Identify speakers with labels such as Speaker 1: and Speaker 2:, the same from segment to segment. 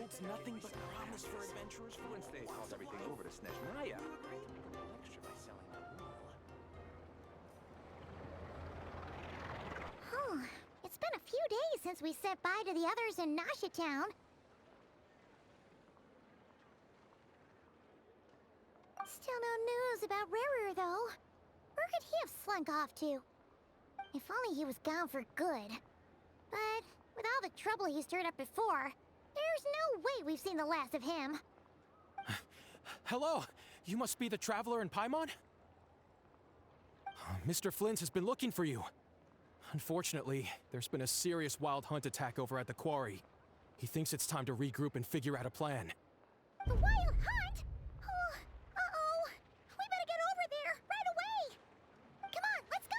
Speaker 1: holds nothing but promise for adventurers
Speaker 2: Once they toss everything over to Snezhnaya.
Speaker 1: Lecture by selling the wool.
Speaker 3: Oh, it's been a few days since we said bye to the others in Nasha Town. Still no news about Rarer, though. Where could he have slunk off to? If only he was gone for good. But with all the trouble he stirred up before, there's no way we've seen the last of him.
Speaker 4: Hello! You must be the traveler in Paimon? Mr. Flint has been looking for you. Unfortunately, there's been a serious wild hunt attack over at the quarry. He thinks it's time to regroup and figure out a plan.
Speaker 3: The wild hunt? Oh, uh-oh. We better get over there, right away! Come on, let's go!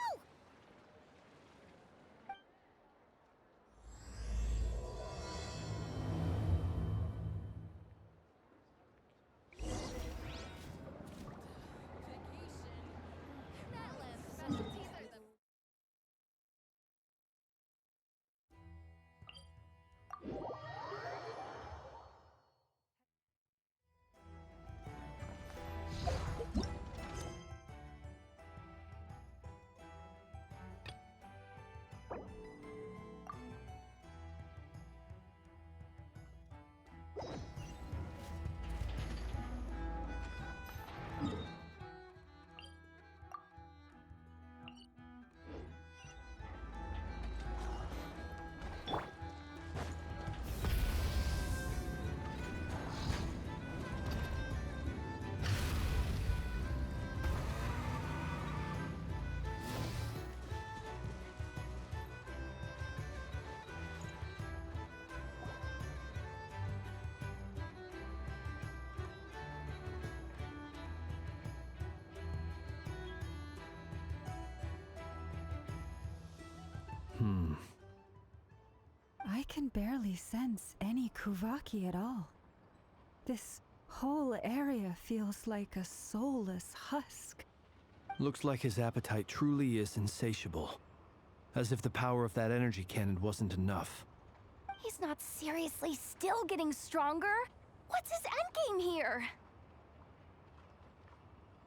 Speaker 5: I can barely sense any Kuvaki at all. This whole area feels like a soulless husk.
Speaker 6: Looks like his appetite truly is insatiable. As if the power of that energy cannon wasn't enough.
Speaker 7: He's not seriously still getting stronger? What's his endgame here?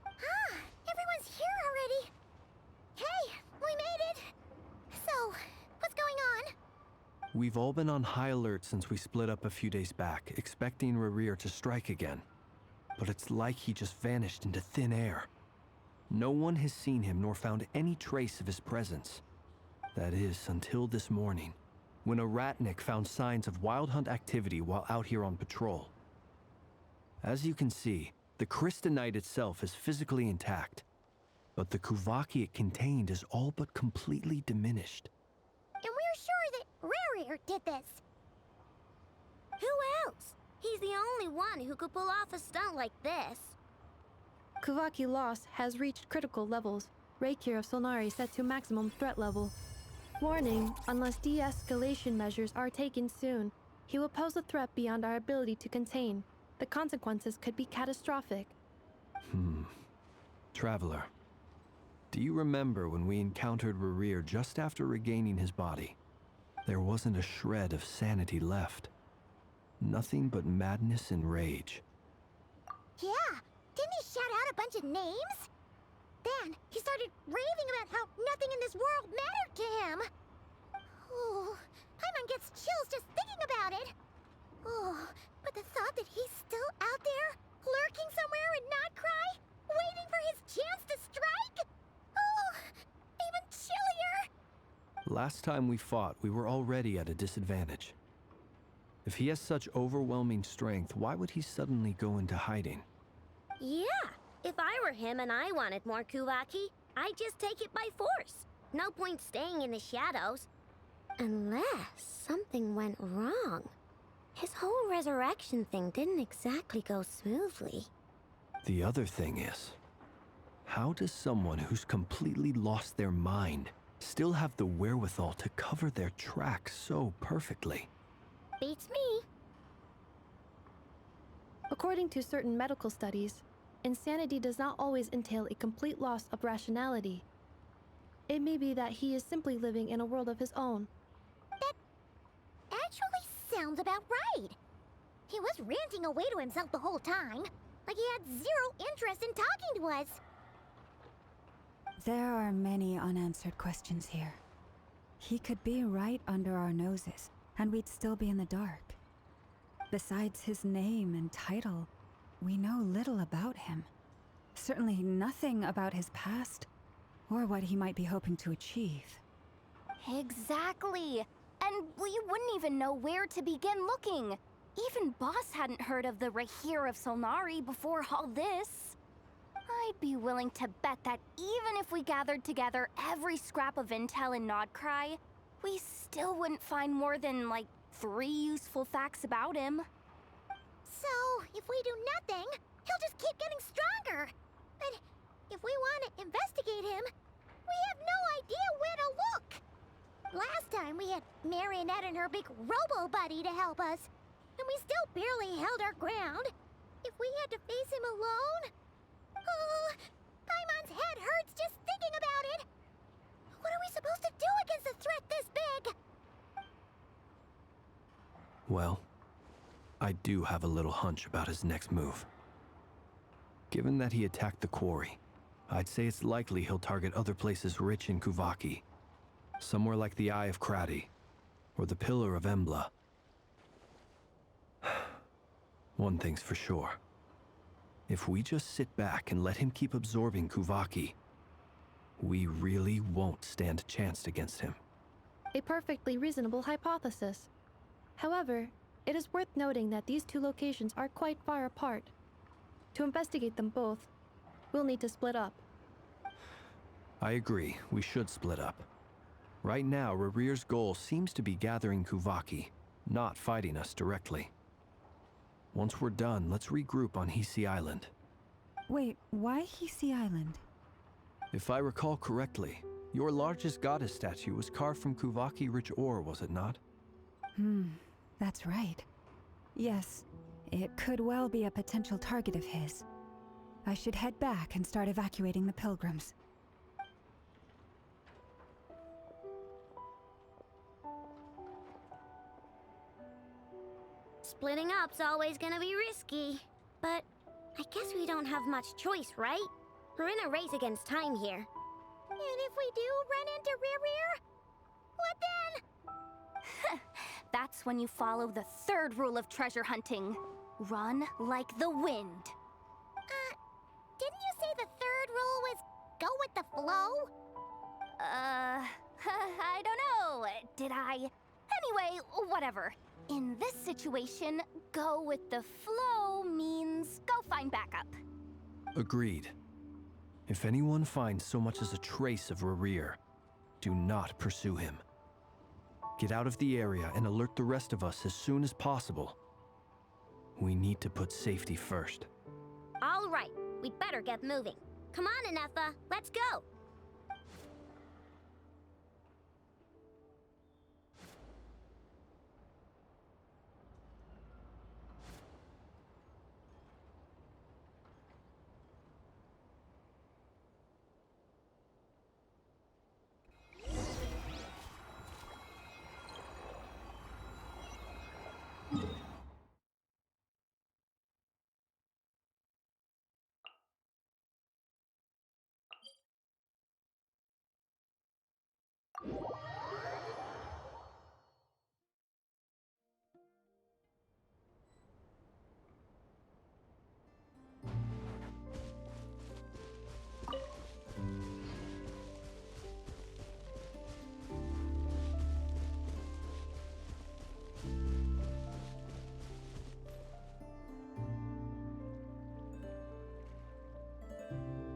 Speaker 3: Ah, everyone's here already. Hey, we made it. So, what's going on?
Speaker 6: We've all been on high alert since we split up a few days back, expecting Rarir to strike again. But it's like he just vanished into thin air. No one has seen him nor found any trace of his presence. That is, until this morning, when a ratnik found signs of wild hunt activity while out here on patrol. As you can see, the crystalline itself is physically intact, but the Kuvaki it contained is all but completely diminished.
Speaker 3: And we're sure that Rarir did this.
Speaker 7: Who else? He's the only one who could pull off a stunt like this.
Speaker 8: Kuvaki loss has reached critical levels. Reikir of Solnari set to maximum threat level. Warning, unless de-escalation measures are taken soon, he will pose a threat beyond our ability to contain. The consequences could be catastrophic.
Speaker 6: Traveler, do you remember when we encountered Rarir just after regaining his body? There wasn't a shred of sanity left. Nothing but madness and rage.
Speaker 3: Yeah, didn't he shout out a bunch of names? Then he started raving about how nothing in this world mattered to him. Oh, Paimon gets chills just thinking about it. Oh, but the thought that he's still out there, lurking somewhere in Nod-Krai, waiting for his chance to strike? Oh, even chillier.
Speaker 6: Last time we fought, we were already at a disadvantage. If he has such overwhelming strength, why would he suddenly go into hiding?
Speaker 7: Yeah, if I were him and I wanted more Kuvaki, I'd just take it by force. No point staying in the shadows. Unless something went wrong. His whole resurrection thing didn't exactly go smoothly.
Speaker 6: The other thing is, how does someone who's completely lost their mind still have the wherewithal to cover their tracks so perfectly?
Speaker 7: Beats me.
Speaker 8: According to certain medical studies, insanity does not always entail a complete loss of rationality. It may be that he is simply living in a world of his own.
Speaker 3: That actually sounds about right. He was ranting away to himself the whole time, like he had zero interest in talking to us.
Speaker 5: There are many unanswered questions here. He could be right under our noses, and we'd still be in the dark. Besides his name and title, we know little about him. Certainly nothing about his past, or what he might be hoping to achieve.
Speaker 9: Exactly. And we wouldn't even know where to begin looking. Even Boss hadn't heard of the Rahir of Solnari before all this. I'd be willing to bet that even if we gathered together every scrap of intel in Nod-Krai, we still wouldn't find more than, like, 3 useful facts about him.
Speaker 3: So, if we do nothing, he'll just keep getting stronger. But if we want to investigate him, we have no idea where to look. Last time we had Marionette and her big robo-buddy to help us, and we still barely held our ground. If we had to face him alone... Oh, Paimon's head hurts just thinking about it. What are we supposed to do against a threat this big?
Speaker 6: Well, I do have a little hunch about his next move. Given that he attacked the quarry, I'd say it's likely he'll target other places rich in Kuvaki. Somewhere like the Eye of Krati, or the Pillar of Embla. One thing's for sure. If we just sit back and let him keep absorbing Kuvaki, we really won't stand a chance against him.
Speaker 8: A perfectly reasonable hypothesis. However, it is worth noting that these two locations are quite far apart. To investigate them both, we'll need to split up.
Speaker 6: I agree, we should split up. Right now, Rarir's goal seems to be gathering Kuvaki, not fighting us directly. Once we're done, let's regroup on Hisi Island.
Speaker 5: Wait, why Hisi Island?
Speaker 6: If I recall correctly, your largest goddess statue was carved from Kuvaki-rich ore, was it not?
Speaker 5: That's right. Yes, it could well be a potential target of his. I should head back and start evacuating the pilgrims.
Speaker 7: Splitting up's always gonna be risky. But I guess we don't have much choice, right? We're in a race against time here.
Speaker 3: And if we do run into Rarir, what then?
Speaker 9: That's when you follow the 3rd rule of treasure hunting. Run like the wind.
Speaker 3: Didn't you say the 3rd rule was go with the flow?
Speaker 9: I don't know. Did I? Anyway, whatever. In this situation, go with the flow means go find backup.
Speaker 6: Agreed. If anyone finds so much as a trace of Rarir, do not pursue him. Get out of the area and alert the rest of us as soon as possible. We need to put safety first.
Speaker 7: All right, we'd better get moving. Come on, Ineffa, let's go.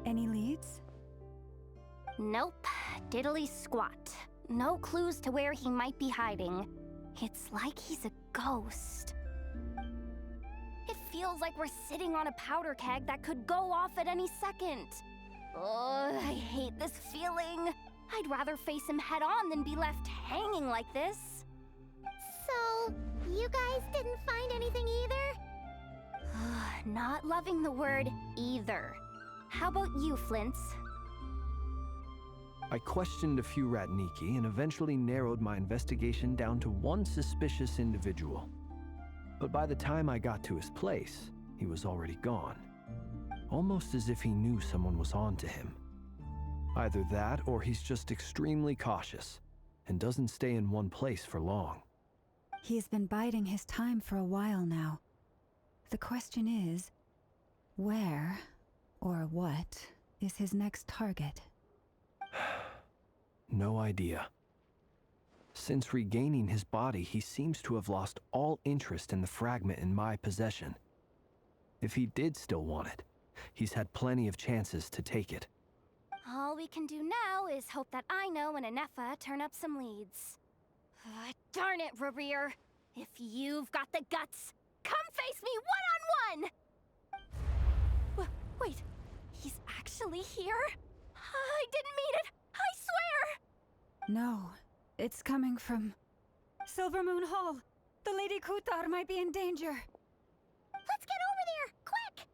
Speaker 5: Any leads?
Speaker 9: Nope. Diddly squat. No clues to where he might be hiding. It's like he's a ghost. It feels like we're sitting on a powder keg that could go off at any second. Ugh, I hate this feeling. I'd rather face him head on than be left hanging like this.
Speaker 3: So, you guys didn't find anything either?
Speaker 9: Not loving the word either. How about you, Flintz?
Speaker 6: I questioned a few Ratniki and eventually narrowed my investigation down to one suspicious individual. But by the time I got to his place, he was already gone. Almost as if he knew someone was on to him. Either that, or he's just extremely cautious and doesn't stay in one place for long.
Speaker 5: He's been biding his time for a while now. The question is, where or what is his next target?
Speaker 6: No idea. Since regaining his body, he seems to have lost all interest in the fragment in my possession. If he did still want it, he's had plenty of chances to take it.
Speaker 9: All we can do now is hope that Ino and Anefa turn up some leads. Darn it, Rerir! If you've got the guts, come face me one-on-one! Wait, he's actually here? I didn't mean it! I swear!
Speaker 5: No, it's coming from Silver Moon Hall. The Lady Kutar might be in danger.
Speaker 3: Let's get over there, quick!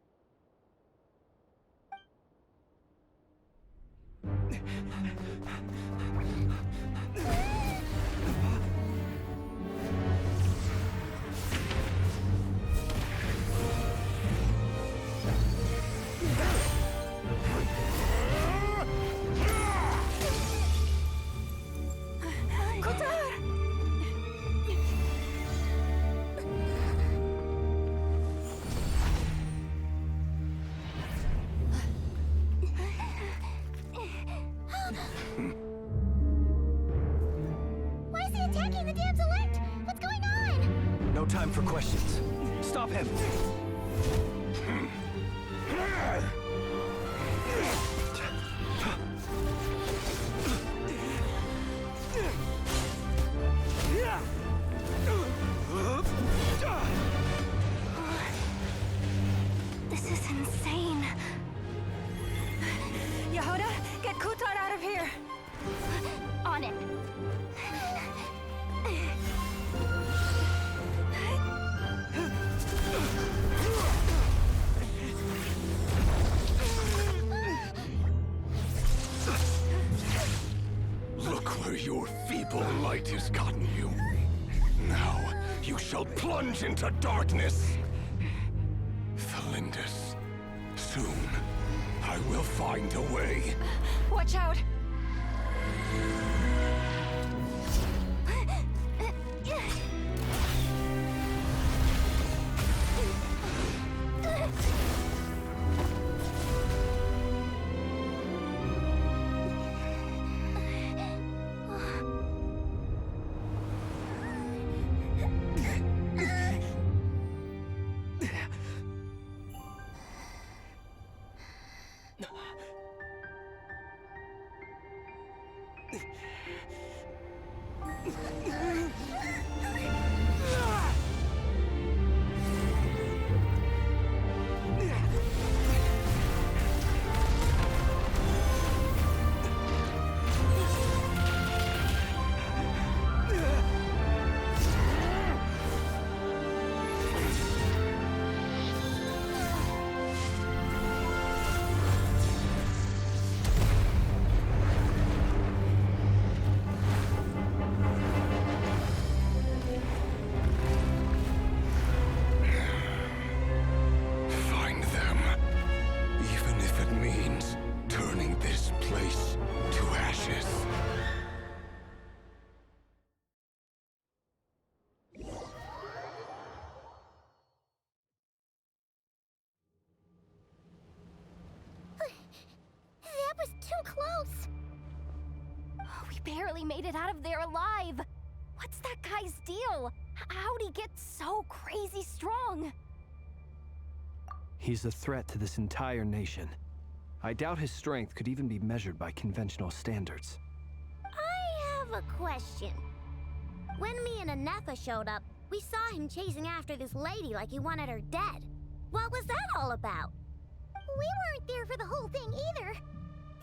Speaker 3: Why is he attacking the damsel elect? What's going on?
Speaker 2: No time for questions. Stop him!
Speaker 9: This is insane.
Speaker 5: Yehuda, get Kutar out of here!
Speaker 9: On it.
Speaker 10: Look where your feeble light has gotten you. Now you shall plunge into darkness. Thalindus, soon I will find a way.
Speaker 5: Watch out!
Speaker 10: Find them. Even if it means turning this place to ashes.
Speaker 3: That was too close.
Speaker 9: We barely made it out of there alive. What's that guy's deal? How'd he get so crazy strong?
Speaker 6: He's a threat to this entire nation. I doubt his strength could even be measured by conventional standards.
Speaker 7: I have a question. When me and Anefa showed up, we saw him chasing after this lady like he wanted her dead. What was that all about?
Speaker 3: We weren't there for the whole thing either.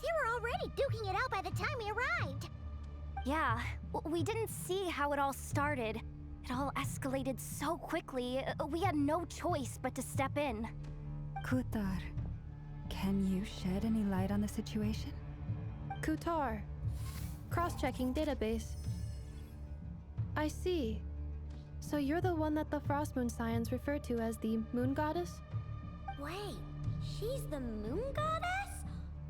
Speaker 3: They were already duking it out by the time we arrived.
Speaker 9: Yeah, we didn't see how it all started. It all escalated so quickly, we had no choice but to step in.
Speaker 5: Kutar, can you shed any light on the situation?
Speaker 8: Kutar. Cross-checking database. I see. So you're the one that the Frost Moon Scions refer to as the Moon Goddess?
Speaker 7: Wait, she's the moon goddess?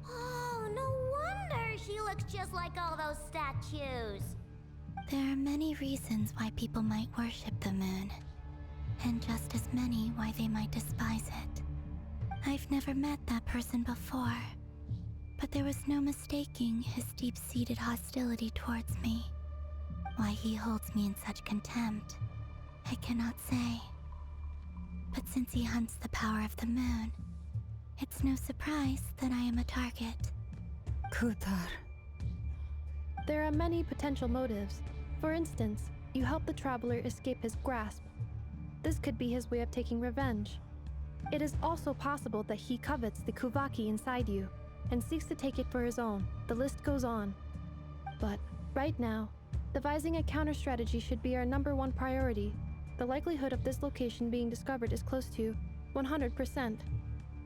Speaker 7: Oh, no wonder she looks just like all those statues.
Speaker 9: There are many reasons why people might worship the moon, and just as many why they might despise it. I've never met that person before, but there was no mistaking his deep-seated hostility towards me. Why he holds me in such contempt, I cannot say. But since he hunts the power of the moon, it's no surprise that I am a target.
Speaker 5: Kutar.
Speaker 8: There are many potential motives. For instance, you help the traveler escape his grasp. This could be his way of taking revenge. It is also possible that he covets the Kuvaki inside you and seeks to take it for his own. The list goes on. But right now, devising a counter strategy should be our #1 priority. The likelihood of this location being discovered is close to 100%.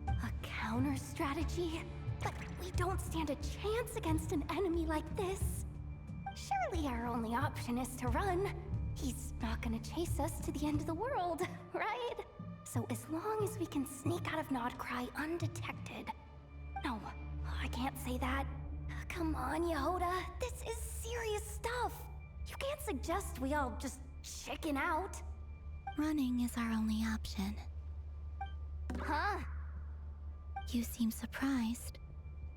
Speaker 9: A counter strategy? But we don't stand a chance against an enemy like this. Surely our only option is to run. He's not gonna chase us to the end of the world, right? So as long as we can sneak out of Nod-Krai undetected. No, I can't say that. Come on, Yehoda, this is serious stuff. You can't suggest we all just chicken out. Running is our only option. Huh? You seem surprised.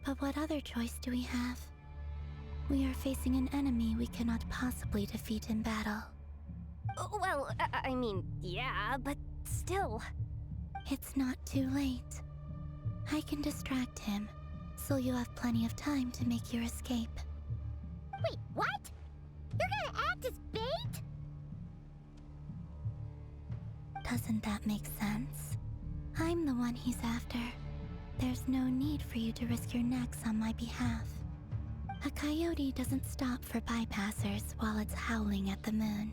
Speaker 9: But what other choice do we have? We are facing an enemy we cannot possibly defeat in battle. Well, I mean, yeah, but still. It's not too late. I can distract him, so you'll have plenty of time to make your escape.
Speaker 3: Wait, what? You're gonna act as bait?
Speaker 9: Doesn't that make sense? I'm the one he's after. There's no need for you to risk your necks on my behalf. A coyote doesn't stop for bypassers while it's howling at the moon.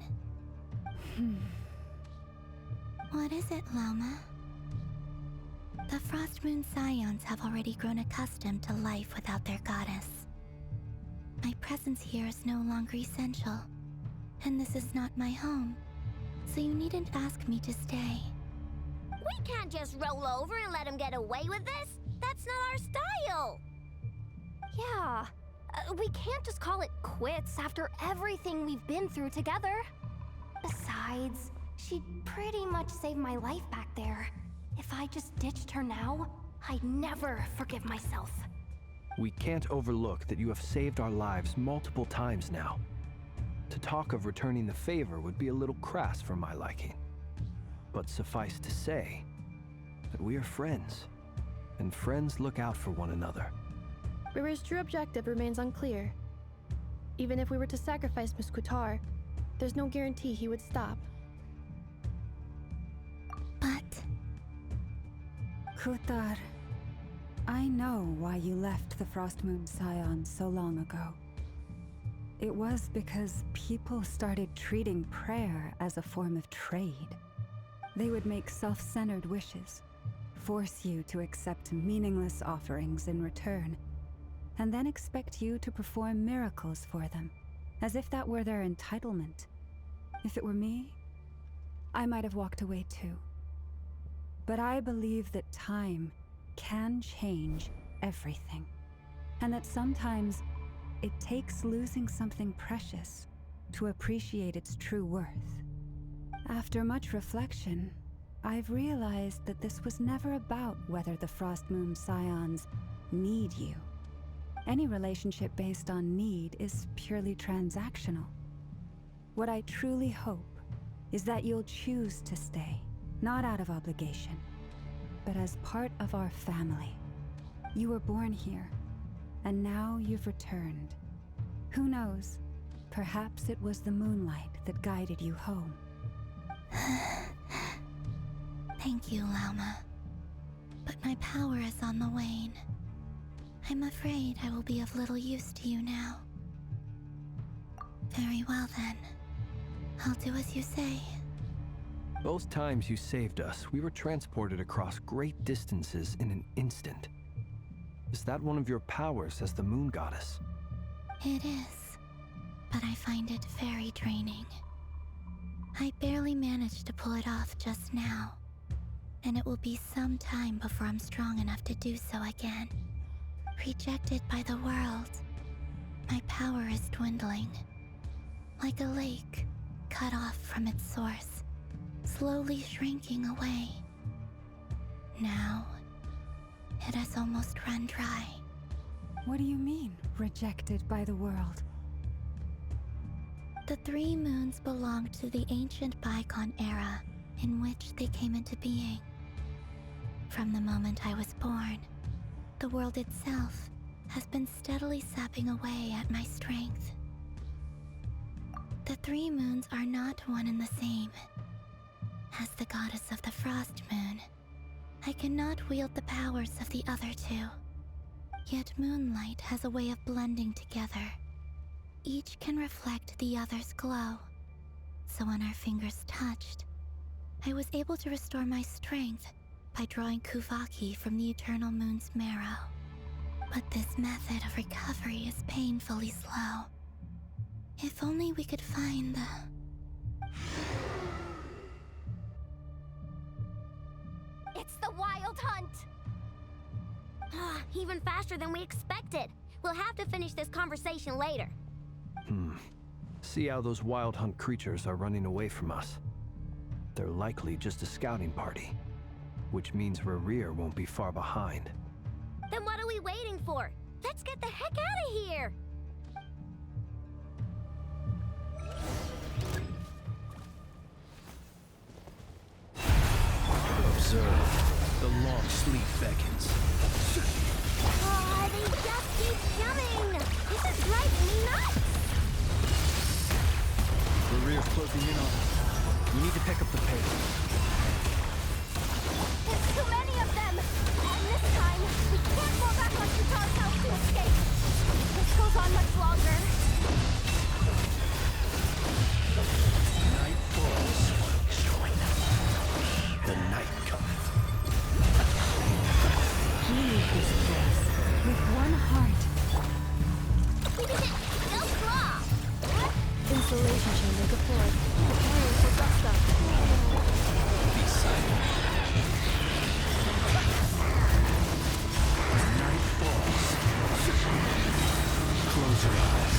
Speaker 9: What is it, Loma? The Frost Moon Scions have already grown accustomed to life without their goddess. My presence here is no longer essential, and this is not my home, so you needn't ask me to stay.
Speaker 7: We can't just roll over and let him get away with this. That's not our style.
Speaker 9: Yeah, we can't just call it quits after everything we've been through together. Besides, she'd pretty much saved my life back there. If I just ditched her now, I'd never forgive myself.
Speaker 6: We can't overlook that you have saved our lives multiple times now. To talk of returning the favor would be a little crass for my liking. But suffice to say that we are friends, and friends look out for one another.
Speaker 8: Rira's true objective remains unclear. Even if we were to sacrifice Miss Kutar, there's no guarantee he would stop.
Speaker 9: But
Speaker 5: Kutar, I know why you left the Frost Moon Scions so long ago. It was because people started treating prayer as a form of trade. They would make self-centered wishes, force you to accept meaningless offerings in return, and then expect you to perform miracles for them, as if that were their entitlement. If it were me, I might have walked away too. But I believe that time can change everything, and that sometimes it takes losing something precious to appreciate its true worth. After much reflection, I've realized that this was never about whether the Frost Moon Scions need you. Any relationship based on need is purely transactional. What I truly hope is that you'll choose to stay, not out of obligation, but as part of our family. You were born here, and now you've returned. Who knows? Perhaps it was the moonlight that guided you home.
Speaker 9: thank you, Lauma. But my power is on the wane. I'm afraid I will be of little use to you now. Very well then. I'll do as you say.
Speaker 6: Both times you saved us, we were transported across great distances in an instant. Is that one of your powers as the Moon Goddess?
Speaker 9: It is, but I find it very draining.
Speaker 3: I barely managed to pull it off just now. And it will be some time before I'm strong enough to do so again. Rejected by the world, my power is dwindling. Like a lake, cut off from its source, slowly shrinking away. Now, it has almost run dry.
Speaker 5: What do you mean, rejected by the world?
Speaker 3: The 3 moons belonged to the ancient bygone era in which they came into being. From the moment I was born, the world itself has been steadily sapping away at my strength. The 3 moons are not one and the same. As the goddess of the Frost Moon, I cannot wield the powers of the other 2. Yet moonlight has a way of blending together. Each can reflect the other's glow. So when our fingers touched, I was able to restore my strength by drawing Kuvaki from the Eternal Moon's marrow. But this method of recovery is painfully slow. If only we could find the...
Speaker 9: It's the Wild Hunt!
Speaker 7: Even faster than we expected. We'll have to finish this conversation later.
Speaker 6: See how those Wild Hunt creatures are running away from us. They're likely just a scouting party, which means Rerir won't be far behind.
Speaker 7: Then what are we waiting for? Let's get the heck out of here!
Speaker 2: Observe. The long sleep beckons.
Speaker 7: Oh, they just keep coming! This is driving me nuts!
Speaker 6: Rerir's closing in on us. We need to pick up the pace.
Speaker 9: There's too many of them! And this time, we can't fall back on Kutar's house to escape. This goes on much longer.
Speaker 2: Night falls. The night cometh.
Speaker 5: Leave this place with one heart.
Speaker 7: No claw!
Speaker 8: Installation chamber deployed. Preparing for dust up.
Speaker 2: Be silent. Night falls. Close your eyes.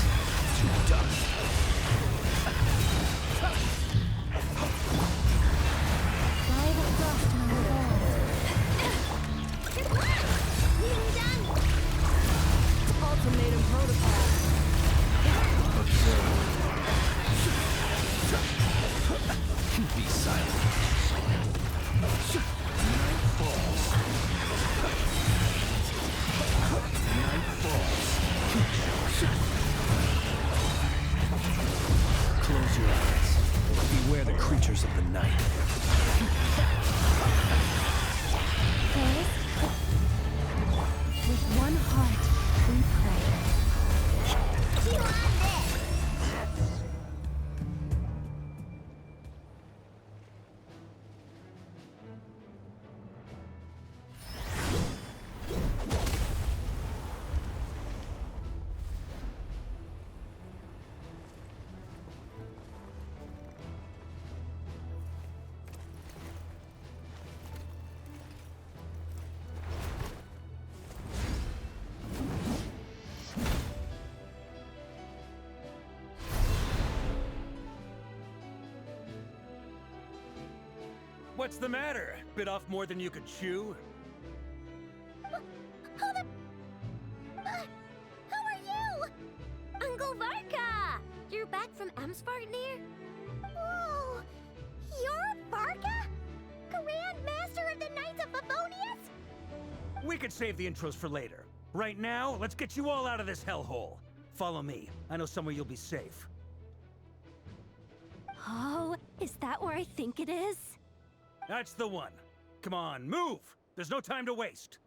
Speaker 2: To dust.
Speaker 5: By the frost my revolve.
Speaker 8: Ultimatum protocol.
Speaker 2: Observe. Be silent. Night falls. Night falls. Close your eyes. Beware the creatures of the night.
Speaker 5: With one heart, we pray.
Speaker 7: You on this!
Speaker 2: What's the matter? Bit off more than you could chew?
Speaker 7: Who are you? Uncle Varka! You're back from Amsvartnir?
Speaker 3: Oh, you're Varka? Grand Master of the Knights of Favonius?
Speaker 2: We could save the intros for later. Right now, let's get you all out of this hellhole. Follow me. I know somewhere you'll be safe.
Speaker 9: Oh, is that where I think it is?
Speaker 2: That's the one. Come on, move! There's no time to waste.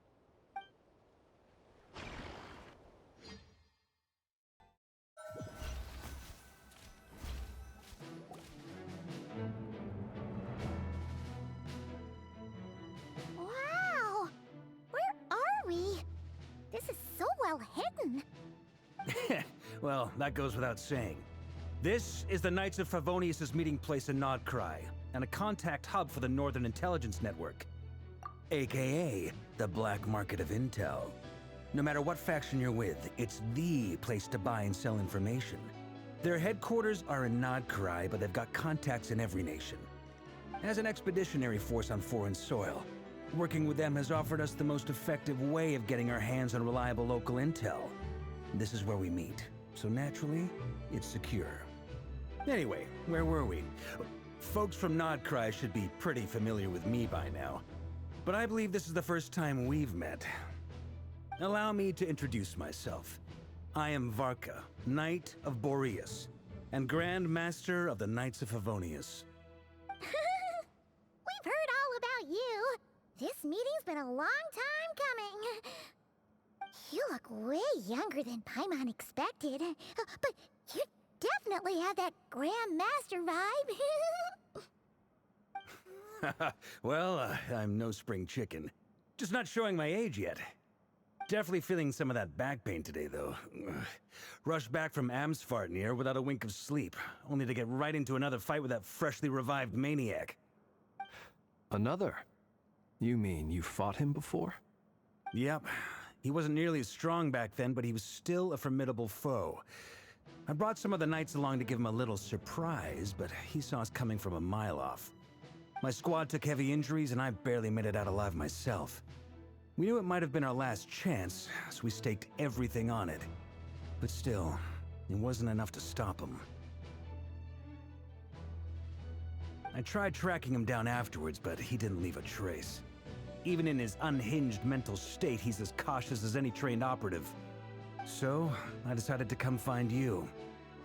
Speaker 3: Wow! Where are we? This is so well hidden.
Speaker 2: Well, that goes without saying. This is the Knights of Favonius' meeting place in Nod-Krai, and a contact hub for the Northern Intelligence Network, aka the Black Market of Intel. No matter what faction you're with, it's the place to buy and sell information. Their headquarters are in Nod-Krai, but they've got contacts in every nation. As an expeditionary force on foreign soil, working with them has offered us the most effective way of getting our hands on reliable local intel. This is where we meet, so naturally, it's secure. Anyway, where were we? Folks from Nod-Krai should be pretty familiar with me by now, but I believe this is the first time we've met. Allow me to introduce myself. I am Varka, Knight of Boreas, and Grand Master of the Knights of Favonius.
Speaker 3: We've heard all about you. This meeting's been a long time coming. You look way younger than Paimon expected, but you definitely have that Grand Master vibe.
Speaker 2: Well, I'm no spring chicken. Just not showing my age yet. Definitely feeling some of that back pain today, though. Rushed back from Amsfartnir without a wink of sleep, only to get right into another fight with that freshly revived maniac.
Speaker 6: Another? You mean you fought him before?
Speaker 2: Yep. He wasn't nearly as strong back then, but he was still a formidable foe. I brought some of the knights along to give him a little surprise, but he saw us coming from a mile off. My squad took heavy injuries, and I barely made it out alive myself. We knew it might have been our last chance, so we staked everything on it. But still, it wasn't enough to stop him. I tried tracking him down afterwards, but he didn't leave a trace. Even in his unhinged mental state, he's as cautious as any trained operative. So, I decided to come find you.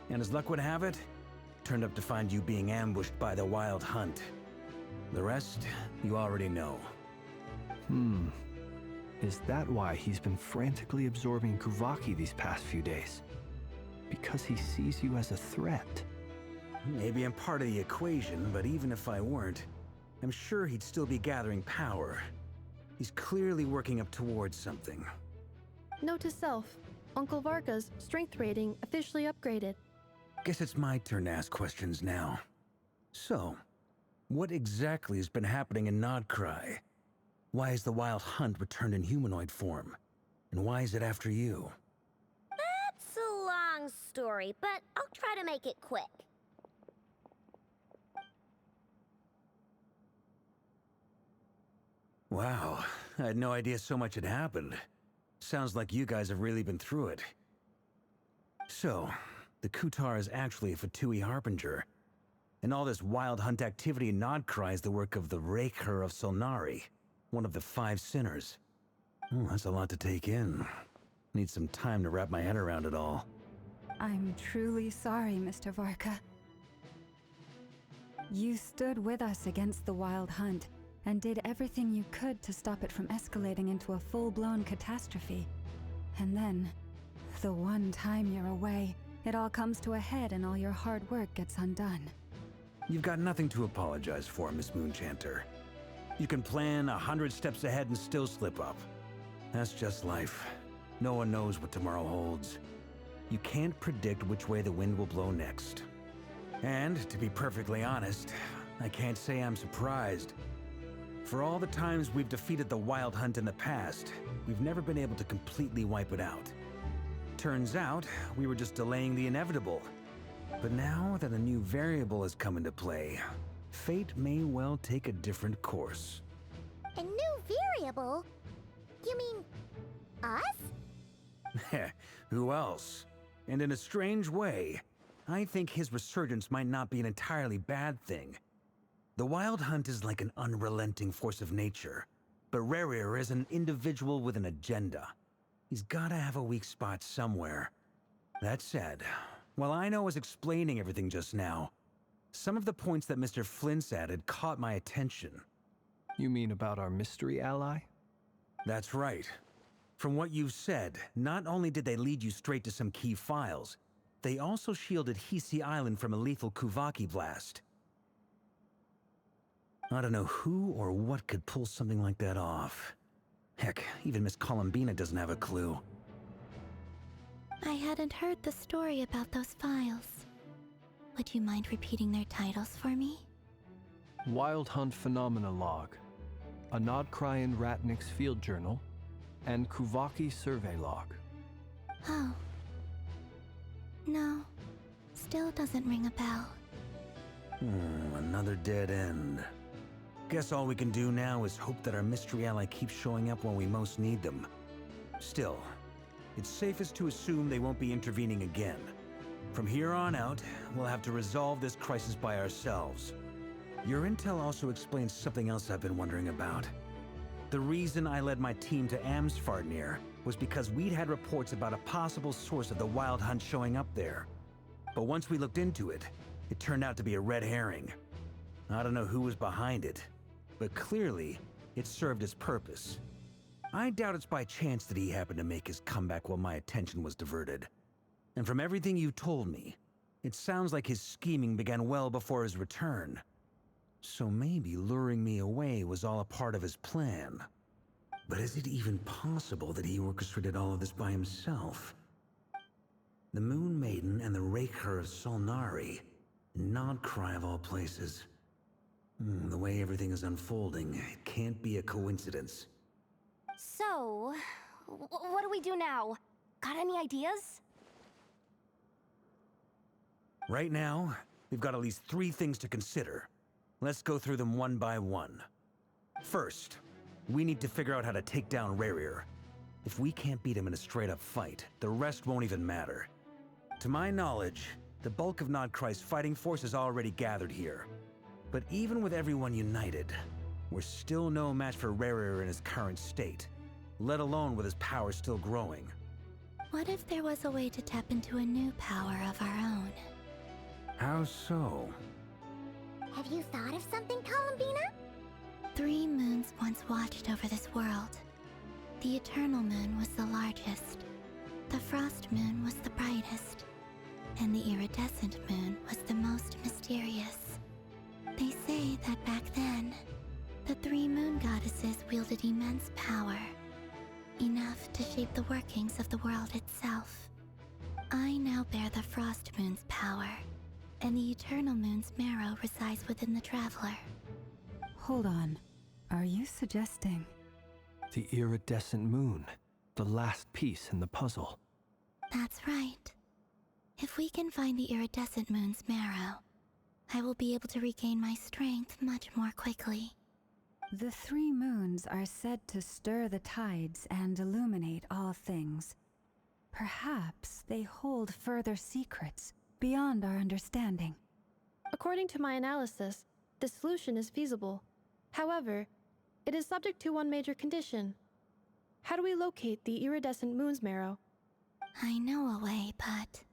Speaker 2: And as luck would have it, turned up to find you being ambushed by the Wild Hunt. The rest, you already know.
Speaker 6: Is that why he's been frantically absorbing Kuvaki these past few days? Because he sees you as a threat?
Speaker 2: Maybe I'm part of the equation, but even if I weren't, I'm sure he'd still be gathering power. He's clearly working up towards something.
Speaker 8: Note to self, Uncle Varka's strength rating officially upgraded.
Speaker 2: Guess it's my turn to ask questions now. So, what exactly has been happening in Nod-Krai? Why is the Wild Hunt returned in humanoid form? And why is it after you?
Speaker 7: That's a long story, but I'll try to make it quick.
Speaker 2: Wow, I had no idea so much had happened. Sounds like you guys have really been through it. So, the Kutar is actually a Fatui Harbinger. And all this Wild Hunt activity in Nod-Krai is the work of the Raker of Solnari, one of the 5 sinners. Oh, that's a lot to take in. Need some time to wrap my head around it all.
Speaker 5: I'm truly sorry, Mr. Varka. You stood with us against the Wild Hunt, and did everything you could to stop it from escalating into a full-blown catastrophe. And then, the one time you're away, it all comes to a head and all your hard work gets undone.
Speaker 2: You've got nothing to apologize for, Miss Moonchanter. You can plan 100 steps ahead and still slip up. That's just life. No one knows what tomorrow holds. You can't predict which way the wind will blow next. And, to be perfectly honest, I can't say I'm surprised. For all the times we've defeated the Wild Hunt in the past, we've never been able to completely wipe it out. Turns out, we were just delaying the inevitable. But now that a new variable has come into play, fate may well take a different course.
Speaker 3: A new variable? You mean us?
Speaker 2: Who else? And in a strange way, I think his resurgence might not be an entirely bad thing. The Wild Hunt is like an unrelenting force of nature, but Rerir is an individual with an agenda. He's gotta have a weak spot somewhere. That said, while I was explaining everything just now, some of the points that Mr. Flint's added caught my attention.
Speaker 6: You mean about our mystery ally?
Speaker 2: That's right. From what you've said, not only did they lead you straight to some key files, they also shielded Hisi Island from a lethal Kuvaki blast. I don't know who or what could pull something like that off. Heck, even Miss Columbina doesn't have a clue.
Speaker 3: I hadn't heard the story about those files. Would you mind repeating their titles for me?
Speaker 6: Wild Hunt Phenomena Log, a Nod-Krai and Ratnik's Field Journal, and Kuvaki Survey Log.
Speaker 3: Oh. No. Still doesn't ring a bell.
Speaker 2: Another dead end. Guess all we can do now is hope that our mystery ally keeps showing up when we most need them. Still, it's safest to assume they won't be intervening again. From here on out, we'll have to resolve this crisis by ourselves. Your intel also explains something else I've been wondering about. The reason I led my team to Amsfarnir was because we'd had reports about a possible source of the Wild Hunt showing up there. But once we looked into it, it turned out to be a red herring. I don't know who was behind it, but clearly, it served its purpose. I doubt it's by chance that he happened to make his comeback while my attention was diverted. And from everything you told me, it sounds like his scheming began well before his return. So maybe luring me away was all a part of his plan. But is it even possible that he orchestrated all of this by himself? The Moon Maiden and the Raker of Solnari, Nod-Krai of all places. The way everything is unfolding, it can't be a coincidence.
Speaker 9: So, what do we do now? Got any ideas?
Speaker 2: Right now, we've got at least 3 things to consider. Let's go through them one by one. First, we need to figure out how to take down Rerir. If we can't beat him in a straight-up fight, the rest won't even matter. To my knowledge, the bulk of Nod-Krai's fighting force is already gathered here. But even with everyone united, we're still no match for Rerir in his current state, let alone with his power still growing.
Speaker 3: What if there was a way to tap into a new power of our own?
Speaker 2: How so?
Speaker 3: Have you thought of something, Columbina? 3 moons once watched over this world. The Eternal Moon was the largest. The Frost Moon was the brightest. And the Iridescent Moon was the most mysterious. They say that back then, the 3 moon goddesses wielded immense power. Enough to shape the workings of the world itself. I now bear the Frost Moon's power, and the Eternal Moon's marrow resides within the Traveler.
Speaker 5: Hold on. Are you suggesting?
Speaker 6: The Iridescent Moon, the last piece in the puzzle.
Speaker 3: That's right. If we can find the Iridescent Moon's marrow, I will be able to regain my strength much more quickly.
Speaker 5: The 3 moons are said to stir the tides and illuminate all things. Perhaps they hold further secrets beyond our understanding.
Speaker 8: According to my analysis, the solution is feasible. However, it is subject to one major condition. How do we locate the Iridescent Moon's marrow?
Speaker 3: I know a way, but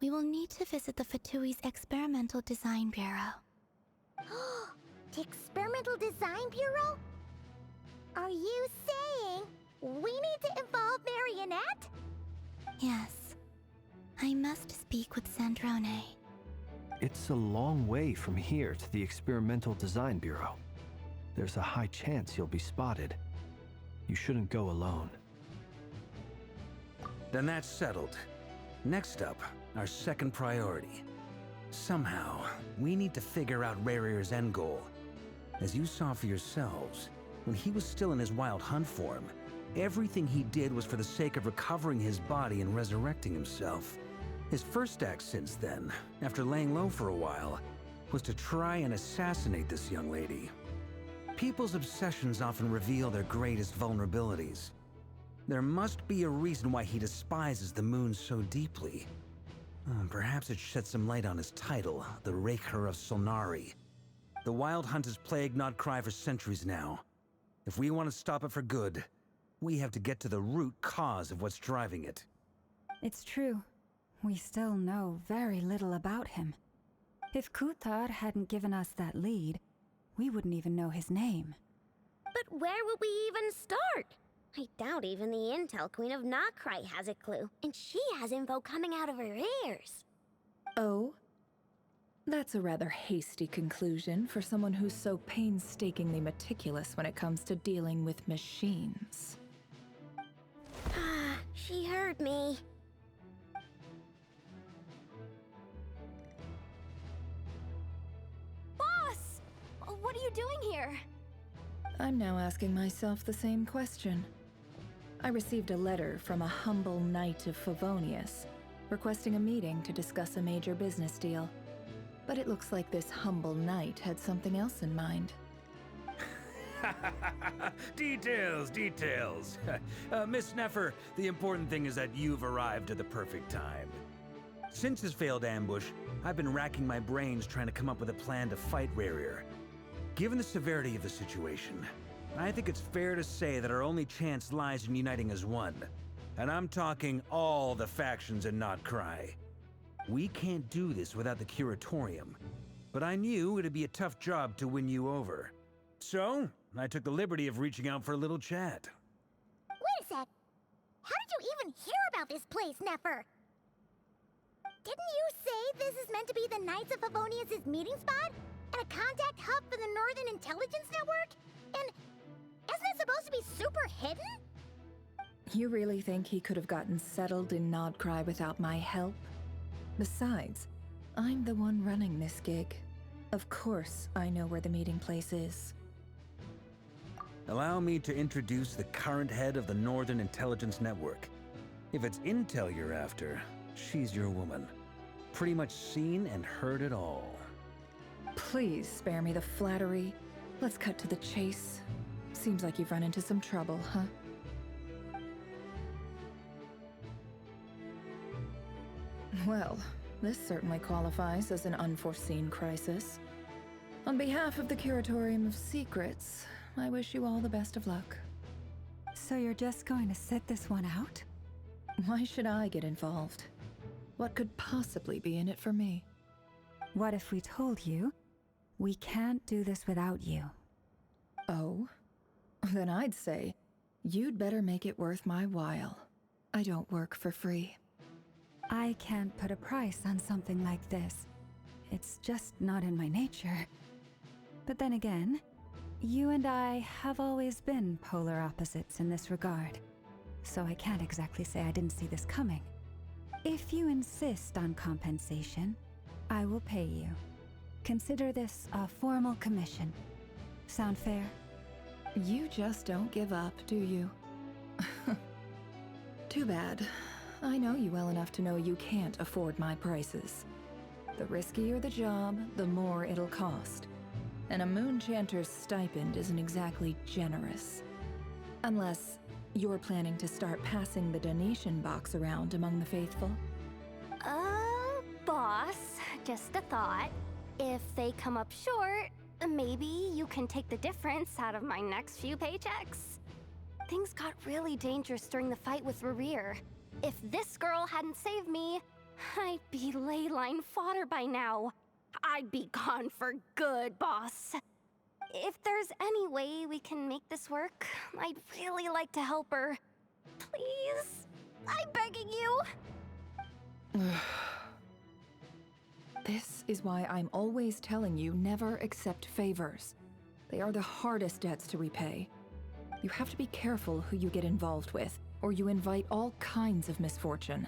Speaker 3: we will need to visit the Fatui's Experimental Design Bureau. The Experimental Design Bureau? Are you saying we need to involve Marionette? Yes. I must speak with Sandrone.
Speaker 6: It's a long way from here to the Experimental Design Bureau. There's a high chance you'll be spotted. You shouldn't go alone.
Speaker 2: Then that's settled. Next up, our second priority. Somehow, we need to figure out Rerir's end goal. As you saw for yourselves, when he was still in his Wild Hunt form, everything he did was for the sake of recovering his body and resurrecting himself. His first act since then, after laying low for a while, was to try and assassinate this young lady. People's obsessions often reveal their greatest vulnerabilities. There must be a reason why he despises the moon so deeply. Perhaps it sheds some light on his title, the Raker of Solnari. The Wild Hunt has plagued Nod-Krai for centuries now. If we want to stop it for good, we have to get to the root cause of what's driving it.
Speaker 5: It's true. We still know very little about him. If Kuthar hadn't given us that lead, we wouldn't even know his name.
Speaker 7: But where would we even start? I doubt even the Intel Queen of Nod-Krai has a clue, and she has info coming out of her ears.
Speaker 11: Oh? That's a rather hasty conclusion for someone who's so painstakingly meticulous when it comes to dealing with machines.
Speaker 7: She heard me.
Speaker 9: you doing here?
Speaker 11: I'm now asking myself the same question. I received a letter from a humble knight of Favonius, requesting a meeting to discuss a major business deal. But it looks like this humble knight had something else in mind.
Speaker 2: Details, details. Miss Sneffer, the important thing is that you've arrived at the perfect time. Since his failed ambush, I've been racking my brains trying to come up with a plan to fight Rerir. Given the severity of the situation, I think it's fair to say that our only chance lies in uniting as one. And I'm talking all the factions in Nod-Krai. We can't do this without the Curatorium, but I knew it'd be a tough job to win you over. So, I took the liberty of reaching out for a little chat.
Speaker 3: Wait a sec. How did you even hear about this place, Nefer? Didn't you say this is meant to be the Knights of Favonius' meeting spot? And a contact hub for the Northern Intelligence Network? And isn't it supposed to be super hidden?
Speaker 11: You really think he could have gotten settled in Nod-Krai without my help? Besides, I'm the one running this gig. Of course I know where the meeting place is.
Speaker 2: Allow me to introduce the current head of the Northern Intelligence Network. If it's intel you're after, she's your woman. Pretty much seen and heard it all.
Speaker 11: Please spare me the flattery. Let's cut to the chase. Seems like you've run into some trouble, huh? Well, this certainly qualifies as an unforeseen crisis. On behalf of the Curatorium of Secrets, I wish you all the best of luck.
Speaker 5: So you're just going to sit this one out?
Speaker 11: Why should I get involved? What could possibly be in it for me?
Speaker 5: What if we told you we can't do this without you?
Speaker 11: Oh? Then I'd say, you'd better make it worth my while. I don't work for free.
Speaker 5: I can't put a price on something like this. It's just not in my nature. But then again, you and I have always been polar opposites in this regard. So I can't exactly say I didn't see this coming. If you insist on compensation, I will pay you. Consider this a formal commission. Sound fair?
Speaker 11: You just don't give up, do you? Too bad. I know you well enough to know you can't afford my prices. The riskier the job, the more it'll cost. And a Moonchanter's stipend isn't exactly generous. Unless you're planning to start passing the donation box around among the faithful.
Speaker 9: Boss, just a thought. If they come up short, maybe you can take the difference out of my next few paychecks. Things got really dangerous during the fight with Rerir. If this girl hadn't saved me, I'd be ley line fodder by now. I'd be gone for good, boss. If there's any way we can make this work, I'd really like to help her. Please, I'm begging you.
Speaker 11: This is why I'm always telling you never accept favors. They are the hardest debts to repay. You have to be careful who you get involved with, or you invite all kinds of misfortune.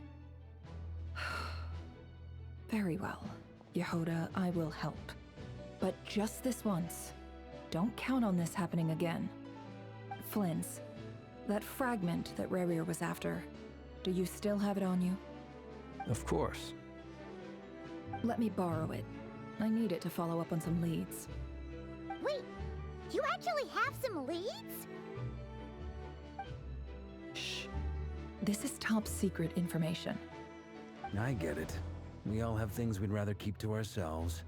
Speaker 11: Very well, Yehoda, I will help. But just this once. Don't count on this happening again. Flynn's, that fragment that Rerir was after, do you still have it on you?
Speaker 6: Of course.
Speaker 11: Let me borrow it. I need it to follow up on some leads.
Speaker 3: Wait, you actually have some leads?
Speaker 11: Shh. This is top secret information.
Speaker 2: I get it. We all have things we'd rather keep to ourselves.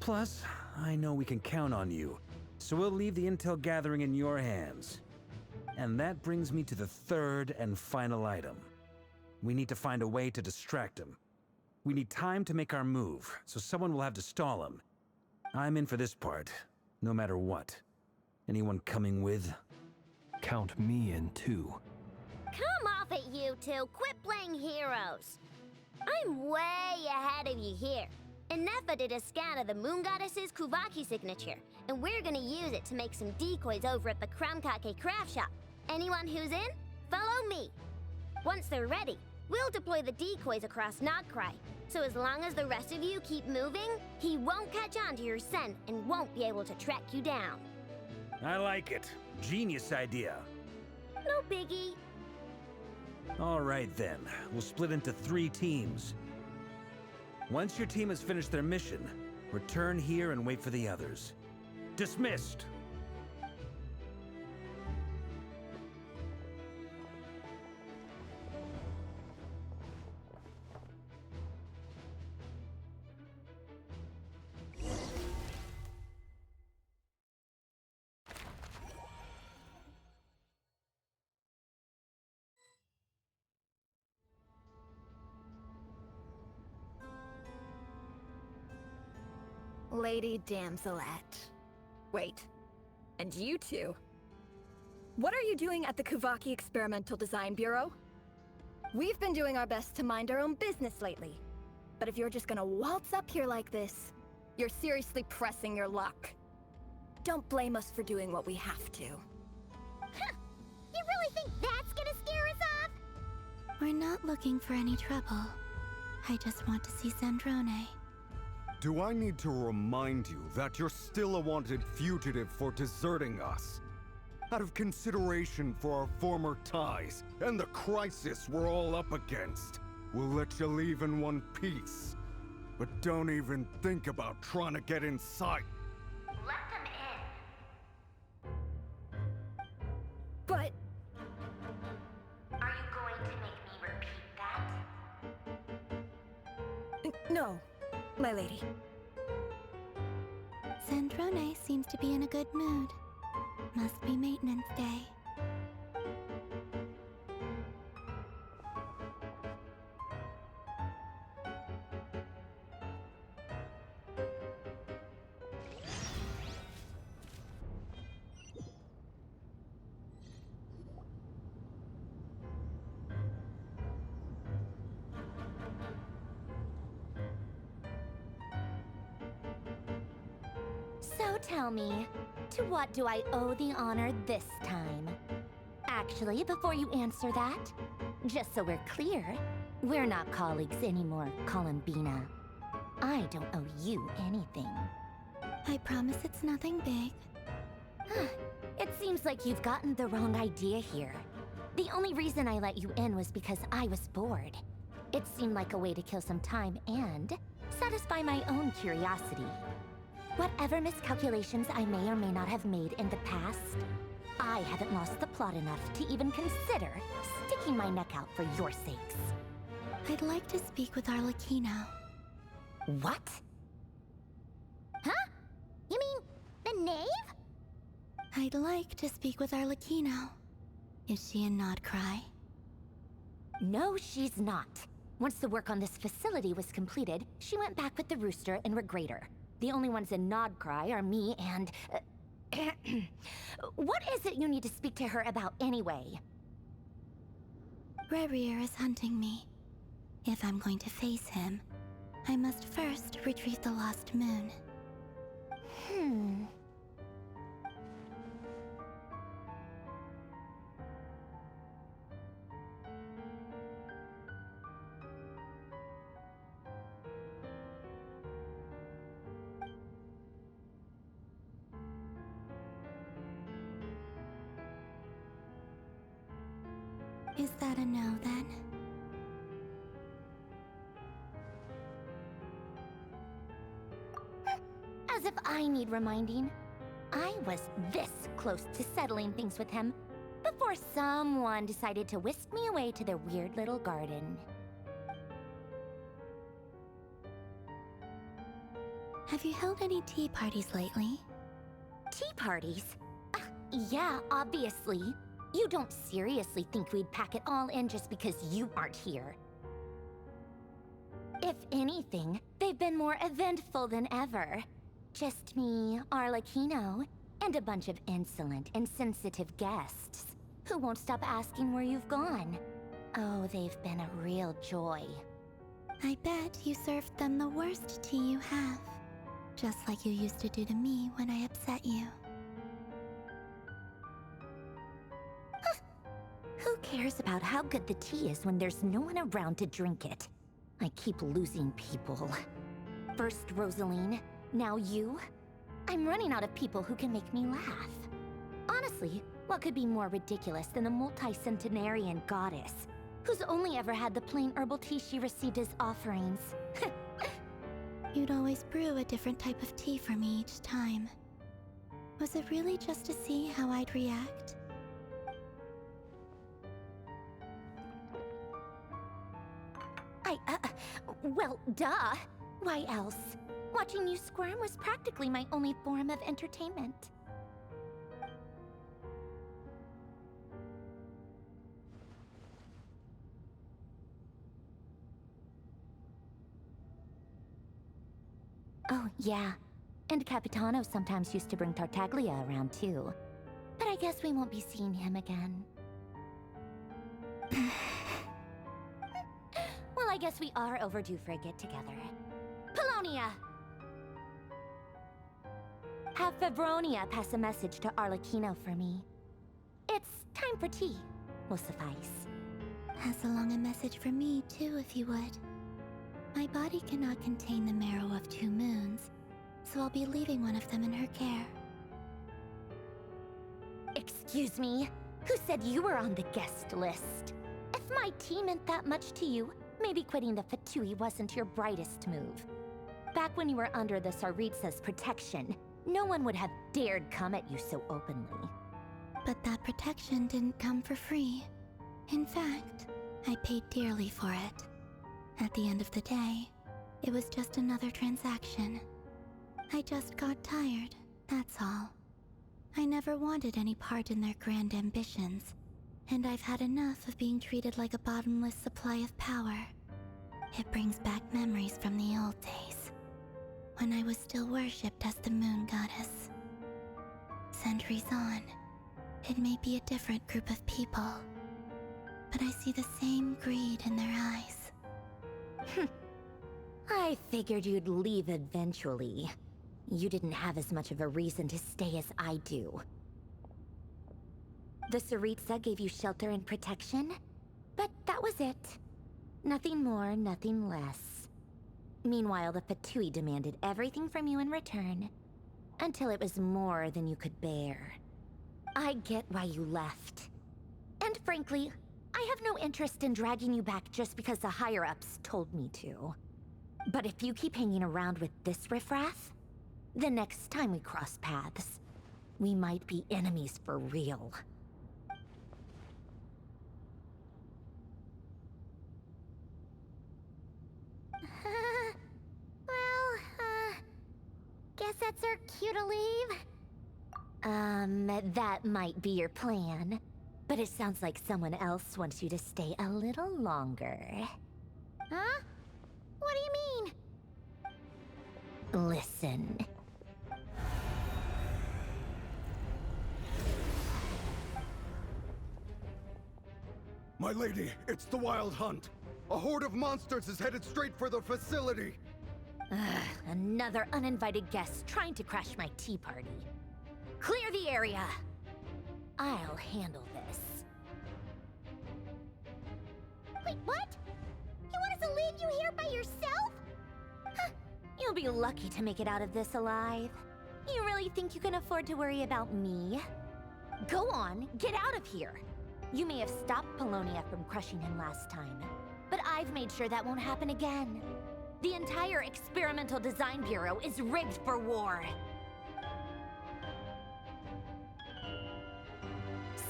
Speaker 2: Plus, I know we can count on you, so we'll leave the intel gathering in your hands. And that brings me to the third and final item. We need to find a way to distract him. We need time to make our move, so someone will have to stall him. I'm in for this part, no matter what. Anyone coming with?
Speaker 6: Count me in too.
Speaker 7: Come off it, you two. Quit playing heroes. I'm way ahead of you here. And Nefa did a scan of the Moon Goddess's Kuvaki signature, and we're gonna use it to make some decoys over at the Kramkake craft shop. Anyone who's in, follow me. Once they're ready, we'll deploy the decoys across Nod-Krai. So as long as the rest of you keep moving, he won't catch on to your scent and won't be able to track you down.
Speaker 2: I like it. Genius idea.
Speaker 7: No biggie.
Speaker 2: All right then, we'll split into 3 teams. Once your team has finished their mission, return here and wait for the others. Dismissed!
Speaker 11: Lady Damselette. Wait, and you two? What are you doing at the Kuvaki Experimental Design Bureau? We've been doing our best to mind our own business lately. But if you're just gonna waltz up here like this, you're seriously pressing your luck. Don't blame us for doing what we have to.
Speaker 3: Huh. You really think that's gonna scare us off?
Speaker 7: We're not looking for any trouble. I just want to see Zandrone.
Speaker 10: Do I need to remind you that you're still a wanted fugitive for deserting us? Out of consideration for our former ties and the crisis we're all up against, we'll let you leave in one piece. But don't even think about trying to get inside.
Speaker 7: Let them in.
Speaker 11: But...
Speaker 7: Are you going to make me repeat that?
Speaker 11: no, my lady.
Speaker 7: Zandrone seems to be in a good mood. Must be maintenance day.
Speaker 9: So tell me, to what do I owe the honor this time? Actually, before you answer that, just so we're clear, we're not colleagues anymore, Columbina. I don't owe you anything.
Speaker 7: I promise it's nothing big.
Speaker 9: It seems like you've gotten the wrong idea here. The only reason I let you in was because I was bored. It seemed like a way to kill some time and satisfy my own curiosity. Whatever miscalculations I may or may not have made in the past, I haven't lost the plot enough to even consider sticking my neck out for your sakes.
Speaker 7: I'd like to speak with Arlecchino.
Speaker 9: What?
Speaker 3: Huh? You mean the knave?
Speaker 7: I'd like to speak with Arlecchino. Is she in Nod-Krai?
Speaker 9: No, she's not. Once the work on this facility was completed, she went back with the Rooster and Regrator. The only ones in Nod-Krai are me and... What is it you need to speak to her about anyway?
Speaker 7: Rerir is hunting me. If I'm going to face him, I must first retrieve the lost moon. Is that a no, then?
Speaker 9: As if I need reminding. I was this close to settling things with him before someone decided to whisk me away to their weird little garden.
Speaker 7: Have you held any tea parties lately?
Speaker 9: Tea parties? Yeah, obviously. You don't seriously think we'd pack it all in just because you aren't here. If anything, they've been more eventful than ever. Just me, Arlecchino, and a bunch of insolent and sensitive guests who won't stop asking where you've gone. Oh, they've been a real joy.
Speaker 7: I bet you served them the worst tea you have. Just like you used to do to me when I upset you.
Speaker 9: Who cares about how good the tea is when there's no one around to drink it?
Speaker 7: I keep losing people. First Rosaline, now you. I'm running out of people who can make me laugh. Honestly, what could be more ridiculous than a multi-centenarian goddess who's only ever had the plain herbal tea she received as offerings?
Speaker 3: You'd always brew a different type of tea for me each time. Was it really just to see how I'd react?
Speaker 7: Well, duh. Why else? Watching you squirm was practically my only form of entertainment. Oh, yeah. And Capitano sometimes used to bring Tartaglia around, too. But I guess we won't be seeing him again. Well, I guess we are overdue for a get-together. Polonia! Have Fevronia pass a message to Arlecchino for me. It's time for tea. Will suffice.
Speaker 3: Pass along a message for me, too, if you would. My body cannot contain the marrow of 2 moons, so I'll be leaving one of them in her care.
Speaker 7: Excuse me? Who said you were on the guest list? If my tea meant that much to you, maybe quitting the Fatui wasn't your brightest move. Back when you were under the Tsaritsa's protection, no one would have dared come at you so openly.
Speaker 3: But that protection didn't come for free. In fact, I paid dearly for it. At the end of the day, it was just another transaction. I just got tired, that's all. I never wanted any part in their grand ambitions, and I've had enough of being treated like a bottomless supply of power. It brings back memories from the old days, when I was still worshipped as the moon goddess. Centuries on, it may be a different group of people, but I see the same greed in their eyes.
Speaker 7: I figured you'd leave eventually. You didn't have as much of a reason to stay as I do. The Tsaritsa gave you shelter and protection, but that was it. Nothing more, nothing less. Meanwhile, the Fatui demanded everything from you in return, until it was more than you could bear. I get why you left. And frankly, I have no interest in dragging you back just because the higher-ups told me to. But if you keep hanging around with this riffraff, the next time we cross paths, we might be enemies for real.
Speaker 3: Guess that's our cue to leave.
Speaker 7: That might be your plan. But it sounds like someone else wants you to stay a little longer.
Speaker 3: Huh? What do you mean?
Speaker 7: Listen.
Speaker 10: My lady, it's the Wild Hunt. A horde of monsters is headed straight for the facility.
Speaker 7: Another uninvited guest trying to crash my tea party. Clear the area. I'll handle this.
Speaker 3: Wait, what? You want us to leave you here by yourself?
Speaker 7: Huh. You'll be lucky to make it out of this alive. You really think you can afford to worry about me? Go on, get out of here. You may have stopped Polonia from crushing him last time, but I've made sure that won't happen again. The entire Experimental Design Bureau is rigged for war.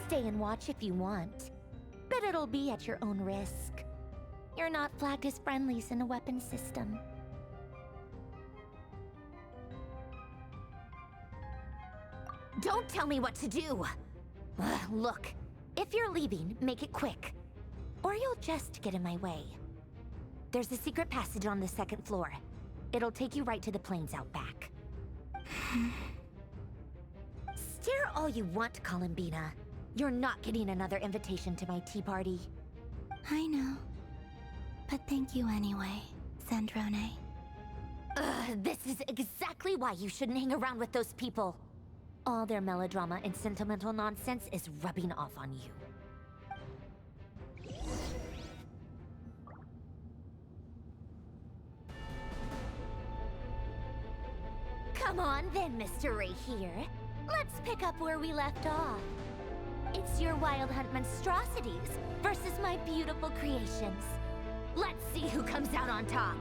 Speaker 7: Stay and watch if you want, but it'll be at your own risk. You're not flagged as friendlies in a weapon system. Don't tell me what to do! Look, if you're leaving, make it quick, or you'll just get in my way. There's a secret passage on the 2nd floor. It'll take you right to the plains out back. Stare all you want, Columbina. You're not getting another invitation to my tea party.
Speaker 3: I know. But thank you anyway, Sandrone.
Speaker 7: This is exactly why you shouldn't hang around with those people. All their melodrama and sentimental nonsense is rubbing off on you. Come on then, Mr. Ray here. Let's pick up where we left off. It's your Wild Hunt monstrosities versus my beautiful creations. Let's see who comes out on top.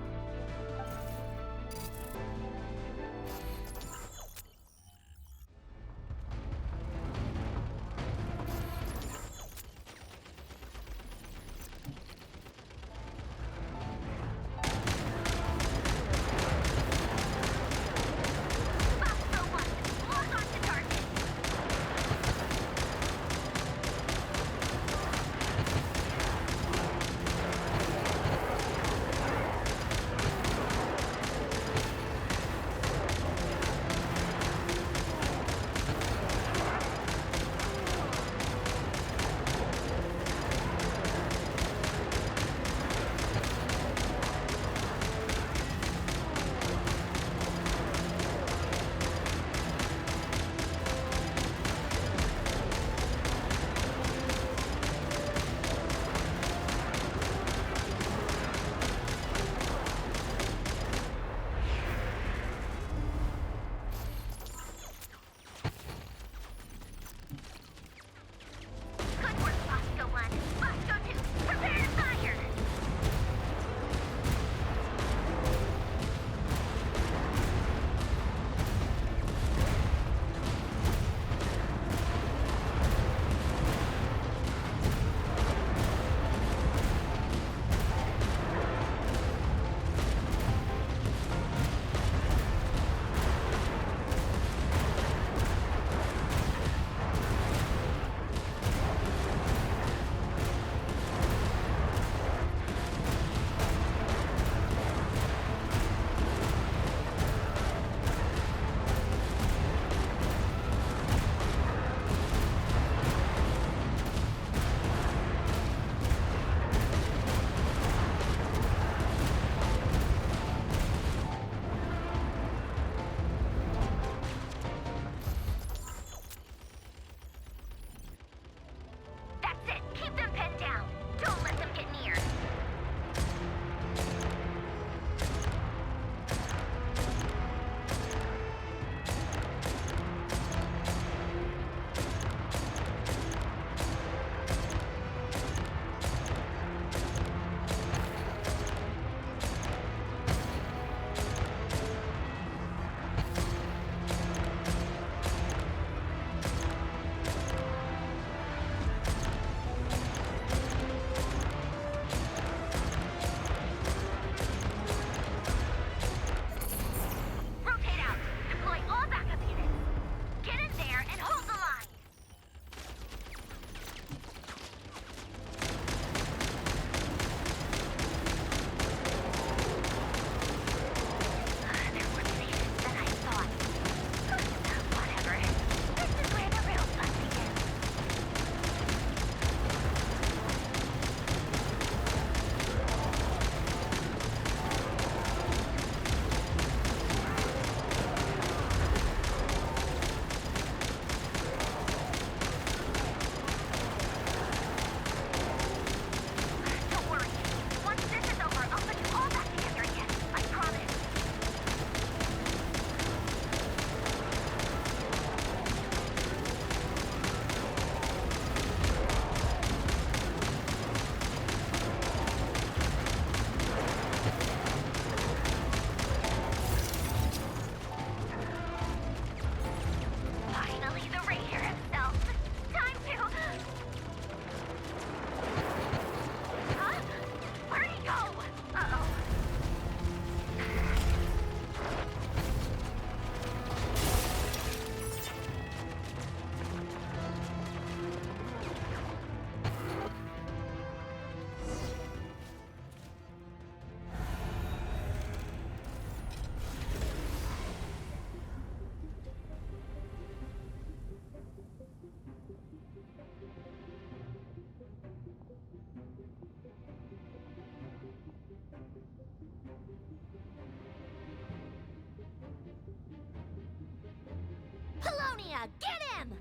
Speaker 7: Polonia, get him!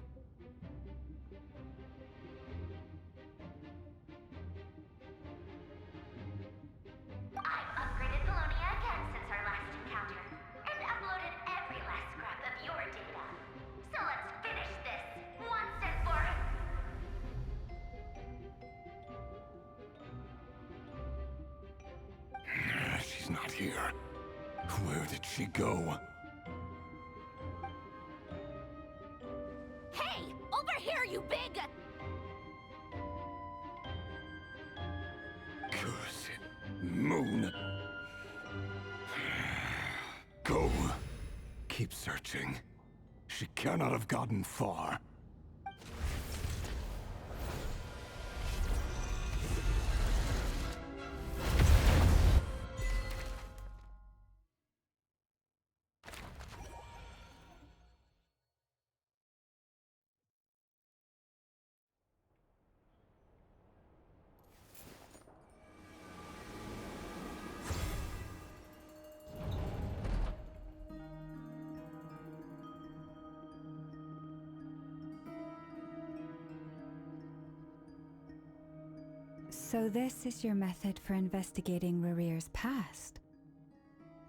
Speaker 7: I've upgraded Polonia again since our last encounter, and uploaded every last scrap
Speaker 10: did she go?
Speaker 9: Hey! Over here, you big...
Speaker 10: Curse it. Moon. Go. Keep searching. She cannot have gotten far.
Speaker 5: So this is your method for investigating Rarir's past.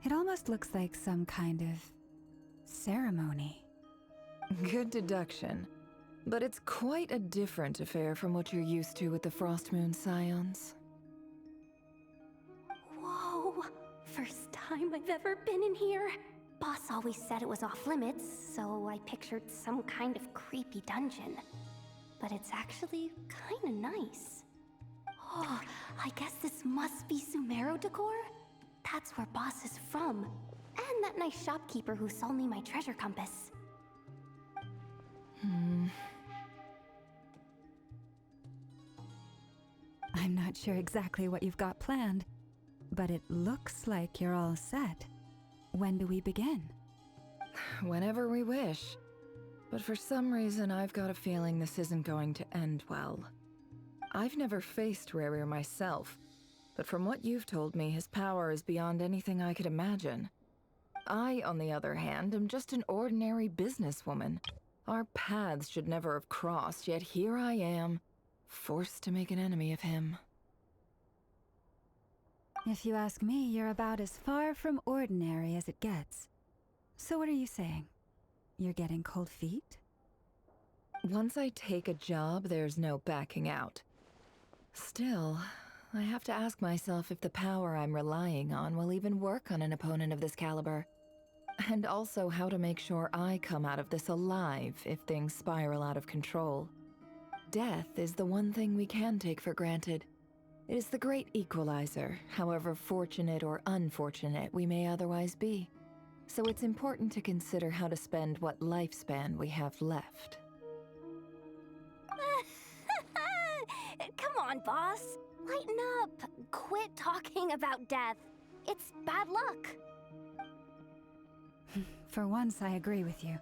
Speaker 5: It almost looks like some kind of ceremony.
Speaker 11: Good deduction. But it's quite a different affair from what you're used to with the Frost Moon Scions.
Speaker 9: Whoa! First time I've ever been in here. Boss always said it was off limits, so I pictured some kind of creepy dungeon. But it's actually kinda nice. Oh, I guess this must be Sumero decor? That's where Boss is from. And that nice shopkeeper who sold me my treasure compass.
Speaker 5: I'm not sure exactly what you've got planned, but it looks like you're all set. When do we begin?
Speaker 11: Whenever we wish. But for some reason, I've got a feeling this isn't going to end well. I've never faced Rarir myself, but from what you've told me, his power is beyond anything I could imagine. I, on the other hand, am just an ordinary businesswoman. Our paths should never have crossed, yet here I am, forced to make an enemy of him.
Speaker 5: If you ask me, you're about as far from ordinary as it gets. So what are you saying? You're getting cold feet?
Speaker 11: Once I take a job, there's no backing out. Still, I have to ask myself if the power I'm relying on will even work on an opponent of this caliber. And also how to make sure I come out of this alive if things spiral out of control. Death is the one thing we can take for granted. It is the great equalizer, however fortunate or unfortunate we may otherwise be. So it's important to consider how to spend what lifespan we have left.
Speaker 9: Come on, boss. Lighten up. Quit talking about death. It's bad luck.
Speaker 5: For once, I agree with you.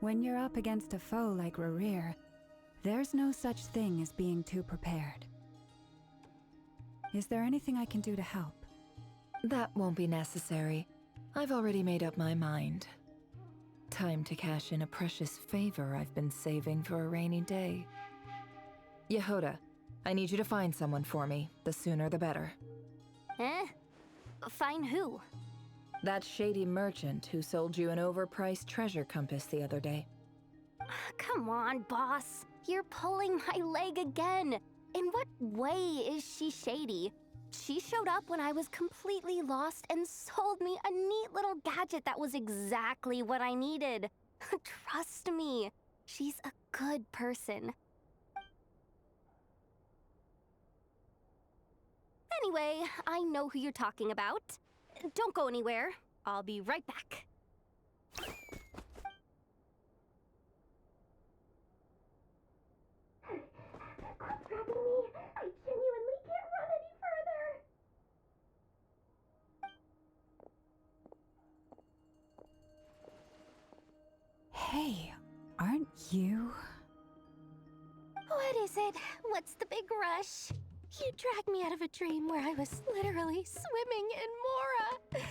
Speaker 5: When you're up against a foe like Rarir, there's no such thing as being too prepared. Is there anything I can do to help?
Speaker 11: That won't be necessary. I've already made up my mind. Time to cash in a precious favor I've been saving for a rainy day. Yehoda, I need you to find someone for me. The sooner the better.
Speaker 9: Eh? Find who?
Speaker 11: That shady merchant who sold you an overpriced treasure compass the other day.
Speaker 9: Come on, boss. You're pulling my leg again. In what way is she shady? She showed up when I was completely lost and sold me a neat little gadget that was exactly what I needed. Trust me, she's a good person. Anyway, I know who you're talking about. Don't go anywhere. I'll be right back. Quit grabbing me. I genuinely can't run any further.
Speaker 5: Hey, aren't you?
Speaker 9: What is it? What's the big rush? You dragged me out of a dream where I was literally swimming in Mora.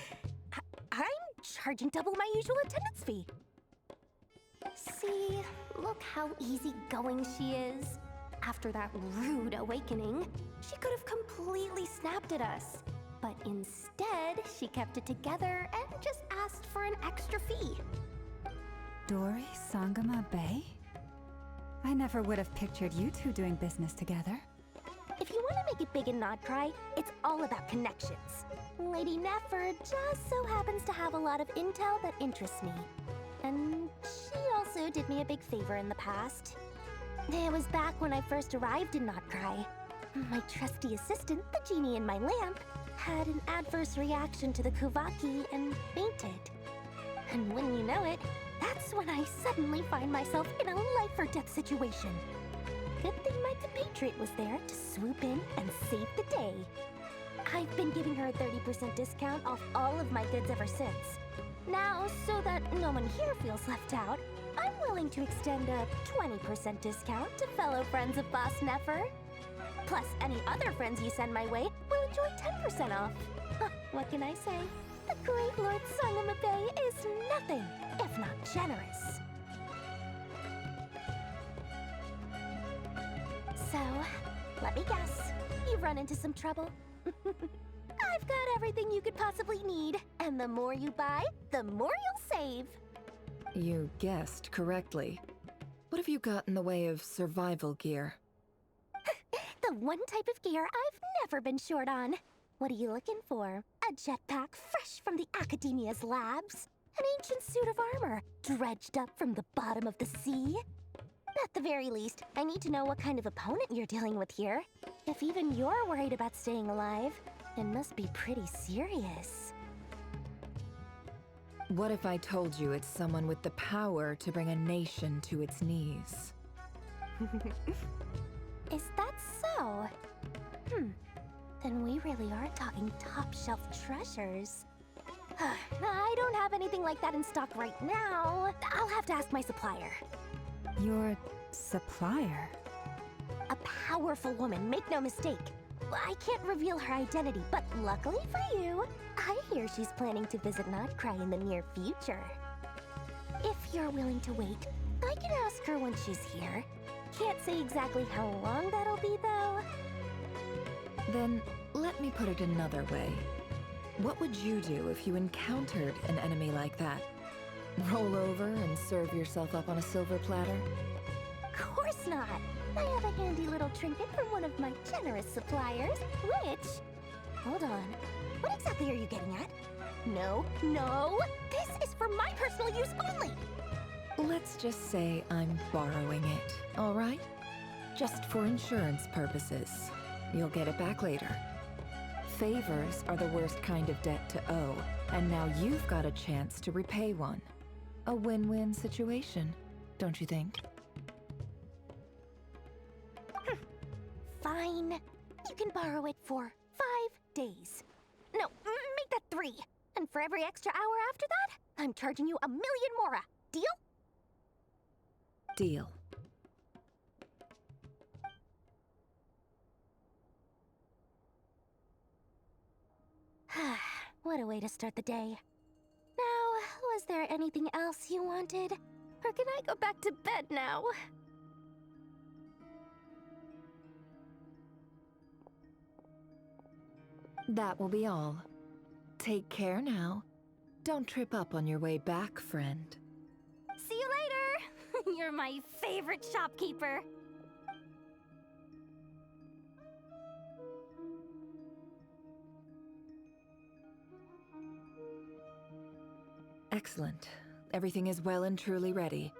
Speaker 9: I'm charging double my usual attendance fee. See, look how easygoing she is. After that rude awakening, she could have completely snapped at us. But instead, she kept it together and just asked for an extra fee.
Speaker 5: Dori Sangama Bay? I never would have pictured you two doing business together.
Speaker 9: If you want to make it big in Nod-Krai, it's all about connections. Lady Nefer just so happens to have a lot of intel that interests me. And she also did me a big favor in the past. It was back when I first arrived in Nod-Krai. My trusty assistant, the genie in my lamp, had an adverse reaction to the Kuvaki and fainted. And when you know it, that's when I suddenly find myself in a life-or-death situation. Good thing my compatriot was there to swoop in and save the day. I've been giving her a 30% discount off all of my goods ever since. Now, so that no one here feels left out, I'm willing to extend a 20% discount to fellow friends of Boss Nefer. Plus, any other friends you send my way will enjoy 10% off. What can I say? The great Lord Sangamabe is nothing if not generous. So, let me guess. You've run into some trouble? I've got everything you could possibly need. And the more you buy, the more you'll save.
Speaker 11: You guessed correctly. What have you got in the way of survival gear?
Speaker 9: The one type of gear I've never been short on. What are you looking for? A jetpack fresh from the Academia's labs? An ancient suit of armor dredged up from the bottom of the sea? At the very least, I need to know what kind of opponent you're dealing with here. If even you're worried about staying alive, it must be pretty serious.
Speaker 11: What if I told you it's someone with the power to bring a nation to its knees?
Speaker 9: Is that so? Then we really are talking top-shelf treasures. I don't have anything like that in stock right now. I'll have to ask my supplier.
Speaker 5: Your supplier?
Speaker 9: A powerful woman, make no mistake. I can't reveal her identity, but luckily for you, I hear she's planning to visit Nod-Krai in the near future. If you're willing to wait, I can ask her when she's here. Can't say exactly how long that'll be, though.
Speaker 11: Then, let me put it another way. What would you do if you encountered an enemy like that? Roll over and serve yourself up on a silver platter?
Speaker 9: Course not! I have a handy little trinket from one of my generous suppliers, which... Hold on. What exactly are you getting at? No, no! This is for my personal use only!
Speaker 11: Let's just say I'm borrowing it, all right? Just for insurance purposes. You'll get it back later. Favors are the worst kind of debt to owe, and now you've got a chance to repay one. A win-win situation, don't you think?
Speaker 9: Fine. You can borrow it for 5 days. No, make that 3. And for every extra hour after that, I'm charging you 1,000,000 mora. Deal?
Speaker 11: Deal.
Speaker 9: What a way to start the day. Now, was there anything else you wanted? Or can I go back to bed now?
Speaker 11: That will be all. Take care now. Don't trip up on your way back, friend.
Speaker 9: See you later! You're my favorite shopkeeper.
Speaker 11: Excellent. Everything is well and truly ready.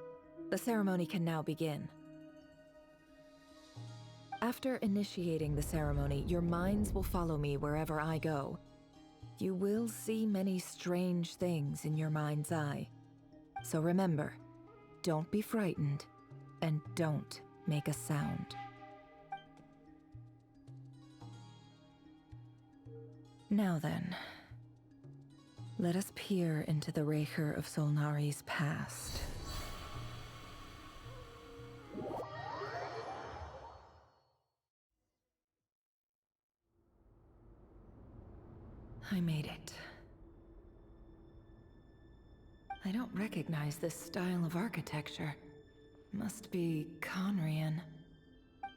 Speaker 11: The ceremony can now begin. After initiating the ceremony, your minds will follow me wherever I go. You will see many strange things in your mind's eye. So remember, don't be frightened, and don't make a sound. Now then, let us peer into the Raker of Solnari's past. I made it. I don't recognize this style of architecture. Must be Conrian.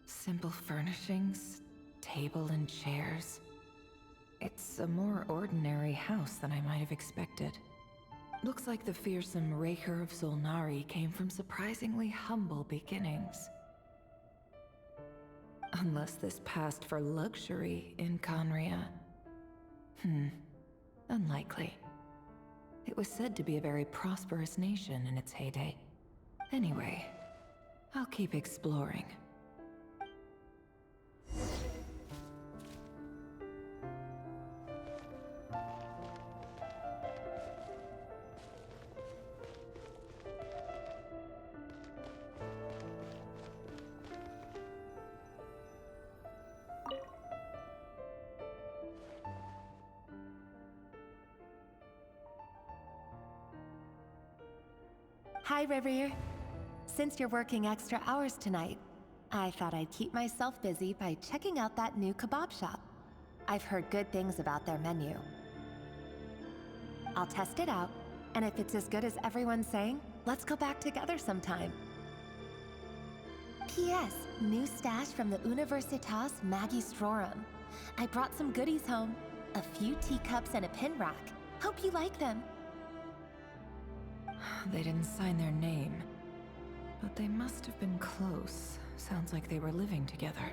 Speaker 11: Simple furnishings, table and chairs. It's a more ordinary house than I might have expected. Looks like the fearsome Raker of Solnari came from surprisingly humble beginnings. Unless this passed for luxury in Conria. Unlikely. It was said to be a very prosperous nation in its heyday. Anyway, I'll keep exploring.
Speaker 12: Hi, River. Since you're working extra hours tonight, I thought I'd keep myself busy by checking out that new kebab shop. I've heard good things about their menu. I'll test it out, and if it's as good as everyone's saying, let's go back together sometime. P.S. New stash from the Universitas Magistrorum. I brought some goodies home. A few teacups and a pin rack. Hope you like them.
Speaker 11: They didn't sign their name, but they must have been close. Sounds like they were living together.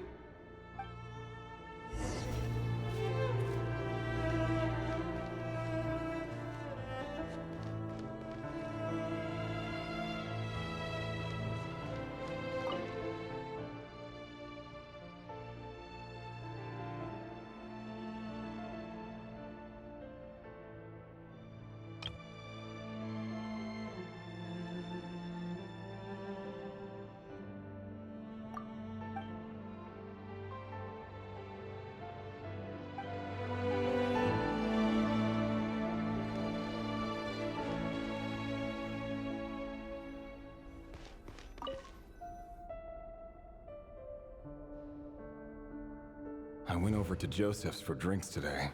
Speaker 13: I went over to Joseph's for drinks today.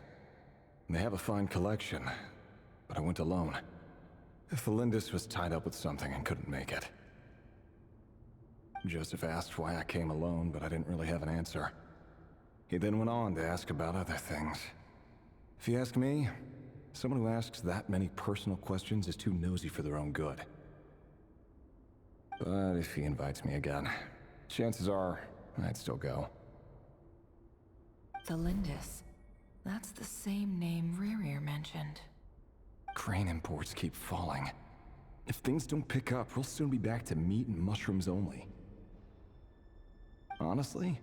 Speaker 13: They have a fine collection, but I went alone. Felindis was tied up with something and couldn't make it. Joseph asked why I came alone, but I didn't really have an answer. He then went on to ask about other things. If you ask me, someone who asks that many personal questions is too nosy for their own good. But if he invites me again, chances are I'd still go.
Speaker 11: Felindis. That's the same name Rerir mentioned.
Speaker 13: Crane imports keep falling. If things don't pick up, we'll soon be back to meat and mushrooms only. Honestly,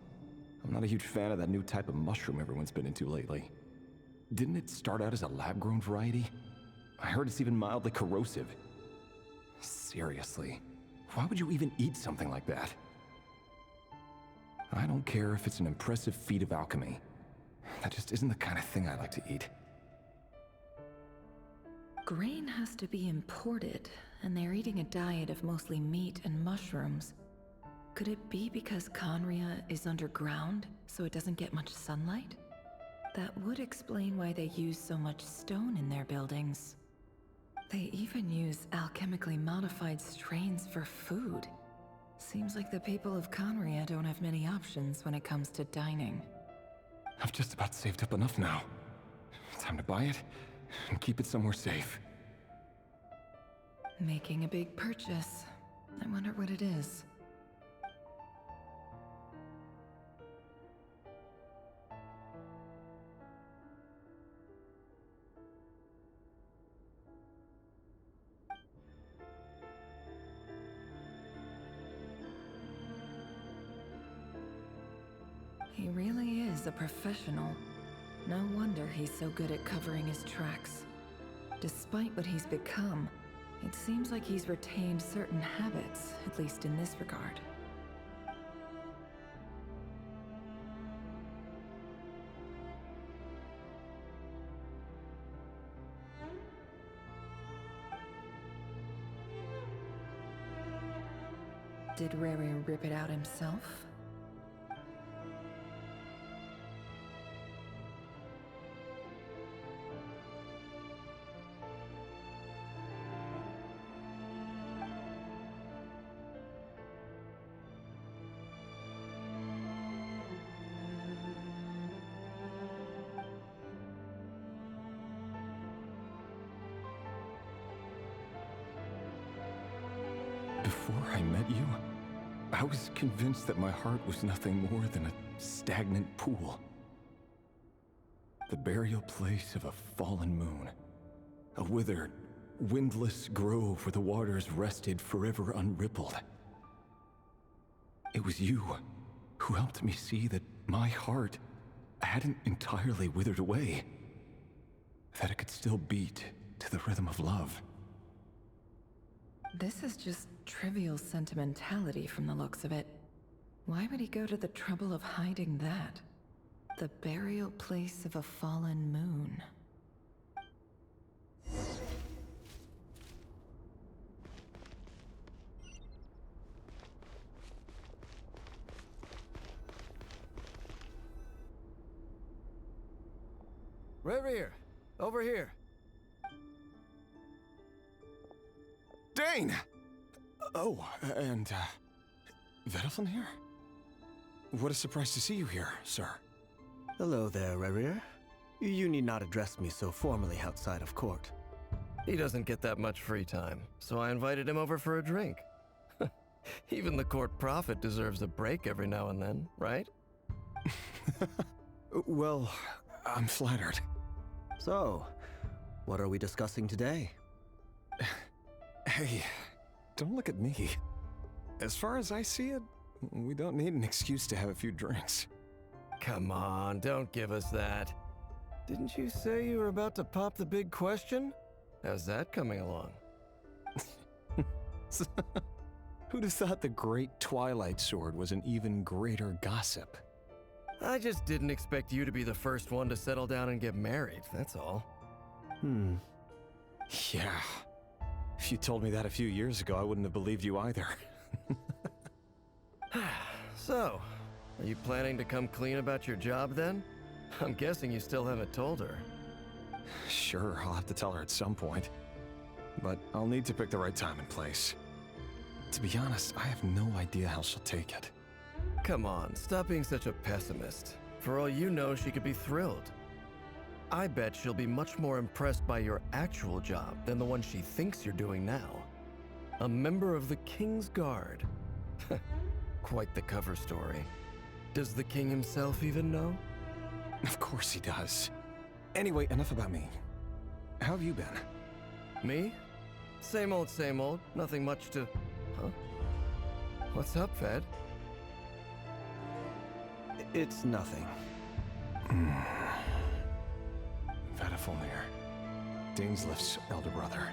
Speaker 13: I'm not a huge fan of that new type of mushroom everyone's been into lately. Didn't it start out as a lab-grown variety? I heard it's even mildly corrosive. Seriously, why would you even eat something like that? I don't care if it's an impressive feat of alchemy. That just isn't the kind of thing I like to eat.
Speaker 11: Grain has to be imported, and they're eating a diet of mostly meat and mushrooms. Could it be because Conria is underground, so it doesn't get much sunlight? That would explain why they use so much stone in their buildings. They even use alchemically modified strains for food. Seems like the people of Conria don't have many options when it comes to dining.
Speaker 13: I've just about saved up enough now. Time to buy it and keep it somewhere safe.
Speaker 11: Making a big purchase. I wonder what it is. He really is a professional. No wonder he's so good at covering his tracks. Despite what he's become, it seems like he's retained certain habits, at least in this regard. Did Riri rip it out himself?
Speaker 13: Before I met you, I was convinced that my heart was nothing more than a stagnant pool. The burial place of a fallen moon. A withered, windless grove where the waters rested forever unrippled. It was you who helped me see that my heart hadn't entirely withered away. That it could still beat to the rhythm of love.
Speaker 11: This is just trivial sentimentality from the looks of it. Why would he go to the trouble of hiding that? The burial place of a fallen moon.
Speaker 14: Rear, over here.
Speaker 13: Dane! Oh, and, Vedaflin here? What a surprise to see you here, sir.
Speaker 14: Hello there, Rerir. You need not address me so formally outside of court. He doesn't get that much free time, so I invited him over for a drink. Even the court prophet deserves a break every now and then, right?
Speaker 13: Well, I'm flattered.
Speaker 14: So, what are we discussing today?
Speaker 13: Hey, don't look at me. As far as I see it, we don't need an excuse to have a few drinks.
Speaker 14: Come on, don't give us that. Didn't you say you were about to pop the big question? How's that coming along?
Speaker 13: Who'd have thought the great Twilight Sword was an even greater gossip?
Speaker 14: I just didn't expect you to be the first one to settle down and get married, that's all.
Speaker 13: Yeah. If you told me that a few years ago, I wouldn't have believed you either.
Speaker 14: So, are you planning to come clean about your job then? I'm guessing you still haven't told her.
Speaker 13: Sure, I'll have to tell her at some point. But I'll need to pick the right time and place. To be honest, I have no idea how she'll take it.
Speaker 14: Come on, stop being such a pessimist. For all you know, she could be thrilled. I bet she'll be much more impressed by your actual job than the one she thinks you're doing now. A member of the King's Guard. Quite the cover story. Does the king himself even know?
Speaker 13: Of course he does. Anyway, enough about me. How have you been?
Speaker 14: Me? Same old, same old. Nothing much to... Huh? What's up, Ved? It's nothing.
Speaker 13: Vedaflin, Dainsleif's elder brother.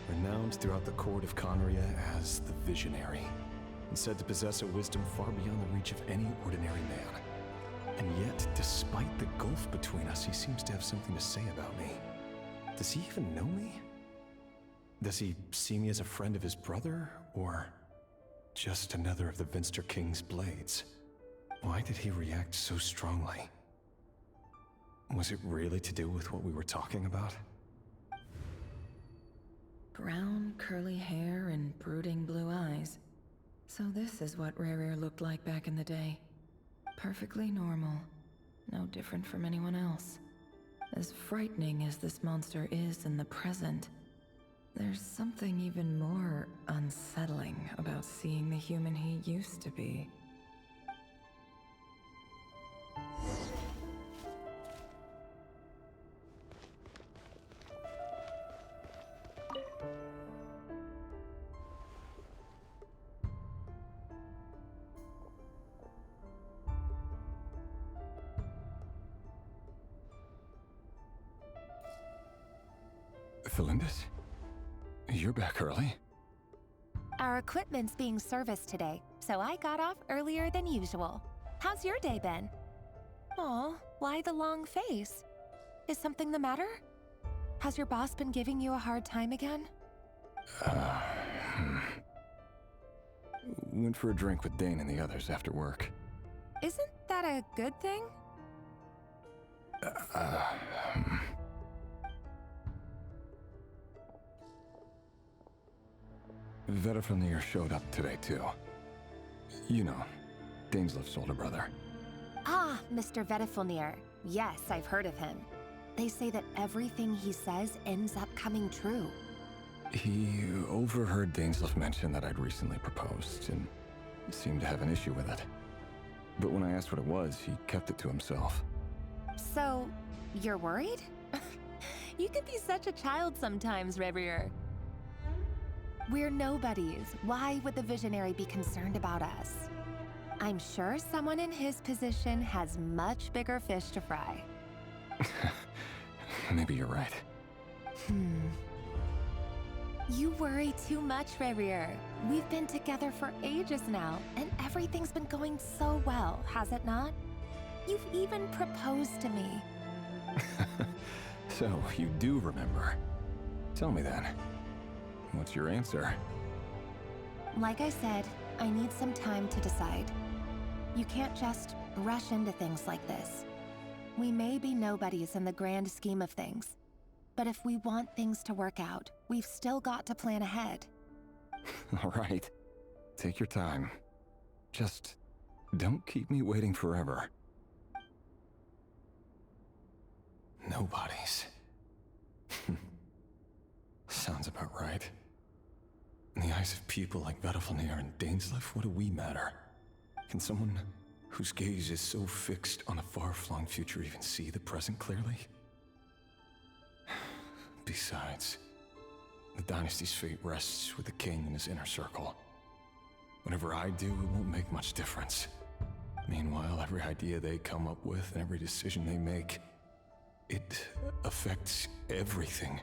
Speaker 13: Renowned throughout the court of Conria as the Visionary, and said to possess a wisdom far beyond the reach of any ordinary man. And yet, despite the gulf between us, he seems to have something to say about me. Does he even know me? Does he see me as a friend of his brother, or just another of the Vinster King's blades? Why did he react so strongly? Was it really to do with what we were talking about?
Speaker 11: Brown, curly hair and brooding blue eyes. So this is what Rerir looked like back in the day. Perfectly normal. No different from anyone else. As frightening as this monster is in the present, there's something even more unsettling about seeing the human he used to be.
Speaker 13: Felindis? You're back early?
Speaker 12: Our equipment's being serviced today, so I got off earlier than usual. How's your day been? Aw, why the long face? Is something the matter? Has your boss been giving you a hard time again?
Speaker 13: Went for a drink with Dane and the others after work.
Speaker 12: Isn't that a good thing?
Speaker 13: Vedaflin showed up today, too. You know, Dainsleif's older brother.
Speaker 12: Ah, Mr. Vedaflin. Yes, I've heard of him. They say that everything he says ends up coming true.
Speaker 13: He overheard Dainsleif mention that I'd recently proposed, and seemed to have an issue with it. But when I asked what it was, he kept it to himself.
Speaker 12: So, You're worried? You can be such a child sometimes, Revier. We're nobodies. Why would the Visionary be concerned about us? I'm sure someone in his position has much bigger fish to fry.
Speaker 13: Maybe you're right.
Speaker 12: You worry too much, Revier. We've been together for ages now, and everything's been going so well, has it not? You've even proposed to me.
Speaker 13: So, you do remember. Tell me then. What's your answer?
Speaker 12: Like I said, I need some time to decide. You can't just rush into things like this. We may be nobodies in the grand scheme of things, but if we want things to work out, we've still got to plan ahead.
Speaker 13: All right. Take your time. Just don't keep me waiting forever. Nobodies. Sounds about right. In the eyes of people like Vedalfnir and Dainsleif, what do we matter? Can someone whose gaze is so fixed on a far-flung future even see the present clearly? Besides, the dynasty's fate rests with the king and his inner circle. Whatever I do, it won't make much difference. Meanwhile, every idea they come up with and every decision they make, it affects everything.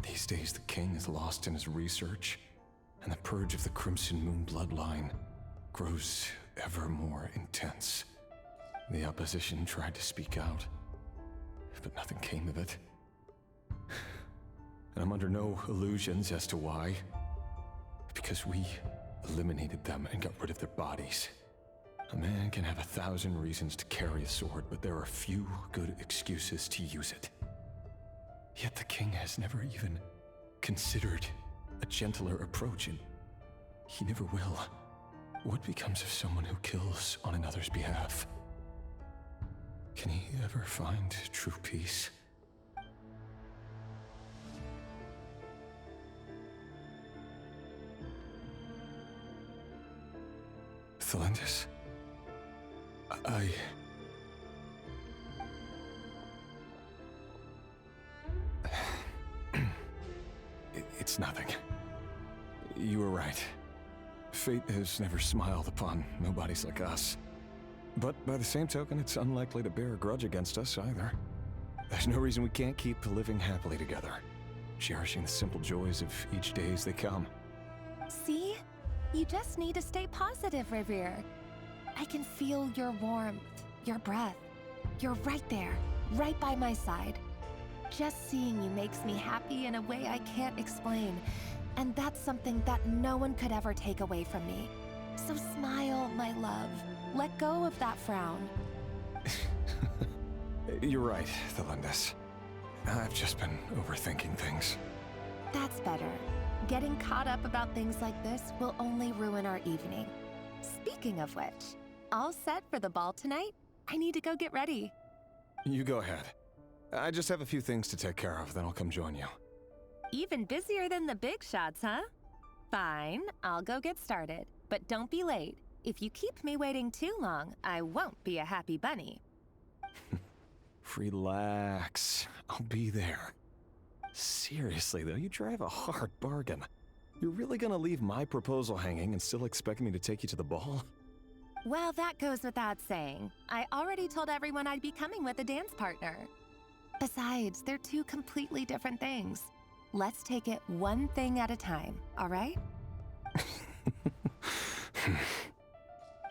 Speaker 13: These days, the king is lost in his research, and the purge of the Crimson Moon bloodline grows ever more intense. The opposition tried to speak out, but nothing came of it. And I'm under no illusions as to why. Because we eliminated them and got rid of their bodies. A man can have 1,000 reasons to carry a sword, but there are few good excuses to use it. Yet the king has never even considered a gentler approach, and he never will. What becomes of someone who kills on another's behalf? Can he ever find true peace? Thelendis? It's nothing. You were right. Fate has never smiled upon nobodies like us. But by the same token, it's unlikely to bear a grudge against us either. There's no reason we can't keep living happily together, cherishing the simple joys of each day as they come.
Speaker 12: See? You just need to stay positive, Revier. I can feel your warmth, your breath. You're right there, right by my side. Just seeing you makes me happy in a way I can't explain. And that's something that no one could ever take away from me. So smile, my love. Let go of that frown.
Speaker 13: You're right, Thelendis. I've just been overthinking things.
Speaker 12: That's better. Getting caught up about things like this will only ruin our evening. Speaking of which, all set for the ball tonight? I need to go get ready.
Speaker 13: You go ahead. I just have a few things to take care of, then I'll come join you.
Speaker 12: Even busier than the big shots, huh? Fine, I'll go get started. But don't be late. If you keep me waiting too long, I won't be a happy bunny.
Speaker 13: Relax. I'll be there. Seriously, though, you drive a hard bargain. You're really gonna leave my proposal hanging and still expect me to take you to the ball?
Speaker 12: Well, that goes without saying. I already told everyone I'd be coming with a dance partner. Besides, they're two completely different things. Let's take it one thing at a time, all right?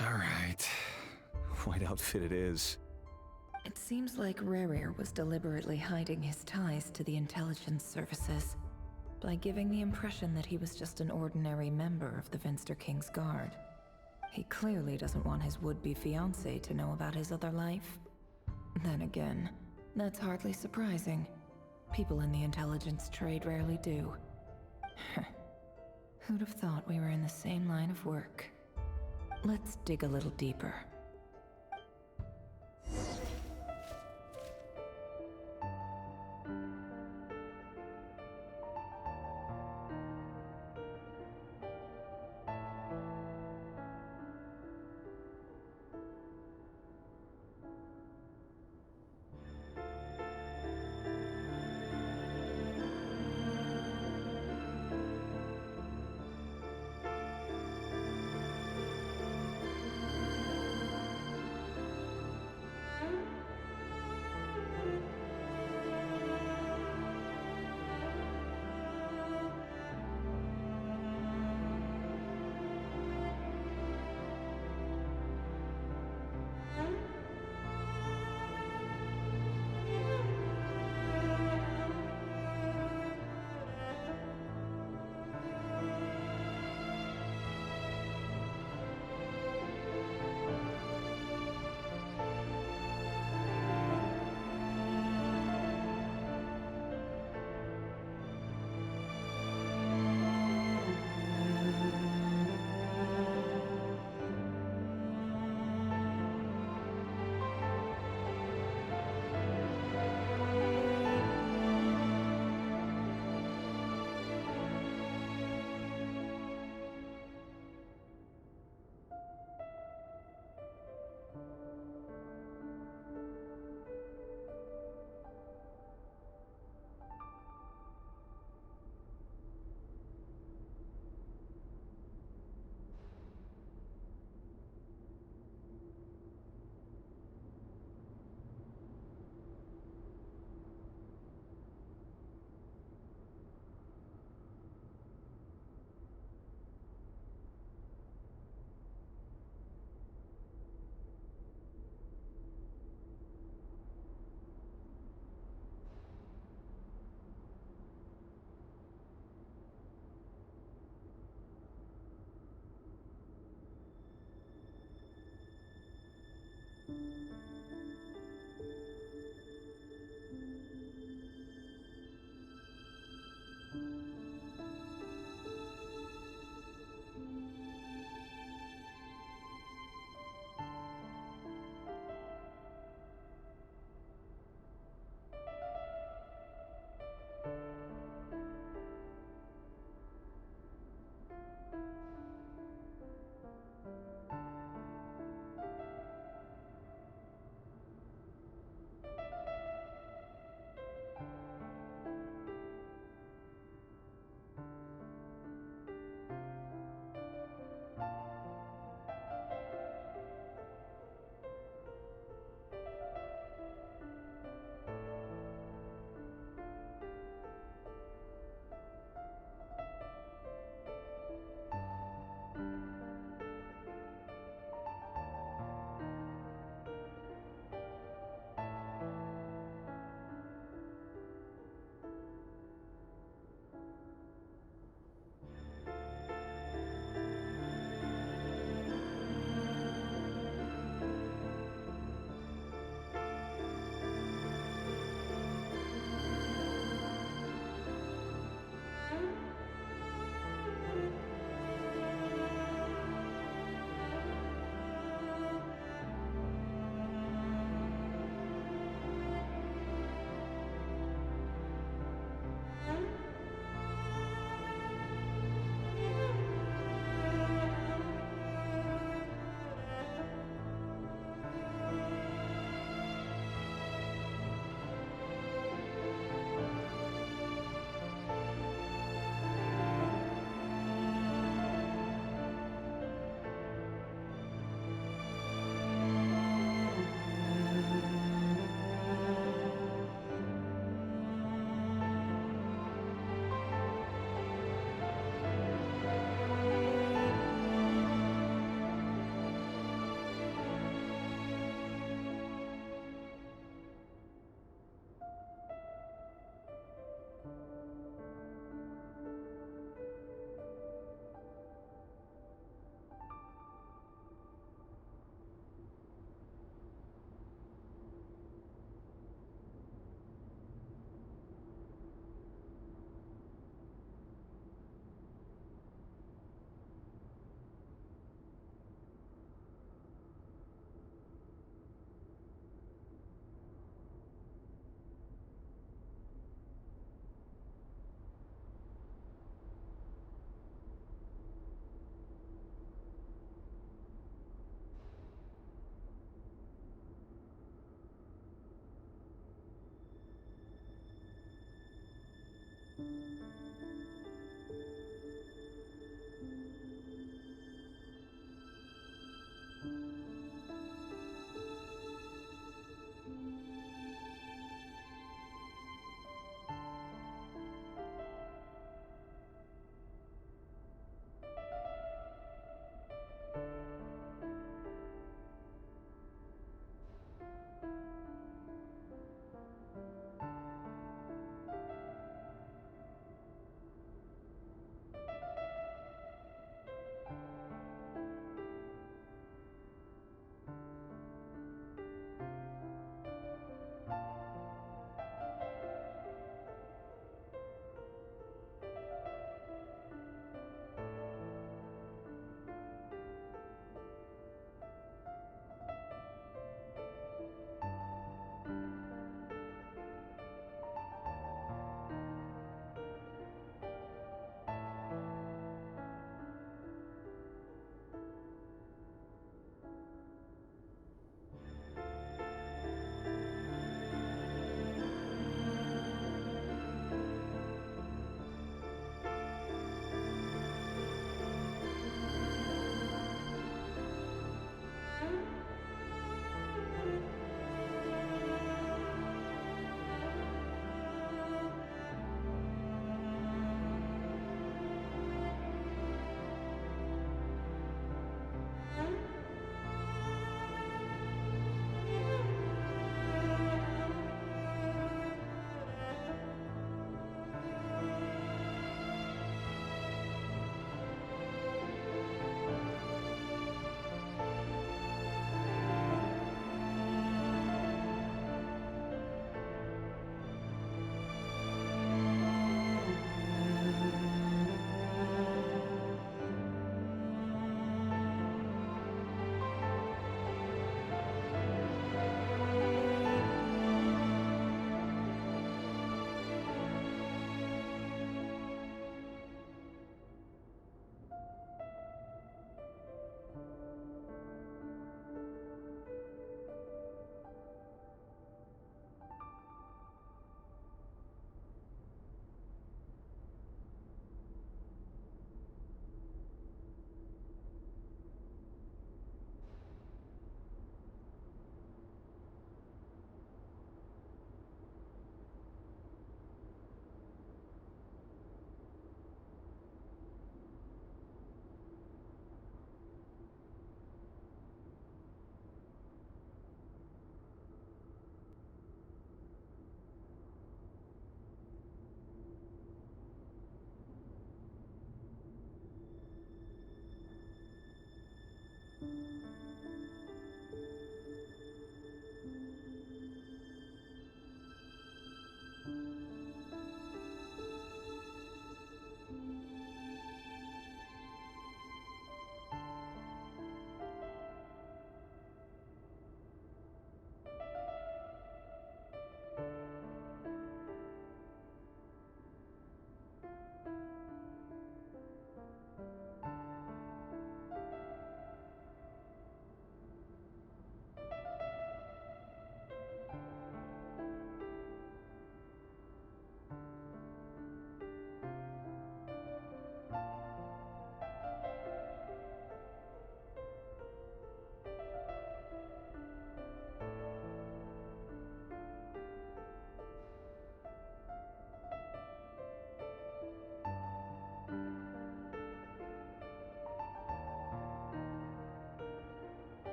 Speaker 13: All right. White outfit it is.
Speaker 11: It seems like Rerir was deliberately hiding his ties to the intelligence services by giving the impression that he was just an ordinary member of the Vinster King's Guard. He clearly doesn't want his would-be fiancée to know about his other life. Then again, that's hardly surprising. People in the intelligence trade rarely do. Who'd have thought we were in the same line of work? Let's dig a little deeper.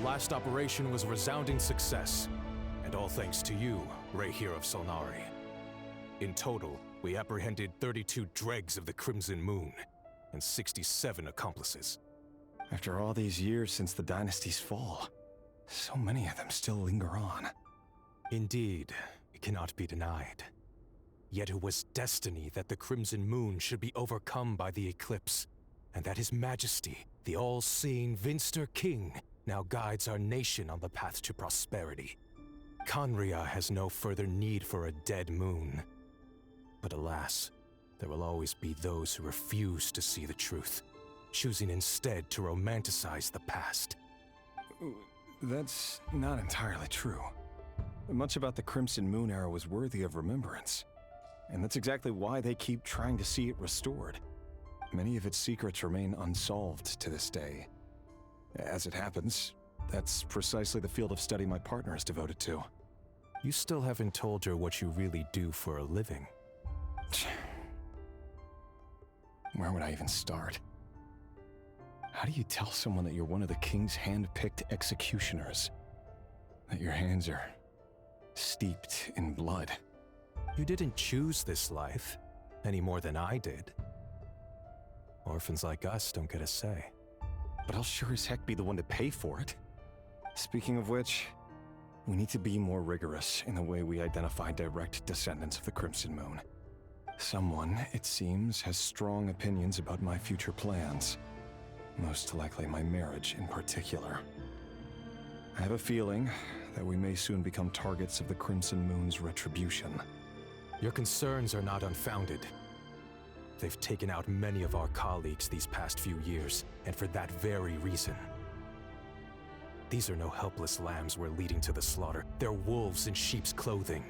Speaker 4: last operation was a resounding success, and all thanks to you, Ray here of Solnari. In total, we apprehended 32 dregs of the Crimson Moon, and 67 accomplices.
Speaker 13: After all these years since the dynasty's fall, so many of them still linger on.
Speaker 4: Indeed, it cannot be denied. Yet it was destiny that the Crimson Moon should be overcome by the eclipse, and that His Majesty, the all-seeing Vinster King, now guides our nation on the path to prosperity. Conria has no further need for a dead moon. But alas, there will always be those who refuse to see the truth, choosing instead to romanticize the past.
Speaker 13: That's not entirely true. Much about the Crimson Moon era was worthy of remembrance, and that's exactly why they keep trying to see it restored. Many of its secrets remain unsolved to this day. As it happens, that's precisely the field of study my partner is devoted to.
Speaker 4: You still haven't told her what you really do for a living.
Speaker 13: Where would I even start? How do you tell someone that you're one of the king's hand-picked executioners? That your hands are steeped in blood?
Speaker 4: You didn't choose this life, any more than I did. Orphans like us don't get a say.
Speaker 13: But I'll sure as heck be the one to pay for it. Speaking of which, we need to be more rigorous in the way we identify direct descendants of the Crimson Moon. Someone, it seems, has strong opinions about my future plans. Most likely my marriage in particular. I have a feeling that we may soon become targets of the Crimson Moon's retribution.
Speaker 4: Your concerns are not unfounded. They've taken out many of our colleagues these past few years, and for that very reason. These are no helpless lambs we're leading to the slaughter. They're wolves in sheep's clothing.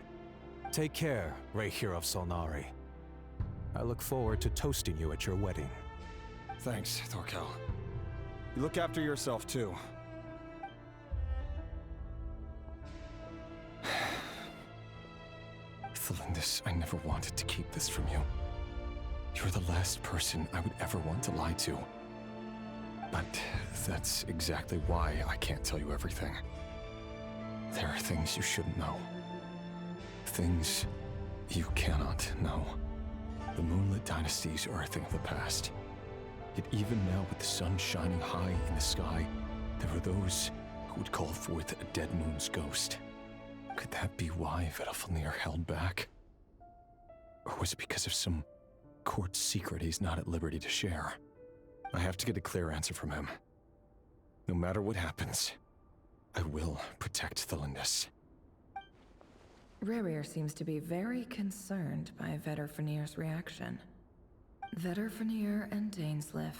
Speaker 4: Take care, Ray here of Solnari. I look forward to toasting you at your wedding.
Speaker 13: Thanks, Thorkel. You look after yourself, too. Thelindis, I never wanted to keep this from you. You're the last person I would ever want to lie to. But that's exactly why I can't tell you everything. There are things you shouldn't know. Things you cannot know. The moonlit dynasties are a thing of the past. Yet even now, with the sun shining high in the sky, there are those who would call forth a dead moon's ghost. Could that be why Vedalfnir held back? Or was it because of some court secret he's not at liberty to share? I have to get a clear answer from him. No matter what happens, I will protect Thelindis.
Speaker 11: Rerir seems to be very concerned by Vedalfnir's reaction. Vedalfnir and Dainsleif,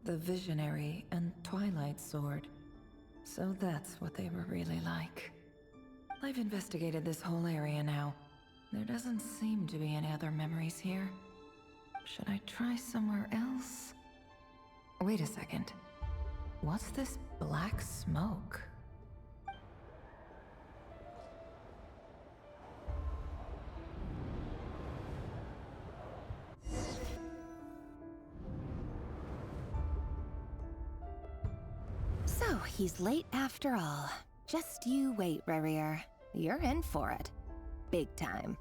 Speaker 11: the Visionary and Twilight Sword. So that's what they were really like. I've investigated this whole area now. There doesn't seem to be any other memories here. Should I try somewhere else? Wait a second. What's this black smoke?
Speaker 12: So, he's late after all. Just you wait, Rerir. You're in for it. Big time.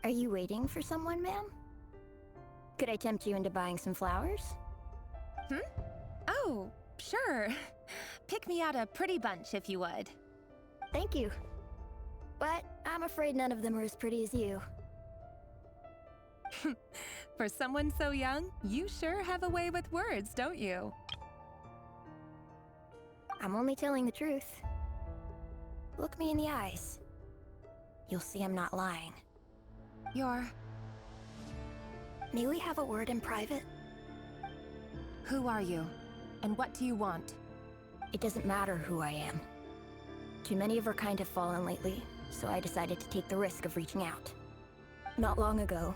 Speaker 7: Are you waiting for someone, ma'am? Could I tempt you into buying some flowers?
Speaker 12: Oh, sure. Pick me out a pretty bunch if you would.
Speaker 7: Thank you. But I'm afraid none of them are as pretty as you.
Speaker 12: For someone so young, you sure have a way with words, don't you?
Speaker 7: I'm only telling the truth. Look me in the eyes. You'll see I'm not lying. May we have a word in private?
Speaker 12: Who are you? And what do you want?
Speaker 7: It doesn't matter who I am. Too many of our kind have fallen lately, so I decided to take the risk of reaching out. Not long ago,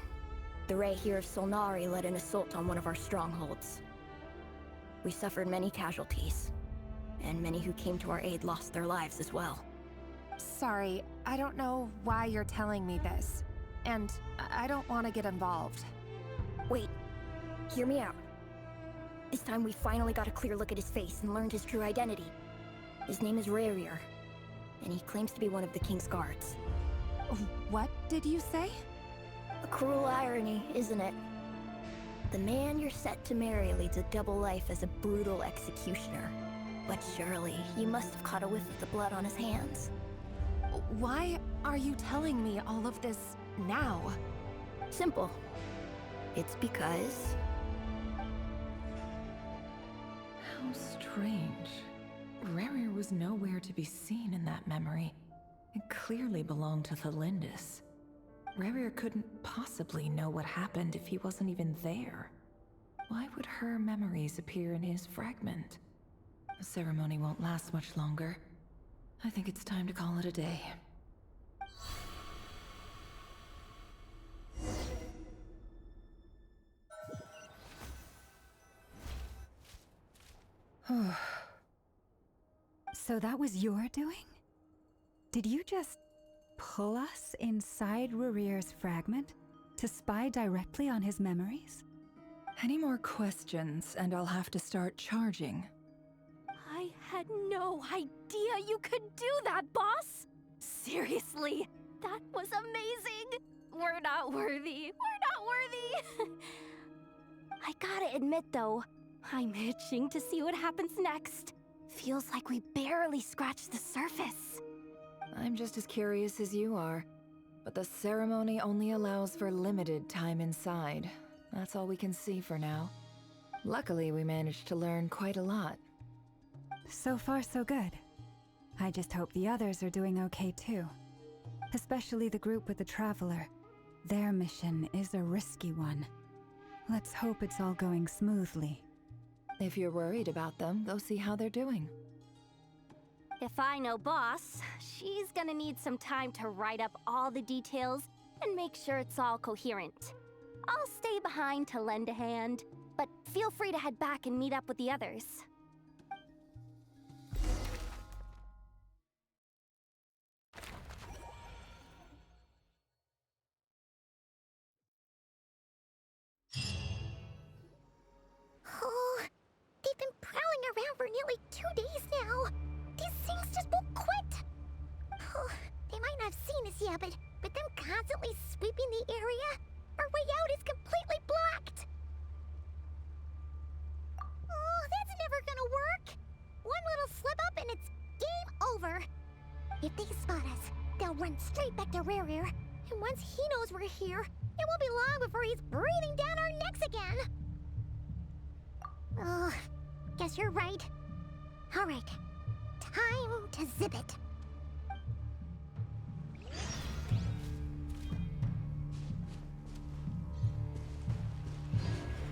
Speaker 7: the Ray here of Solnari led an assault on one of our strongholds. We suffered many casualties, and many who came to our aid lost their lives as well.
Speaker 12: Sorry, I don't know why you're telling me this. And I don't want to get involved.
Speaker 7: Wait, hear me out. This time we finally got a clear look at his face and learned his true identity.
Speaker 15: His name is Rarier, and he claims to be one of the King's guards.
Speaker 5: What did you say?
Speaker 15: A cruel irony, isn't it? The man you're set to marry leads a double life as a brutal executioner. But surely, he must have caught a whiff of the blood on his hands.
Speaker 12: Why are you telling me all of this now?
Speaker 15: Simple. It's because...
Speaker 11: How strange. Rarier was nowhere to be seen in that memory. It clearly belonged to the Lindis. Rarier couldn't possibly know what happened if he wasn't even there. Why would her memories appear in his fragment? The ceremony won't last much longer. I think it's time to call it a day.
Speaker 5: So that was your doing? Did you just pull us inside Rarier's fragment to spy directly on his memories?
Speaker 11: Any more questions, and I'll have to start charging.
Speaker 9: I had no idea you could do that, boss! Seriously, that was amazing! We're not worthy. We're not worthy! I gotta admit, though, I'm itching to see what happens next. Feels like we barely scratched the surface.
Speaker 11: I'm just as curious as you are, but the ceremony only allows for limited time inside. That's all we can see for now. Luckily, we managed to learn quite a lot.
Speaker 5: So far, so good. I just hope the others are doing okay too. Especially the group with the Traveler. Their mission is a risky one. Let's hope it's all going smoothly.
Speaker 11: If you're worried about them, go see how they're doing.
Speaker 9: If I know Boss, she's gonna need some time to write up all the details and make sure it's all coherent. I'll stay behind to lend a hand, but feel free to head back and meet up with the others.
Speaker 3: Oh, they've been prowling around for nearly 2 days now. These things just won't quit. Oh, they might not have seen us yet, but them constantly sweeping the area, our way out is completely blocked. Oh, that's never gonna work. One little slip up and it's game over. If they spot us, they'll run straight back to Rarier. And once he knows we're here, it won't be long before he's breathing down our necks again. Oh, guess you're right. All right, time to zip it.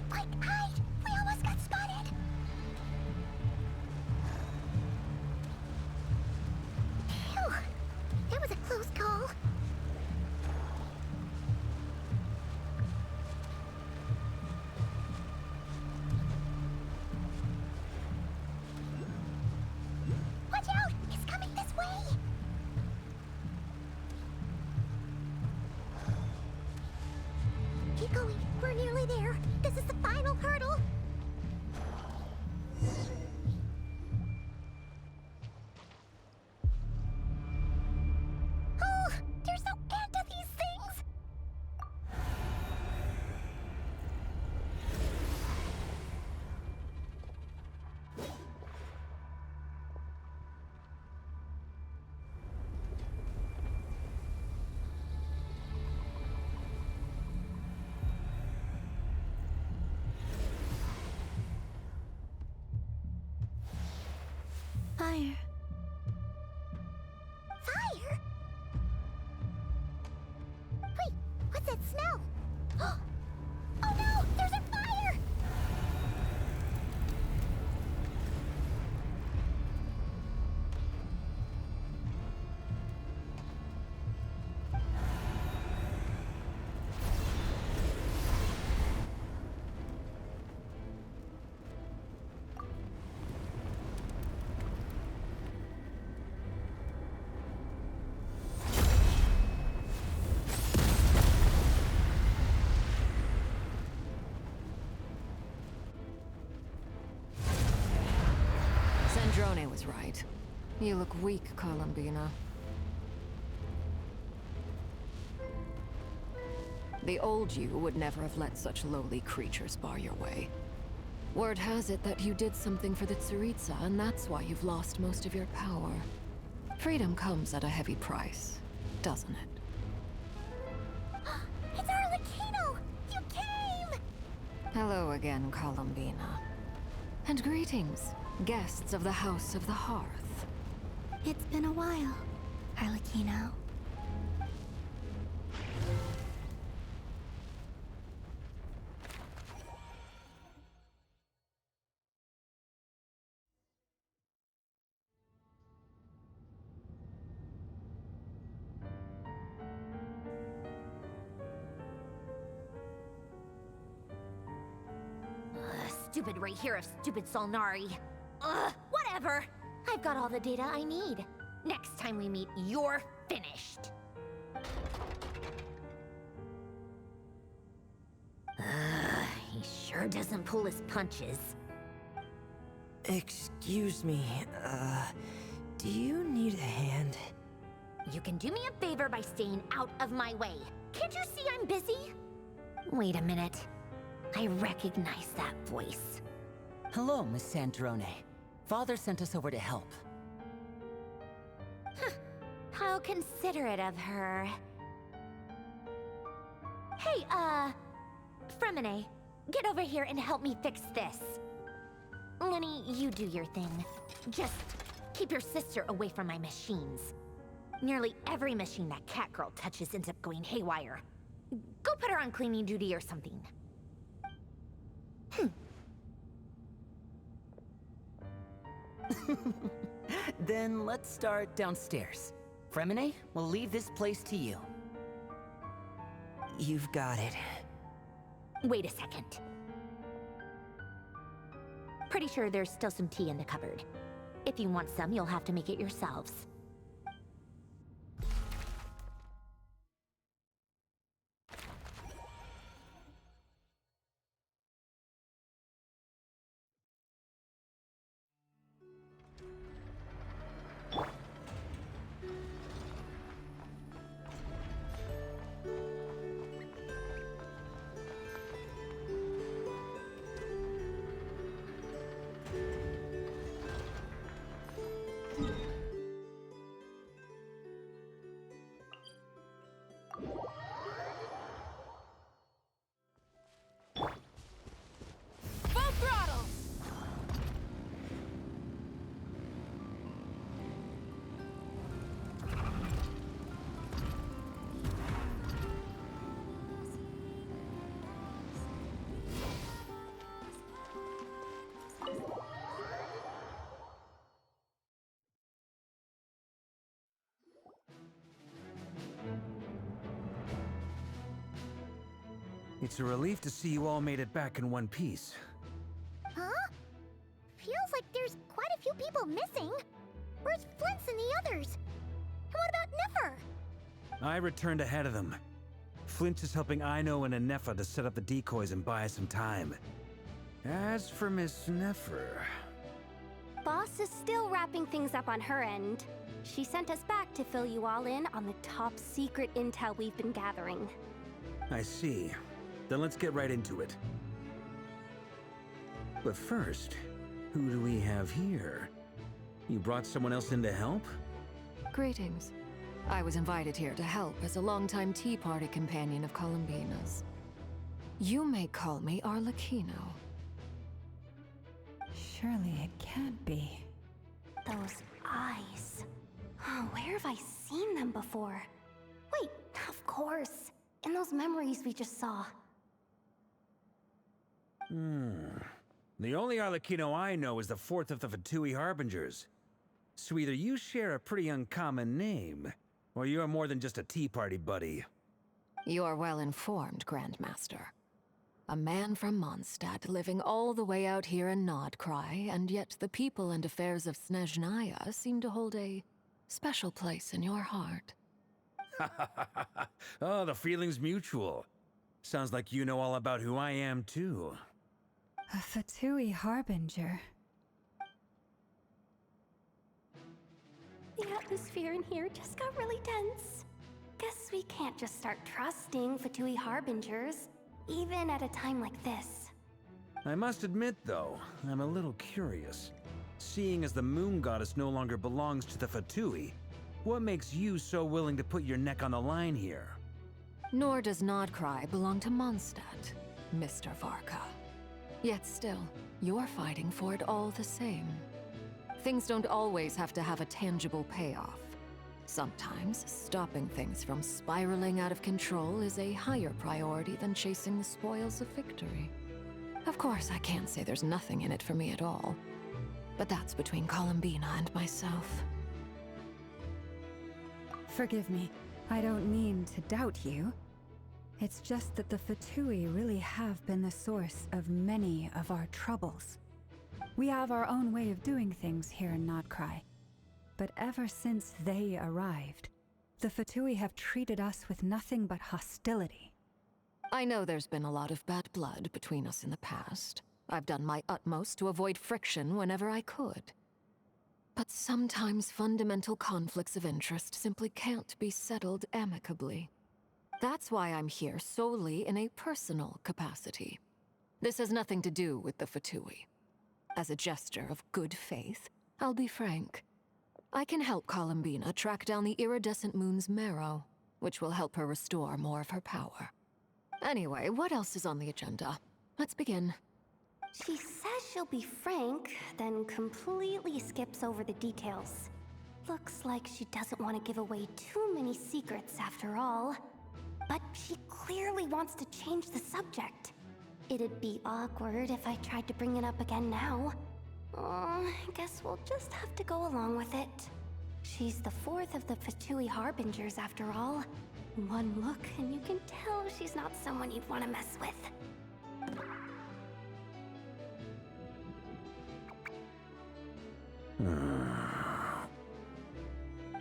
Speaker 3: Quick, hide! We almost got spotted! Phew, that was a close call. Watch out! It's coming this way! Keep going. We're nearly there. This is the final hurdle. Oh, there's no end to these things.
Speaker 5: Fire.
Speaker 3: Fire? Wait, what's that smell? Oh no, there's a fire!
Speaker 11: Sandrone was right.
Speaker 16: You look weak, Columbina. The old you would never have let such lowly creatures bar your way. Word has it that you did something for the Tsaritsa, and that's why you've lost most of your power. Freedom comes at a heavy price, doesn't it?
Speaker 3: It's Arlecchino! You came!
Speaker 16: Hello again, Columbina. And greetings, guests of the House of the Hearth.
Speaker 15: It's been a while, Arlecchino.
Speaker 7: Stupid right here of stupid Solnari. Ugh, whatever. I've got all the data I need. Next time we meet, you're finished. He sure doesn't pull his punches.
Speaker 1: Excuse me, do you need a hand?
Speaker 7: You can do me a favor by staying out of my way. Can't you see I'm busy? Wait a minute. I recognize that voice.
Speaker 17: Hello, Miss Sandrone. Father sent us over to help.
Speaker 7: How considerate of her. Hey, Fremine, get over here and help me fix this. Lenny, you do your thing. Just keep your sister away from my machines. Nearly every machine that cat girl touches ends up going haywire. Go put her on cleaning duty or something.
Speaker 17: Then let's start downstairs. Fremine, we'll leave this place to you. You've got it.
Speaker 7: Wait a second. Pretty sure there's still some tea in the cupboard. If you want some, you'll have to make it yourselves.
Speaker 2: It's a relief to see you all made it back in one piece.
Speaker 3: Huh? Feels like there's quite a few people missing. Where's Flint's and the others? And what about Nefer?
Speaker 2: I returned ahead of them. Flint is helping Ino and Anefa to set up the decoys and buy us some time. As for Miss Nefer...
Speaker 9: Boss is still wrapping things up on her end. She sent us back to fill you all in on the top secret intel we've been gathering.
Speaker 2: I see. Then let's get right into it. But first, who do we have here? You brought someone else in to help?
Speaker 16: Greetings. I was invited here to help as a longtime Tea Party companion of Columbina's. You may call me Arlecchino.
Speaker 5: Surely it can't be.
Speaker 9: Those eyes. Oh, where have I seen them before? Wait, of course. In those memories we just saw.
Speaker 2: The only Arlecchino I know is the fourth of the Fatui Harbingers. So either you share a pretty uncommon name, or you're more than just a Tea Party buddy.
Speaker 16: You are well informed, Grandmaster. A man from Mondstadt living all the way out here in Nod-Krai, and yet the people and affairs of Snezhnaya seem to hold a special place in your heart.
Speaker 2: Oh, the feeling's mutual. Sounds like you know all about who I am, too.
Speaker 5: A Fatui Harbinger.
Speaker 9: The atmosphere in here just got really tense. Guess we can't just start trusting Fatui Harbingers, even at a time like this.
Speaker 2: I must admit, though, I'm a little curious. Seeing as the Moon Goddess no longer belongs to the Fatui, what makes you so willing to put your neck on the line here?
Speaker 16: Nor does Nod-Krai belong to Mondstadt, Mr. Varka. Yet still, you're fighting for it all the same. Things don't always have to have a tangible payoff. Sometimes, stopping things from spiraling out of control is a higher priority than chasing the spoils of victory. Of course, I can't say there's nothing in it for me at all. But that's between Columbina and myself.
Speaker 5: Forgive me. I don't mean to doubt you. It's just that the Fatui really have been the source of many of our troubles. We have our own way of doing things here in Nod-Krai. But ever since they arrived, the Fatui have treated us with nothing but hostility.
Speaker 16: I know there's been a lot of bad blood between us in the past. I've done my utmost to avoid friction whenever I could. But sometimes fundamental conflicts of interest simply can't be settled amicably. That's why I'm here solely in a personal capacity. This has nothing to do with the Fatui. As a gesture of good faith, I'll be frank. I can help Columbina track down the iridescent moon's marrow, which will help her restore more of her power. Anyway, what else is on the agenda? Let's begin.
Speaker 9: She says she'll be frank, then completely skips over the details. Looks like she doesn't want to give away too many secrets after all. But she clearly wants to change the subject. It'd be awkward if I tried to bring it up again now. I guess we'll just have to go along with it. She's the fourth of the Fatui Harbingers after all. One look and you can tell she's not someone you'd want to mess with.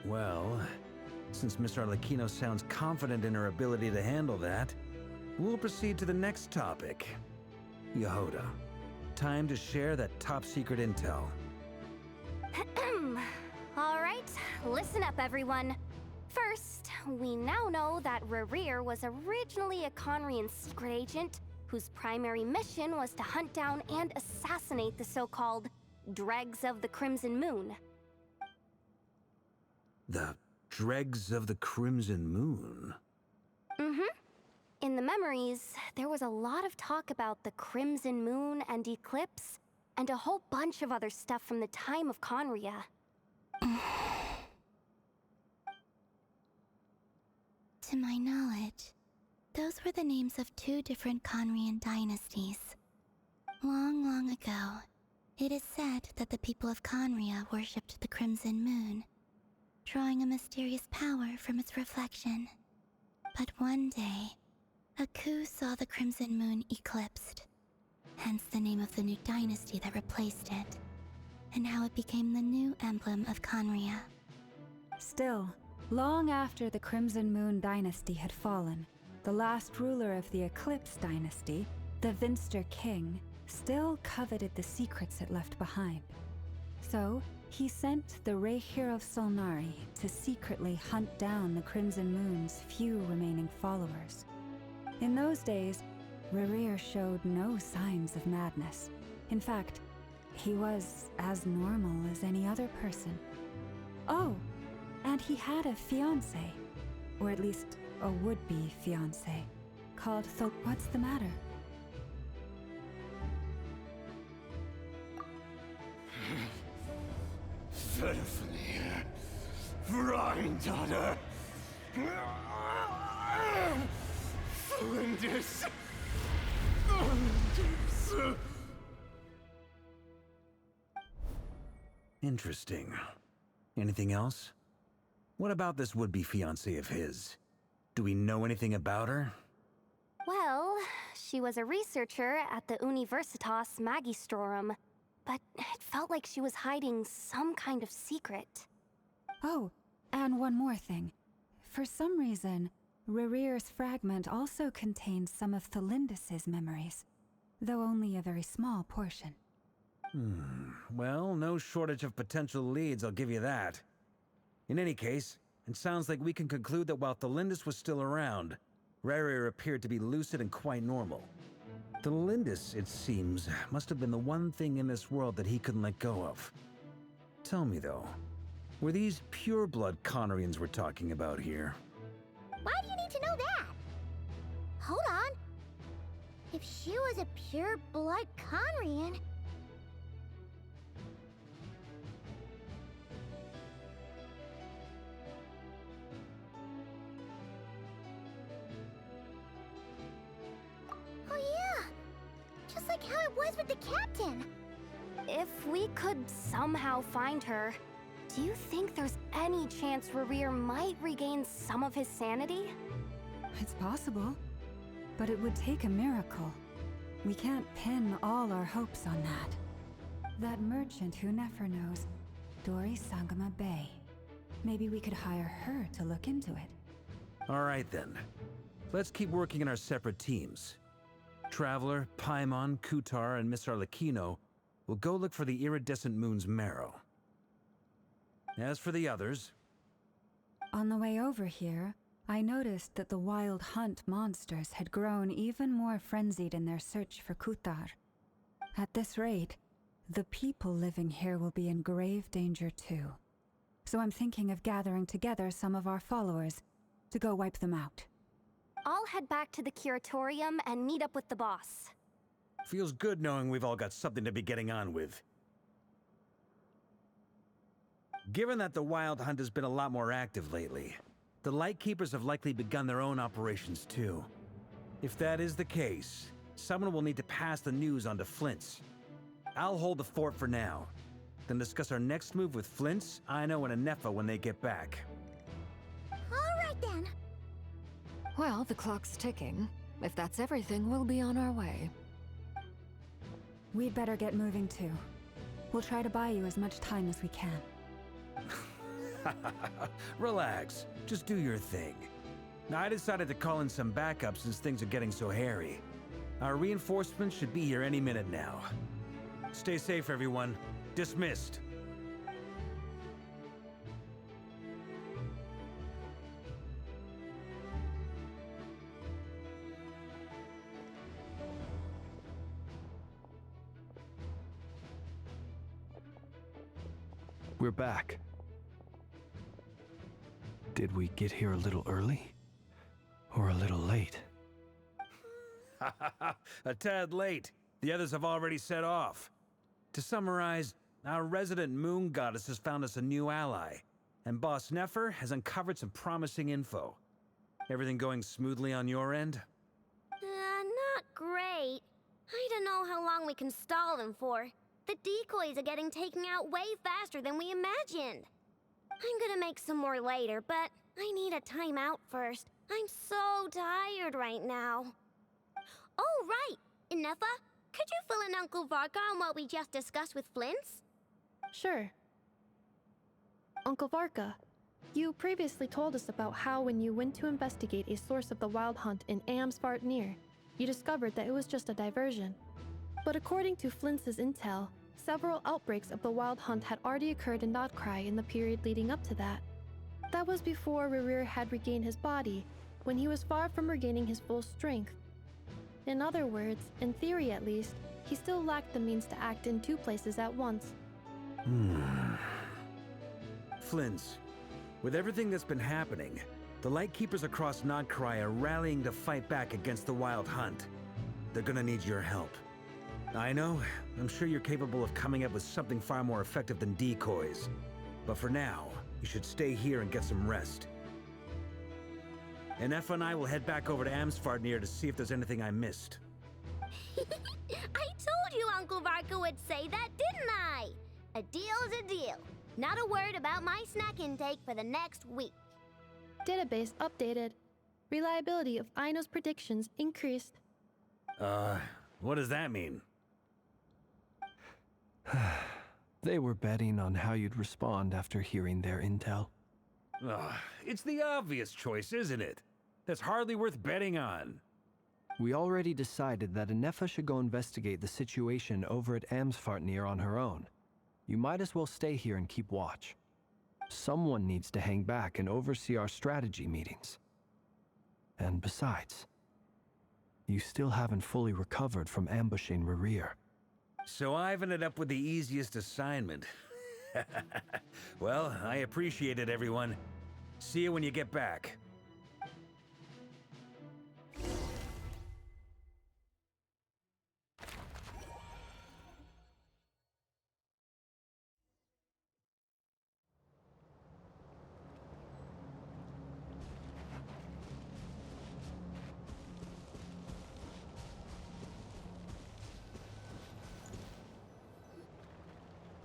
Speaker 2: Well, since Miss Arlecchino sounds confident in her ability to handle that, we'll proceed to the next topic. Yehoda, time to share that top-secret intel.
Speaker 9: Alright, listen up everyone. First, we now know that Rerir was originally a Conrian secret agent whose primary mission was to hunt down and assassinate the so-called Dregs of the Crimson Moon.
Speaker 2: The Dregs of the Crimson Moon?
Speaker 9: In the memories, there was a lot of talk about the Crimson Moon and Eclipse, and a whole bunch of other stuff from the time of Conria.
Speaker 3: To my knowledge, those were the names of two different Conrian dynasties. Long, long ago, it is said that the people of Conria worshipped the Crimson Moon, drawing a mysterious power from its reflection. But one day, a coup saw the Crimson Moon eclipsed, hence the name of the new dynasty that replaced it, and how it became the new emblem of Conria.
Speaker 5: Still, long after the Crimson Moon dynasty had fallen, the last ruler of the Eclipse dynasty, the Vinster King, still coveted the secrets it left behind. So, he sent the Rehir of Solnari to secretly hunt down the Crimson Moon's few remaining followers. In those days, Rerir showed no signs of madness. In fact, he was as normal as any other person. Oh, and he had a fiancé, or at least a would-be fiancé, called What's the matter?
Speaker 10: Verfnir, Freindaughter, Flinders.
Speaker 2: Interesting. Anything else? What about this would-be fiancé of his? Do we know anything about her?
Speaker 9: Well, she was a researcher at the Universitas Magistrorum, but it felt like she was hiding some kind of secret.
Speaker 5: Oh, and one more thing. For some reason, Rerir's fragment also contains some of Thelindis' memories, though only a very small portion.
Speaker 2: Well, no shortage of potential leads, I'll give you that. In any case, it sounds like we can conclude that while Thelindis was still around, Rerir appeared to be lucid and quite normal. Thelindis, it seems, must have been the one thing in this world that he couldn't let go of. Tell me though, were these pure-blood Conorians we're talking about here?
Speaker 3: Why do you need to know that? Hold on. If she was a pure-blood Conrian... Oh yeah! Just like how it was with the captain!
Speaker 9: If we could somehow find her, do you think there's any chance Rerir might regain some of his sanity?
Speaker 5: It's possible, but it would take a miracle. We can't pin all our hopes on that. That merchant who Nefer knows, Dori Sangama Bay. Maybe we could hire her to look into it.
Speaker 2: All right then. Let's keep working in our separate teams. Traveler, Paimon, Kutar, and Miss Arlecchino will go look for the iridescent moon's marrow. As for the others...
Speaker 5: On the way over here, I noticed that the wild hunt monsters had grown even more frenzied in their search for Kutar. At this rate, the people living here will be in grave danger too. So I'm thinking of gathering together some of our followers to go wipe them out.
Speaker 9: I'll head back to the curatorium and meet up with the boss.
Speaker 2: Feels good knowing we've all got something to be getting on with. Given that the Wild Hunt has been a lot more active lately, the Lightkeepers have likely begun their own operations too. If that is the case, someone will need to pass the news on to Flint's. I'll hold the fort for now, then discuss our next move with Flint's, Aino, and Anefa when they get back.
Speaker 3: Alright then.
Speaker 16: Well, the clock's ticking. If that's everything, we'll be on our way.
Speaker 5: We'd better get moving too. We'll try to buy you as much time as we can.
Speaker 2: Relax. Just do your thing. Now, I decided to call in some backup since things are getting so hairy. Our reinforcements should be here any minute now. Stay safe, everyone. Dismissed.
Speaker 6: We're back. Did we get here a little early? Or a little late?
Speaker 2: A tad late. The others have already set off. To summarize, our resident moon goddess has found us a new ally, and Boss Nefer has uncovered some promising info. Everything going smoothly on your end?
Speaker 7: Not great. I don't know how long we can stall them for. The decoys are getting taken out way faster than we imagined. I'm gonna make some more later, but I need a timeout first. I'm so tired right now. Oh, right! Inefa, could you fill in Uncle Varka on what we just discussed with Flint's?
Speaker 8: Sure. Uncle Varka, you previously told us about how when you went to investigate a source of the Wild Hunt in Amsvartnir, you discovered that it was just a diversion. But according to Flint's intel, several outbreaks of the Wild Hunt had already occurred in Nod-Krai in the period leading up to that. That was before Rerir had regained his body, when he was far from regaining his full strength. In other words, in theory at least, he still lacked the means to act in two places at once.
Speaker 2: Flint's, with everything that's been happening, the Lightkeepers across Nod-Krai are rallying to fight back against the Wild Hunt. They're gonna need your help. I know, I'm sure you're capable of coming up with something far more effective than decoys. But for now, you should stay here and get some rest. Anefa and I will head back over to Amsvartnir to see if there's anything I missed.
Speaker 7: I told you Uncle Varka would say that, didn't I? A deal's a deal. Not a word about my snack intake for the next week.
Speaker 8: Database updated. Reliability of Aino's predictions increased.
Speaker 2: What does that mean?
Speaker 6: They were betting on how you'd respond after hearing their intel.
Speaker 2: It's the obvious choice, isn't it? That's hardly worth betting on.
Speaker 6: We already decided that Anefa should go investigate the situation over at Amsvartnir on her own. You might as well stay here and keep watch. Someone needs to hang back and oversee our strategy meetings. And besides, you still haven't fully recovered from ambushing Rerir.
Speaker 2: So I've ended up with the easiest assignment. Well, I appreciate it, everyone. See you when you get back.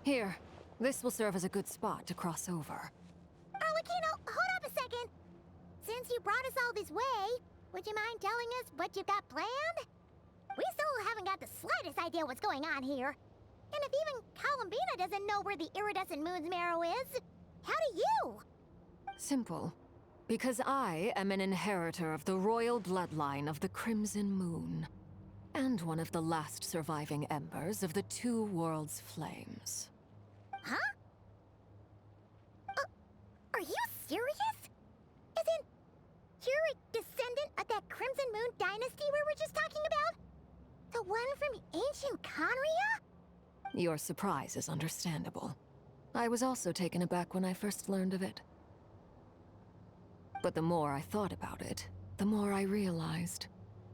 Speaker 16: Here, this will serve as a good spot to cross over.
Speaker 3: Arlecchino, hold up a second. Since you brought us all this way, would you mind telling us what you've got planned? We still haven't got the slightest idea what's going on here. And if even Columbina doesn't know where the iridescent moon's marrow is, how do you?
Speaker 16: Simple. Because I am an inheritor of the royal bloodline of the Crimson Moon, and one of the last surviving embers of the Two Worlds' flames.
Speaker 3: Huh? Are you serious? Isn't you're a descendant of that Crimson Moon dynasty we were just talking about? The one from ancient Conria?
Speaker 16: Your surprise is understandable. I was also taken aback when I first learned of it. But the more I thought about it, the more I realized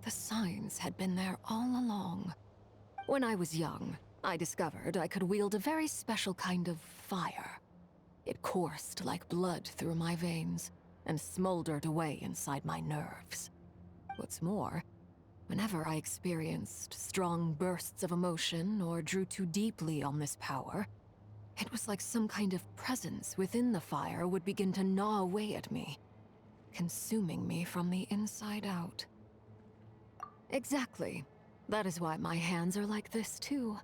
Speaker 16: the signs had been there all along. When I was young, I discovered I could wield a very special kind of fire. It coursed like blood through my veins and smoldered away inside my nerves. What's more, whenever I experienced strong bursts of emotion or drew too deeply on this power, it was like some kind of presence within the fire would begin to gnaw away at me, consuming me from the inside out. Exactly. That is why my hands are like this, too.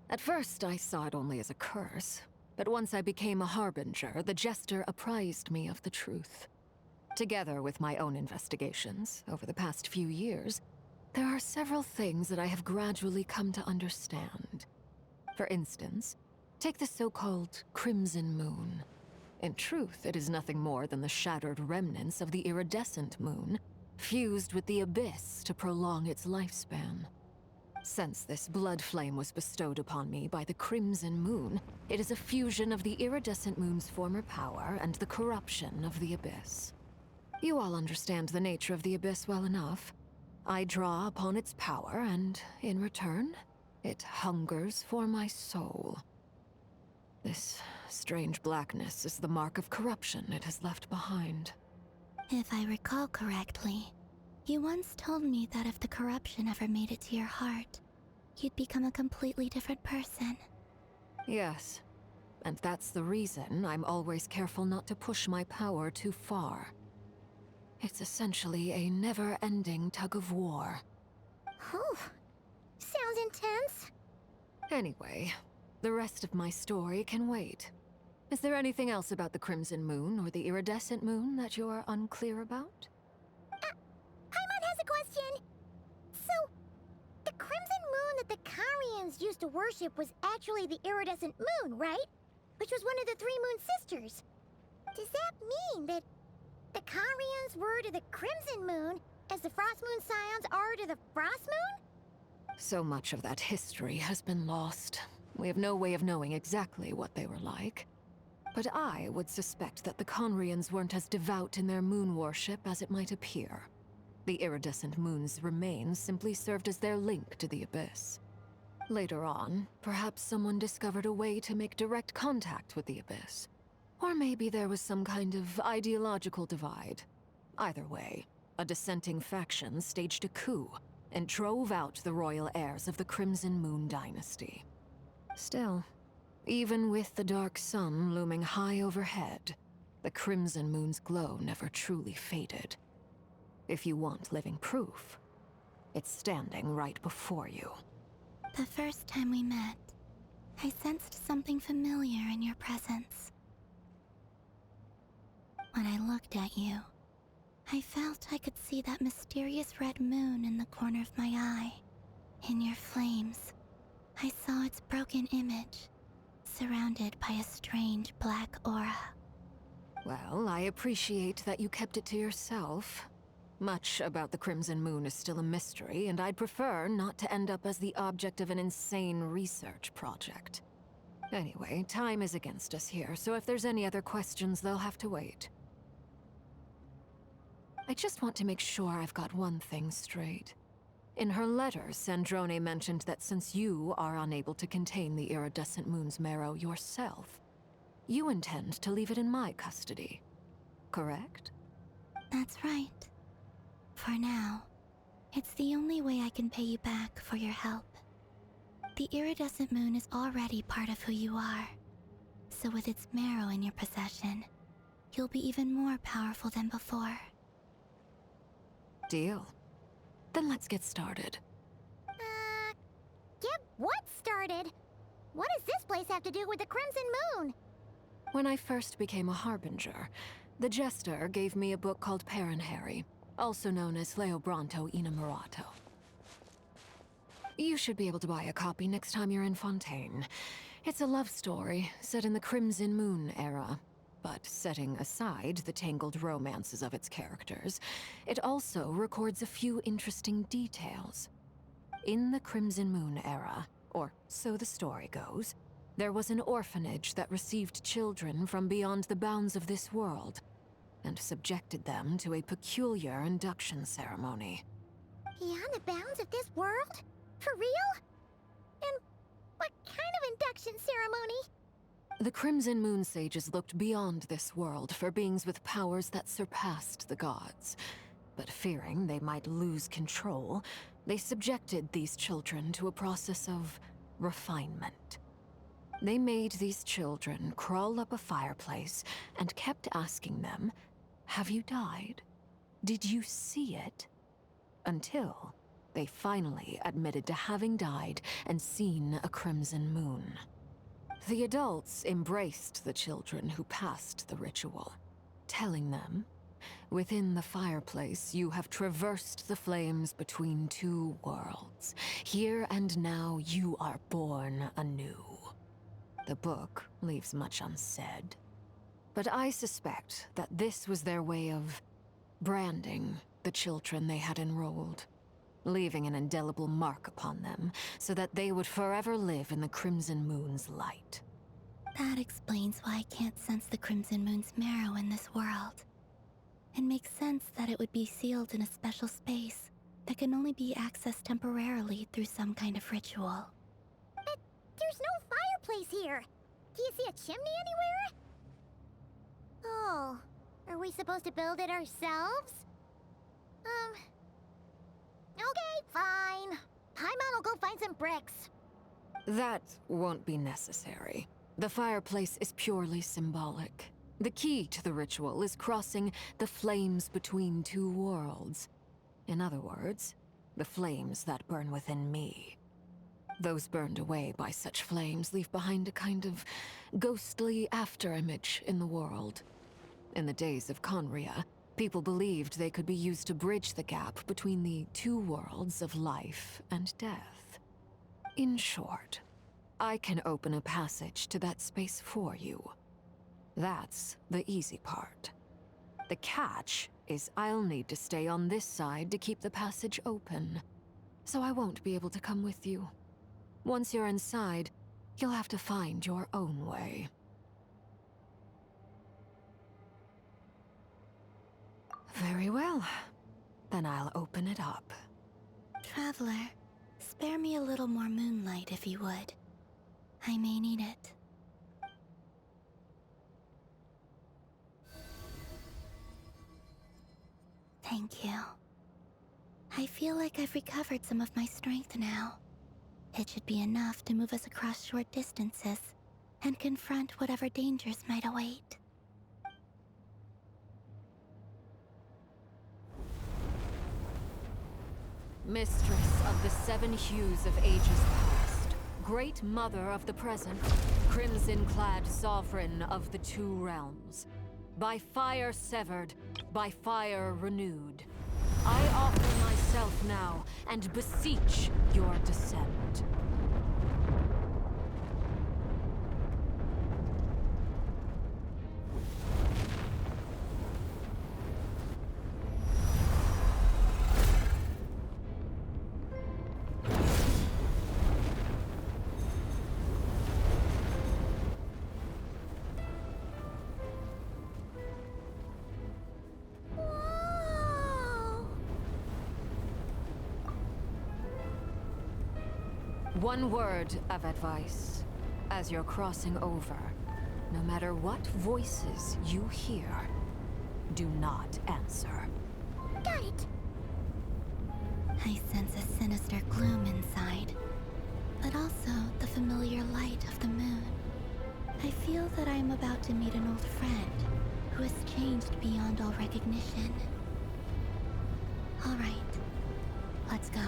Speaker 16: At first, I saw it only as a curse, but once I became a harbinger, the Jester apprised me of the truth. Together with my own investigations, over the past few years, there are several things that I have gradually come to understand. For instance, take the so-called Crimson Moon. In truth, it is nothing more than the shattered remnants of the iridescent moon, fused with the abyss to prolong its lifespan. Since this blood flame was bestowed upon me by the Crimson Moon, it is a fusion of the iridescent moon's former power and the corruption of the abyss. You all understand the nature of the abyss well enough. I draw upon its power, and in return, it hungers for my soul. This strange blackness is the mark of corruption it has left behind.
Speaker 15: If I recall correctly, you once told me that if the corruption ever made it to your heart, you'd become a completely different person.
Speaker 16: Yes, and that's the reason I'm always careful not to push my power too far. It's essentially a never-ending tug-of-war.
Speaker 3: Whew. Sounds intense.
Speaker 16: Anyway, the rest of my story can wait. Is there anything else about the Crimson Moon or the Iridescent Moon that you're unclear about?
Speaker 3: Paimon has a question. So, the Crimson Moon that the Carians used to worship was actually the Iridescent Moon, right? Which was one of the three Moon Sisters. Does that mean that the Carians were to the Crimson Moon as the Frost Moon Scions are to the Frost Moon?
Speaker 16: So much of that history has been lost. We have no way of knowing exactly what they were like. But I would suspect that the Conrians weren't as devout in their moon worship as it might appear. The iridescent moon's remains simply served as their link to the Abyss. Later on, perhaps someone discovered a way to make direct contact with the Abyss. Or maybe there was some kind of ideological divide. Either way, a dissenting faction staged a coup and drove out the royal heirs of the Crimson Moon dynasty. Still, even with the dark sun looming high overhead, the Crimson Moon's glow never truly faded. If you want living proof, it's standing right before you.
Speaker 15: The first time we met, I sensed something familiar in your presence. When I looked at you, I felt I could see that mysterious red moon in the corner of my eye. In your flames, I saw its broken image, surrounded by a strange black aura.
Speaker 16: Well, I appreciate that you kept it to yourself. Much about the Crimson Moon is still a mystery, and I'd prefer not to end up as the object of an insane research project. Anyway, time is against us here, so if there's any other questions, they'll have to wait. I just want to make sure I've got one thing straight. In her letter, Sandrone mentioned that since you are unable to contain the iridescent moon's marrow yourself, you intend to leave it in my custody. Correct?
Speaker 15: That's right. For now, it's the only way I can pay you back for your help. The iridescent moon is already part of who you are, so with its marrow in your possession, you'll be even more powerful than before.
Speaker 16: Deal. Then let's get started.
Speaker 3: Get what started? What does this place have to do with the Crimson Moon?
Speaker 16: When I first became a Harbinger, the Jester gave me a book called Paranhari, also known as Leobranto Inamorato. You should be able to buy a copy next time you're in Fontaine. It's a love story set in the Crimson Moon era, but setting aside the tangled romances of its characters, it also records a few interesting details. In the Crimson Moon era, or so the story goes, there was an orphanage that received children from beyond the bounds of this world, and subjected them to a peculiar induction ceremony.
Speaker 3: Beyond the bounds of this world? For real? And what kind of induction ceremony?
Speaker 16: The Crimson Moon Sages looked beyond this world for beings with powers that surpassed the gods. But fearing they might lose control, they subjected these children to a process of refinement. They made these children crawl up a fireplace and kept asking them, "Have you died? Did you see it?" Until they finally admitted to having died and seen a crimson moon. The adults embraced the children who passed the ritual, telling them, "Within the fireplace, you have traversed the flames between two worlds. Here and now, you are born anew." The book leaves much unsaid, but I suspect that this was their way of branding the children they had enrolled, leaving an indelible mark upon them so that they would forever live in the Crimson Moon's light.
Speaker 15: That explains why I can't sense the Crimson Moon's marrow in this world. It makes sense that it would be sealed in a special space that can only be accessed temporarily through some kind of ritual.
Speaker 3: But there's no fireplace here. Do you see a chimney anywhere? Oh, are we supposed to build it ourselves? Okay, fine. Paimon will go find some bricks.
Speaker 16: That won't be necessary. The fireplace is purely symbolic. The key to the ritual is crossing the flames between two worlds. In other words, the flames that burn within me. Those burned away by such flames leave behind a kind of ghostly afterimage in the world. In the days of Conria, people believed they could be used to bridge the gap between the two worlds of life and death. In short, I can open a passage to that space for you. That's the easy part. The catch is I'll need to stay on this side to keep the passage open, so I won't be able to come with you. Once you're inside, you'll have to find your own way. Very well. Then I'll open it up.
Speaker 15: Traveler, spare me a little more moonlight if you would. I may need it. Thank you. I feel like I've recovered some of my strength now. It should be enough to move us across short distances and confront whatever dangers might await.
Speaker 16: Mistress of the seven hues of ages past, great mother of the present, crimson-clad sovereign of the two realms, by fire severed, by fire renewed, I offer myself now and beseech your descent. One word of advice. As you're crossing over, no matter what voices you hear, do not answer.
Speaker 3: Got it. I sense a sinister gloom inside, but also the familiar light of the moon. I feel that I am about to meet an old friend who has changed beyond all recognition. All right, let's go.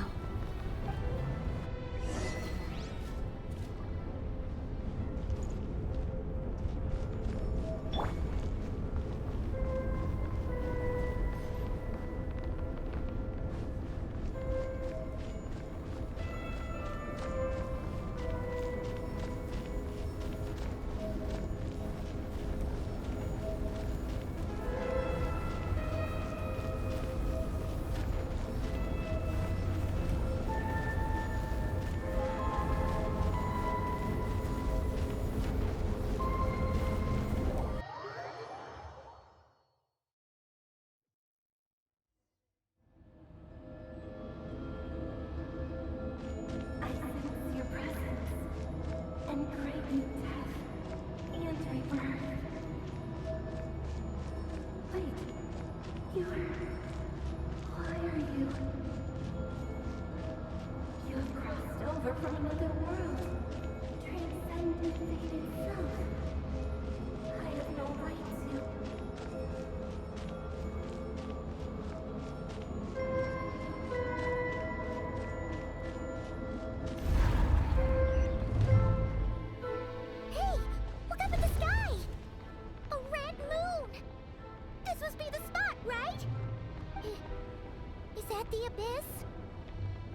Speaker 3: The abyss?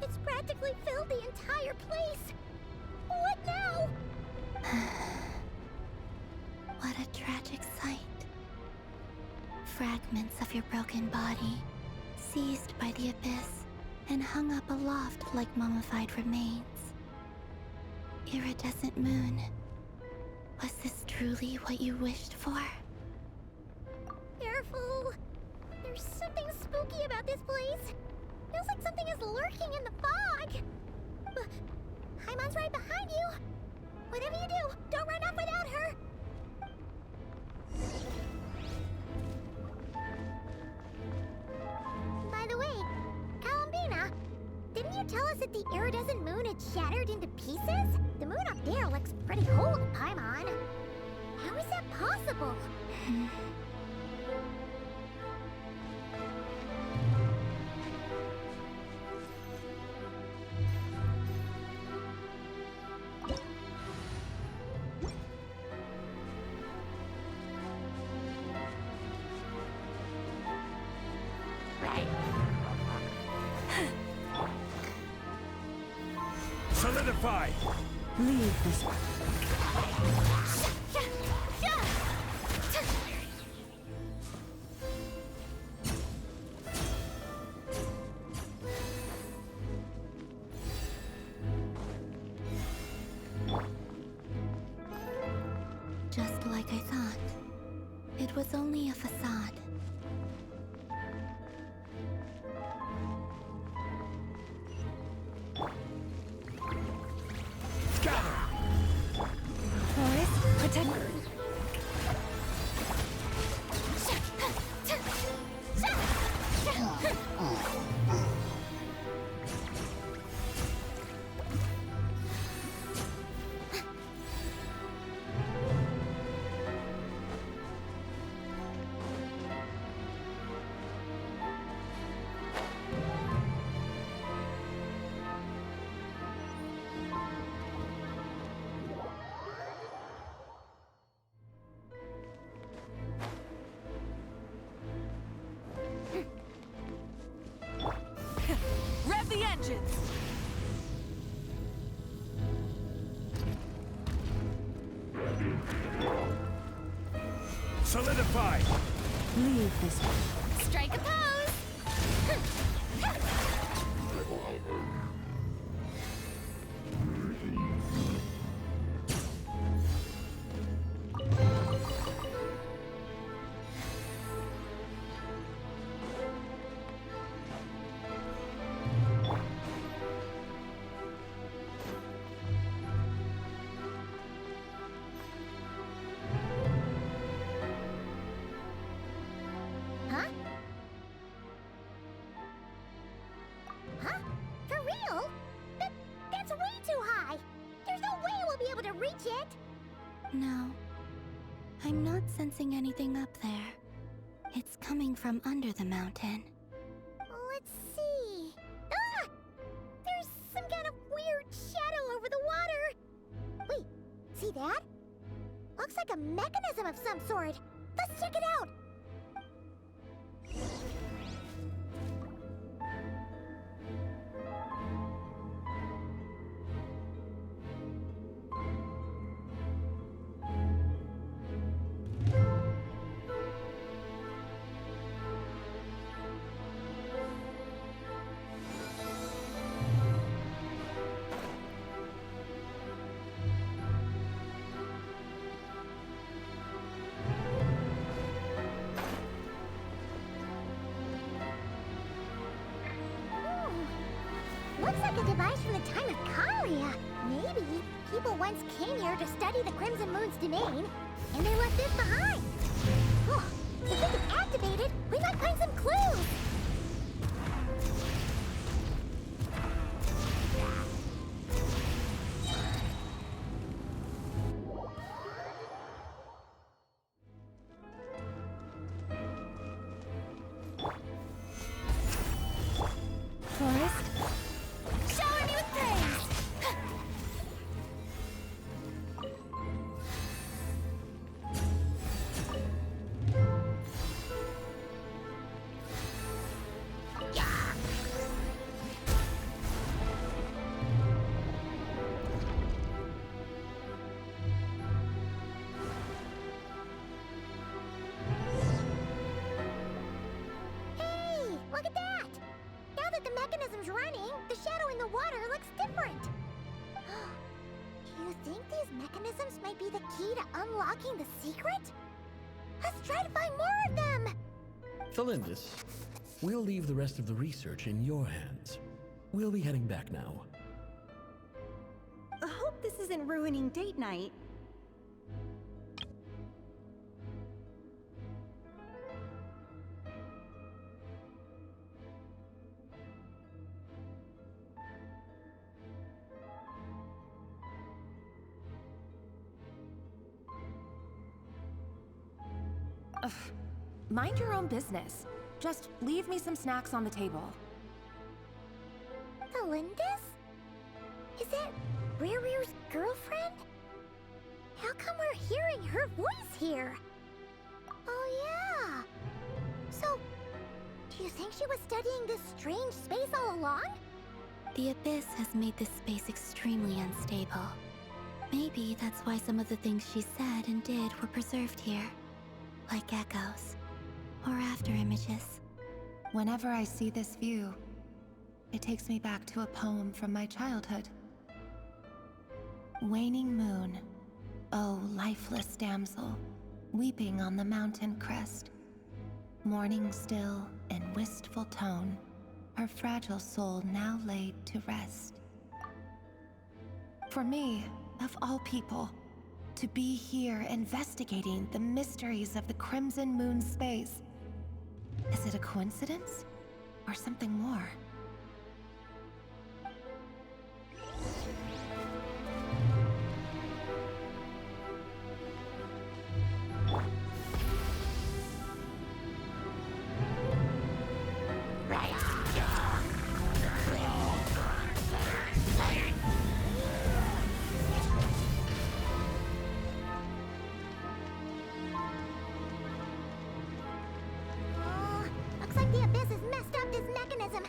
Speaker 3: It's practically filled the entire place. What now? What a tragic sight. Fragments of your broken body, seized by the abyss, and hung up aloft like mummified remains. Iridescent moon. Was this truly what you wished for? Careful! There's something spooky about this place. Feels like something is lurking in the fog. Haimon's right behind you. Whatever you do, don't run off without her. By the way, Kalambina, didn't you tell us that the iridescent moon had shattered into pieces? The moon up there looks pretty cold, Paimon. How is that possible?
Speaker 2: Solidify!
Speaker 5: Leave this.
Speaker 3: Just like I thought. It was only a facade.
Speaker 5: Protect.
Speaker 12: Rev the engines!
Speaker 2: Solidify!
Speaker 5: Leave this one.
Speaker 12: Strike a pose!
Speaker 3: can't reach it.
Speaker 15: No. I'm not sensing anything up there. It's coming from under the mountain.
Speaker 3: Let's see. Ah! There's some kind of weird shadow over the water. Wait, see that? Looks like a mechanism of some sort. Let's check it out. Looks like a device from the time of Kalia. Maybe people once came here to study the Crimson Moon's domain, and they left this behind. Oh, if we can activate it, we might find some clues.
Speaker 12: Forest?
Speaker 3: Shower me with praise! Hey, look at that! Now that the mechanism's running, the shadow in the water looks different. Do you think these mechanisms might be the key to unlocking the secret? Let's try to find more of them!
Speaker 18: Thalindis, we'll leave the rest of the research in your hands. We'll be heading back now.
Speaker 19: I hope this isn't ruining date night.
Speaker 12: Ugh. Mind your own business. Just leave me some snacks on the table.
Speaker 3: Thalindis? Is that Rear's girlfriend? How come we're hearing her voice here? Oh yeah! So, do you think she was studying this strange space all along?
Speaker 15: The Abyss has made this space extremely unstable. Maybe that's why some of the things she said and did were preserved here. Like echoes. Or after images.
Speaker 12: Whenever I see this view, it takes me back to a poem from my childhood. Waning moon, oh lifeless damsel, weeping on the mountain crest. Mourning still in wistful tone, her fragile soul now laid to rest. For me, of all people, to be here investigating the mysteries of the Crimson Moon space. Is it a coincidence? Or something more?
Speaker 3: Looks like the Abyss has messed up this mechanism.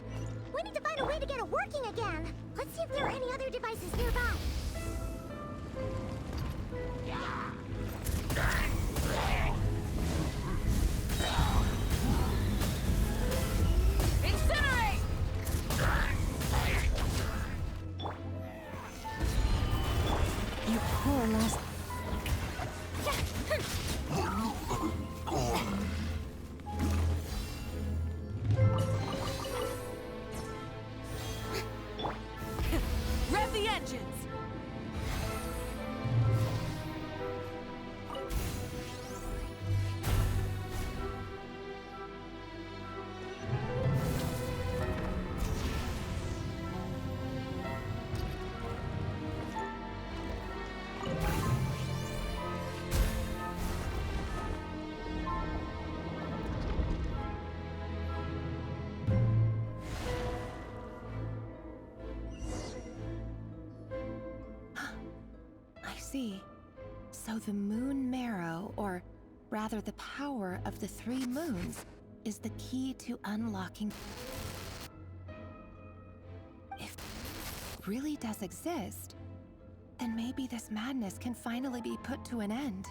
Speaker 3: We need to find a way to get it working again. Let's see if there are any other devices nearby.
Speaker 12: Incinerate!
Speaker 5: You poor lost.
Speaker 12: Rev the engines! see. So the moon marrow, or rather the power of the 3 moons, is the key to unlocking. If it really does exist, then maybe this madness can finally be put to an end.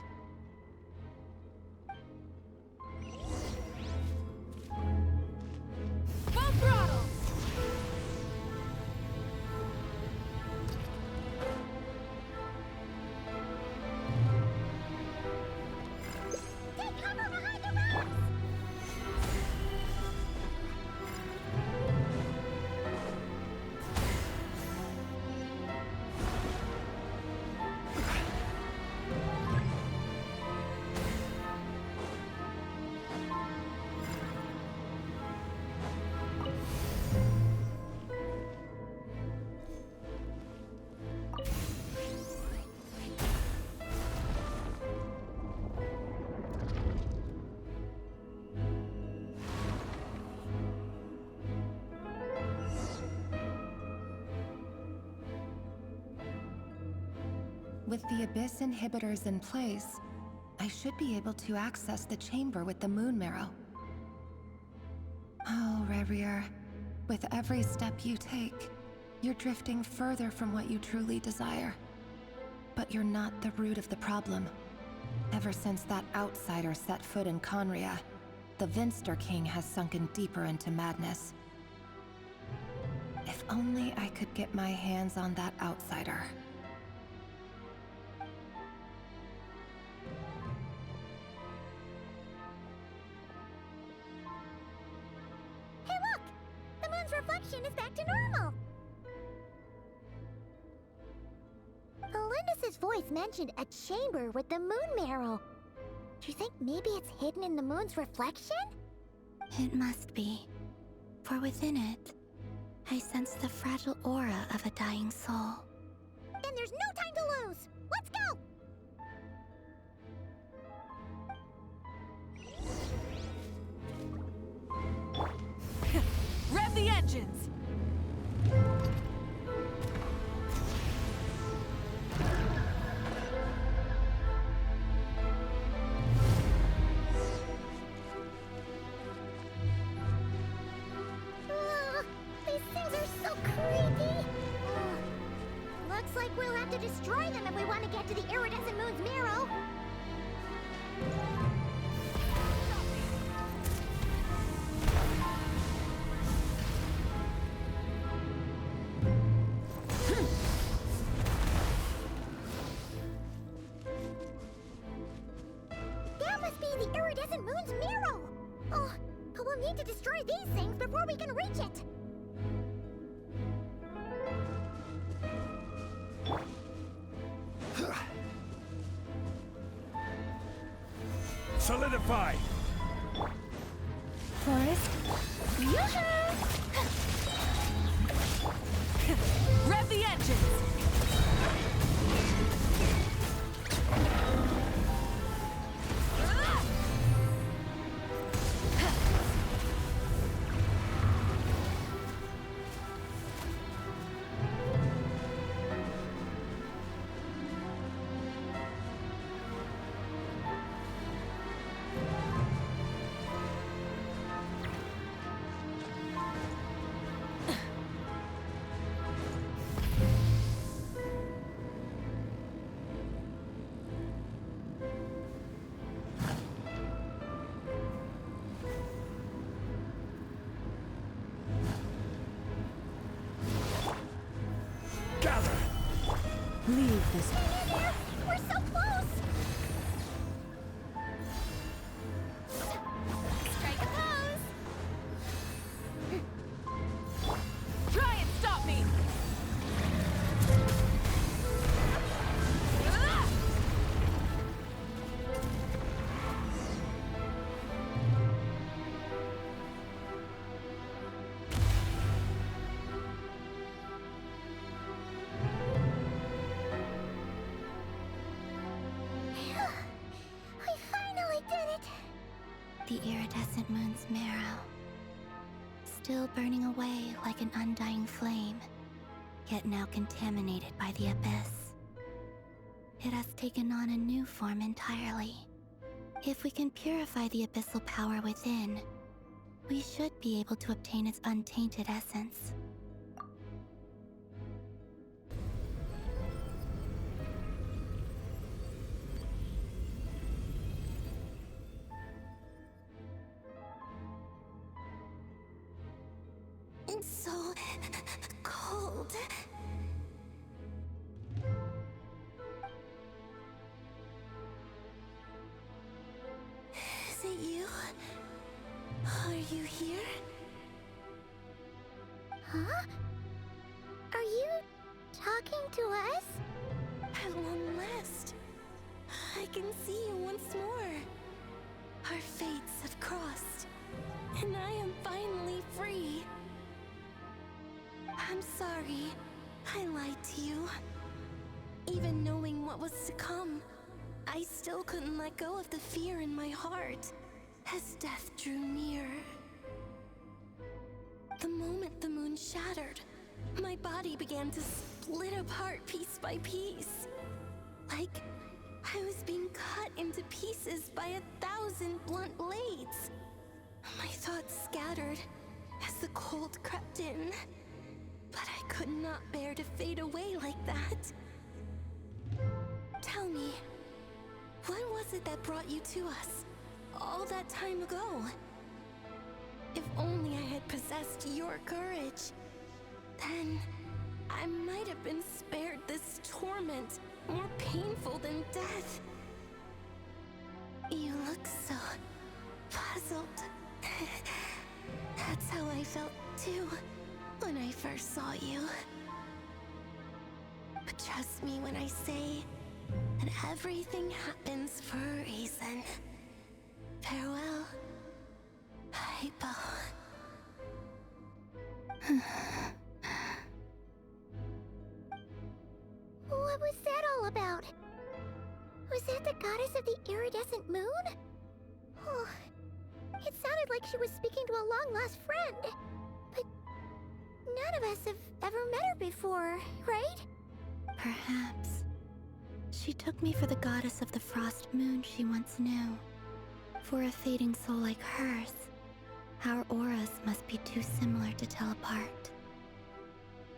Speaker 3: Full throttle! Take cover behind the rocks!
Speaker 12: With the Abyss inhibitors in place, I should be able to access the chamber with the moon marrow. Oh, Rerir, with every step you take, you're drifting further from what you truly desire. But you're not the root of the problem. Ever since that outsider set foot in Conria, the Vinster King has sunken deeper into madness. If only I could get my hands on that outsider.
Speaker 3: Hey look! The moon's reflection is back to normal! Elendis' voice mentioned a chamber with the moon marrow. Do you think maybe it's hidden in the moon's reflection?
Speaker 15: It must be. For within it, I sense the fragile aura of a dying soul.
Speaker 3: Then there's no time to lose! Let's go!
Speaker 12: Rev the engines!
Speaker 3: These things are so creepy! Looks like we'll have to destroy them if we want to get to the iridescent moon's marrow. That must be the iridescent moon's marrow! Oh, but we'll need to destroy these things before we can reach it!
Speaker 2: Solidify!
Speaker 12: Forest? Rev the engines! Leave this.
Speaker 3: We're so close! Strike a pose!
Speaker 12: Try and stop me!
Speaker 3: We finally did it!
Speaker 15: The iridescent moon's marrow. Still burning away like an undying flame, yet now contaminated by the abyss. it has taken on a new form entirely. If we can purify the abyssal power within, we should be able to obtain its untainted essence. It's so cold. Is it you? Are you here?
Speaker 3: Huh? Are you talking to us?
Speaker 15: At long last, I can see you once more. Our fates have crossed, and I am finally free. I'm sorry, I lied to you. Even knowing what was to come, I still couldn't let go of the fear in my heart as death drew near. The moment the moon shattered, my body began to split apart piece by piece. Like I was being cut into pieces by 1,000 blunt blades. My thoughts scattered as the cold crept in. But I could not bear to fade away like that. Tell me, what was it that brought you to us all that time ago? If only I had possessed your courage, then I might have been spared this torment more painful than death. You look so puzzled. That's how I felt too when I first saw you. But trust me when I say that everything happens for a reason. Farewell, Hypo.
Speaker 3: What was that all about? Was that the goddess of the iridescent moon? Oh, it sounded like she was speaking to a long-lost friend. But none of us have ever met her before, right?
Speaker 15: Perhaps. She took me for the goddess of the frost moon she once knew. For a fading soul like hers, our auras must be too similar to tell apart.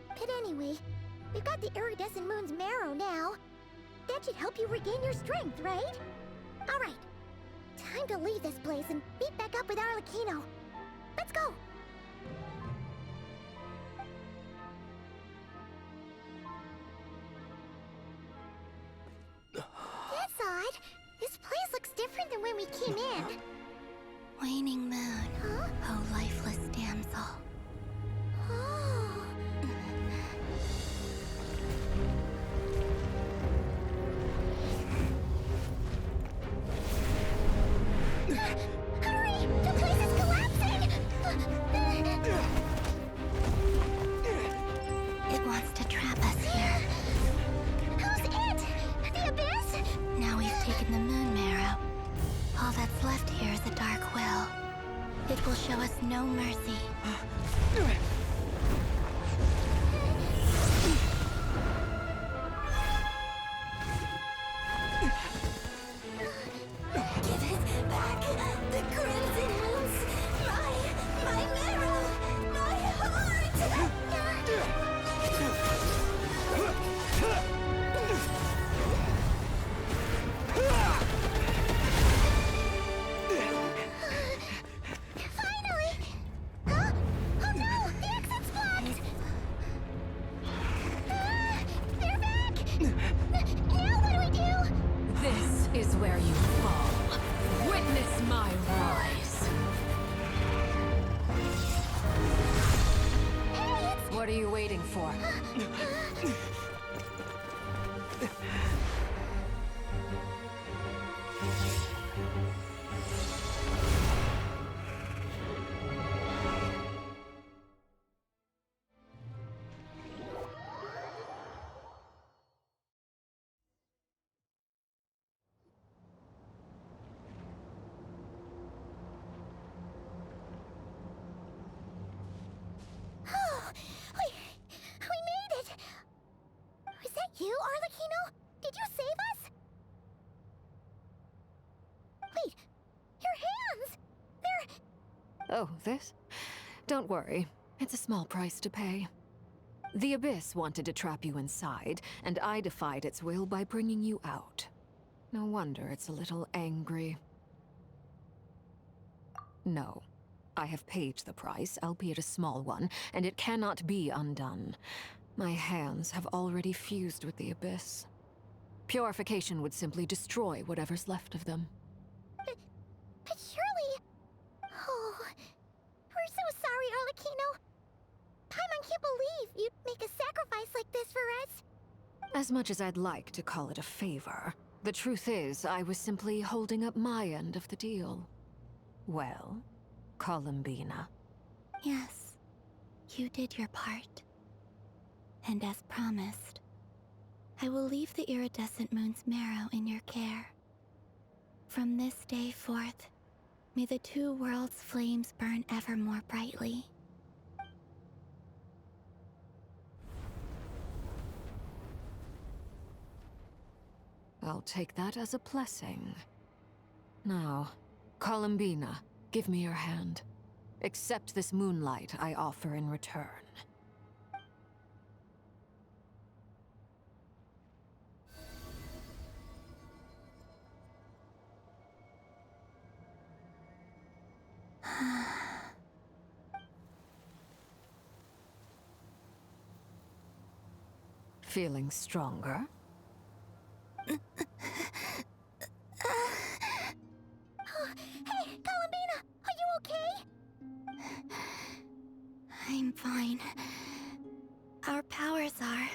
Speaker 3: But anyway, we've got the iridescent moon's marrow now. That should help you regain your strength, right? Alright, time to leave this place and meet back up with Arlecchino. Let's go! That's odd. This place looks different than when we came in.
Speaker 15: Waning moon,
Speaker 3: Huh?
Speaker 15: oh lifeless damsel.
Speaker 3: Oh. Hurry! The place is collapsing!
Speaker 15: It wants to trap us here.
Speaker 3: Who's it? The abyss?
Speaker 15: Now we've taken the moon marrow. All that's left here is a dark will. It will show us no mercy. Give it back! The crimson moons! My marrow! My heart!
Speaker 3: Finally! Huh? Oh no! The exit's blocked! They're back! Now what do we do?
Speaker 16: This is where you fall. Witness my rise.
Speaker 3: Hey, it's...
Speaker 16: What are you waiting for?
Speaker 3: Oh, we made it! Was that you, Arlecchino? Did you save us? Wait, your hands! They're...
Speaker 16: Oh, this? Don't worry. It's a small price to pay. The Abyss wanted to trap you inside, and I defied its will by bringing you out. No wonder it's a little angry. No. I have paid the price, albeit a small one, and it cannot be undone. My hands have already fused with the Abyss. Purification would simply destroy whatever's left of them.
Speaker 3: But surely... Oh... We're so sorry, Arlecchino. Paimon can't believe you'd make a sacrifice like this for us.
Speaker 16: As much as I'd like to call it a favor, the truth is I was simply holding up my end of the deal. Well, Columbina.
Speaker 15: Yes, you did your part. And as promised, I will leave the iridescent moon's marrow in your care. From this day forth, may the two worlds' flames burn ever more brightly.
Speaker 16: I'll take that as a blessing. Now, Columbina, give me your hand. Accept this moonlight I offer in return. Feeling stronger?
Speaker 3: Oh, hey, Columbina! Are you okay?
Speaker 15: I'm fine. Our powers are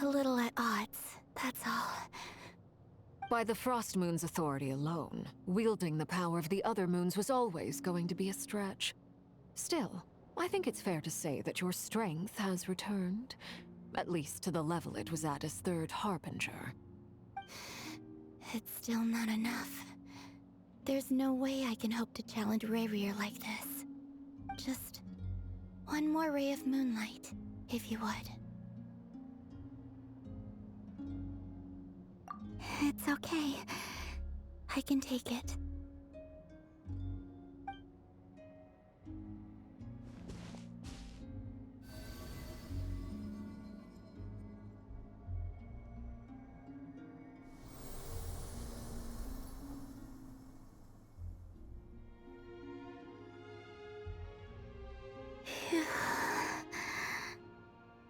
Speaker 15: a little at odds, that's all.
Speaker 16: By the Frost Moon's authority alone, wielding the power of the other moons was always going to be a stretch. Still, I think it's fair to say that your strength has returned, at least to the level it was at as Third Harbinger.
Speaker 15: It's still not enough. There's no way I can hope to challenge Rayrier like this. Just one more ray of moonlight, if you would. It's okay. I can take it.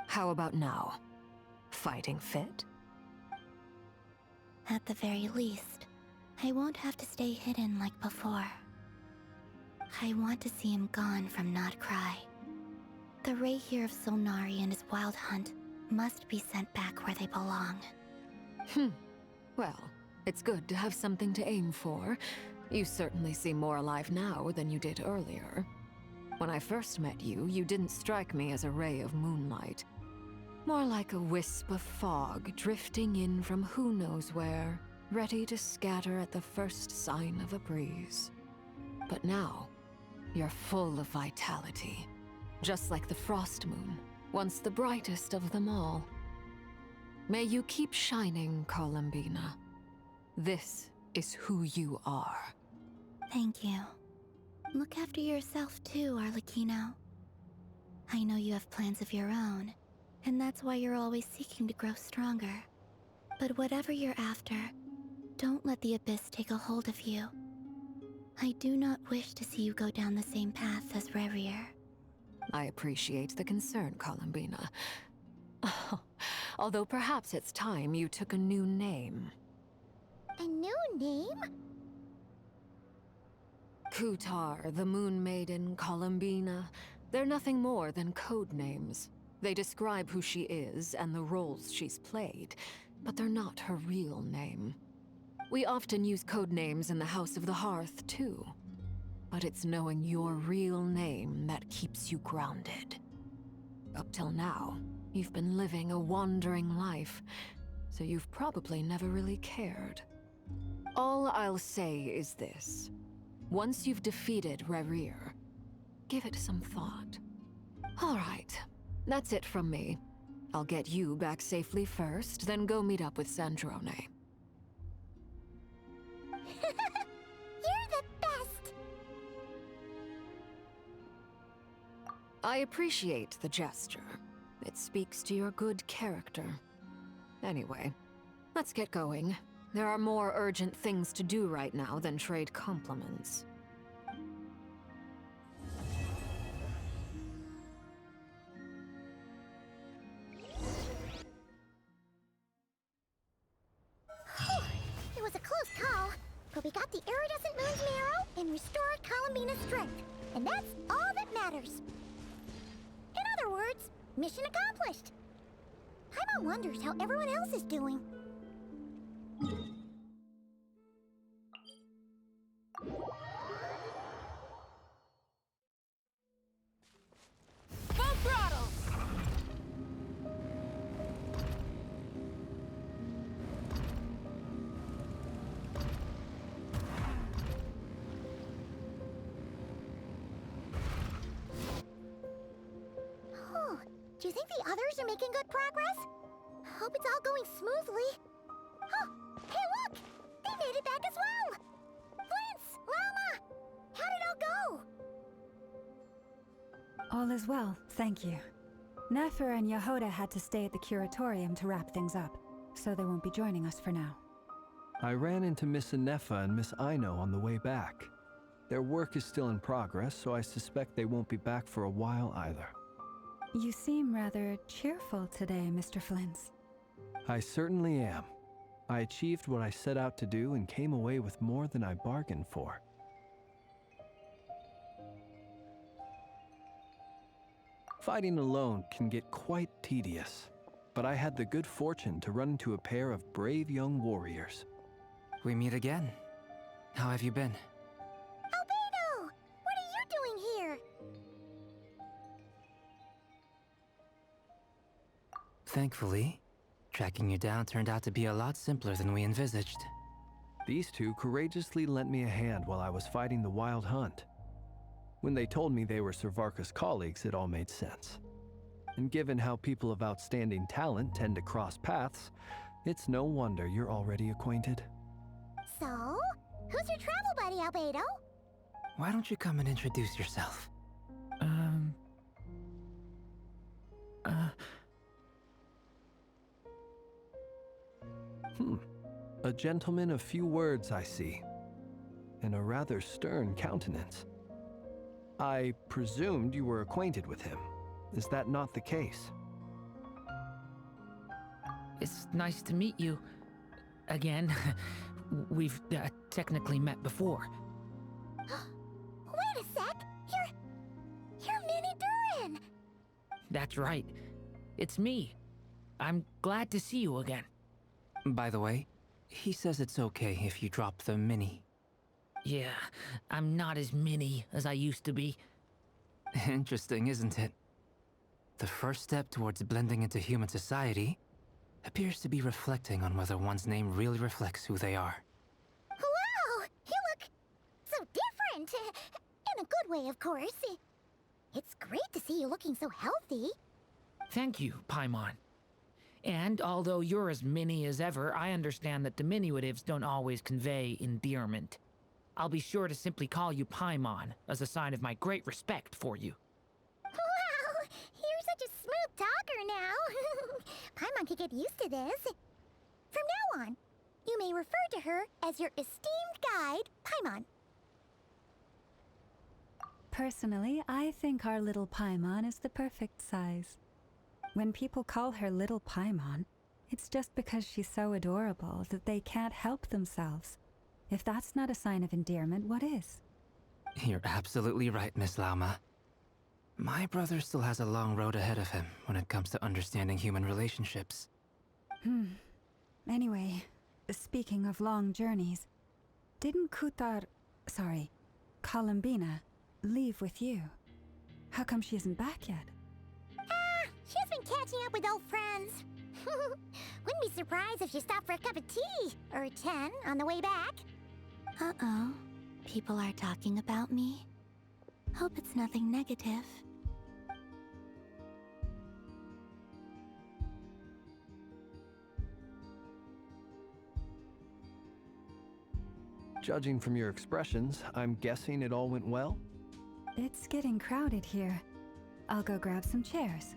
Speaker 16: How about now? Fighting fit?
Speaker 15: At the very least, I won't have to stay hidden like before. I want to see him gone from Nod-Krai. The Rayheer of Solnari and his wild hunt must be sent back where they belong.
Speaker 16: Well, it's good to have something to aim for. You certainly seem more alive now than you did earlier. When I first met you, you didn't strike me as a ray of moonlight. More like a wisp of fog drifting in from who knows where, ready to scatter at the first sign of a breeze. But now, you're full of vitality. Just like the Frost Moon, once the brightest of them all. May you keep shining, Columbina. This is who you are.
Speaker 15: Thank you. Look after yourself too, Arlecchino. I know you have plans of your own, and that's why you're always seeking to grow stronger. But whatever you're after, don't let the Abyss take a hold of you. I do not wish to see you go down the same path as Rayrier.
Speaker 16: I appreciate the concern, Columbina. Although perhaps it's time you took a new name.
Speaker 3: A new name?
Speaker 16: Kutar, the Moon Maiden, Columbina. They're nothing more than code names. They describe who she is and the roles she's played, but they're not her real name. We often use code names in the House of the Hearth, too. But it's knowing your real name that keeps you grounded. Up till now, you've been living a wandering life, so you've probably never really cared. All I'll say is this. Once you've defeated Rayrier, give it some thought. All right, that's it from me. I'll get you back safely first, then go meet up with Sandrone.
Speaker 3: You're the best!
Speaker 16: I appreciate the gesture. It speaks to your good character. Anyway, let's get going. There are more urgent things to do right now than trade compliments.
Speaker 3: It was a close call, but we got the iridescent moon's marrow and restored Columbina's strength. And that's all that matters. In other words, mission accomplished. Paimon wonders how everyone else is doing.
Speaker 12: Full throttle!
Speaker 3: Oh, do you think the others are making good progress? Hope it's all going smoothly. Oh, hey look! They made it back as well! Flintz! Llama! How did it all go?
Speaker 5: All is well, thank you. Nefer and Yehoda had to stay at the curatorium to wrap things up, so they won't be joining us for now.
Speaker 6: I ran into Miss Anefa and Miss Aino on the way back. Their work is still in progress, so I suspect they won't be back for a while either.
Speaker 5: You seem rather cheerful today, Mr. Flintz.
Speaker 6: I certainly am. I achieved what I set out to do and came away with more than I bargained for. Fighting alone can get quite tedious, but I had the good fortune to run into a pair of brave young warriors.
Speaker 20: We meet again. How have you been?
Speaker 3: Albedo! What are you doing here?
Speaker 20: Thankfully, tracking you down turned out to be a lot simpler than we envisaged.
Speaker 6: These two courageously lent me a hand while I was fighting the Wild Hunt. When they told me they were Servarka's colleagues, it all made sense. And given how people of outstanding talent tend to cross paths, it's no wonder you're already acquainted.
Speaker 3: So, who's your travel buddy, Albedo?
Speaker 20: Why don't you come and introduce yourself?
Speaker 6: A gentleman of few words, I see. And a rather stern countenance. I presumed you were acquainted with him. Is that not the case?
Speaker 21: It's nice to meet you. Again. We've technically met before.
Speaker 3: Wait a sec! You're Minnie Durin!
Speaker 21: That's right. It's me. I'm glad to see you again.
Speaker 20: By the way, he says it's okay if you drop the mini.
Speaker 21: Yeah, I'm not as mini as I used to be.
Speaker 20: Interesting, isn't it? The first step towards blending into human society appears to be reflecting on whether one's name really reflects who they are.
Speaker 3: Wow! You look so different! In a good way, of course. It's great to see you looking so healthy.
Speaker 21: Thank you, Paimon. And although you're as mini as ever, I understand that diminutives don't always convey endearment. I'll be sure to simply call you Paimon, as a sign of my great respect for you.
Speaker 3: Wow! You're such a smooth talker now! Paimon could get used to this. From now on, you may refer to her as your esteemed guide, Paimon.
Speaker 5: Personally, I think our little Paimon is the perfect size. When people call her Little Paimon, it's just because she's so adorable that they can't help themselves. If that's not a sign of endearment, what is?
Speaker 20: You're absolutely right, Miss Lauma. My brother still has a long road ahead of him when it comes to understanding human relationships.
Speaker 5: Anyway, speaking of long journeys, didn't Columbina, leave with you? How come she isn't back yet?
Speaker 3: She's been catching up with old friends. Wouldn't be surprised if she stopped for a cup of tea, or 10 on the way back.
Speaker 15: Uh-oh. People are talking about me. Hope it's nothing negative.
Speaker 6: Judging from your expressions, I'm guessing it all went well?
Speaker 5: It's getting crowded here. I'll go grab some chairs.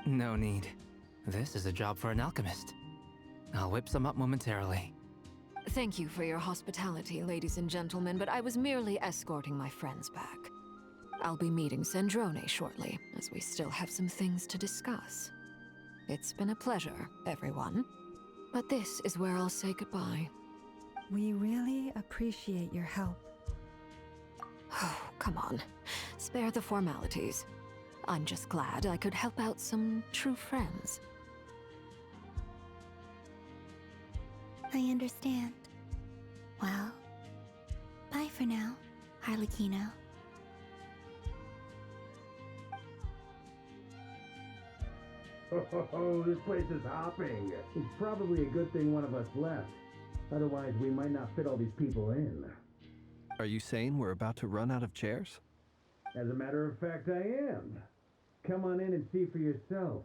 Speaker 20: No need. This is a job for an alchemist. I'll whip some up momentarily.
Speaker 16: Thank you for your hospitality, ladies and gentlemen, but I was merely escorting my friends back. I'll be meeting Sandrone shortly, as we still have some things to discuss. It's been a pleasure, everyone. But this is where I'll say goodbye.
Speaker 5: We really appreciate your help.
Speaker 16: Oh, come on. Spare the formalities. I'm just glad I could help out some true friends.
Speaker 3: I understand. Well, bye for now, Harlequino.
Speaker 2: Oh, this place is hopping. It's probably a good thing one of us left. Otherwise, we might not fit all these people in.
Speaker 6: Are you saying we're about to run out of chairs?
Speaker 2: As a matter of fact, I am. Come on in and see for yourself.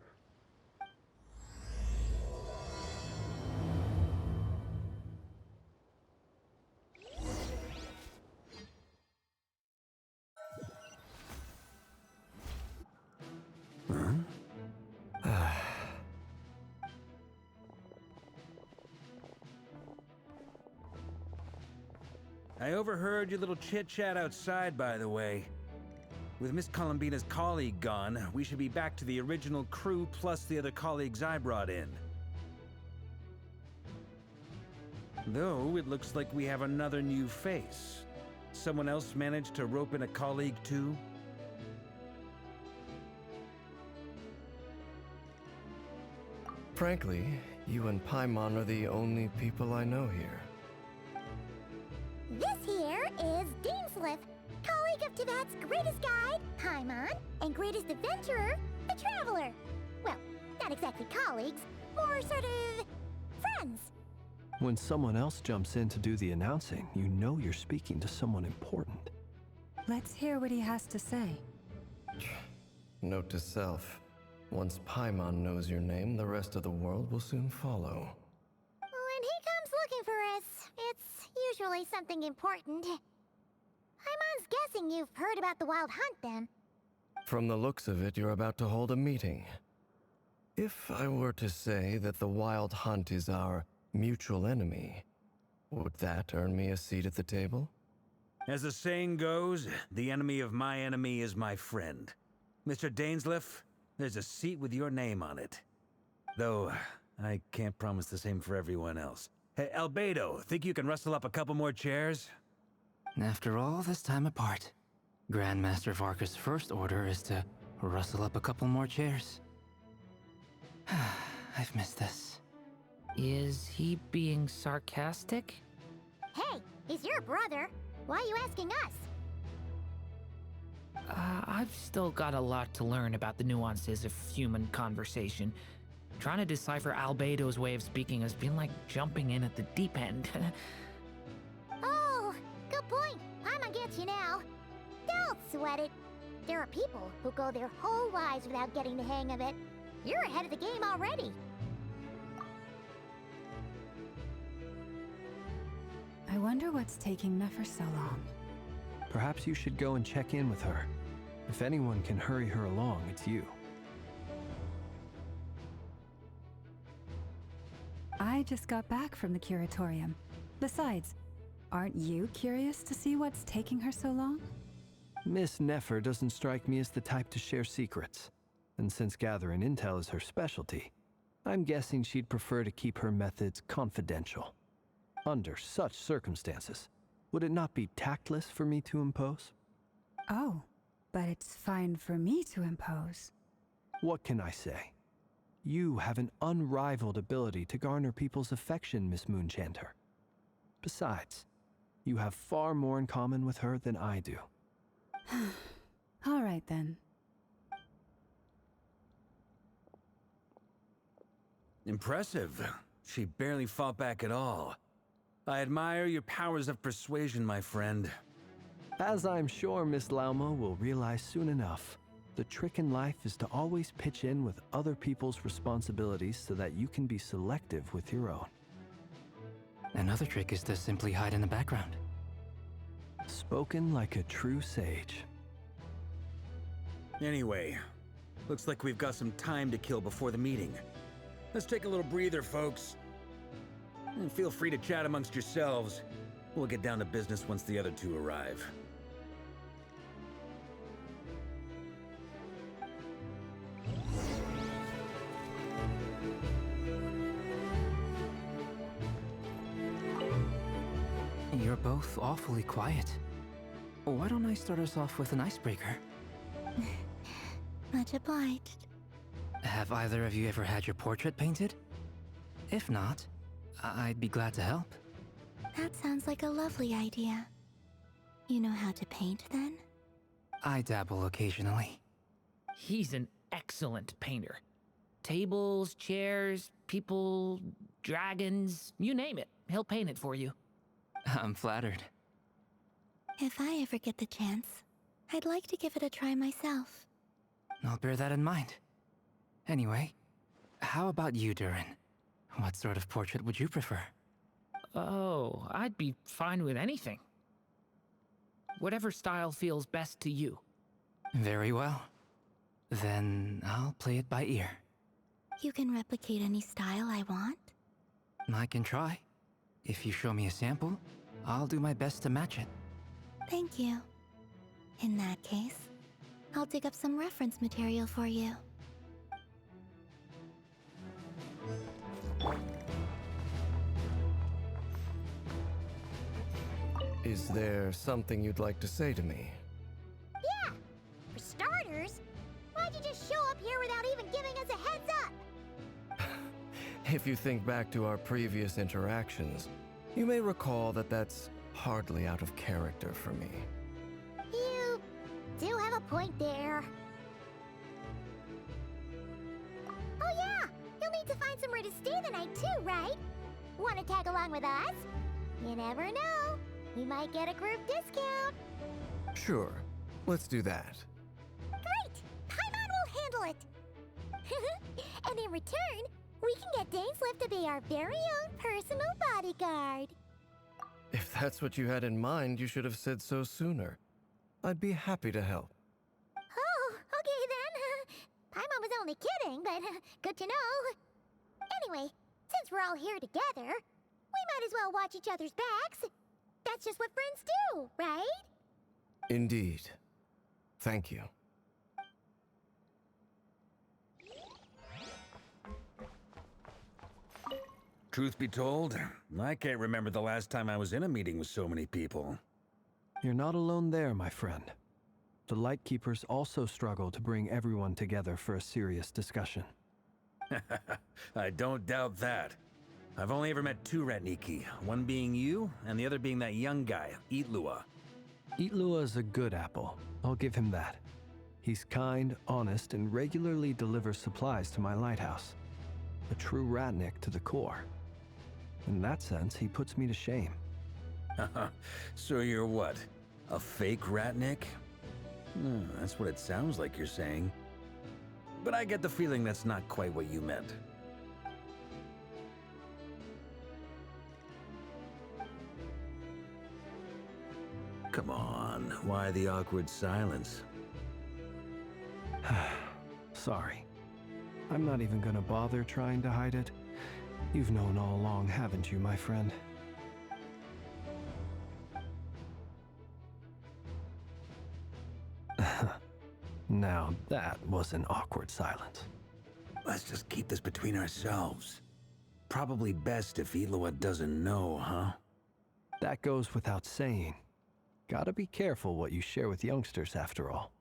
Speaker 2: I overheard your little chit-chat outside, by the way. With Miss Columbina's colleague gone, we should be back to the original crew plus the other colleagues I brought in. Though, it looks like we have another new face. Someone else managed to rope in a colleague too?
Speaker 14: Frankly, you and Paimon are the only people I know here.
Speaker 3: This here is Dainsliff, colleague of Tibet's greatest guide, Paimon, and greatest adventurer, the Traveler. Well, not exactly colleagues, more sort of friends.
Speaker 6: When someone else jumps in to do the announcing, you know you're speaking to someone important.
Speaker 5: Let's hear what he has to say.
Speaker 14: Note to self, once Paimon knows your name, the rest of the world will soon follow.
Speaker 3: When he comes looking for us, it's usually something important. Paimon's guessing you've heard about the Wild Hunt, then.
Speaker 14: From the looks of it, you're about to hold a meeting. If I were to say that the Wild Hunt is our mutual enemy, would that earn me a seat at the table?
Speaker 2: As the saying goes, the enemy of my enemy is my friend. Mr. Dainsliff, there's a seat with your name on it. Though, I can't promise the same for everyone else. Hey, Albedo, think you can rustle up a couple more chairs?
Speaker 20: After all this time apart, Grandmaster Varka's first order is to rustle up a couple more chairs. I've missed this.
Speaker 21: Is he being sarcastic?
Speaker 3: Hey, he's your brother. Why are you asking us?
Speaker 21: I've still got a lot to learn about the nuances of human conversation. Trying to decipher Albedo's way of speaking has been like jumping in at the deep end.
Speaker 3: Oh, good point. Paimon gets you now. Don't sweat it. There are people who go their whole lives without getting the hang of it. You're ahead of the game already.
Speaker 5: I wonder what's taking Nefer so long.
Speaker 6: Perhaps you should go and check in with her. If anyone can hurry her along, it's you.
Speaker 5: I just got back from the curatorium. Besides, aren't you curious to see what's taking her so long?
Speaker 6: Miss Nefer doesn't strike me as the type to share secrets. And since gathering intel is her specialty, I'm guessing she'd prefer to keep her methods confidential. Under such circumstances, would it not be tactless for me to impose?
Speaker 5: Oh, but it's fine for me to impose.
Speaker 6: What can I say? You have an unrivaled ability to garner people's affection, Miss Moonchanter. Besides, you have far more in common with her than I do.
Speaker 5: All right, then.
Speaker 2: Impressive. She barely fought back at all. I admire your powers of persuasion, my friend.
Speaker 6: As I'm sure Miss Lauma will realize soon enough, the trick in life is to always pitch in with other people's responsibilities so that you can be selective with your own.
Speaker 20: Another trick is to simply hide in the background.
Speaker 6: Spoken like a true sage.
Speaker 2: Anyway, looks like we've got some time to kill before the meeting. Let's take a little breather, folks. And feel free to chat amongst yourselves. We'll get down to business once the other two arrive.
Speaker 20: You're both awfully quiet. Why don't I start us off with an icebreaker?
Speaker 15: Much obliged.
Speaker 20: Have either of you ever had your portrait painted? If not, I'd be glad to help.
Speaker 15: That sounds like a lovely idea. You know how to paint, then?
Speaker 20: I dabble occasionally.
Speaker 21: He's an excellent painter. Tables, chairs, people, dragons, you name it. He'll paint it for you.
Speaker 20: I'm flattered.
Speaker 15: If I ever get the chance, I'd like to give it a try myself.
Speaker 20: I'll bear that in mind. Anyway, how about you, Durin? What sort of portrait would you prefer?
Speaker 21: Oh, I'd be fine with anything. Whatever style feels best to you.
Speaker 20: Very well. Then I'll play it by ear.
Speaker 15: You can replicate any style I want?
Speaker 20: I can try. If you show me a sample, I'll do my best to match it.
Speaker 15: Thank you. In that case, I'll dig up some reference material for you.
Speaker 14: Is there something you'd like to say to me?
Speaker 3: Yeah! For starters, why'd you just show up here without even giving us a heads up?
Speaker 14: If you think back to our previous interactions, you may recall that that's hardly out of character for me.
Speaker 3: You do have a point there. Oh yeah! You'll need to find somewhere to stay the night too, right? Want to tag along with us? You never know. We might get a group discount.
Speaker 14: Sure, let's do that.
Speaker 3: Great! Paimon will handle it! And in return, we can get Dainslift to be our very own personal bodyguard.
Speaker 14: If that's what you had in mind, you should have said so sooner. I'd be happy to help.
Speaker 3: Oh, okay then. Paimon was only kidding, but good to know. Anyway, since we're all here together, we might as well watch each other's backs. That's just what friends do, right?
Speaker 14: Indeed. Thank you.
Speaker 2: Truth be told, I can't remember the last time I was in a meeting with so many people.
Speaker 6: You're not alone there, my friend. The Lightkeepers also struggle to bring everyone together for a serious discussion.
Speaker 2: I don't doubt that. I've only ever met two Ratniki, one being you, and the other being that young guy, Itlua.
Speaker 6: Itlua is a good apple. I'll give him that. He's kind, honest, and regularly delivers supplies to my lighthouse. A true Ratnik to the core. In that sense, he puts me to shame.
Speaker 2: So you're what? A fake Ratnik? That's what it sounds like you're saying. But I get the feeling that's not quite what you meant. Come on, why the awkward silence?
Speaker 6: Sorry. I'm not even gonna bother trying to hide it. You've known all along, haven't you, my friend? Now that was an awkward silence.
Speaker 2: Let's just keep this between ourselves. Probably best if Itlua doesn't know, huh?
Speaker 6: That goes without saying. Gotta be careful what you share with youngsters, after all.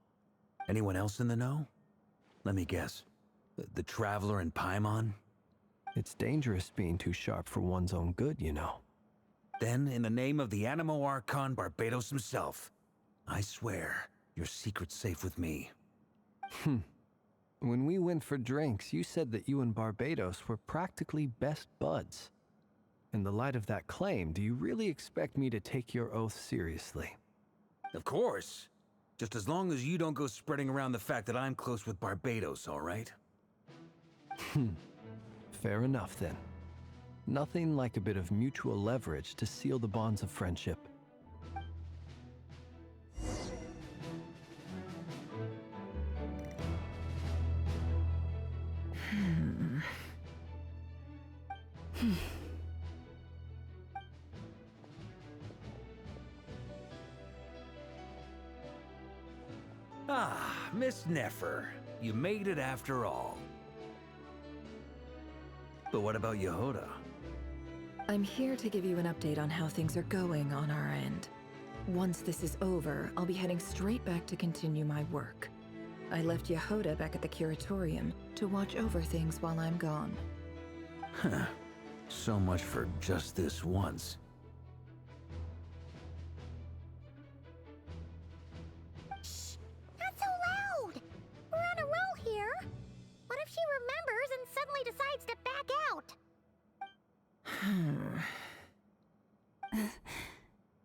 Speaker 2: Anyone else in the know? Let me guess. The Traveler and Paimon?
Speaker 6: It's dangerous being too sharp for one's own good, you know.
Speaker 2: Then, in the name of the Animo Archon Barbatos himself, I swear, your secret's safe with me.
Speaker 6: When we went for drinks, you said that you and Barbatos were practically best buds. In the light of that claim, do you really expect me to take your oath seriously?
Speaker 2: Of course. Just as long as you don't go spreading around the fact that I'm close with Barbatos, all right?
Speaker 6: Fair enough, then. Nothing like a bit of mutual leverage to seal the bonds of friendship.
Speaker 2: Ah, Miss Nefer. You made it after all. But what about Yehoda?
Speaker 11: I'm here to give you an update on how things are going on our end. Once this is over, I'll be heading straight back to continue my work. I left Yehoda back at the Curatorium to watch over things while I'm gone.
Speaker 2: Huh. So much for just this once.
Speaker 3: Shh! Not so loud! We're on a roll here! What if she remembers and suddenly decides to back out?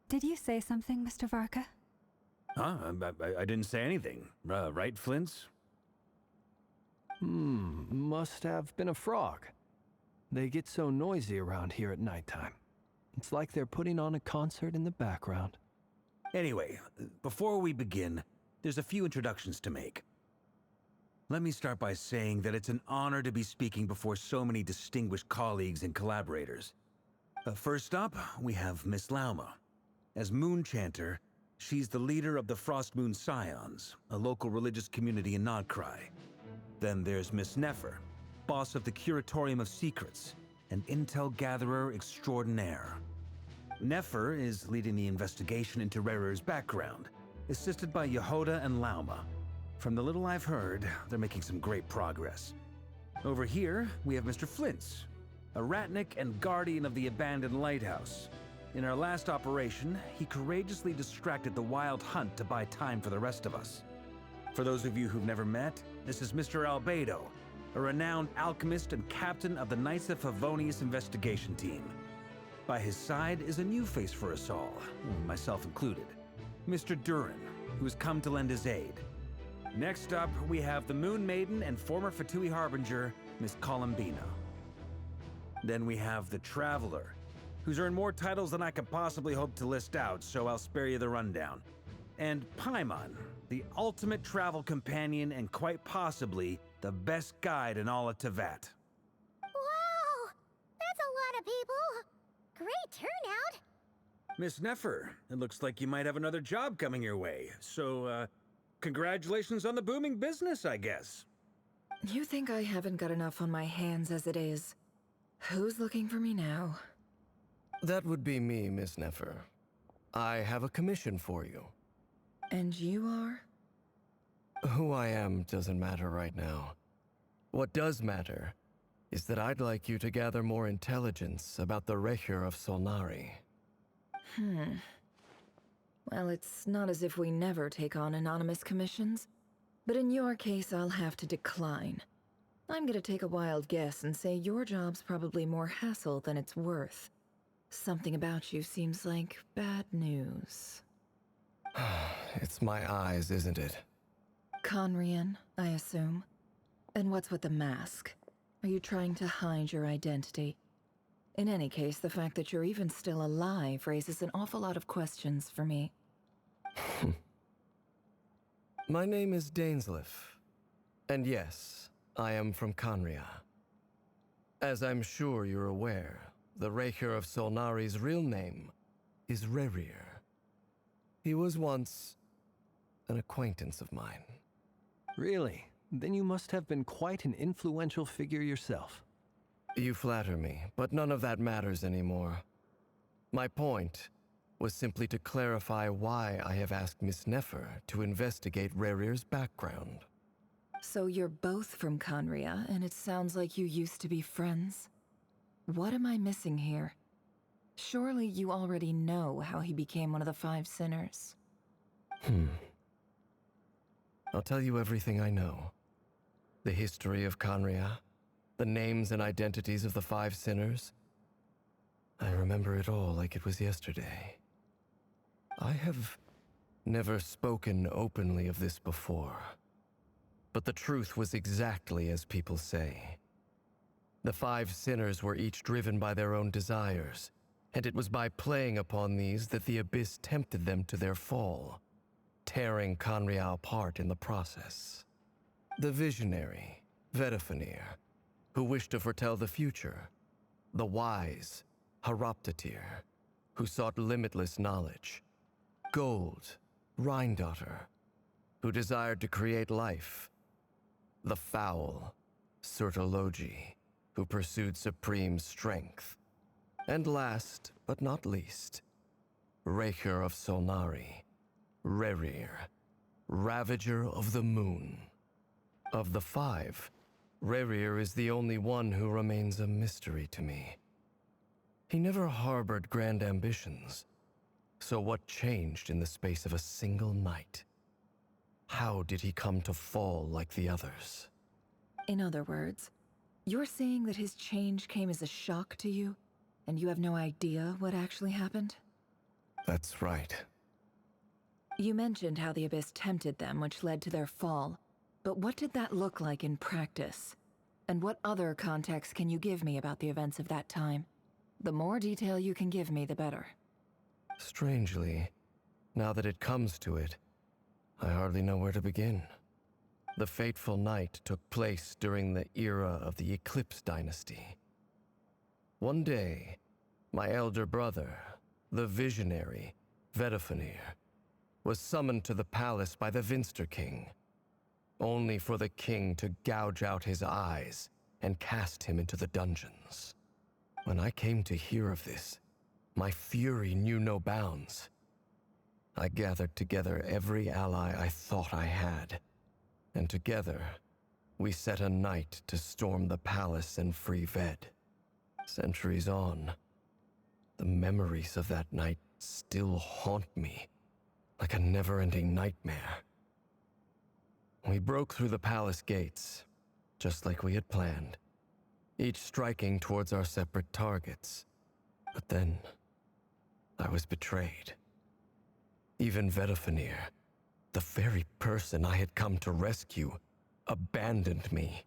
Speaker 5: Did you say something, Mr. Varka?
Speaker 2: Huh? I didn't say anything. Right, Flint's?
Speaker 6: Must have been a frog. They get so noisy around here at nighttime. It's like they're putting on a concert in the background.
Speaker 2: Anyway, before we begin, there's a few introductions to make. Let me start by saying that it's an honor to be speaking before so many distinguished colleagues and collaborators. First up, we have Miss Lauma. As Moon Chanter, she's the leader of the Frost Moon Scions, a local religious community in Nod-Krai. Then there's Miss Nefer, boss of the Curatorium of Secrets, an intel gatherer extraordinaire. Nefer is leading the investigation into Rerer's background, assisted by Yehoda and Lauma. From the little I've heard, they're making some great progress. Over here, we have Mr. Flint's, a ratnik and guardian of the abandoned lighthouse. In our last operation, he courageously distracted the Wild Hunt to buy time for the rest of us. For those of you who've never met, this is Mr. Albedo, a renowned alchemist and captain of the Knights of Favonius investigation team. By his side is a new face for us all, myself included, Mr. Durin, who has come to lend his aid. Next up, we have the Moon Maiden and former Fatui Harbinger, Miss Columbina. Then we have the Traveler, who's earned more titles than I could possibly hope to list out, so I'll spare you the rundown. And Paimon, the ultimate travel companion and quite possibly the best guide in all of Tevat.
Speaker 3: Wow! That's a lot of people! Great turnout!
Speaker 2: Miss Nefer, it looks like you might have another job coming your way, so, congratulations on the booming business, I guess.
Speaker 11: You think I haven't got enough on my hands as it is? Who's looking for me now?
Speaker 14: That would be me, Miss Nefer. I have a commission for you.
Speaker 11: And you are?
Speaker 14: Who I am doesn't matter right now. What does matter is that I'd like you to gather more intelligence about the Recher of Solnari.
Speaker 11: Well, it's not as if we never take on anonymous commissions, but in your case, I'll have to decline. I'm gonna take a wild guess and say your job's probably more hassle than it's worth. Something about you seems like bad news.
Speaker 14: It's my eyes, isn't it?
Speaker 11: Conrian, I assume. And what's with the mask? Are you trying to hide your identity? In any case, the fact that you're even still alive raises an awful lot of questions for me.
Speaker 14: My name is Dainsleif. And yes, I am from Conria. As I'm sure you're aware, the Recher of Solnari's real name is Rerir. He was once an acquaintance of mine.
Speaker 6: Really? Then you must have been quite an influential figure yourself.
Speaker 14: You flatter me, but none of that matters anymore. My point was simply to clarify why I have asked Miss Nefer to investigate Rerir's background.
Speaker 11: So you're both from Conria, and it sounds like you used to be friends? What am I missing here? Surely you already know how he became one of the Five Sinners.
Speaker 14: I'll tell you everything I know. The history of Conria, the names and identities of the Five Sinners. I remember it all like it was yesterday. I have never spoken openly of this before. But the truth was exactly as people say. The Five Sinners were each driven by their own desires, and it was by playing upon these that the Abyss tempted them to their fall, tearing Conria apart in the process. The visionary, Vedafinir, who wished to foretell the future, the wise Haroptatir, who sought limitless knowledge. Gold, Rhine-daughter, who desired to create life. The foul Sertologi, who pursued supreme strength. And last, but not least, Raker of Solnari, Rerir, Ravager of the Moon. Of the five, Rerir is the only one who remains a mystery to me. He never harbored grand ambitions, so what changed in the space of a single night? How did he come to fall like the others?
Speaker 11: In other words, you're saying that his change came as a shock to you, and you have no idea what actually happened?
Speaker 14: That's right.
Speaker 11: You mentioned how the Abyss tempted them, which led to their fall. But what did that look like in practice? And what other context can you give me about the events of that time? The more detail you can give me, the better.
Speaker 14: Strangely, now that it comes to it, I hardly know where to begin. The fateful night took place during the era of the Eclipse Dynasty. One day, my elder brother, the visionary, Vedafenir, was summoned to the palace by the Vinster King, only for the king to gouge out his eyes and cast him into the dungeons. When I came to hear of this, my fury knew no bounds. I gathered together every ally I thought I had, and together, we set a night to storm the palace and free Ved. Centuries on, the memories of that night still haunt me like a never-ending nightmare. We broke through the palace gates, just like we had planned, each striking towards our separate targets. But then, I was betrayed. Even Vedafenir, the very person I had come to rescue, abandoned me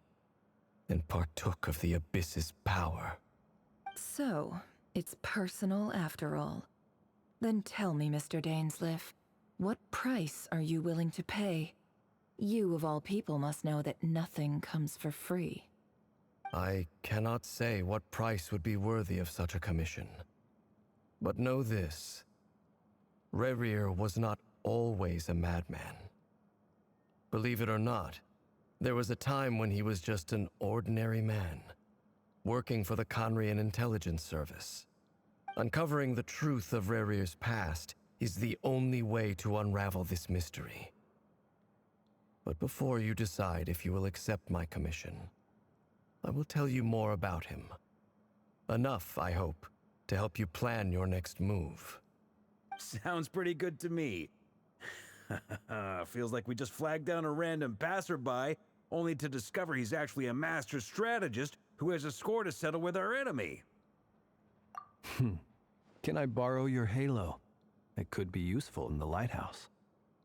Speaker 14: and partook of the Abyss's power.
Speaker 11: So, it's personal after all. Then tell me, Mr. Dainsleif, what price are you willing to pay? You, of all people, must know that nothing comes for free.
Speaker 14: I cannot say what price would be worthy of such a commission. But know this. Rerir was not always a madman. Believe it or not, there was a time when he was just an ordinary man, working for the Conrian Intelligence Service. Uncovering the truth of Rerir's past is the only way to unravel this mystery. But before you decide if you will accept my commission, I will tell you more about him. Enough, I hope, to help you plan your next move.
Speaker 2: Sounds pretty good to me. Feels like we just flagged down a random passerby, only to discover he's actually a master strategist who has a score to settle with our enemy.
Speaker 6: Can I borrow your halo? It could be useful in the lighthouse.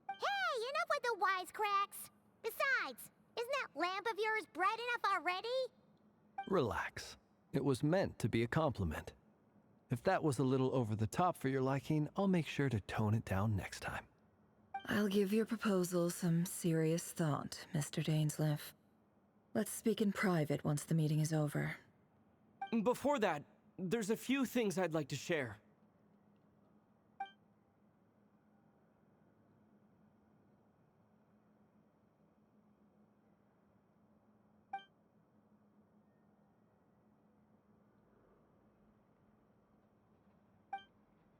Speaker 3: Hey, enough with the wisecracks! Besides, isn't that lamp of yours bright enough already?
Speaker 6: Relax. It was meant to be a compliment. If that was a little over the top for your liking, I'll make sure to tone it down next time.
Speaker 11: I'll give your proposal some serious thought, Mr. Dainsleif. Let's speak in private once the meeting is over.
Speaker 4: Before that, there's a few things I'd like to share.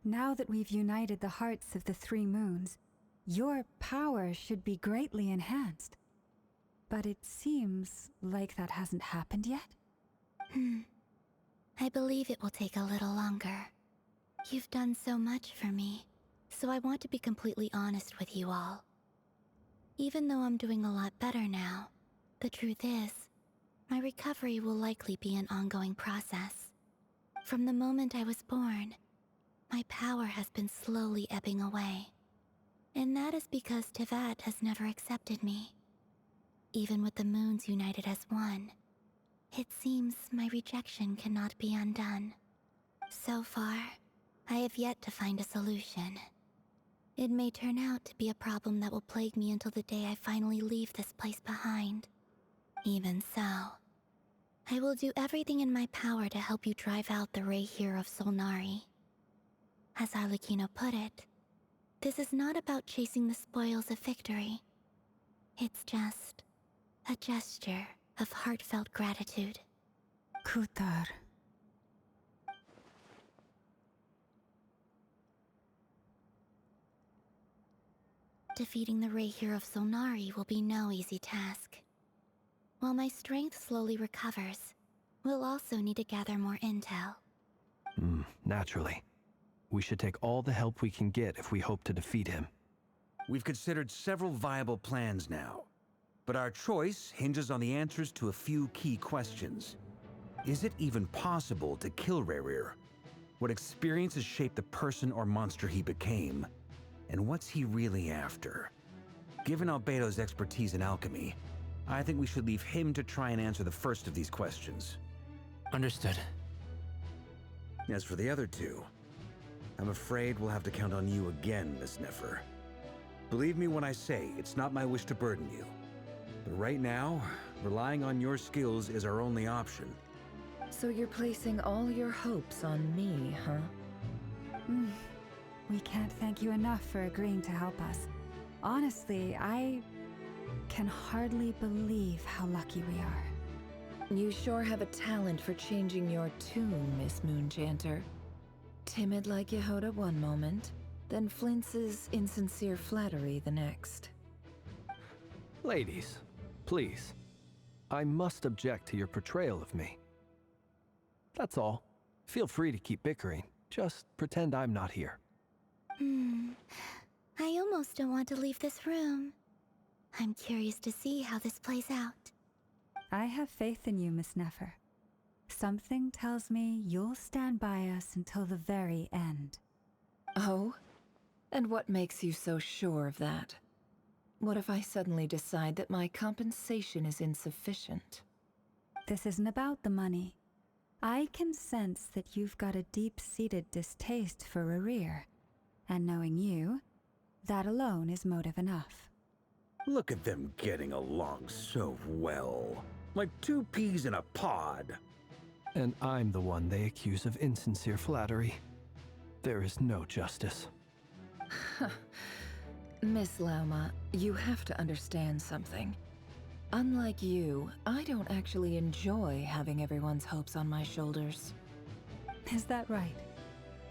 Speaker 5: Now that we've united the hearts of the three moons, your power should be greatly enhanced. But it seems like that hasn't happened yet?
Speaker 15: I believe it will take a little longer. You've done so much for me, so I want to be completely honest with you all. Even though I'm doing a lot better now, the truth is, my recovery will likely be an ongoing process. From the moment I was born, my power has been slowly ebbing away. And that is because Tevat has never accepted me. Even with the moons united as one, it seems my rejection cannot be undone. So far, I have yet to find a solution. It may turn out to be a problem that will plague me until the day I finally leave this place behind. Even so, I will do everything in my power to help you drive out the Ray here of Solnari. As Arlecchino put it, this is not about chasing the spoils of victory. It's just a gesture of heartfelt gratitude.
Speaker 5: Kutar.
Speaker 15: Defeating the Ray here of Solnari will be no easy task. While my strength slowly recovers, we'll also need to gather more intel.
Speaker 6: Naturally. We should take all the help we can get if we hope to defeat him.
Speaker 2: We've considered several viable plans now, but our choice hinges on the answers to a few key questions. Is it even possible to kill Rerir? What experiences shaped the person or monster he became? And what's he really after? Given Albedo's expertise in alchemy, I think we should leave him to try and answer the first of these questions.
Speaker 20: Understood.
Speaker 2: As for the other two, I'm afraid we'll have to count on you again, Miss Nefer. Believe me when I say it's not my wish to burden you. But right now, relying on your skills is our only option.
Speaker 11: So you're placing all your hopes on me, huh?
Speaker 5: We can't thank you enough for agreeing to help us. Honestly, I can hardly believe how lucky we are.
Speaker 11: You sure have a talent for changing your tune, Miss Moonchanter. Timid like Yehoda one moment, then flinches insincere flattery the next.
Speaker 6: Ladies, please. I must object to your portrayal of me. That's all. Feel free to keep bickering. Just pretend I'm not here.
Speaker 15: I almost don't want to leave this room. I'm curious to see how this plays out.
Speaker 5: I have faith in you, Miss Nefer. Something tells me you'll stand by us until the very end.
Speaker 11: Oh? And what makes you so sure of that? What if I suddenly decide that my compensation is insufficient?
Speaker 5: This isn't about the money. I can sense that you've got a deep-seated distaste for Rerir. And knowing you, that alone is motive enough.
Speaker 2: Look at them getting along so well. Like two peas in a pod.
Speaker 6: And I'm the one they accuse of insincere flattery. There is no justice.
Speaker 11: Miss Lauma, you have to understand something. Unlike you, I don't actually enjoy having everyone's hopes on my shoulders.
Speaker 5: Is that right?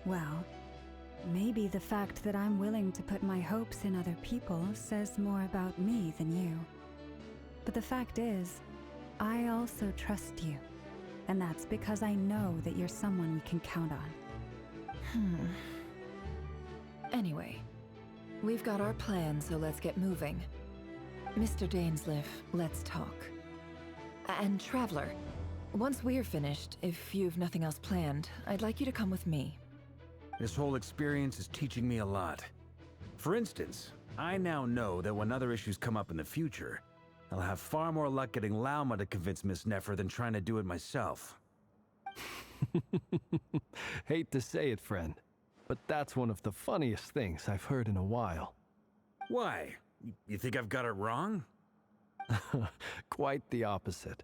Speaker 5: Well, maybe the fact that I'm willing to put my hopes in other people says more about me than you. But the fact is, I also trust you. And that's because I know that you're someone we can count on.
Speaker 11: Anyway, we've got our plan, so let's get moving. Mr. Dainsleif, let's talk. And Traveler, once we're finished, if you've nothing else planned, I'd like you to come with me.
Speaker 2: This whole experience is teaching me a lot. For instance, I now know that when other issues come up in the future, I'll have far more luck getting Lauma to convince Miss Nefer than trying to do it myself.
Speaker 6: Hate to say it, friend, but that's one of the funniest things I've heard in a while.
Speaker 2: Why? You think I've got it wrong?
Speaker 6: Quite the opposite.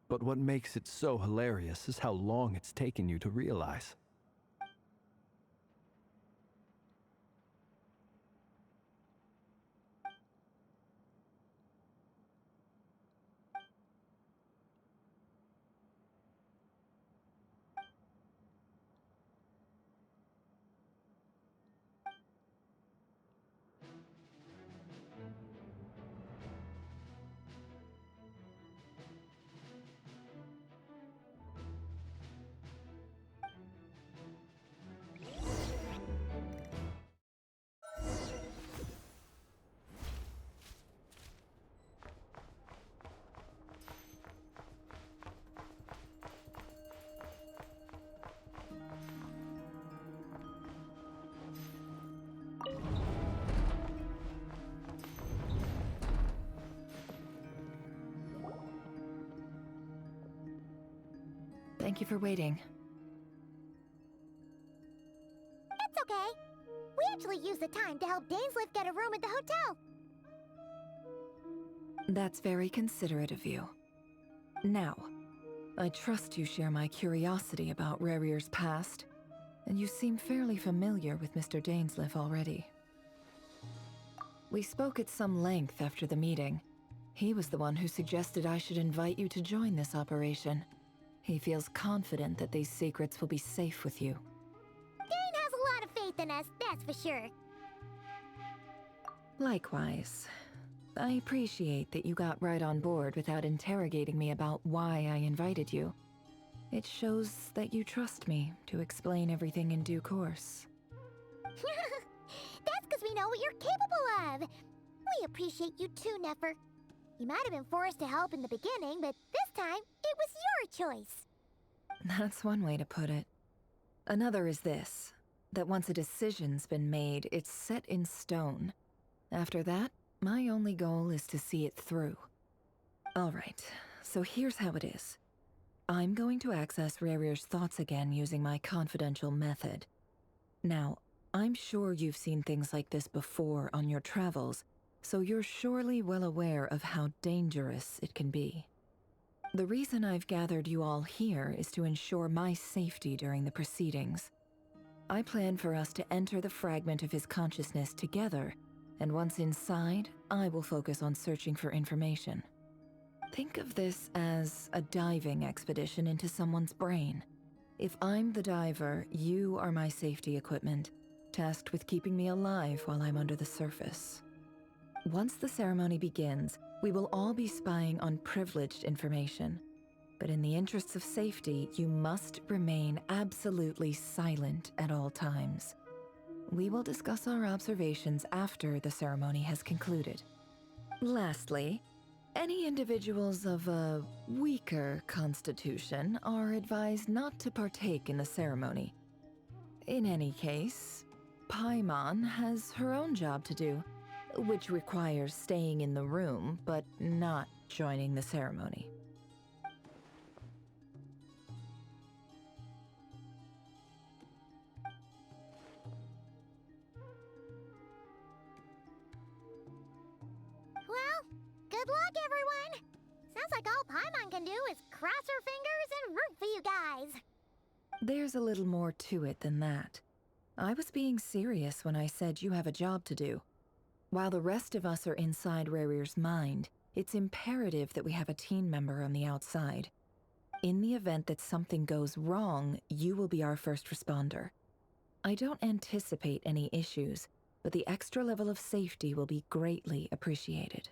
Speaker 6: But what makes it so hilarious is how long it's taken you to realize.
Speaker 11: Thank you for waiting.
Speaker 3: It's okay. We actually used the time to help Dainsleif get a room at the hotel.
Speaker 11: That's very considerate of you. Now, I trust you share my curiosity about Rarier's past, and you seem fairly familiar with Mr. Dainsleif already. We spoke at some length after the meeting. He was the one who suggested I should invite you to join this operation. He feels confident that these secrets will be safe with you.
Speaker 3: Dane has a lot of faith in us, that's for sure.
Speaker 11: Likewise. I appreciate that you got right on board without interrogating me about why I invited you. It shows that you trust me to explain everything in due course.
Speaker 3: That's because we know what you're capable of. We appreciate you too, Nefer. You might have been forced to help in the beginning, but this time, it was your choice.
Speaker 11: That's one way to put it. Another is this, that once a decision's been made, it's set in stone. After that, my only goal is to see it through. Alright, so here's how it is. I'm going to access Rarier's thoughts again using my confidential method. Now, I'm sure you've seen things like this before on your travels, so you're surely well aware of how dangerous it can be. The reason I've gathered you all here is to ensure my safety during the proceedings. I plan for us to enter the fragment of his consciousness together, and once inside, I will focus on searching for information. Think of this as a diving expedition into someone's brain. If I'm the diver, you are my safety equipment, tasked with keeping me alive while I'm under the surface. Once the ceremony begins, we will all be spying on privileged information. But in the interests of safety, you must remain absolutely silent at all times. We will discuss our observations after the ceremony has concluded. Lastly, any individuals of a weaker constitution are advised not to partake in the ceremony. In any case, Paimon has her own job to do, which requires staying in the room but not joining the ceremony.
Speaker 3: Well, good luck, everyone. Sounds like all Paimon can do is cross her fingers and root for you guys.
Speaker 11: There's a little more to it than that. I was being serious when I said you have a job to do. While the rest of us are inside Rarier's mind, it's imperative that we have a team member on the outside. In the event that something goes wrong, you will be our first responder. I don't anticipate any issues, but the extra level of safety will be greatly appreciated.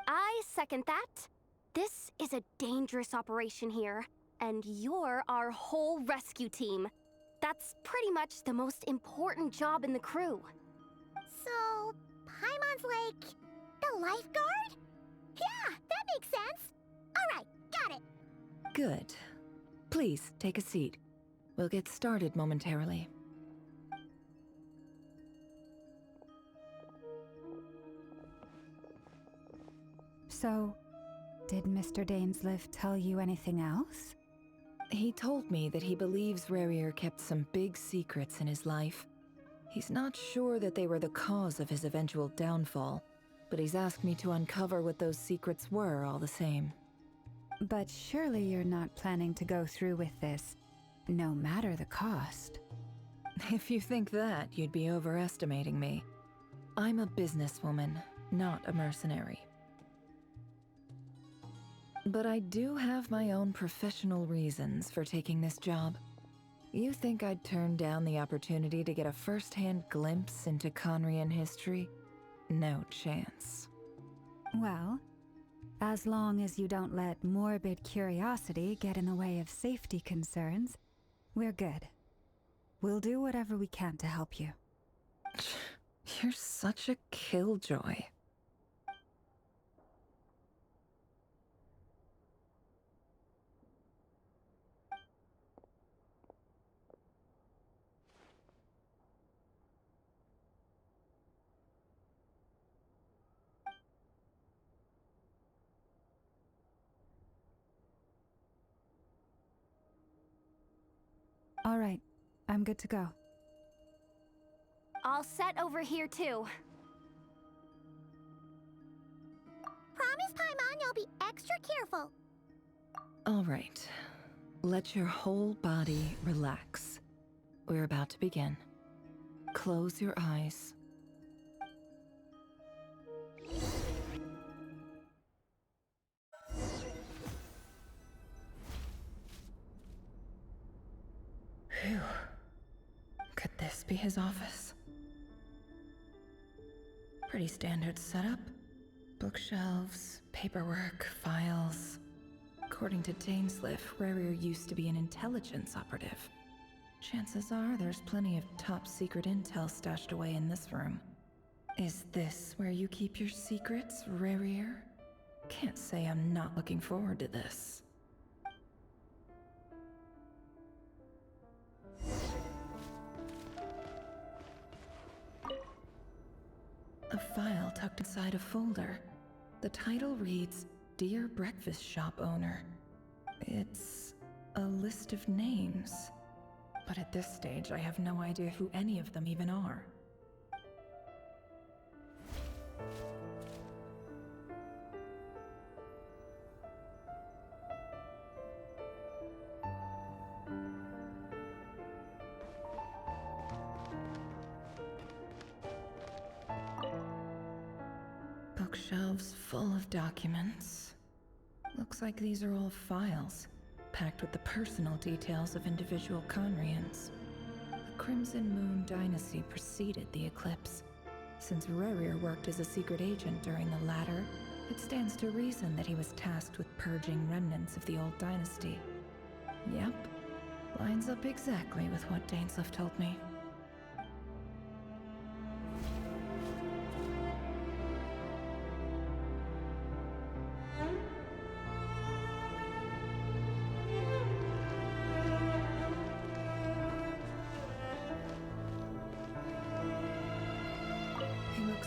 Speaker 9: I second that. This is a dangerous operation here, and you're our whole rescue team. That's pretty much the most important job in the crew.
Speaker 3: So, Paimon's like the lifeguard? Yeah, that makes sense. All right, got it.
Speaker 11: Good. Please, take a seat. We'll get started momentarily.
Speaker 5: So, did Mr. Dainsleif tell you anything else?
Speaker 11: He told me that he believes Rarier kept some big secrets in his life. He's not sure that they were the cause of his eventual downfall, but he's asked me to uncover what those secrets were all the same.
Speaker 5: But surely you're not planning to go through with this, no matter the cost.
Speaker 11: If you think that, you'd be overestimating me. I'm a businesswoman, not a mercenary. But I do have my own professional reasons for taking this job. You think I'd turn down the opportunity to get a first-hand glimpse into Conrian history? No chance.
Speaker 5: Well, as long as you don't let morbid curiosity get in the way of safety concerns, we're good. We'll do whatever we can to help you.
Speaker 11: You're such a killjoy.
Speaker 5: All right, I'm good to go.
Speaker 9: All set over here, too.
Speaker 3: Promise, Paimon, you'll be extra careful.
Speaker 11: All right. Let your whole body relax. We're about to begin. Close your eyes. Phew. Could this be his office? Pretty standard setup. Bookshelves, paperwork, files. According to Dainsliff, Rerir used to be an intelligence operative. Chances are there's plenty of top-secret intel stashed away in this room. Is this where you keep your secrets, Rerir? Can't say I'm not looking forward to this. A file tucked inside a folder. The title reads, Dear Breakfast Shop Owner. It's a list of names. But at this stage, I have no idea who any of them even are. Bookshelves full of documents. Looks like these are all files, packed with the personal details of individual Conrians. The Crimson Moon dynasty preceded the eclipse. Since Rerir worked as a secret agent during the latter, it stands to reason that he was tasked with purging remnants of the old dynasty. Yep, lines up exactly with what Dainsliff told me.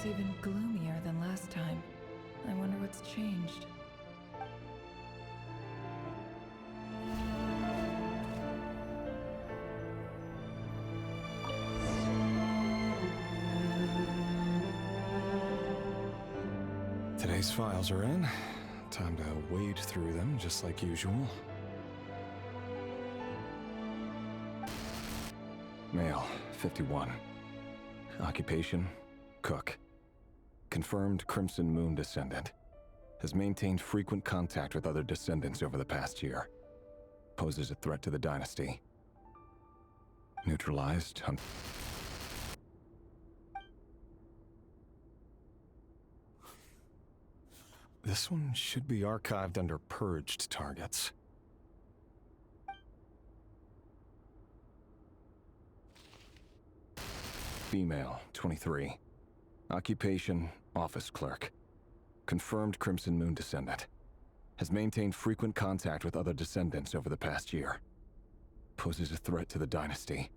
Speaker 11: Even gloomier than last time. I wonder what's changed.
Speaker 10: Today's files are in. Time to wade through them just like usual. Male, 51. Occupation, cook. Confirmed Crimson Moon descendant. Has maintained frequent contact with other descendants over the past year. Poses a threat to the dynasty. Neutralized. This one should be archived under purged targets. Female, 23. Occupation, office clerk. Confirmed Crimson Moon descendant. Has maintained frequent contact with other descendants over the past year. Poses a threat to the dynasty.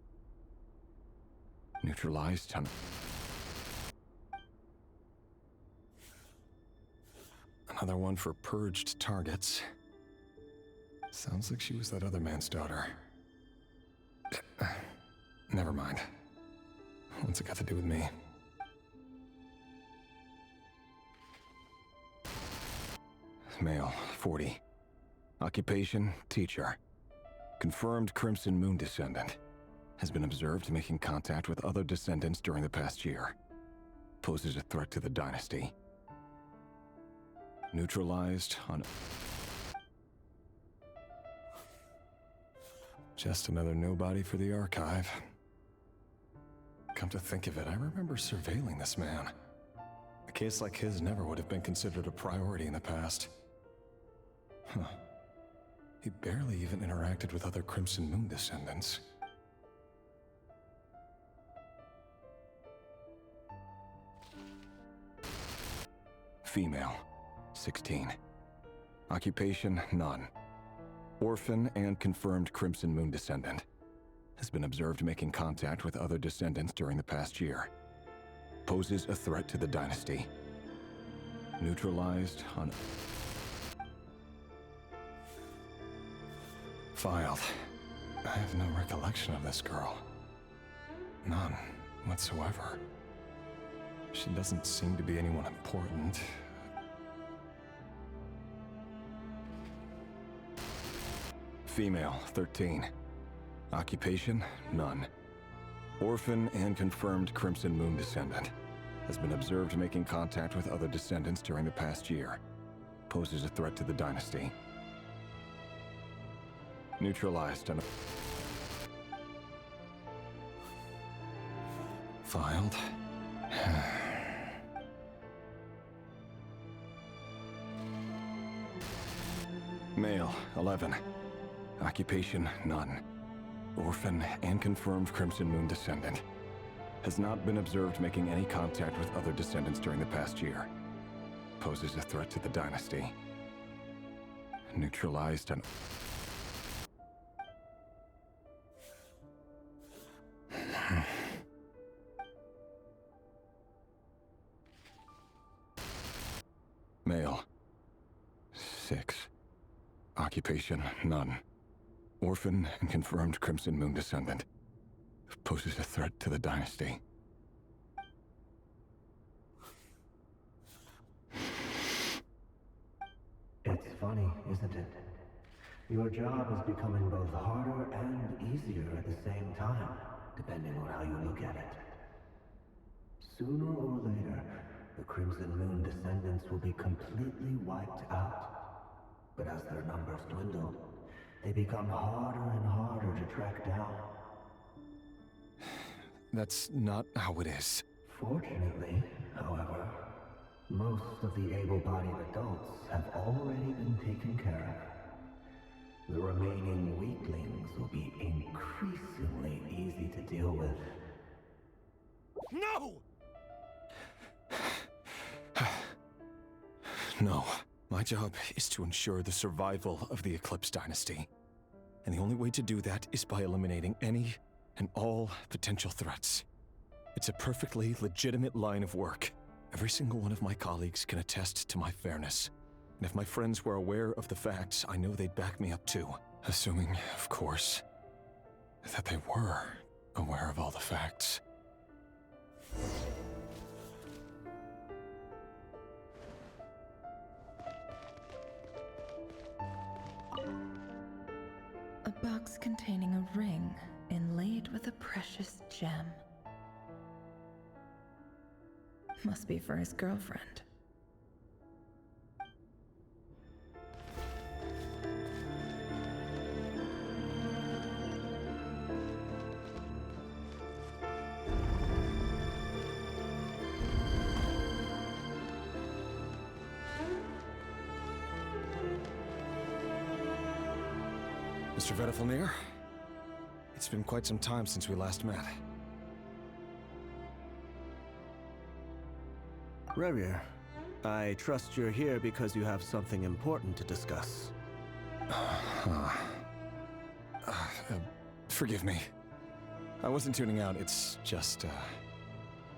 Speaker 10: Neutralized. Another one for purged targets. Sounds like she was that other man's daughter. Never mind. What's it got to do with me? Male, 40. Occupation, teacher. Confirmed Crimson Moon descendant. Has been observed making contact with other descendants during the past year. Poses a threat to the dynasty. Neutralized on... Just another nobody for the archive. Come to think of it, I remember surveilling this man. A case like his never would have been considered a priority in the past. Huh. He barely even interacted with other Crimson Moon descendants. Female, 16. Occupation, none. Orphan and confirmed Crimson Moon descendant. Has been observed making contact with other descendants during the past year. Poses a threat to the dynasty. Neutralized on... Filed. I have no recollection of this girl. None whatsoever. She doesn't seem to be anyone important.
Speaker 13: Female, 13. Occupation, none. Orphan and confirmed Crimson Moon descendant. Has been observed making contact with other descendants during the past year. Poses a threat to the dynasty. Neutralized and... Filed. Male, 11. Occupation, none. Orphan and confirmed Crimson Moon descendant. Has not been observed making any contact with other descendants during the past year. Poses a threat to the dynasty. Neutralized and... Male. 6. Occupation, none. Orphan and confirmed Crimson Moon descendant. Poses a threat to the dynasty.
Speaker 22: It's funny, isn't it? Your job is becoming both harder and easier at the same time, depending on how you look at it. Sooner or later, the Crimson Moon descendants will be completely wiped out. But as their numbers dwindle, they become harder and harder to track down.
Speaker 13: That's not how it is.
Speaker 22: Fortunately, however, most of the able-bodied adults have already been taken care of. The remaining weaklings will be increasingly easy to deal with.
Speaker 13: No! No. My job is to ensure the survival of the Eclipse Dynasty. And the only way to do that is by eliminating any and all potential threats. It's a perfectly legitimate line of work. Every single one of my colleagues can attest to my fairness. And if my friends were aware of the facts, I know they'd back me up too. Assuming, of course, that they were aware of all the facts.
Speaker 11: A box containing a ring inlaid with a precious gem. Must be for his girlfriend.
Speaker 13: Mr. Vedifalnir, it's been quite some time since we last met.
Speaker 23: Rerir, I trust you're here because you have something important to discuss.
Speaker 13: Forgive me. I wasn't tuning out, it's just,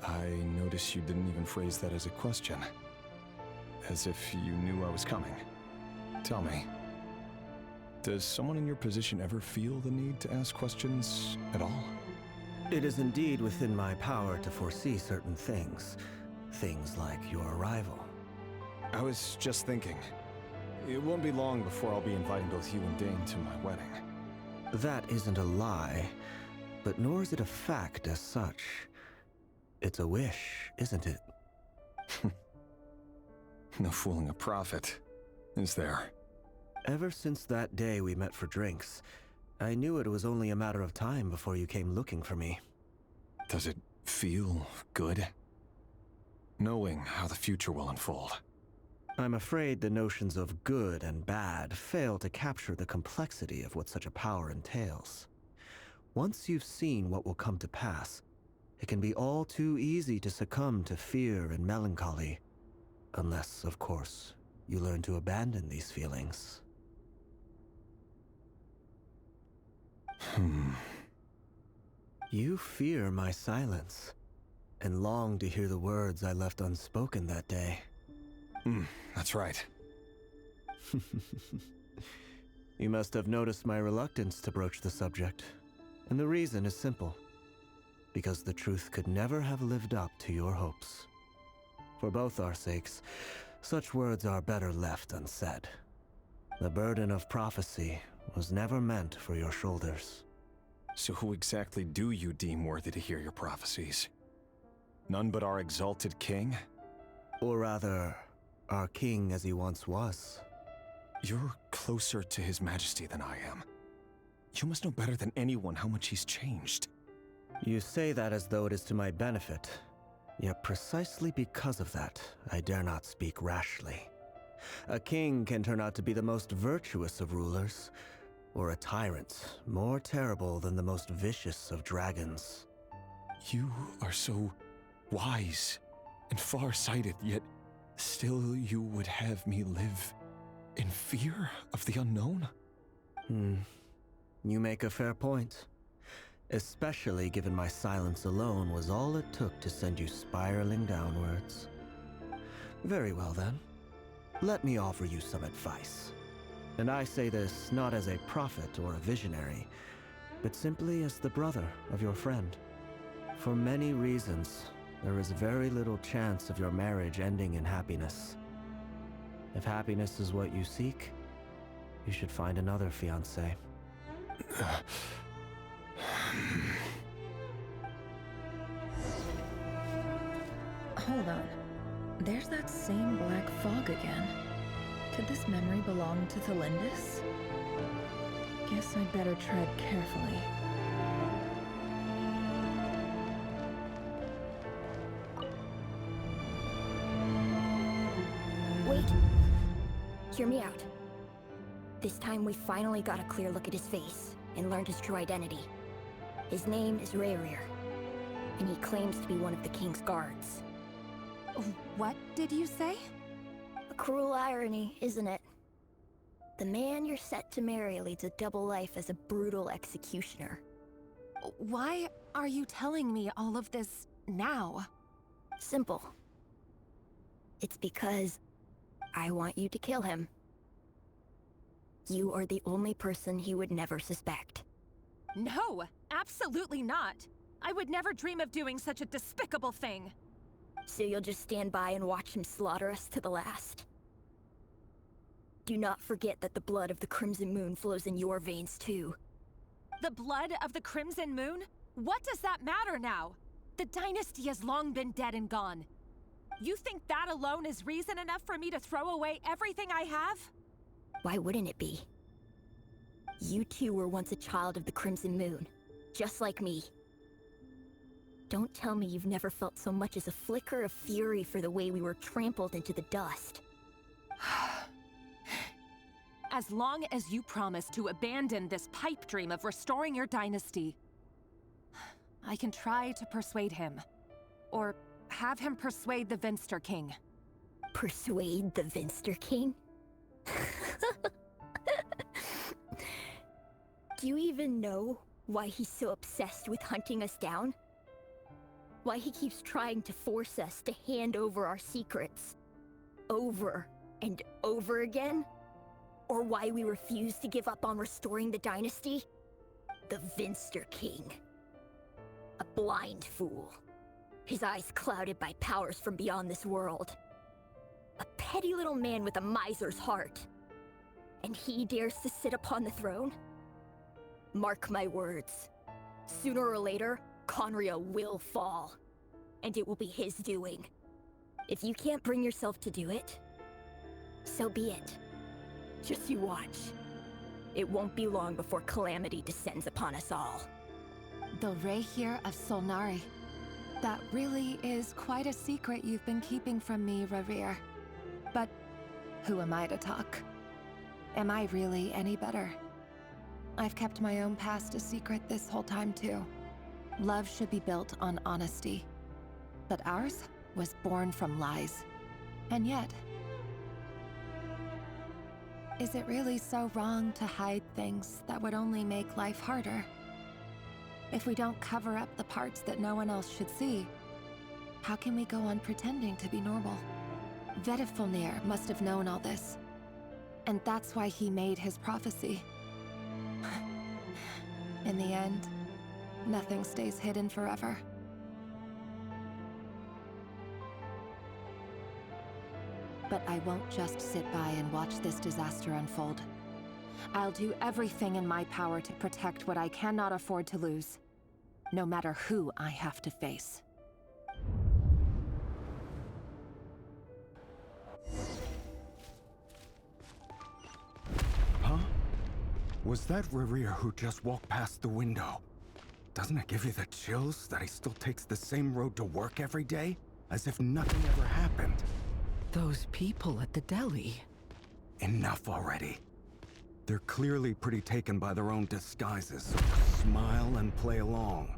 Speaker 13: I noticed you didn't even phrase that as a question. As if you knew I was coming. Tell me, does someone in your position ever feel the need to ask questions at all?
Speaker 23: It is indeed within my power to foresee certain things. Things like your arrival.
Speaker 13: I was just thinking. It won't be long before I'll be inviting both you and Dane to my wedding.
Speaker 23: That isn't a lie, but nor is it a fact as such. It's a wish, isn't it?
Speaker 13: No fooling a prophet, is there?
Speaker 23: Ever since that day we met for drinks, I knew it was only a matter of time before you came looking for me.
Speaker 13: Does it feel good? Knowing how the future will unfold.
Speaker 23: I'm afraid the notions of good and bad fail to capture the complexity of what such a power entails. Once you've seen what will come to pass, it can be all too easy to succumb to fear and melancholy. Unless, of course, you learn to abandon these feelings. You fear my silence, and long to hear the words I left unspoken that day.
Speaker 13: That's right.
Speaker 23: You must have noticed my reluctance to broach the subject, and the reason is simple. Because the truth could never have lived up to your hopes. For both our sakes, such words are better left unsaid. The burden of prophecy was never meant for your shoulders.
Speaker 13: So who exactly do you deem worthy to hear your prophecies? None but our exalted king?
Speaker 23: Or rather, our king as he once was.
Speaker 13: You're closer to his majesty than I am. You must know better than anyone how much he's changed.
Speaker 23: You say that as though it is to my benefit. Yet precisely because of that, I dare not speak rashly. A king can turn out to be the most virtuous of rulers, or a tyrant more terrible than the most vicious of dragons.
Speaker 13: You are so wise and far-sighted, yet still you would have me live in fear of the unknown?
Speaker 23: You make a fair point. Especially given my silence alone was all it took to send you spiraling downwards. Very well then. Let me offer you some advice. And I say this not as a prophet or a visionary, but simply as the brother of your friend. For many reasons, there is very little chance of your marriage ending in happiness. If happiness is what you seek, you should find another fiancé.
Speaker 11: Hold on. There's that same black fog again. Could this memory belong to Thelindis? Guess I'd better tread carefully.
Speaker 15: Wait. Hear me out. This time we finally got a clear look at his face and learned his true identity. His name is Rayrir, and he claims to be one of the king's guards.
Speaker 12: What did you say?
Speaker 15: A cruel irony, isn't it? The man you're set to marry leads a double life as a brutal executioner.
Speaker 12: Why are you telling me all of this now?
Speaker 15: Simple. It's because I want you to kill him. You are the only person he would never suspect.
Speaker 12: No, absolutely not. I would never dream of doing such a despicable thing.
Speaker 15: So you'll just stand by and watch him slaughter us to the last? Do not forget that the blood of the Crimson Moon flows in your veins too.
Speaker 12: The blood of the Crimson Moon? What does that matter now? The dynasty has long been dead and gone. You think that alone is reason enough for me to throw away everything I have?
Speaker 15: Why wouldn't it be? You two were once a child of the Crimson Moon, just like me. Don't tell me you've never felt so much as a flicker of fury for the way we were trampled into the dust.
Speaker 12: As long as you promise to abandon this pipe dream of restoring your dynasty, I can try to persuade him. Or have him persuade the Vinster King.
Speaker 15: Persuade the Vinster King? Do you even know why he's so obsessed with hunting us down? Why he keeps trying to force us to hand over our secrets over and over again? Or why we refuse to give up on restoring the dynasty? The Vinster King. A blind fool. His eyes clouded by powers from beyond this world. A petty little man with a miser's heart. And he dares to sit upon the throne? Mark my words. Sooner or later, Conria will fall. And it will be his doing. If you can't bring yourself to do it, so be it. Just you watch. It won't be long before calamity descends upon us all.
Speaker 12: The Rayrir of Solnari. That really is quite a secret you've been keeping from me, Rayrir. But who am I to talk? Am I really any better? I've kept my own past a secret this whole time too. Love should be built on honesty. But ours was born from lies. And yet, is it really so wrong to hide things that would only make life harder? If we don't cover up the parts that no one else should see, how can we go on pretending to be normal? Vedifulnir must have known all this. And that's why he made his prophecy. In the end, nothing stays hidden forever. But I won't just sit by and watch this disaster unfold. I'll do everything in my power to protect what I cannot afford to lose, no matter who I have to face.
Speaker 10: Huh? Was that Rerir who just walked past the window? Doesn't it give you the chills that he still takes the same road to work every day? As if nothing ever happened.
Speaker 21: Those people at the deli.
Speaker 10: Enough already. They're clearly pretty taken by their own disguises, so smile and play along.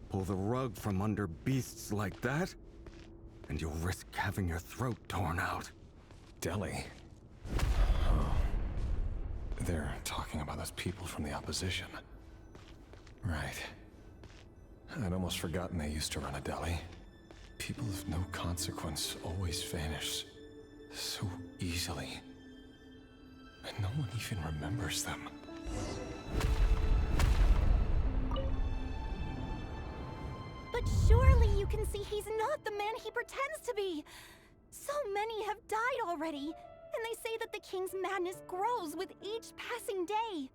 Speaker 10: Pull the rug from under beasts like that, and you'll risk having your throat torn out.
Speaker 13: Deli? Oh. They're talking about those people from the opposition. Right. I'd almost forgotten they used to run a deli. People of no consequence always vanish so easily. And no one even remembers them.
Speaker 3: But surely you can see he's not the man he pretends to be! So many have died already, and they say that the king's madness grows with each passing day.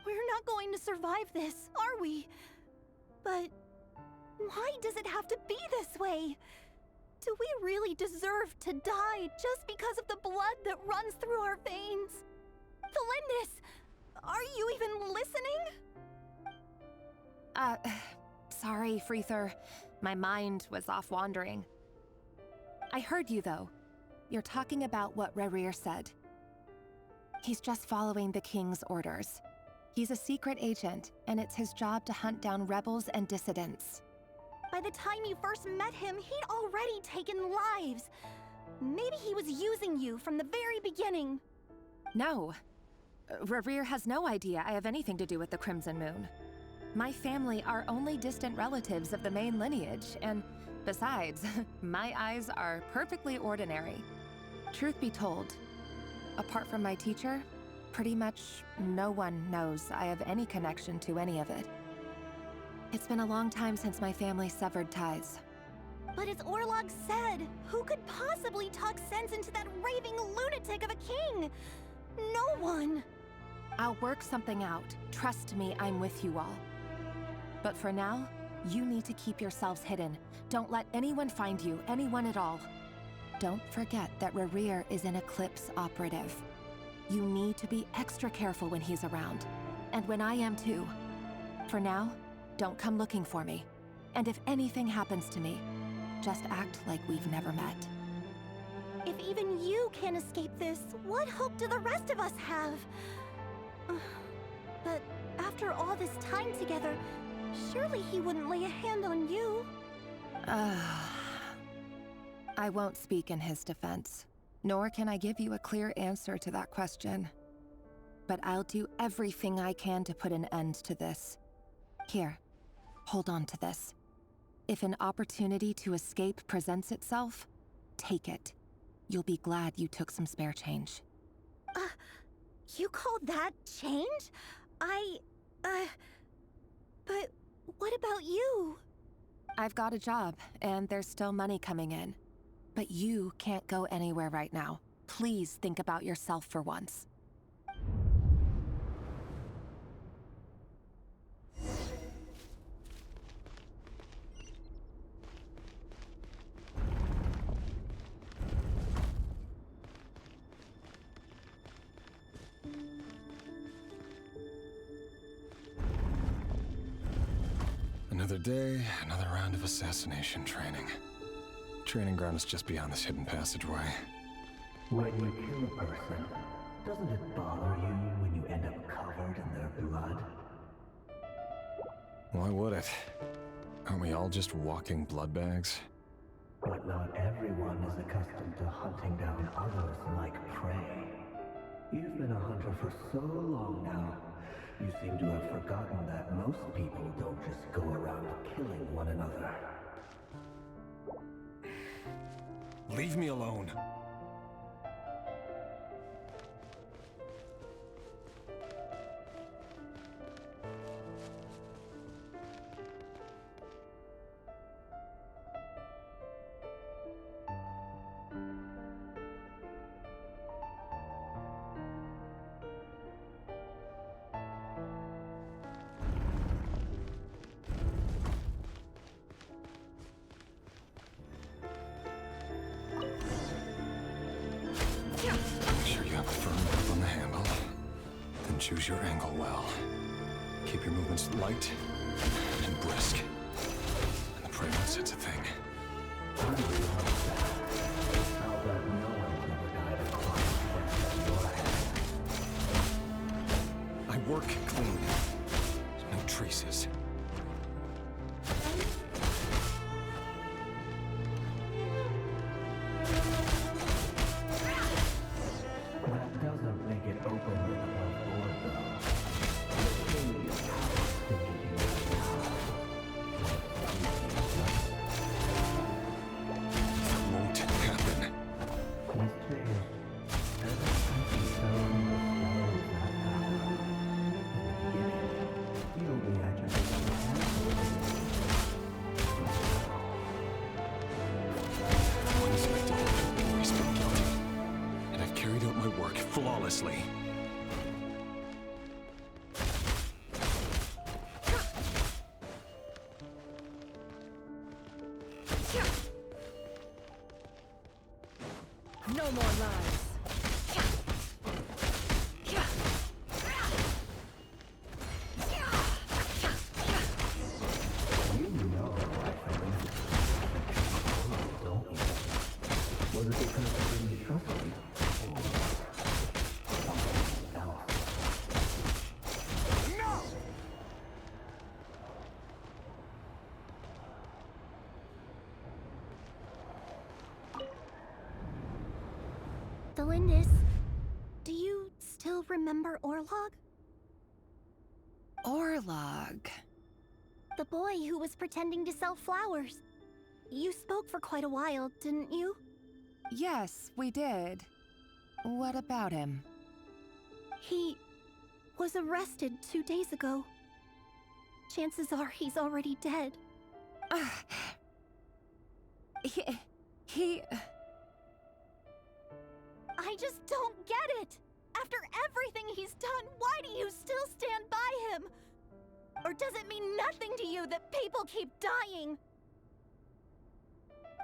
Speaker 3: We're not going to survive this, are we? But why does it have to be this way? Do we really deserve to die just because of the blood that runs through our veins? Felindis, are you even listening?
Speaker 12: Sorry, Freether. My mind was off wandering. I heard you, though. You're talking about what Rerir said. He's just following the king's orders. He's a secret agent, and it's his job to hunt down rebels and dissidents.
Speaker 3: By the time you first met him, he'd already taken lives. Maybe he was using you from the very beginning.
Speaker 12: No. Rerir has no idea I have anything to do with the Crimson Moon. My family are only distant relatives of the main lineage, and besides, my eyes are perfectly ordinary. Truth be told, apart from my teacher, pretty much no one knows I have any connection to any of it. It's been a long time since my family severed ties.
Speaker 3: But as Orlog said, who could possibly talk sense into that raving lunatic of a king? No one!
Speaker 12: I'll work something out. Trust me, I'm with you all. But for now, you need to keep yourselves hidden. Don't let anyone find you, anyone at all. Don't forget that Rerir is an Eclipse operative. You need to be extra careful when he's around. And when I am too. For now, don't come looking for me. And if anything happens to me, just act like we've never met.
Speaker 3: If even you can't escape this, what hope do the rest of us have? But after all this time together, surely he wouldn't lay a hand on you.
Speaker 12: I won't speak in his defense, nor can I give you a clear answer to that question. But I'll do everything I can to put an end to this. Here, hold on to this. If an opportunity to escape presents itself, take it. You'll be glad you took some spare change.
Speaker 3: You call that change? But what about you?
Speaker 12: I've got a job, and there's still money coming in. But you can't go anywhere right now. Please think about yourself for once.
Speaker 13: Another day, another round of assassination training. Training ground is just beyond this hidden passageway.
Speaker 22: When you kill a person, doesn't it bother you when you end up covered in their blood?
Speaker 13: Why would it? Aren't we all just walking blood bags?
Speaker 22: But not everyone is accustomed to hunting down others like prey. You've been a hunter for so long now, you seem to have forgotten that most people don't just go around killing one another.
Speaker 13: Leave me alone. Choose your angle well. Keep your movements light and brisk. And the prey won't sense a thing.
Speaker 22: How about no one's ever died of chronic your hand?
Speaker 13: I work clean. No traces.
Speaker 22: That doesn't make it openly above board, though.
Speaker 13: That won't happen.
Speaker 22: He's changed. Ever since he stone disclosed that power. In the beginning, you'll be agitated
Speaker 13: Once I did, I've always been guilty. And I've carried out my work flawlessly.
Speaker 11: No more lies.
Speaker 22: You know I fell into this, don't you? Was it because I didn't trust you? Or something else?
Speaker 13: No!
Speaker 3: Delindis, do you still remember Orlog?
Speaker 12: Orlog.
Speaker 3: The boy who was pretending to sell flowers. You spoke for quite a while, didn't you?
Speaker 12: Yes, we did. What about him?
Speaker 3: He was arrested 2 days ago. Chances are he's already dead.
Speaker 12: He...
Speaker 3: I just don't get it! After everything he's done, why do you still stand by him? Or does it mean nothing to you that people keep dying?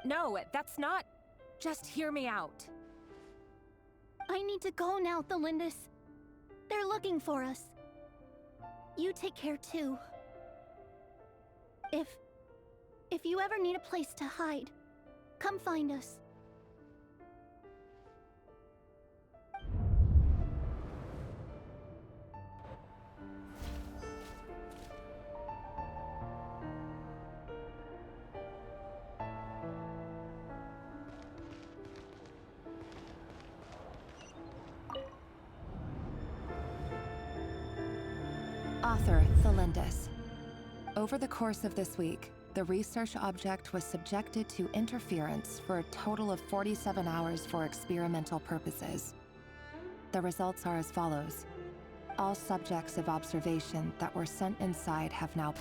Speaker 12: No, that's not... Just hear me out.
Speaker 3: I need to go now, Thelindis. They're looking for us. You take care too. If you ever need a place to hide, come find us.
Speaker 12: Author, Thelindis. Over the course of this week, the research object was subjected to interference for a total of 47 hours for experimental purposes. The results are as follows. All subjects of observation that were sent inside have now...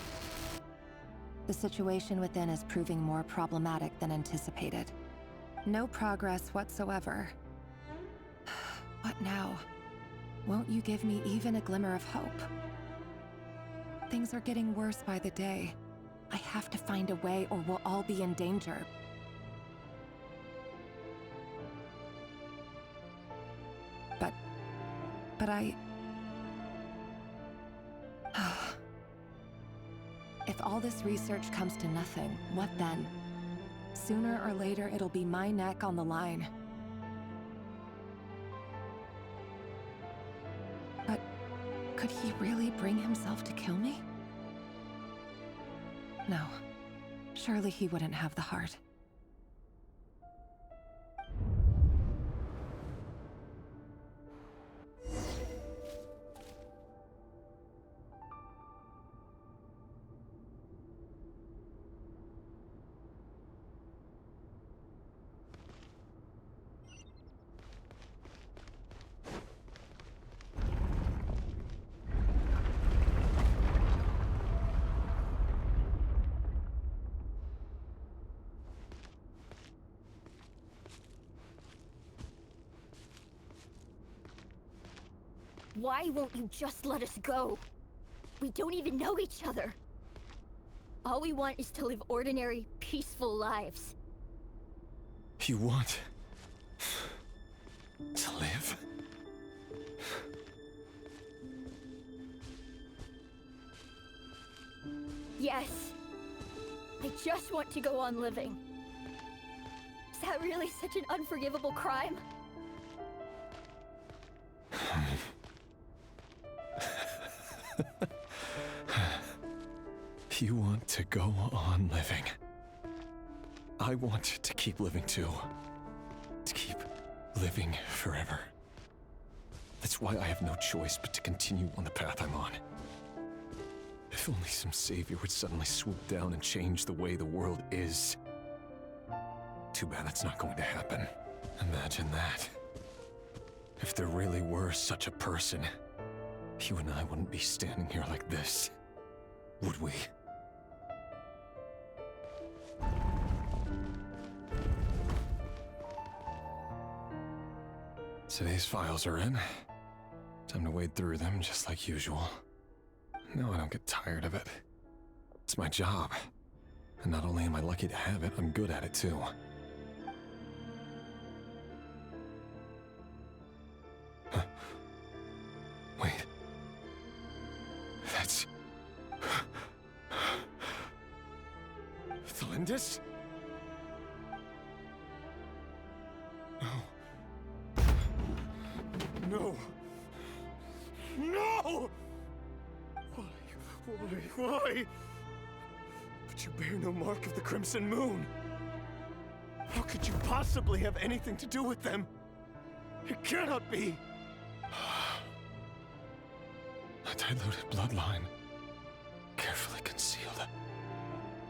Speaker 12: The situation within is proving more problematic than anticipated. No progress whatsoever. What now? Won't you give me even a glimmer of hope? Things are getting worse by the day. I have to find a way or we'll all be in danger. But I... If all this research comes to nothing, what then? Sooner or later, it'll be my neck on the line. But could he really bring himself to kill me? No. Surely he wouldn't have the heart.
Speaker 15: Why won't you just let us go? We don't even know each other. All we want is to live ordinary, peaceful lives.
Speaker 13: You want... to live?
Speaker 15: Yes. I just want to go on living. Is that really such an unforgivable crime?
Speaker 13: You want to go on living. I want to keep living too. To keep living forever. That's why I have no choice but to continue on the path I'm on. If only some savior would suddenly swoop down and change the way the world is. Too bad that's not going to happen. Imagine that. If there really were such a person, you and I wouldn't be standing here like this, would we? Today's files are in. Time to wade through them just like usual. No, I don't get tired of it. It's my job. And not only am I lucky to have it, I'm good at it too. Huh. Wait. That's... Thalindis? No. No! Why? But you bear no mark of the Crimson Moon. How could you possibly have anything to do with them? It cannot be! A diluted bloodline. Carefully concealed.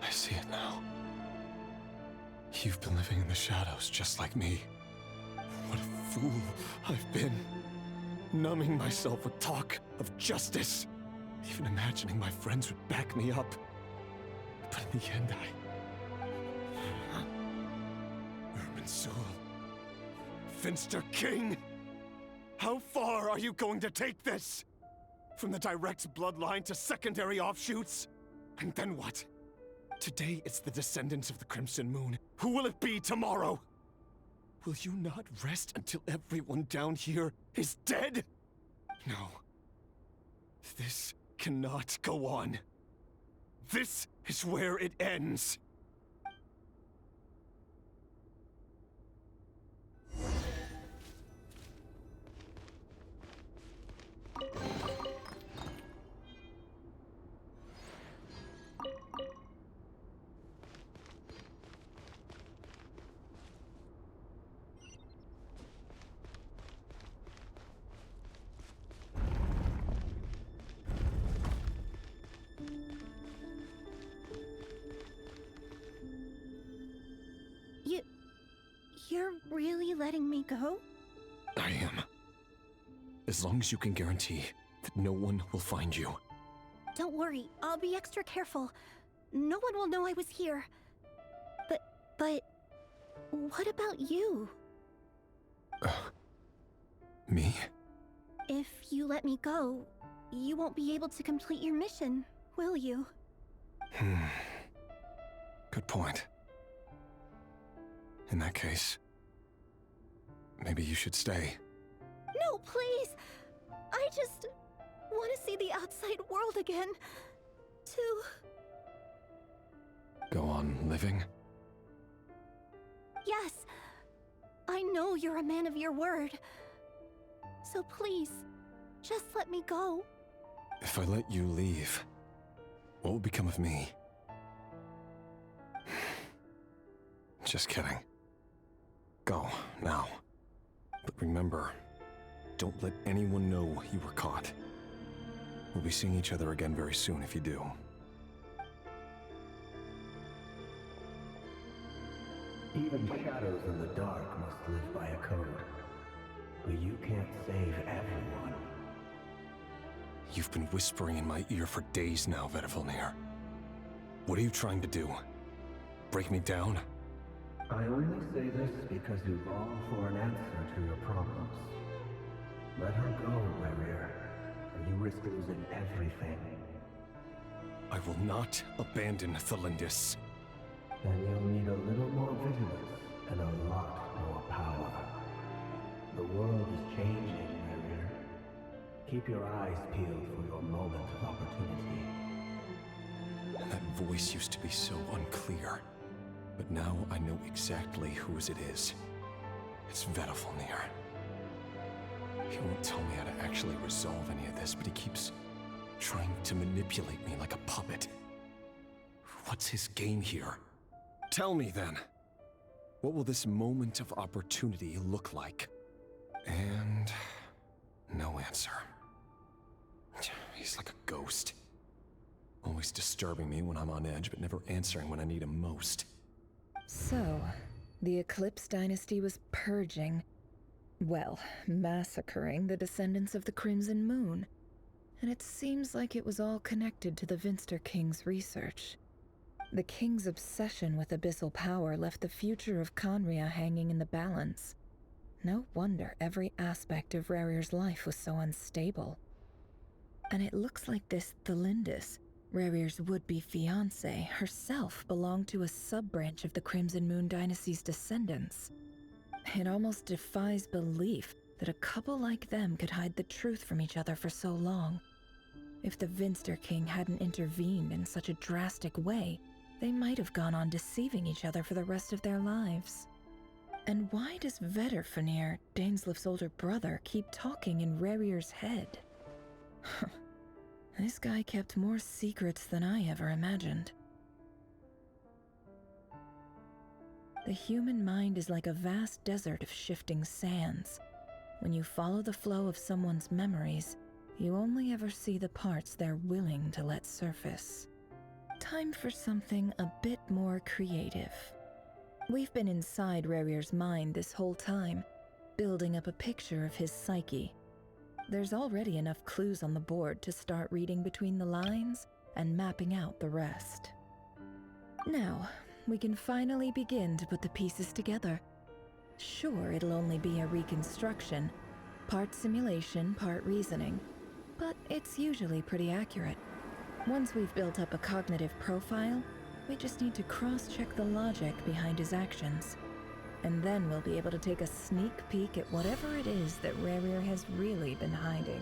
Speaker 13: I see it now. You've been living in the shadows just like me. What a fool I've been. Numbing myself with talk of justice. Even imagining my friends would back me up. But in the end, Irminsul. Finster King! How far are you going to take this? From the direct bloodline to secondary offshoots? And then what? Today it's the descendants of the Crimson Moon. Who will it be tomorrow? Will you not rest until everyone down here is dead? No. This cannot go on. This is where it ends.
Speaker 19: You're really letting me go?
Speaker 13: I am. As long as you can guarantee that no one will find you.
Speaker 19: Don't worry, I'll be extra careful. No one will know I was here. But what about you?
Speaker 13: Me?
Speaker 19: If you let me go, you won't be able to complete your mission, will you?
Speaker 13: Good point. In that case, maybe you should stay.
Speaker 19: No, please! I just want to see the outside world again. To...
Speaker 13: Go on living?
Speaker 19: Yes. I know you're a man of your word. So please, just let me go.
Speaker 13: If I let you leave, what will become of me? Just kidding. Go, now. But remember, don't let anyone know you were caught. We'll be seeing each other again very soon if you do.
Speaker 22: Even shadows in the dark must live by a code. But you can't save everyone.
Speaker 13: You've been whispering in my ear for days now, Vedivulnir. What are you trying to do? Break me down?
Speaker 22: I only say this because you long for an answer to your problems. Let her go, Rerir, or you risk losing everything.
Speaker 13: I will not abandon Thalindis.
Speaker 22: Then you'll need a little more vigilance and a lot more power. The world is changing, Rerir. Keep your eyes peeled for your moment of opportunity.
Speaker 13: And that voice used to be so unclear. But now I know exactly whose it is. It's Vedalfonir. He won't tell me how to actually resolve any of this, but he keeps trying to manipulate me like a puppet. What's his game here? Tell me then. What will this moment of opportunity look like? And no answer. He's like a ghost. Always disturbing me when I'm on edge, but never answering when I need him most.
Speaker 11: So, the Eclipse Dynasty was purging, well, massacring the descendants of the Crimson Moon. And it seems like it was all connected to the Vinster King's research. The King's obsession with abyssal power left the future of Conria hanging in the balance. No wonder every aspect of Rarir's life was so unstable. And it looks like this Thelindis, Rarir's would-be fiancée, herself belonged to a sub-branch of the Crimson Moon Dynasty's descendants. It almost defies belief that a couple like them could hide the truth from each other for so long. If the Vinster King hadn't intervened in such a drastic way, they might have gone on deceiving each other for the rest of their lives. And why does Vedalfonir, Daneslif's older brother, keep talking in Rarir's head? This guy kept more secrets than I ever imagined. The human mind is like a vast desert of shifting sands. When you follow the flow of someone's memories, you only ever see the parts they're willing to let surface. Time for something a bit more creative. We've been inside Rarir's mind this whole time, building up a picture of his psyche. There's already enough clues on the board to start reading between the lines and mapping out the rest. Now, we can finally begin to put the pieces together. Sure, it'll only be a reconstruction, part simulation, part reasoning, but it's usually pretty accurate. Once we've built up a cognitive profile, we just need to cross-check the logic behind his actions. And then we'll be able to take a sneak peek at whatever it is that Rarir has really been hiding.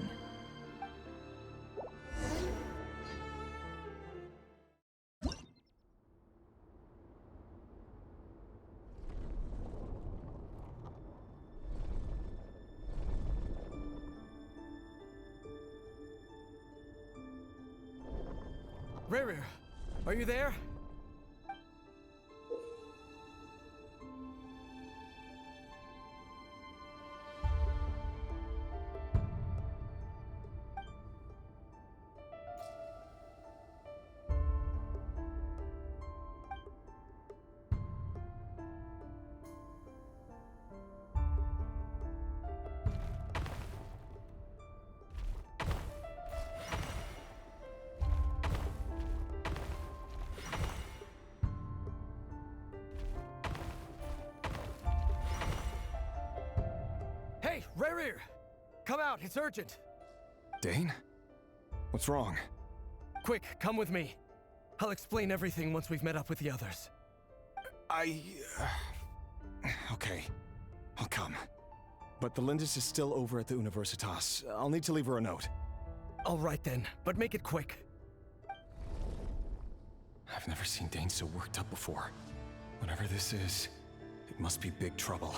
Speaker 4: Rarir, are you there? Hey, Rarir! Come out, it's urgent!
Speaker 13: Dane? What's wrong?
Speaker 4: Quick, come with me. I'll explain everything once we've met up with the others.
Speaker 13: Okay, I'll come. But the Lindis is still over at the Universitas. I'll need to leave her a note.
Speaker 4: All right then, but make it quick.
Speaker 13: I've never seen Dane so worked up before. Whatever this is, it must be big trouble.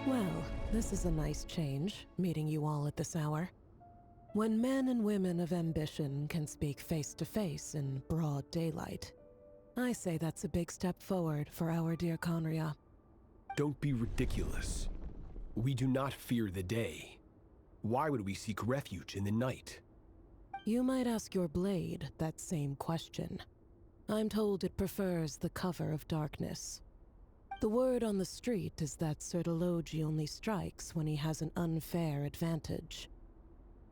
Speaker 1: Well, this is a nice change, meeting you all at this hour. When men and women of ambition can speak face to face in broad daylight, I say that's a big step forward for our dear Conria.
Speaker 7: Don't be ridiculous. We do not fear the day. Why would we seek refuge in the night?
Speaker 1: You might ask your blade that same question. I'm told it prefers the cover of darkness. The word on the street is that Sertologi only strikes when he has an unfair advantage.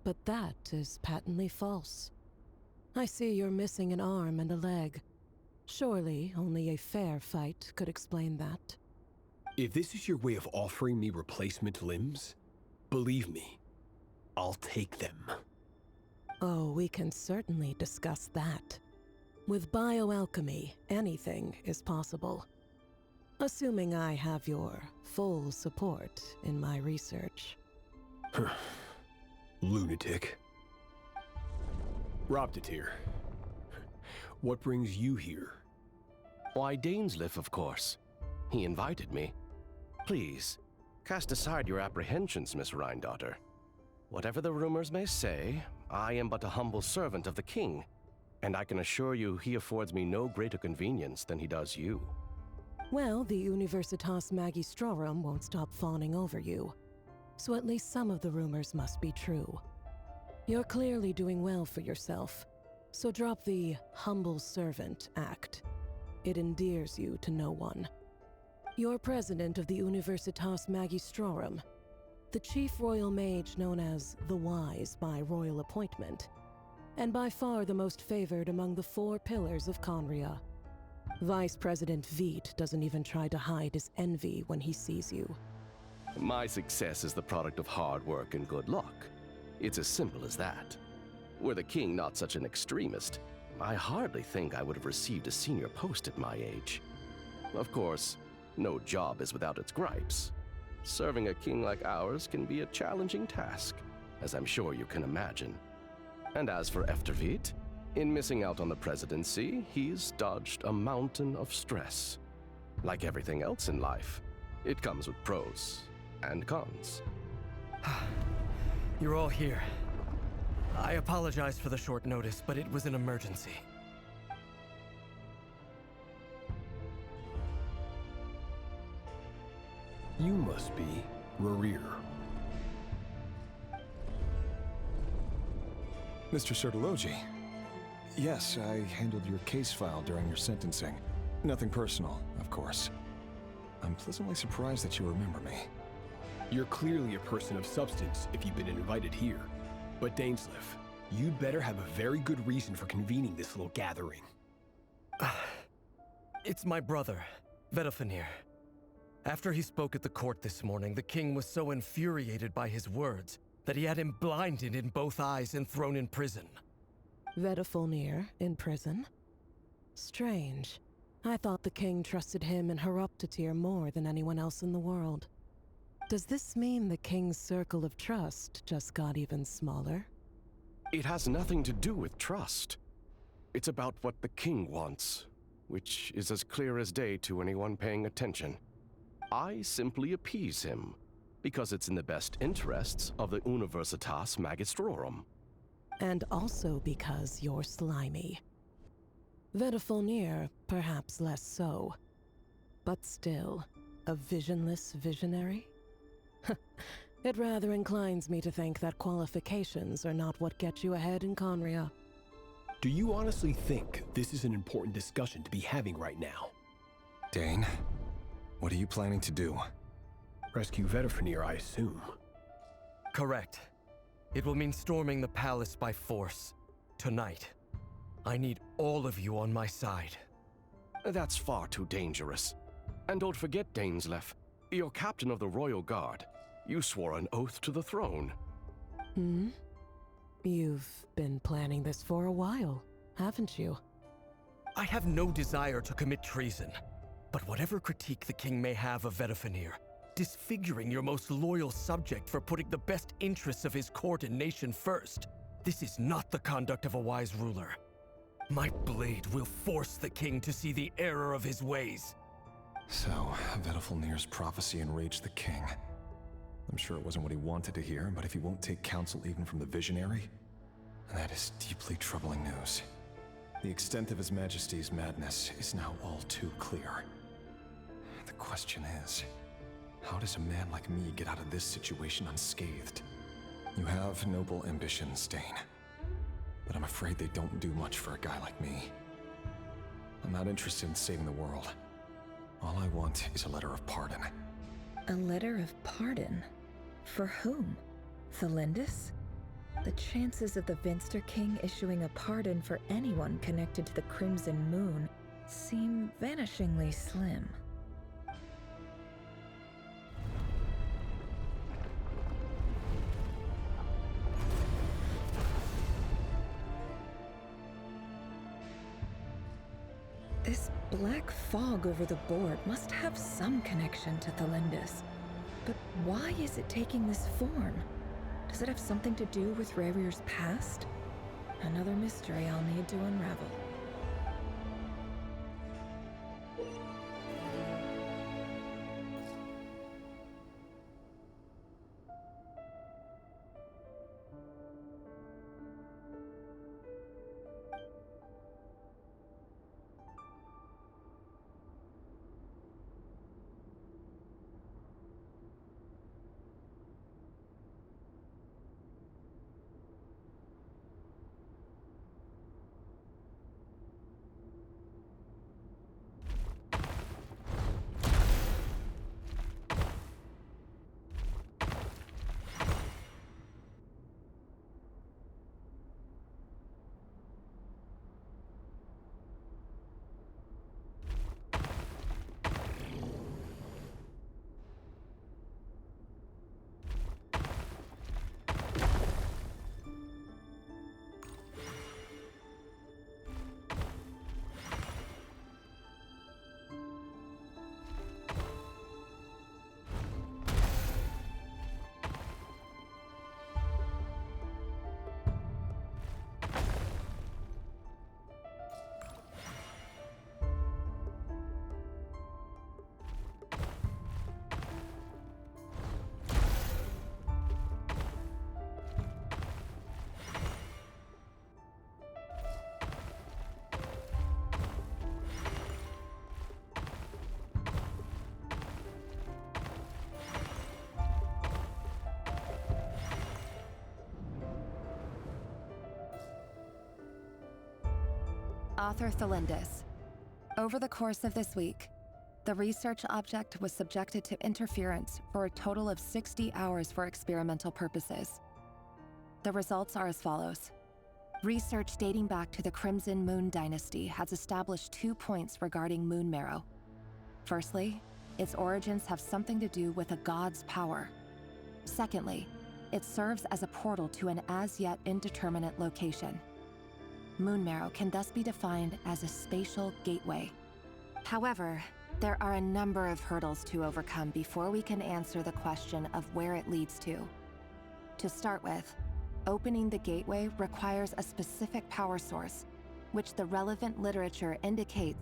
Speaker 1: But that is patently false. I see you're missing an arm and a leg. Surely only a fair fight could explain that.
Speaker 7: If this is your way of offering me replacement limbs, believe me, I'll take them.
Speaker 1: Oh, we can certainly discuss that. With bioalchemy, anything is possible. Assuming I have your full support in my research.
Speaker 7: Lunatic. Robtatir, what brings you here?
Speaker 17: Why, Dainsleif, of course. He invited me. Please, cast aside your apprehensions, Miss Rhindaughter. Whatever the rumors may say, I am but a humble servant of the king, and I can assure you he affords me no greater convenience than he does you.
Speaker 1: Well, the Universitas Magistrorum won't stop fawning over you, so at least some of the rumors must be true. You're clearly doing well for yourself, so drop the humble servant act. It endears you to no one. You're president of the Universitas Magistrorum, the chief royal mage known as the Wise by royal appointment, and by far the most favored among the 4 pillars of Conria. Vice President Veit doesn't even try to hide his envy when he sees you.
Speaker 17: My success is the product of hard work and good luck. It's as simple as that. Were the king not such an extremist, I hardly think I would have received a senior post at my age. Of course, no job is without its gripes. Serving a king like ours can be a challenging task, as I'm sure you can imagine. And as for Efterveit, in missing out on the presidency, he's dodged a mountain of stress. Like everything else in life, it comes with pros and cons.
Speaker 4: You're all here. I apologize for the short notice, but it was an emergency.
Speaker 7: You must be Rarir.
Speaker 13: Mr. Sertologi. Yes, I handled your case file during your sentencing. Nothing personal, of course. I'm pleasantly surprised that you remember me.
Speaker 7: You're clearly a person of substance if you've been invited here. But Dainsleif, you'd better have a very good reason for convening this little gathering.
Speaker 4: It's my brother, Vedofenir. After he spoke at the court this morning, the king was so infuriated by his words that he had him blinded in both eyes and thrown in prison.
Speaker 1: Vedofenir in prison? Strange. I thought the king trusted him and Horoptatir more than anyone else in the world. Does this mean the king's circle of trust just got even smaller?
Speaker 17: It has nothing to do with trust. It's about what the king wants, which is as clear as day to anyone paying attention. I simply appease him, because it's in the best interests of the Universitas Magistrorum.
Speaker 1: And also because you're slimy. Vedofenir, perhaps less so. But still, a visionless visionary? It rather inclines me to think that qualifications are not what get you ahead in Conria.
Speaker 7: Do you honestly think this is an important discussion to be having right now?
Speaker 13: Dane, what are you planning to do?
Speaker 7: Rescue Vedofenir, I assume.
Speaker 4: Correct. It will mean storming the palace by force. Tonight. I need all of you on my side.
Speaker 17: That's far too dangerous. And don't forget, Dainsleif, you're captain of the Royal Guard. You swore an oath to the throne.
Speaker 1: Hmm? You've been planning this for a while, haven't you?
Speaker 4: I have no desire to commit treason. But whatever critique the king may have of Vedofenir, disfiguring your most loyal subject for putting the best interests of his court and nation first, this is not the conduct of a wise ruler. My blade will force the king to see the error of his ways.
Speaker 13: So, Vedofenir's prophecy enraged the king. I'm sure it wasn't what he wanted to hear, but if he won't take counsel even from the visionary, that is deeply troubling news. The extent of His Majesty's madness is now all too clear. The question is, how does a man like me get out of this situation unscathed? You have noble ambitions, Dane, but I'm afraid they don't do much for a guy like me. I'm not interested in saving the world. All I want is a letter of pardon.
Speaker 11: A letter of pardon? For whom? Thelindis? The chances of the Vinster King issuing a pardon for anyone connected to the Crimson Moon seem vanishingly slim. This black fog over the board must have some connection to Thelindis. But why is it taking this form? Does it have something to do with Rarir's past? Another mystery I'll need to unravel.
Speaker 8: Author Thelindis. Over the course of this week, the research object was subjected to interference for a total of 60 hours for experimental purposes. The results are as follows. Research dating back to the Crimson Moon Dynasty has established 2 points regarding moon marrow. Firstly, its origins have something to do with a god's power. Secondly, it serves as a portal to an as-yet indeterminate location. Moon marrow can thus be defined as a spatial gateway. However, there are a number of hurdles to overcome before we can answer the question of where it leads to. To start with, opening the gateway requires a specific power source, which the relevant literature indicates.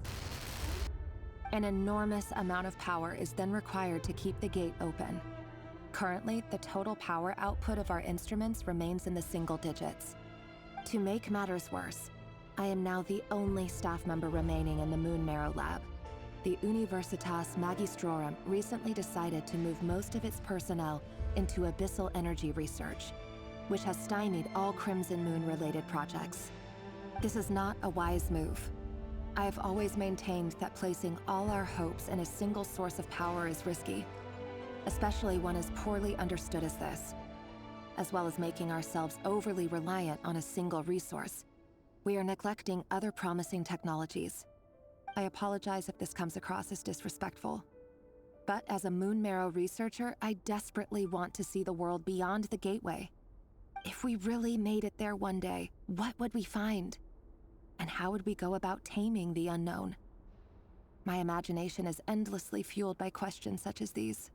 Speaker 8: An enormous amount of power is then required to keep the gate open. Currently, the total power output of our instruments remains in the single digits. To make matters worse, I am now the only staff member remaining in the Moon Marrow lab. The Universitas Magistrorum recently decided to move most of its personnel into abyssal energy research, which has stymied all Crimson Moon-related projects. This is not a wise move. I have always maintained that placing all our hopes in a single source of power is risky, especially one as poorly understood as this. As well as making ourselves overly reliant on a single resource, we are neglecting other promising technologies. I apologize if this comes across as disrespectful. But as a Moon Marrow researcher, I desperately want to see the world beyond the gateway. If we really made it there one day, what would we find? And how would we go about taming the unknown? My imagination is endlessly fueled by questions such as these.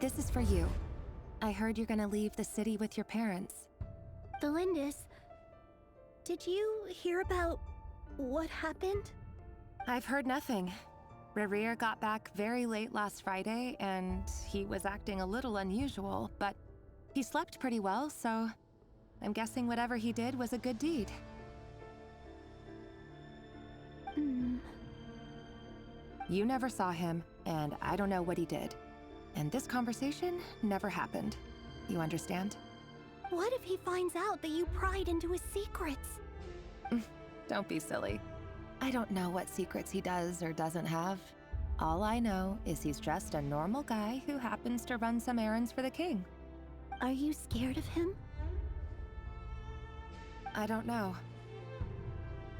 Speaker 12: This is for you. I heard you're gonna leave the city with your parents.
Speaker 19: Thelindis, did you hear about what happened?
Speaker 12: I've heard nothing. Rerir got back very late last Friday, and he was acting a little unusual, but he slept pretty well, so I'm guessing whatever he did was a good deed. You never saw him, and I don't know what he did. And this conversation never happened. You understand?
Speaker 19: What if he finds out that you pried into his secrets?
Speaker 12: Don't be silly. I don't know what secrets he does or doesn't have. All I know is he's just a normal guy who happens to run some errands for the king.
Speaker 19: Are you scared of him?
Speaker 12: I don't know.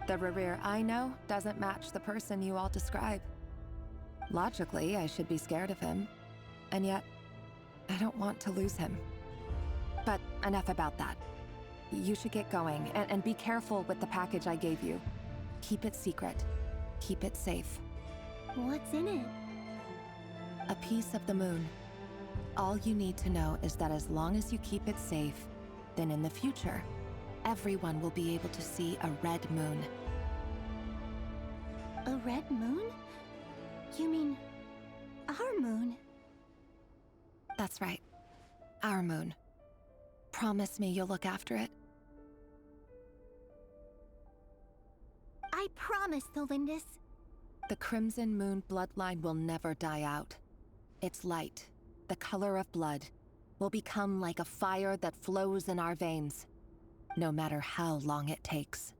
Speaker 12: The Rerir I know doesn't match the person you all describe. Logically, I should be scared of him. And yet, I don't want to lose him. But enough about that. You should get going, and be careful with the package I gave you. Keep it secret. Keep it safe.
Speaker 19: What's in it?
Speaker 12: A piece of the moon. All you need to know is that as long as you keep it safe, then in the future, everyone will be able to see a red moon.
Speaker 19: A red moon? You mean our moon?
Speaker 12: That's right. Our moon. Promise me you'll look after it.
Speaker 19: I promise, Thelindis.
Speaker 12: The Crimson Moon bloodline will never die out. Its light, the color of blood, will become like a fire that flows in our veins, no matter how long it takes.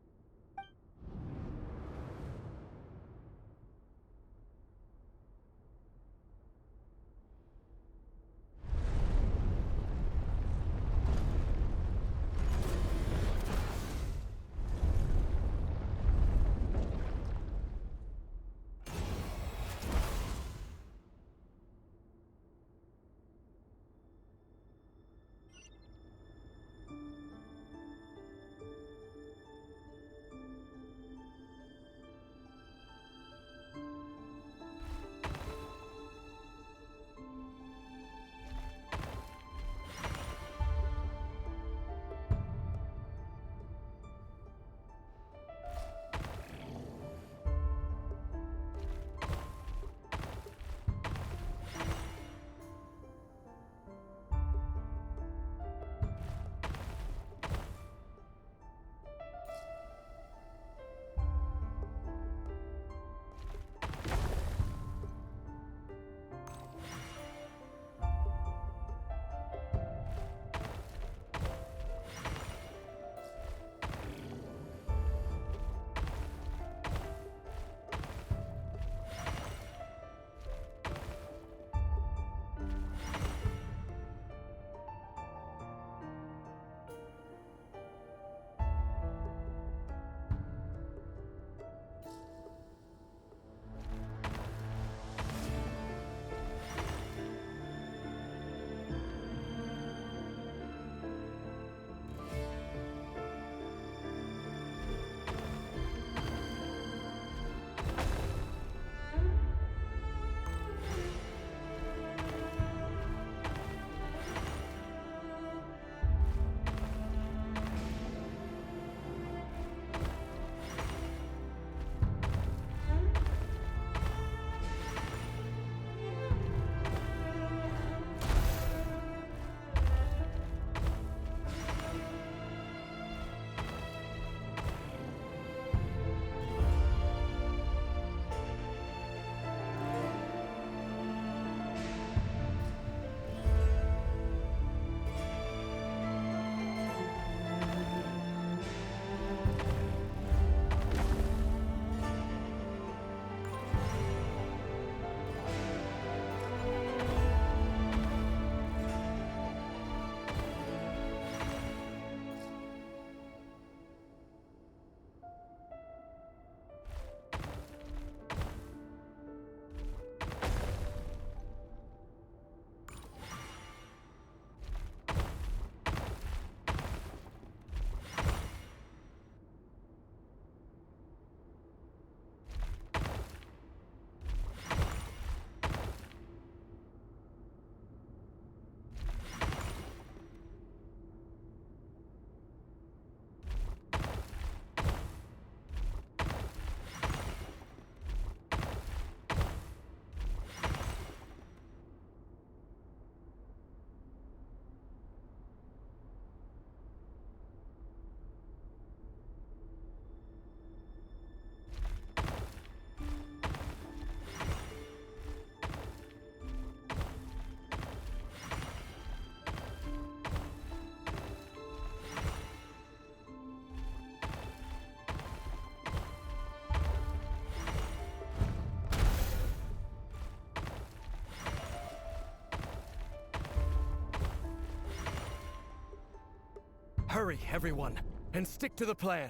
Speaker 4: Hurry, everyone, and stick to the plan.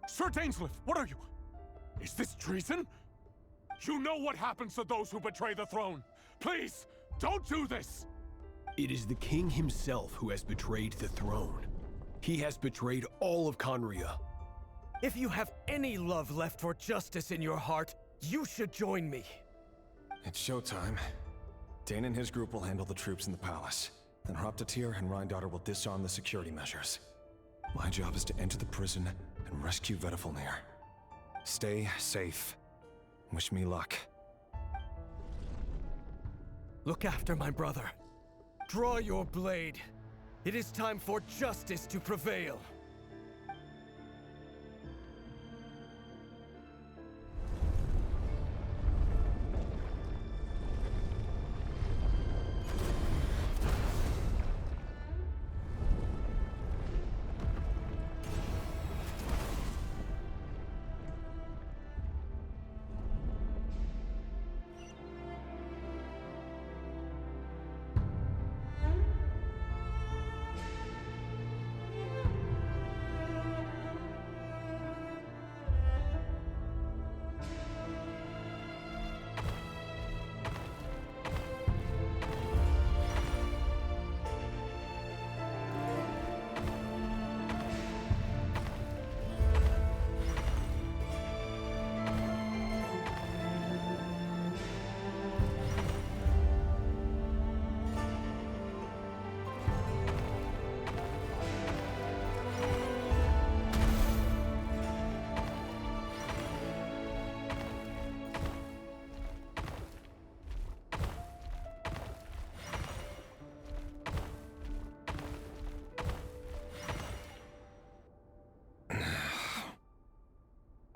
Speaker 14: Sir Dainsleif, what are you? Is this treason? You know what happens to those who betray the throne. Please, don't do this!
Speaker 7: It is the king himself who has betrayed the throne. He has betrayed all of Conria.
Speaker 4: If you have any love left for justice in your heart, you should join me.
Speaker 13: It's showtime. Dane and his group will handle the troops in the palace. Then Hraptatir and Rheindotter will disarm the security measures. My job is to enter the prison and rescue Vedifalnir. Stay safe. Wish me luck.
Speaker 4: Look after my brother. Draw your blade. It is time for justice to prevail.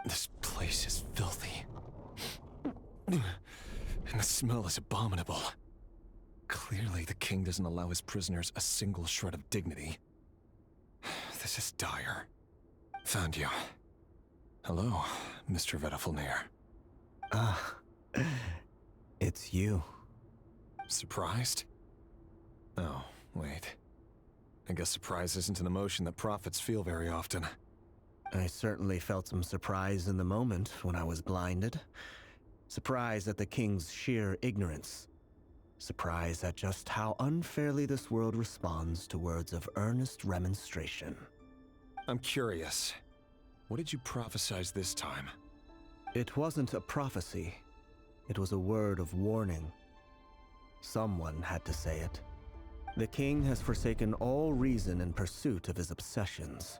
Speaker 13: This place is filthy. And the smell is abominable. Clearly, the king doesn't allow his prisoners a single shred of dignity. This is dire. Found you. Hello, Mr. Vedifalnir.
Speaker 23: It's you.
Speaker 13: Surprised? Oh, wait. I guess surprise isn't an emotion that prophets feel very often.
Speaker 23: I certainly felt some surprise in the moment when I was blinded. Surprise at the king's sheer ignorance. Surprise at just how unfairly this world responds to words of earnest remonstration.
Speaker 13: I'm curious. What did you prophesize this time?
Speaker 23: It wasn't a prophecy. It was a word of warning. Someone had to say it. The king has forsaken all reason in pursuit of his obsessions.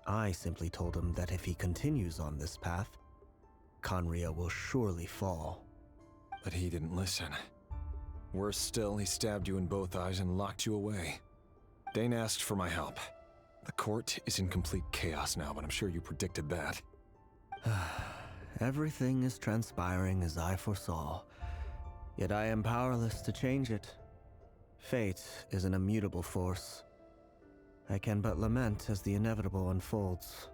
Speaker 23: I simply told him that if he continues on this path, Conria will surely fall.
Speaker 13: But he didn't listen. Worse still, he stabbed you in both eyes and locked you away. Dane asked for my help. The court is in complete chaos now, but I'm sure you predicted that.
Speaker 23: Everything is transpiring as I foresaw, yet I am powerless to change it. Fate is an immutable force. I can but lament as the inevitable unfolds.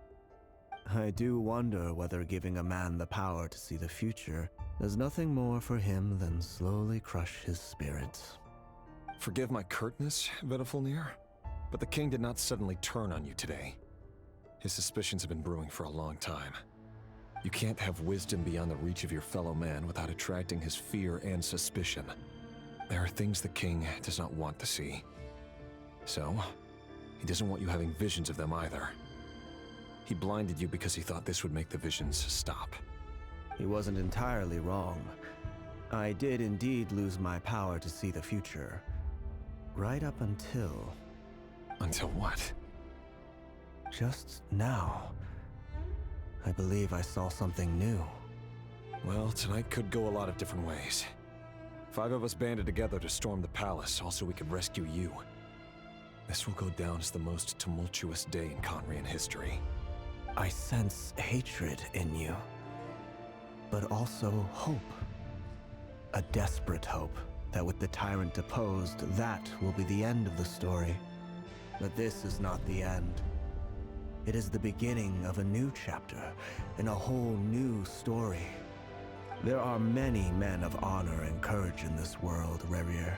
Speaker 23: I do wonder whether giving a man the power to see the future does nothing more for him than slowly crush his spirit.
Speaker 13: Forgive my curtness, Vedifalnir, but the king did not suddenly turn on you today. His suspicions have been brewing for a long time. You can't have wisdom beyond the reach of your fellow man without attracting his fear and suspicion. There are things the king does not want to see. So, he doesn't want you having visions of them either. He blinded you because he thought this would make the visions stop.
Speaker 23: He wasn't entirely wrong. I did indeed lose my power to see the future. Right up until...
Speaker 13: Until what?
Speaker 23: Just now. I believe I saw something new.
Speaker 13: Well, tonight could go a lot of different ways. 5 of us banded together to storm the palace, also we could rescue you. This will go down as the most tumultuous day in Conrian history.
Speaker 23: I sense hatred in you, but also hope. A desperate hope that with the tyrant deposed, that will be the end of the story. But this is not the end. It is the beginning of a new chapter in a whole new story. There are many men of honor and courage in this world, Rerir.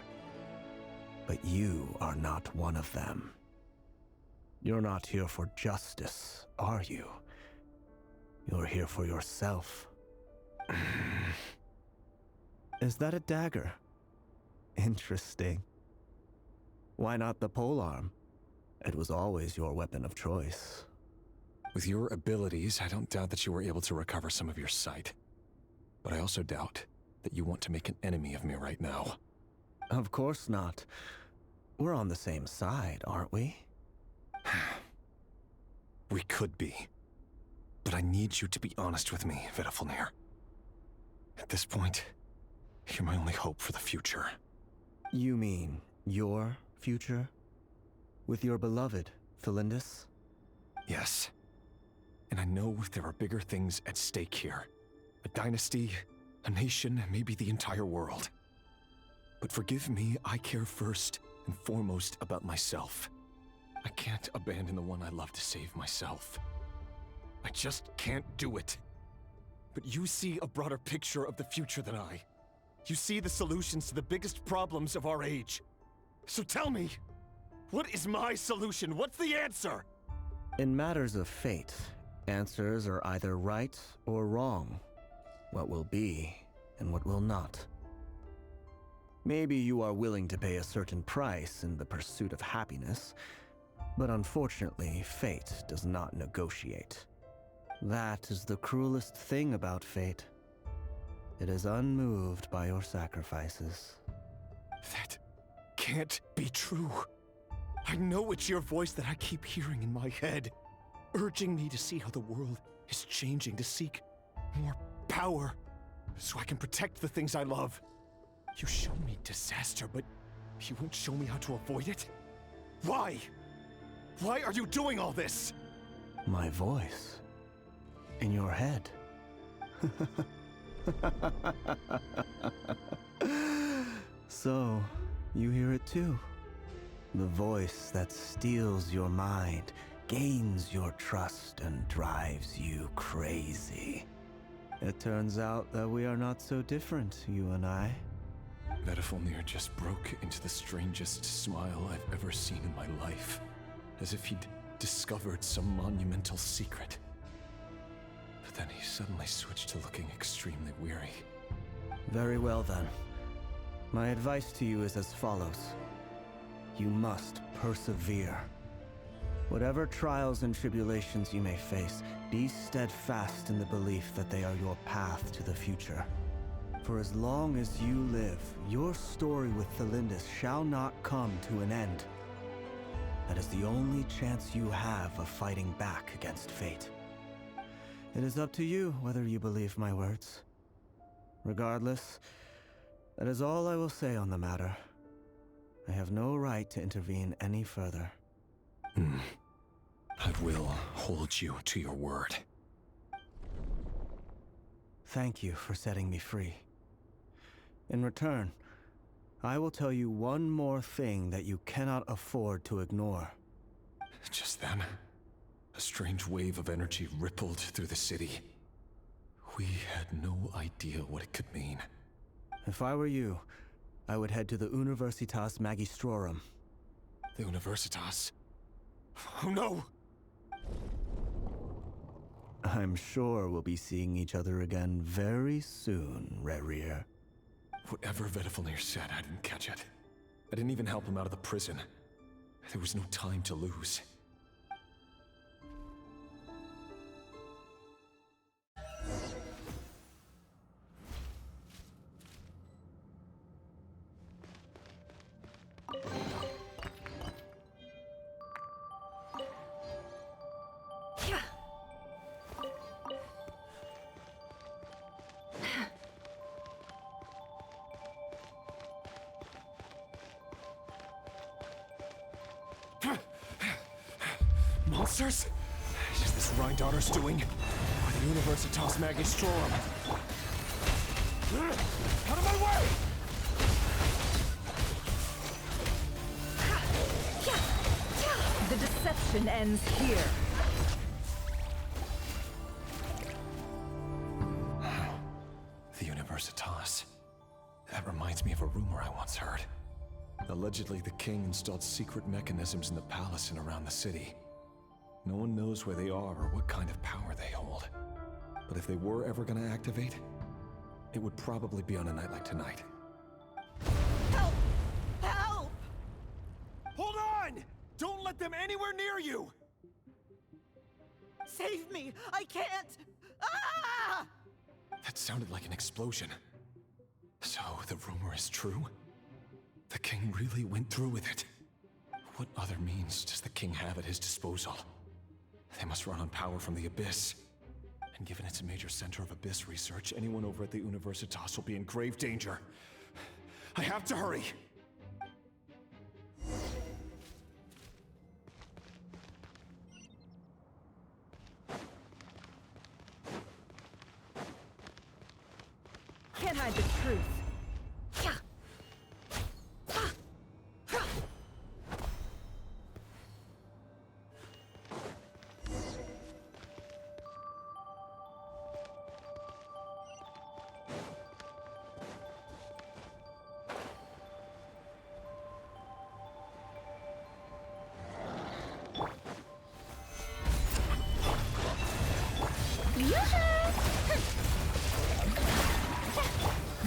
Speaker 23: But you are not one of them. You're not here for justice, are you? You're here for yourself. Is that a dagger? Interesting. Why not the polearm? It was always your weapon of choice.
Speaker 13: With your abilities, I don't doubt that you were able to recover some of your sight. But I also doubt that you want to make an enemy of me right now.
Speaker 23: Of course not. We're on the same side, aren't we?
Speaker 13: We could be. But I need you to be honest with me, Vedafilnir. At this point, you're my only hope for the future.
Speaker 23: You mean your future? With your beloved, Thelindis?
Speaker 13: Yes. And I know there are bigger things at stake here. A dynasty, a nation, maybe the entire world. But forgive me, I care first and foremost about myself. I can't abandon the one I love to save myself. I just can't do it. But you see a broader picture of the future than I. You see the solutions to the biggest problems of our age. So tell me, what is my solution? What's the answer?
Speaker 23: In matters of fate, answers are either right or wrong. What will be and what will not. Maybe you are willing to pay a certain price in the pursuit of happiness, but unfortunately, fate does not negotiate. That is the cruelest thing about fate. It is unmoved by your sacrifices.
Speaker 13: That can't be true. I know it's your voice that I keep hearing in my head, urging me to see how the world is changing, to seek more power, so I can protect the things I love. You show me disaster, but you won't show me how to avoid it? Why? Why are you doing all this?
Speaker 23: My voice. In your head. So, you hear it too. The voice that steals your mind, gains your trust, and drives you crazy. It turns out that we are not so different, you and I.
Speaker 13: Vedafilnir just broke into the strangest smile I've ever seen in my life, as if he'd discovered some monumental secret. But then he suddenly switched to looking extremely weary.
Speaker 23: Very well then. My advice to you is as follows. You must persevere. Whatever trials and tribulations you may face, be steadfast in the belief that they are your path to the future. For as long as you live, your story with Thelindis shall not come to an end. That is the only chance you have of fighting back against fate. It is up to you whether you believe my words. Regardless, that is all I will say on the matter. I have no right to intervene any further.
Speaker 13: I will hold you to your word.
Speaker 23: Thank you for setting me free. In return, I will tell you one more thing that you cannot afford to ignore.
Speaker 13: Just then, a strange wave of energy rippled through the city. We had no idea what it could mean.
Speaker 23: If I were you, I would head to the Universitas Magistrorum.
Speaker 13: The Universitas? Oh no!
Speaker 23: I'm sure we'll be seeing each other again very soon, Rerir.
Speaker 13: Whatever Vedafilnir said, I didn't catch it. I didn't even help him out of the prison. There was no time to lose. Monsters? Is this Rhindaughter's doing? Or the Universitas Magistrorum? Out of my way!
Speaker 11: The deception ends here.
Speaker 13: The Universitas. That reminds me of a rumor I once heard. Allegedly, the king installed secret mechanisms in the palace and around the city, No one knows where they are or what kind of power they hold. But if they were ever gonna activate, it would probably be on a night like tonight.
Speaker 4: Help! Help! Hold on! Don't let them anywhere near you! Save me! I can't! Ah!
Speaker 13: That sounded like an explosion. So, the rumor is true? The king really went through with it? What other means does the king have at his disposal? They must run on power from the Abyss. And given it's a major center of Abyss research, anyone over at the Universitas will be in grave danger. I have to hurry!
Speaker 16: Can't hide the truth.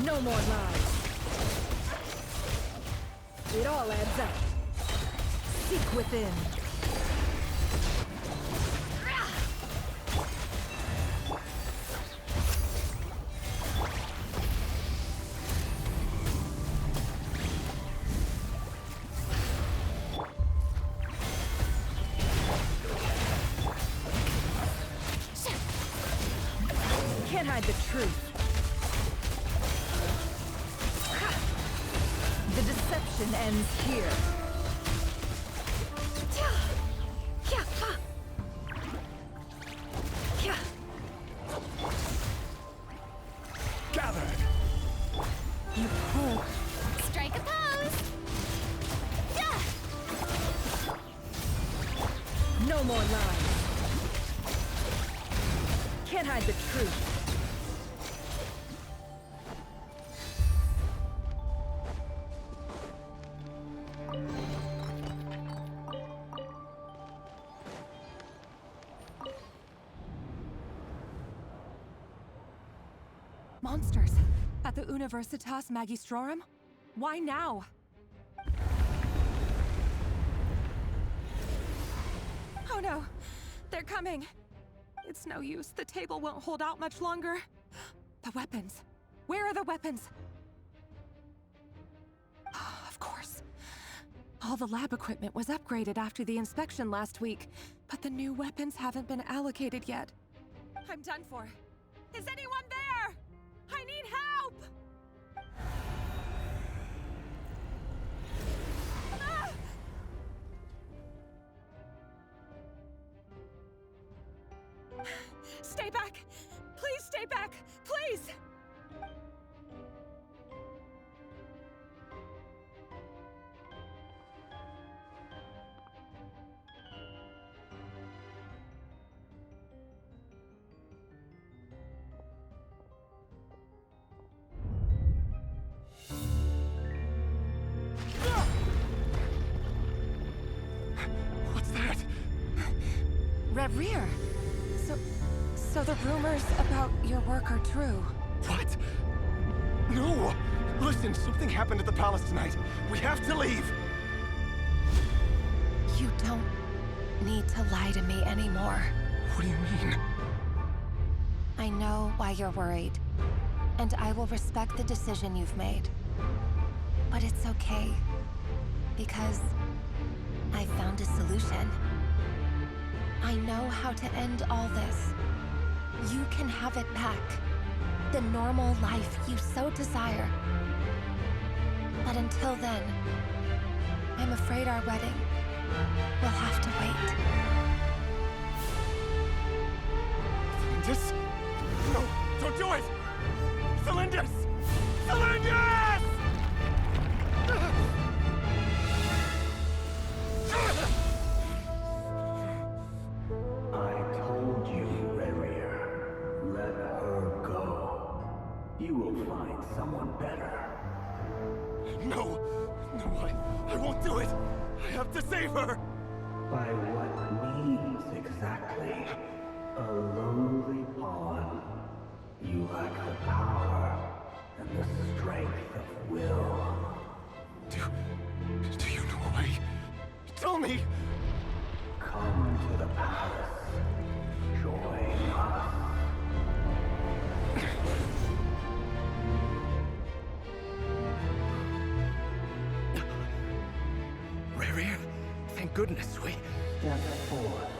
Speaker 16: No more lies. It all adds up. Seek within. Can't hide the truth. The deception ends here.
Speaker 4: Gathered!
Speaker 16: You pull.
Speaker 9: Strike a pose!
Speaker 16: No more lies. Can't hide the truth.
Speaker 12: Monsters! At the Universitas Magistrorum? Why now? Oh no! They're coming! It's no use. The table won't hold out much longer. The weapons. Where are the weapons? Of course. All the lab equipment was upgraded after the inspection last week, but the new weapons haven't been allocated yet. I'm done for. Is anyone there? I need help! Ah! Stay back! Please stay back! Please!
Speaker 4: What's that?
Speaker 12: Rear. So the rumors about your work are true.
Speaker 4: What? No! Listen, something happened at the palace tonight. We have to leave!
Speaker 12: You don't need to lie to me anymore.
Speaker 4: What do you mean?
Speaker 12: I know why you're worried, and I will respect the decision you've made. But it's okay, because I found a solution. I know how to end all this. You can have it back. The normal life you so desire. But until then, I'm afraid our wedding will have to wait.
Speaker 4: Cylindus? No, don't do it! Cylindus! Cylindus!
Speaker 22: I told you, Rerir. Let her go. You will find someone better.
Speaker 4: No! No, I won't do it! I have to save her!
Speaker 22: By what means exactly? A lowly pawn. You lack the power and the strength of will.
Speaker 13: Do you know why? Tell me!
Speaker 22: Come to the palace. Join us.
Speaker 4: Rerir, thank goodness we...
Speaker 22: Step forth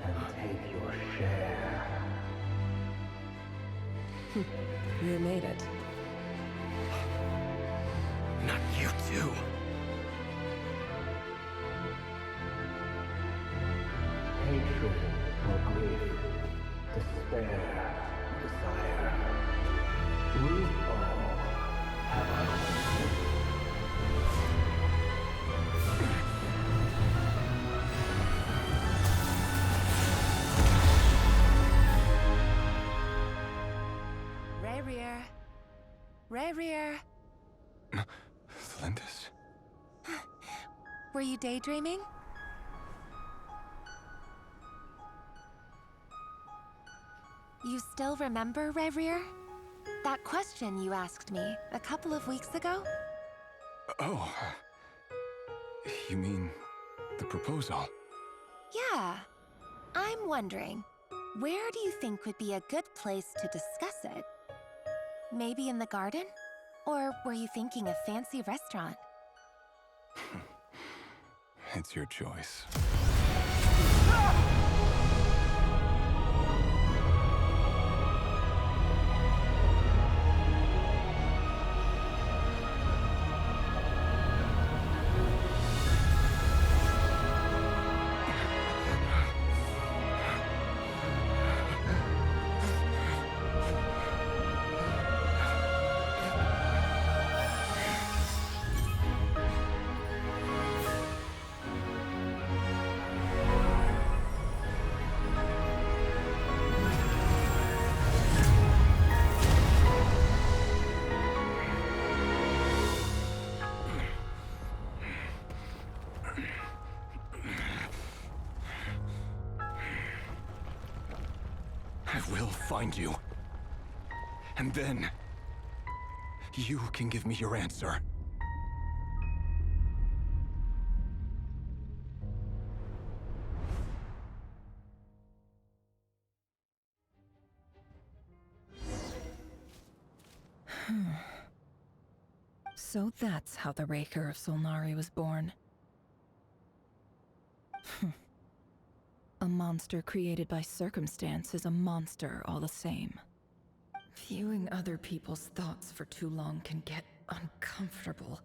Speaker 22: and take your share.
Speaker 1: You made it.
Speaker 4: Not you too.
Speaker 22: Hatred or grief, despair or desire. We all have our own.
Speaker 12: Rerir. Rerir.
Speaker 13: Thalindis?
Speaker 12: Were you daydreaming? You still remember, Rerir? That question you asked me a couple of weeks ago?
Speaker 13: Oh. You mean the proposal?
Speaker 12: Yeah. I'm wondering, where do you think would be a good place to discuss it? Maybe in the garden? Or were you thinking a fancy restaurant?
Speaker 13: It's your choice. I will find you. And then, you can give me your answer.
Speaker 11: So that's how the Raker of Solnari was born. A monster created by circumstance is a monster all the same. Viewing other people's thoughts for too long can get uncomfortable.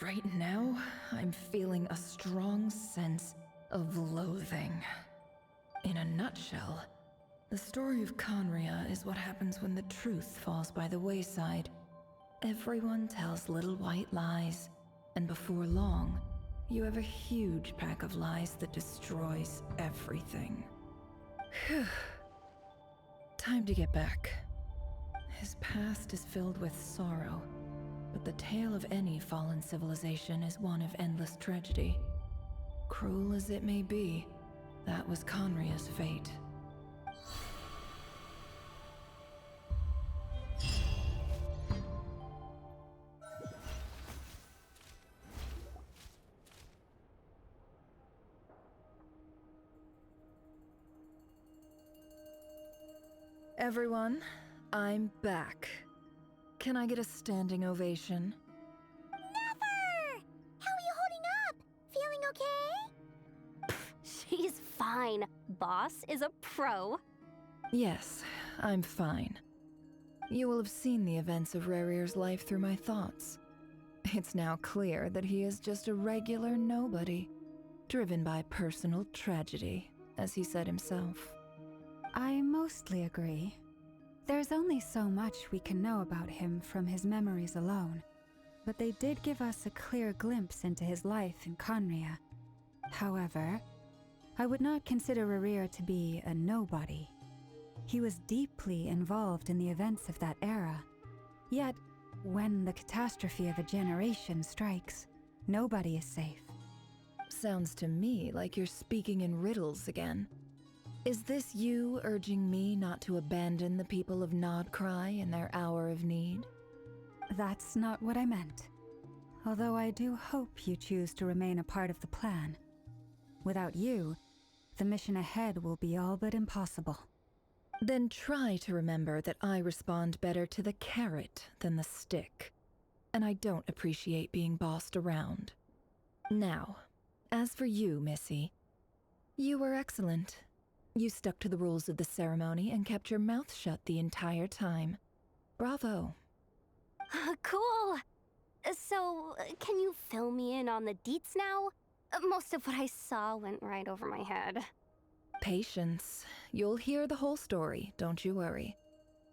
Speaker 11: Right now, I'm feeling a strong sense of loathing. In a nutshell, the story of Conria is what happens when the truth falls by the wayside. Everyone tells little white lies, and before long, you have a huge pack of lies that destroys everything. Phew. Time to get back. His past is filled with sorrow, but the tale of any fallen civilization is one of endless tragedy. Cruel as it may be, that was Conria's fate. Everyone, I'm back. Can I get a standing ovation?
Speaker 3: Never! How are you holding up? Feeling okay?
Speaker 9: She's fine. Boss is a pro.
Speaker 11: Yes, I'm fine. You will have seen the events of Rerir's life through my thoughts. It's now clear that he is just a regular nobody, driven by personal tragedy, as he said himself.
Speaker 5: I mostly agree. There's only so much we can know about him from his memories alone, but they did give us a clear glimpse into his life in Conria. However, I would not consider Rerir to be a nobody. He was deeply involved in the events of that era. Yet, when the catastrophe of a generation strikes, nobody is safe.
Speaker 11: Sounds to me like you're speaking in riddles again. Is this you urging me not to abandon the people of Nod-Krai in their hour of need?
Speaker 5: That's not what I meant. Although I do hope you choose to remain a part of the plan. Without you, the mission ahead will be all but impossible.
Speaker 11: Then try to remember that I respond better to the carrot than the stick. And I don't appreciate being bossed around. Now, as for you, Missy, you were excellent. You stuck to the rules of the ceremony and kept your mouth shut the entire time. Bravo.
Speaker 9: Cool! So, can you fill me in on the deets now? Most of what I saw went right over my head.
Speaker 11: Patience. You'll hear the whole story, don't you worry.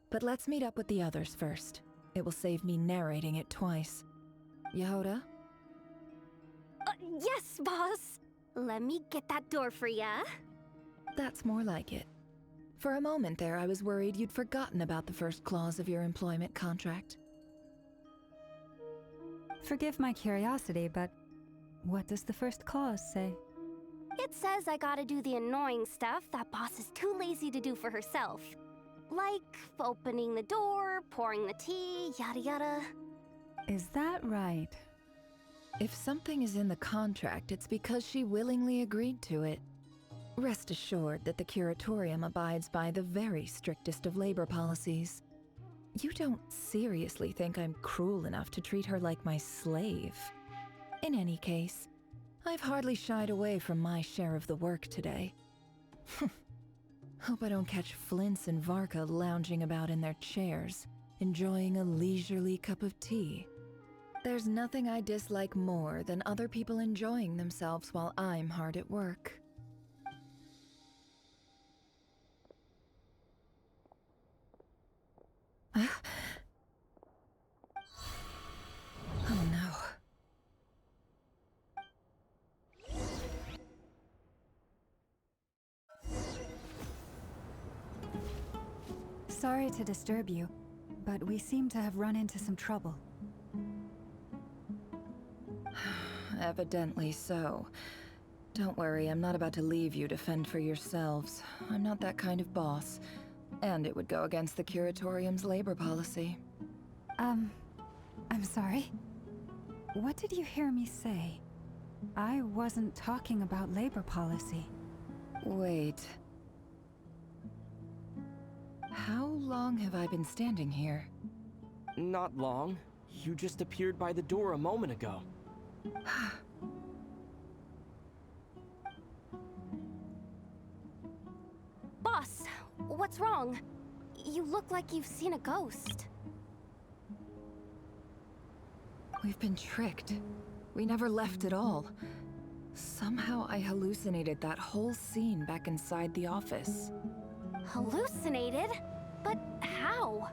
Speaker 11: But let's meet up with the others first. It will save me narrating it twice. Yehoda?
Speaker 9: Yes, boss! Let me get that door for ya.
Speaker 11: That's more like it. For a moment there, I was worried you'd forgotten about the first clause of your employment contract.
Speaker 5: Forgive my curiosity, but what does the first clause say?
Speaker 9: It says I gotta do the annoying stuff that boss is too lazy to do for herself. Like opening the door, pouring the tea, yada yada.
Speaker 5: Is that right?
Speaker 11: If something is in the contract, it's because she willingly agreed to it. Rest assured that the Curatorium abides by the very strictest of labor policies. You don't seriously think I'm cruel enough to treat her like my slave? In any case, I've hardly shied away from my share of the work today. Hope I don't catch Flintz and Varka lounging about in their chairs, enjoying a leisurely cup of tea. There's nothing I dislike more than other people enjoying themselves while I'm hard at work. Oh no.
Speaker 5: Sorry to disturb you, but we seem to have run into some trouble.
Speaker 11: Evidently so. Don't worry, I'm not about to leave you to fend for yourselves. I'm not that kind of boss. And it would go against the Curatorium's labor policy.
Speaker 5: I'm sorry? What did you hear me say? I wasn't talking about labor policy.
Speaker 11: Wait. How long have I been standing here?
Speaker 2: Not long. You just appeared by the door a moment ago.
Speaker 9: Boss, what's wrong? You look like you've seen a ghost.
Speaker 11: We've been tricked. We never left at all. Somehow I hallucinated that whole scene back inside the office.
Speaker 9: Hallucinated? But how?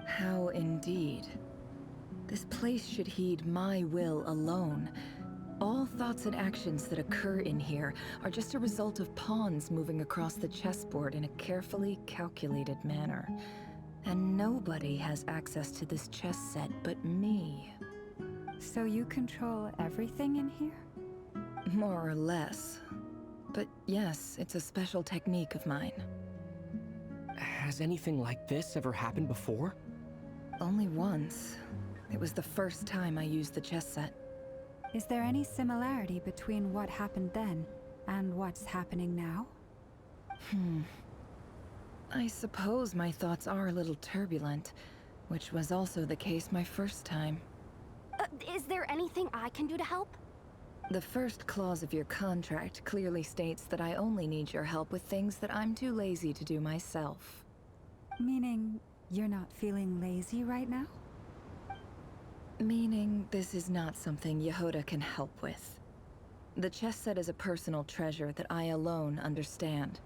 Speaker 11: How indeed. This place should heed my will alone. All thoughts and actions that occur in here are just a result of pawns moving across the chessboard in a carefully calculated manner. And nobody has access to this chess set but me.
Speaker 5: So you control everything in here?
Speaker 11: More or less. But yes, it's a special technique of mine.
Speaker 2: Has anything like this ever happened before?
Speaker 11: Only once. It was the first time I used the chess set.
Speaker 5: Is there any similarity between what happened then and what's happening now?
Speaker 11: I suppose my thoughts are a little turbulent, which was also the case my first time.
Speaker 9: Is there anything I can do to help?
Speaker 11: The first clause of your contract clearly states that I only need your help with things that I'm too lazy to do myself.
Speaker 5: Meaning, you're not feeling lazy right now?
Speaker 11: Meaning, this is not something Yehoda can help with. The chess set is a personal treasure that I alone understand.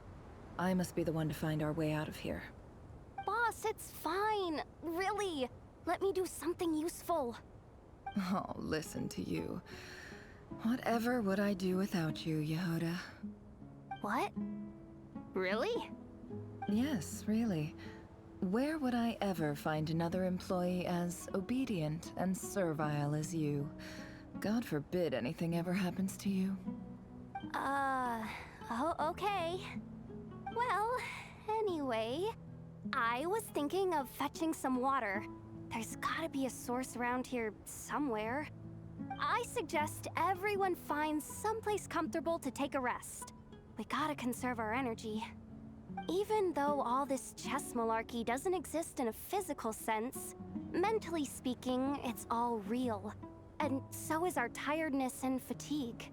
Speaker 11: I must be the one to find our way out of here.
Speaker 9: Boss, it's fine. Really. Let me do something useful.
Speaker 11: Oh, listen to you. Whatever would I do without you, Yehoda?
Speaker 9: What? Really?
Speaker 11: Yes, really. Where would I ever find another employee as obedient and servile as you? God forbid anything ever happens to you.
Speaker 9: Oh, okay. Well, anyway, I was thinking of fetching some water. There's gotta be a source around here somewhere. I suggest everyone finds someplace comfortable to take a rest. We gotta conserve our energy. Even though all this chess malarkey doesn't exist in a physical sense, mentally speaking, it's all real. And so is our tiredness and fatigue.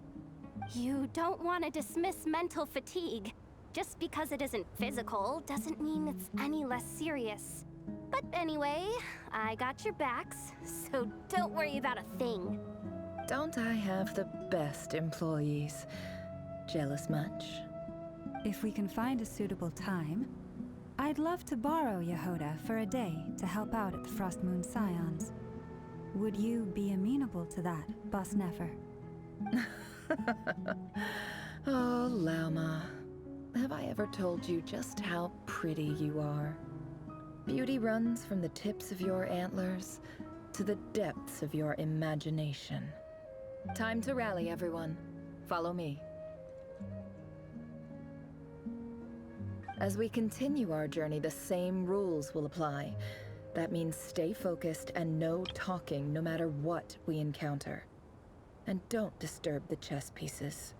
Speaker 9: You don't want to dismiss mental fatigue. Just because it isn't physical doesn't mean it's any less serious. But anyway, I got your backs, so don't worry about a thing.
Speaker 11: Don't I have the best employees? Jealous much?
Speaker 5: If we can find a suitable time, I'd love to borrow Yehoda for a day to help out at the Frost Moon Scions. Would you be amenable to that, Boss Nefer?
Speaker 11: Oh, Lauma. Have I ever told you just how pretty you are? Beauty runs from the tips of your antlers to the depths of your imagination. Time to rally, everyone. Follow me. As we continue our journey, the same rules will apply. That means stay focused and no talking no matter what we encounter. And don't disturb the chess pieces.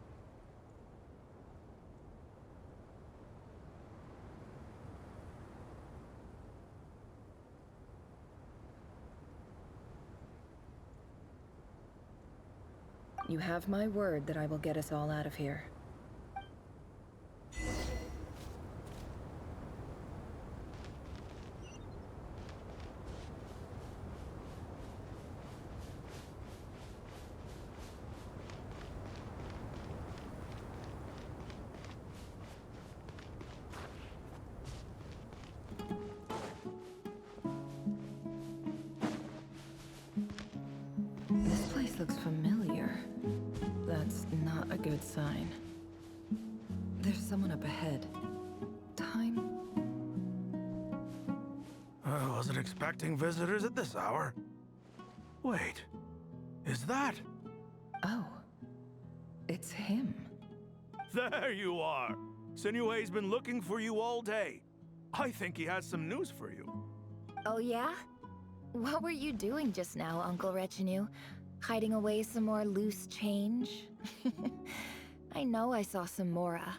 Speaker 11: You have my word that I will get us all out of here. This place looks familiar. That's not a good sign. There's someone up ahead. Time?
Speaker 6: I wasn't expecting visitors at this hour. Wait, is that?
Speaker 11: Oh, it's him.
Speaker 6: There you are! Sinue's been looking for you all day. I think he has some news for you.
Speaker 15: Oh yeah? What were you doing just now, Uncle Retinue? Hiding away some more loose change? I know I saw some Mora.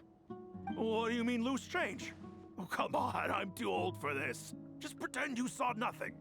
Speaker 6: What do you mean loose change? Oh, come on, I'm too old for this. Just pretend you saw nothing.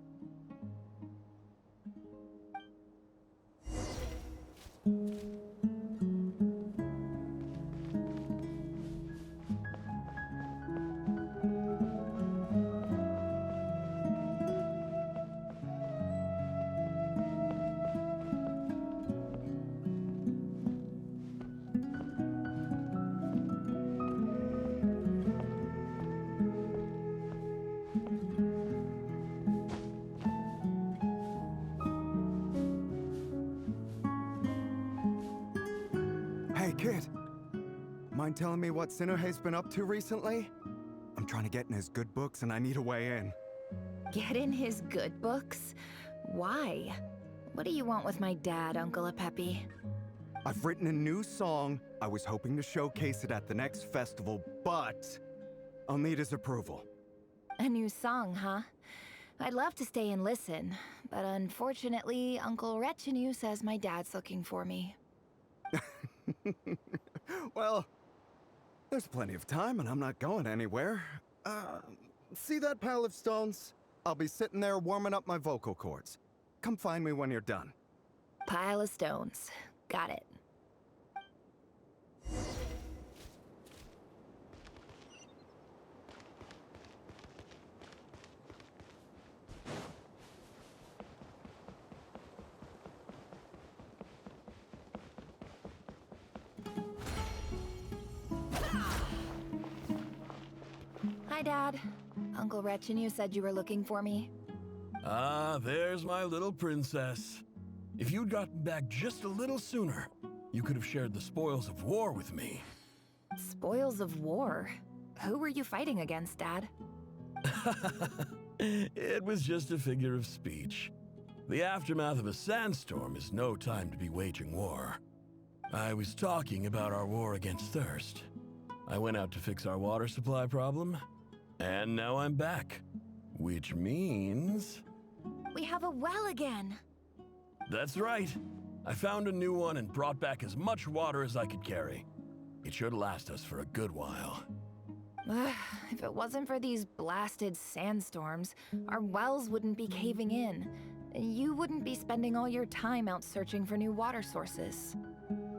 Speaker 10: Hey, kid. Mind telling me what Sinuhe's been up to recently? I'm trying to get in his good books and I need a way in.
Speaker 15: Get in his good books? Why? What do you want with my dad, Uncle Apepi?
Speaker 10: I've written a new song. I was hoping to showcase it at the next festival, but I'll need his approval.
Speaker 15: A new song, huh? I'd love to stay and listen, but unfortunately, Uncle Retinue says my dad's looking for me.
Speaker 10: Well, there's plenty of time and I'm not going anywhere. See that pile of stones? I'll be sitting there warming up my vocal cords. Come find me when you're done.
Speaker 15: Pile of stones. Got it. Hi, Dad. Uncle Retinue said you were looking for me.
Speaker 4: Ah, there's my little princess. If you'd gotten back just a little sooner, you could have shared the spoils of war with me.
Speaker 15: Spoils of war? Who were you fighting against, Dad?
Speaker 4: It was just a figure of speech.
Speaker 18: The aftermath of a sandstorm is no time to be waging war. I was talking about our war against thirst. I went out to fix our water supply problem, and now I'm back. Which means...
Speaker 12: We have a well again.
Speaker 18: That's right. I found a new one and brought back as much water as I could carry. It should last us for a good while.
Speaker 11: If it wasn't for these blasted sandstorms, our wells wouldn't be caving in. You wouldn't be spending all your time out searching for new water sources.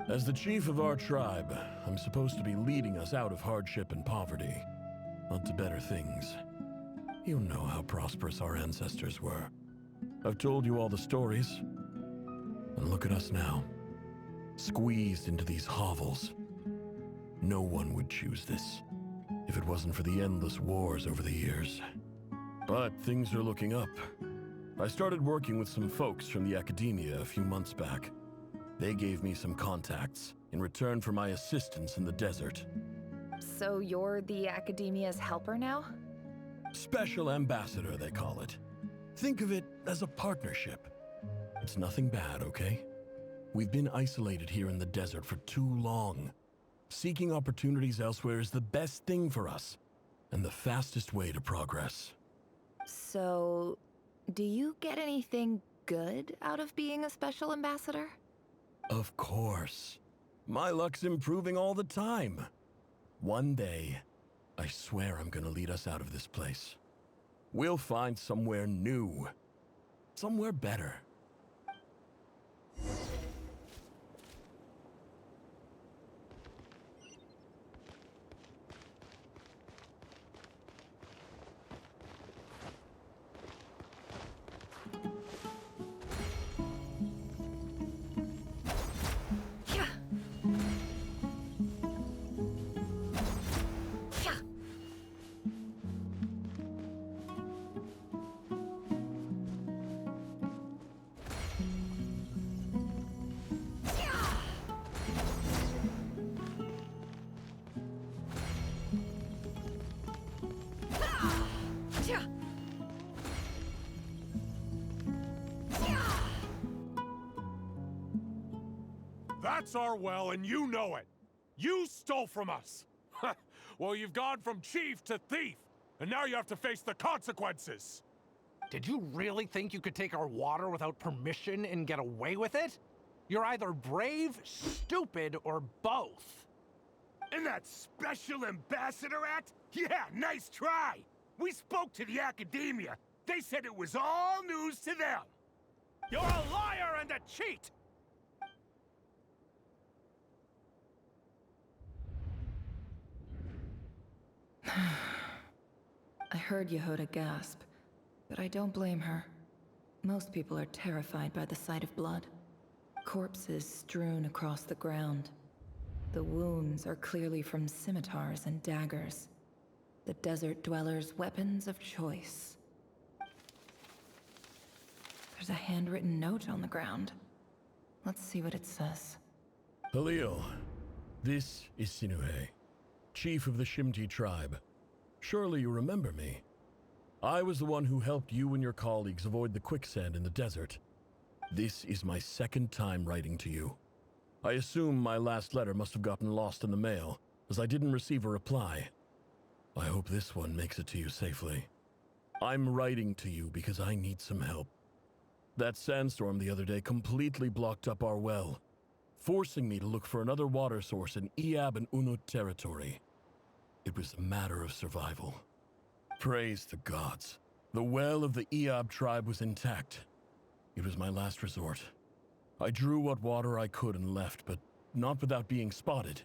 Speaker 18: As the chief of our tribe, I'm supposed to be leading us out of hardship and poverty, onto better things. You know how prosperous our ancestors were. I've told you all the stories. And look at us now, squeezed into these hovels. No one would choose this, if it wasn't for the endless wars over the years. But things are looking up. I started working with some folks from the academia a few months back. They gave me some contacts in return for my assistance in the desert.
Speaker 11: So you're the academia's helper now?
Speaker 18: Special ambassador, they call it. Think of it as a partnership. It's nothing bad, okay? We've been isolated here in the desert for too long. Seeking opportunities elsewhere is the best thing for us, and the fastest way to progress.
Speaker 11: So, do you get anything good out of being a special ambassador?
Speaker 18: Of course. My luck's improving all the time. One day, I swear I'm gonna lead us out of this place. We'll find somewhere new. Somewhere better.
Speaker 14: That's our well, and you know it. You stole from us. Well, you've gone from chief to thief, and now you have to face the consequences.
Speaker 20: Did you really think you could take our water without permission and get away with it? You're either brave, stupid, or both.
Speaker 6: And that special ambassador act? Yeah, nice try. We spoke to the academia. They said it was all news to them.
Speaker 20: You're a liar and a cheat!
Speaker 11: I heard Yehuda gasp, but I don't blame her. Most people are terrified by the sight of blood. Corpses strewn across the ground. The wounds are clearly from scimitars and daggers. The desert dwellers' weapons of choice. There's a handwritten note on the ground. Let's see what it says.
Speaker 18: Halil, this is Sinuhe, chief of the Shimti tribe. Surely you remember me. I was the one who helped you and your colleagues avoid the quicksand in the desert. This is my second time writing to you. I assume my last letter must have gotten lost in the mail, as I didn't receive a reply. I hope this one makes it to you safely. I'm writing to you because I need some help. That sandstorm the other day completely blocked up our well, forcing me to look for another water source in Iab and Unut territory. It was a matter of survival. Praise the gods. The well of the Iab tribe was intact. It was my last resort. I drew what water I could and left, but not without being spotted.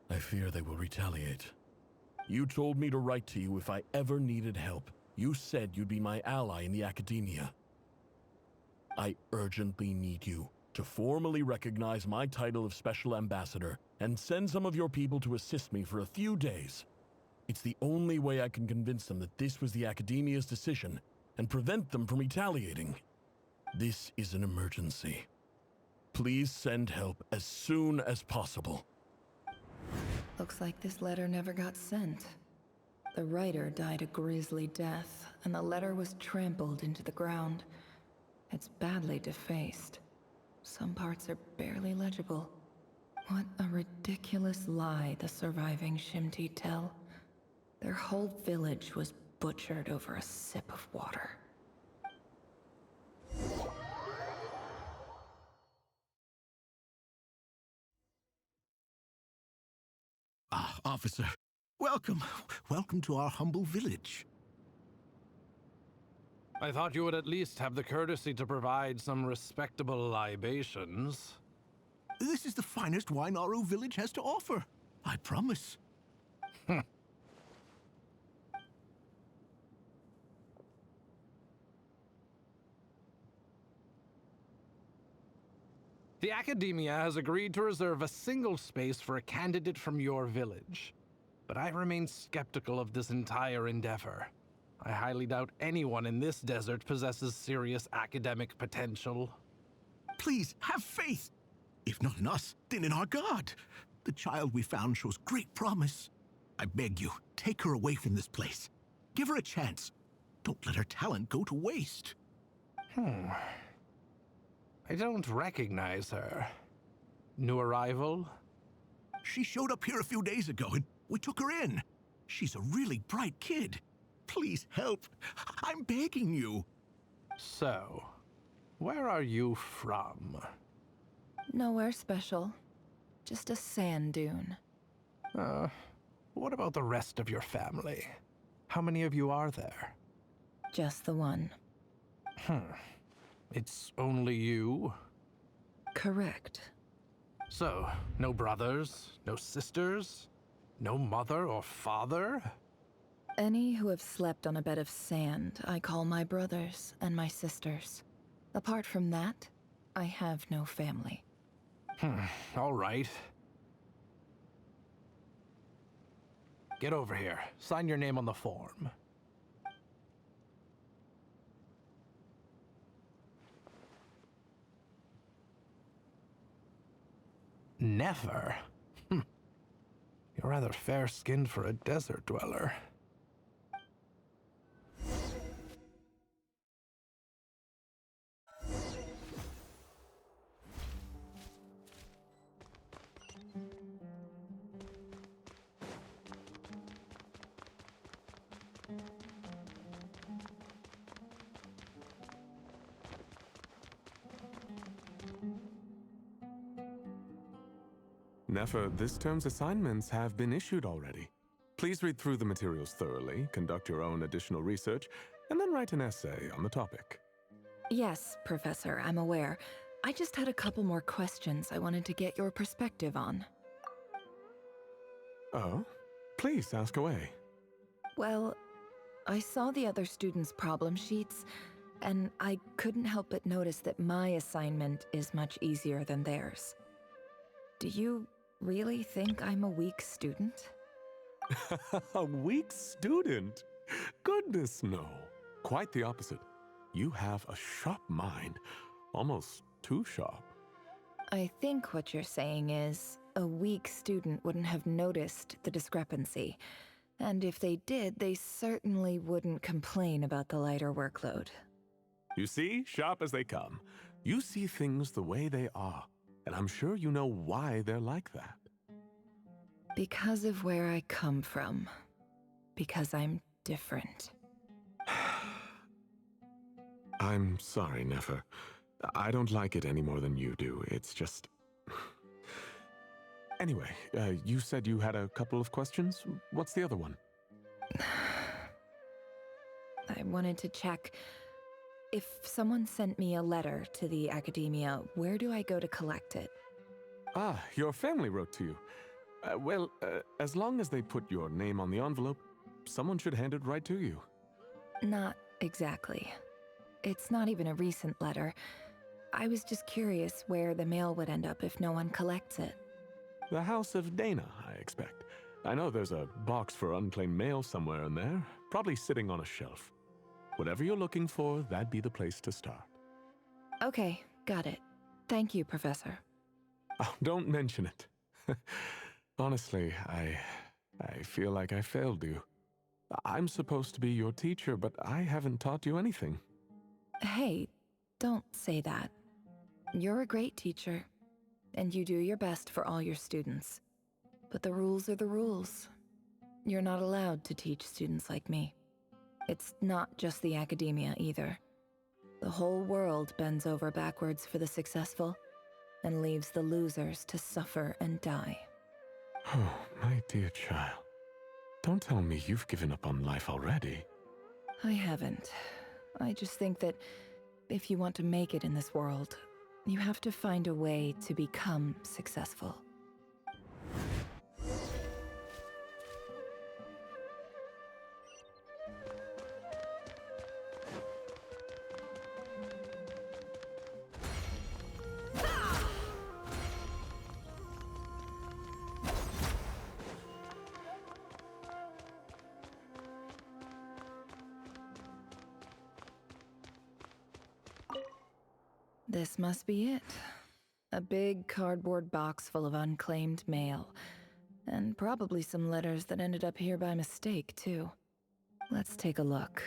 Speaker 18: I fear they will retaliate. You told me to write to you if I ever needed help. You said you'd be my ally in the academia. I urgently need you to formally recognize my title of Special Ambassador and send some of your people to assist me for a few days. It's the only way I can convince them that this was the academia's decision and prevent them from retaliating. This is an emergency. Please send help as soon as possible.
Speaker 11: Looks like this letter never got sent. The writer died a grisly death, and the letter was trampled into the ground. It's badly defaced. Some parts are barely legible. What a ridiculous lie the surviving Shimti tell. Their whole village was butchered over a sip of water.
Speaker 8: Ah, officer. Welcome. Welcome to our humble village.
Speaker 20: I thought you would at least have the courtesy to provide some respectable libations.
Speaker 8: This is the finest wine Aru village has to offer. I promise.
Speaker 20: The Academia has agreed to reserve a single space for a candidate from your village. But I remain skeptical of this entire endeavor. I highly doubt anyone in this desert possesses serious academic potential.
Speaker 8: Please, have faith. If not in us, then in our god. The child we found shows great promise. I beg you, take her away from this place. Give her a chance. Don't let her talent go to waste.
Speaker 20: I don't recognize her. New arrival?
Speaker 8: She showed up here a few days ago and we took her in. She's a really bright kid. Please help. I'm begging you.
Speaker 20: So, where are you from?
Speaker 11: Nowhere special. Just a sand dune.
Speaker 20: What about the rest of your family? How many of you are there?
Speaker 11: Just the one.
Speaker 20: It's only you?
Speaker 11: Correct.
Speaker 20: So, no brothers, no sisters, no mother or father?
Speaker 11: Any who have slept on a bed of sand, I call my brothers and my sisters. Apart from that, I have no family.
Speaker 20: All right. Get over here. Sign your name on the form. Never? You're rather fair-skinned for a desert dweller.
Speaker 17: Nefer, this term's assignments have been issued already. Please read through the materials thoroughly, conduct your own additional research, and then write an essay on the topic.
Speaker 11: Yes, Professor, I'm aware. I just had a couple more questions I wanted to get your perspective on.
Speaker 17: Oh? Please, ask away.
Speaker 11: Well, I saw the other students' problem sheets, and I couldn't help but notice that my assignment is much easier than theirs. Do you really think I'm a weak student?
Speaker 17: A weak student? Goodness, no. Quite the opposite. You have a sharp mind. Almost too sharp.
Speaker 11: I think what you're saying is, a weak student wouldn't have noticed the discrepancy. And if they did, they certainly wouldn't complain about the lighter workload.
Speaker 17: You see, sharp as they come. You see things the way they are. And I'm sure you know why they're like that.
Speaker 11: Because of where I come from. Because I'm different.
Speaker 17: I'm sorry, Nefer. I don't like it any more than you do. It's just... Anyway, you said you had a couple of questions. What's the other one?
Speaker 11: I wanted to check. If someone sent me a letter to the Academia, where do I go to collect it?
Speaker 17: Ah, your family wrote to you. Well, as long as they put your name on the envelope, someone should hand it right to you.
Speaker 11: Not exactly. It's not even a recent letter. I was just curious where the mail would end up if no one collects it.
Speaker 17: The House of Dana, I expect. I know there's a box for unclaimed mail somewhere in there, probably sitting on a shelf. Whatever you're looking for, that'd be the place to start.
Speaker 11: Okay, got it. Thank you, Professor.
Speaker 17: Oh, don't mention it. Honestly, I feel like I failed you. I'm supposed to be your teacher, but I haven't taught you anything.
Speaker 11: Hey, Don't say that. You're a great teacher, and you do your best for all your students. But the rules are the rules. You're not allowed to teach students like me. It's not just the academia either. The whole world bends over backwards for the successful and leaves the losers to suffer and die.
Speaker 17: Oh, my dear child. Don't tell me you've given up on life already.
Speaker 11: I haven't. I just think that if you want to make it in this world, you have to find a way to become successful. This must be it. A big cardboard box full of unclaimed mail. And probably some letters that ended up here by mistake, too. Let's take a look.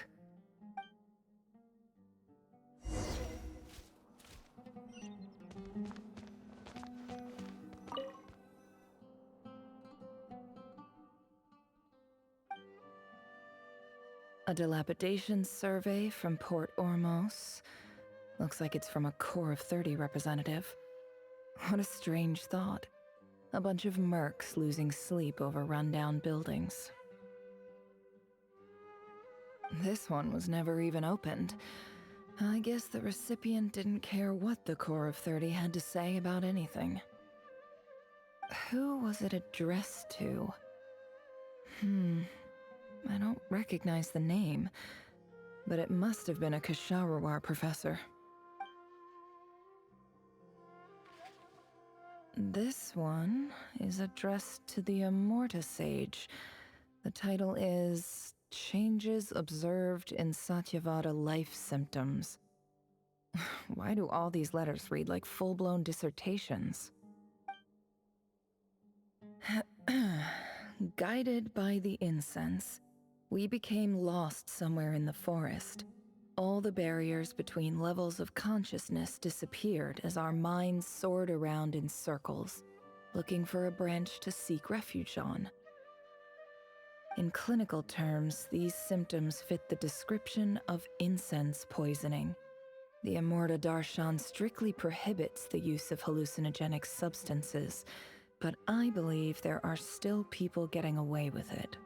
Speaker 11: A dilapidation survey from Port Ormos. Looks like it's from a Core of 30 representative. What a strange thought. A bunch of mercs losing sleep over rundown buildings. This one was never even opened. I guess the recipient didn't care what the Core of 30 had to say about anything. Who was it addressed to? I don't recognize the name, but it must have been a Ksharawar professor. This one is addressed to the Immorta Sage. The title is Changes Observed in Satyavada Life Symptoms. Why do all these letters read like full-blown dissertations? Guided by the incense, we became lost somewhere in the forest. All the barriers between levels of consciousness disappeared as our minds soared around in circles, looking for a branch to seek refuge on. In clinical terms, these symptoms fit the description of incense poisoning. The Immorta Darshan strictly prohibits the use of hallucinogenic substances, but I believe there are still people getting away with it.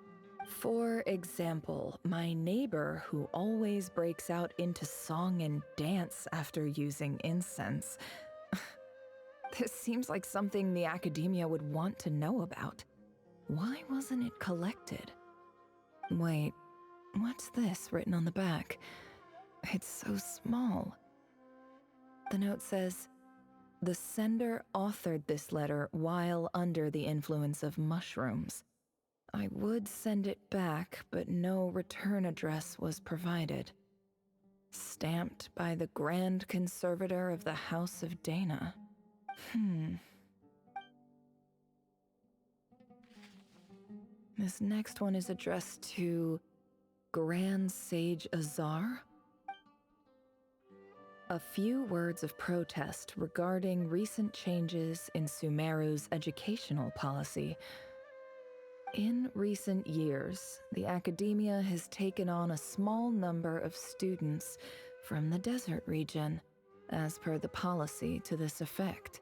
Speaker 11: For example, my neighbor who always breaks out into song and dance after using incense. This seems like something the academia would want to know about. Why wasn't it collected? Wait, what's this written on the back? It's so small. The note says, "The sender authored this letter while under the influence of mushrooms. I would send it back, but no return address was provided. Stamped by the Grand Conservator of the House of Dana." This next one is addressed to Grand Sage Azar. A few words of protest regarding recent changes in Sumeru's educational policy. In recent years, the academia has taken on a small number of students from the desert region, as per the policy to this effect.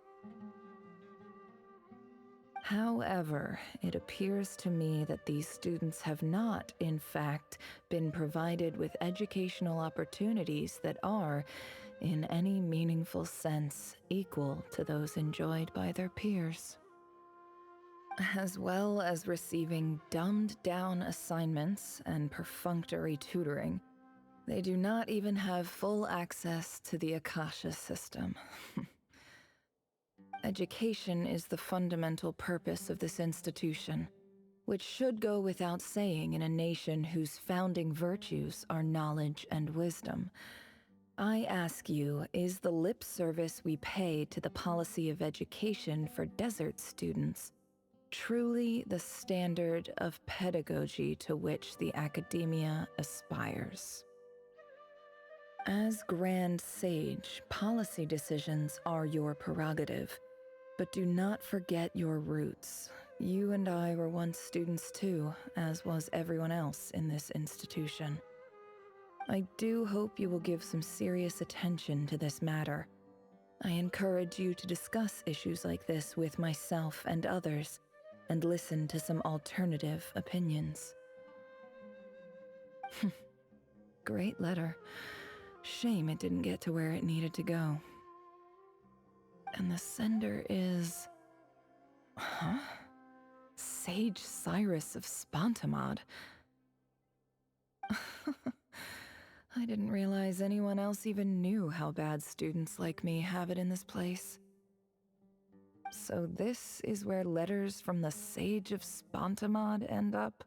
Speaker 11: However, it appears to me that these students have not, in fact, been provided with educational opportunities that are, in any meaningful sense, equal to those enjoyed by their peers. As well as receiving dumbed-down assignments and perfunctory tutoring, they do not even have full access to the Akasha system. Education is the fundamental purpose of this institution, which should go without saying in a nation whose founding virtues are knowledge and wisdom. I ask you, is the lip service we pay to the policy of education for desert students truly the standard of pedagogy to which the academia aspires? As Grand Sage, policy decisions are your prerogative, but do not forget your roots. You and I were once students too, as was everyone else in this institution. I do hope you will give some serious attention to this matter. I encourage you to discuss issues like this with myself and others, and listen to some alternative opinions. Great letter. Shame it didn't get to where it needed to go. And the sender is... Huh? Sage Cyrus of Spontamod. I didn't realize anyone else even knew how bad students like me have it in this place. So this is where letters from the Sage of Spontamod end up?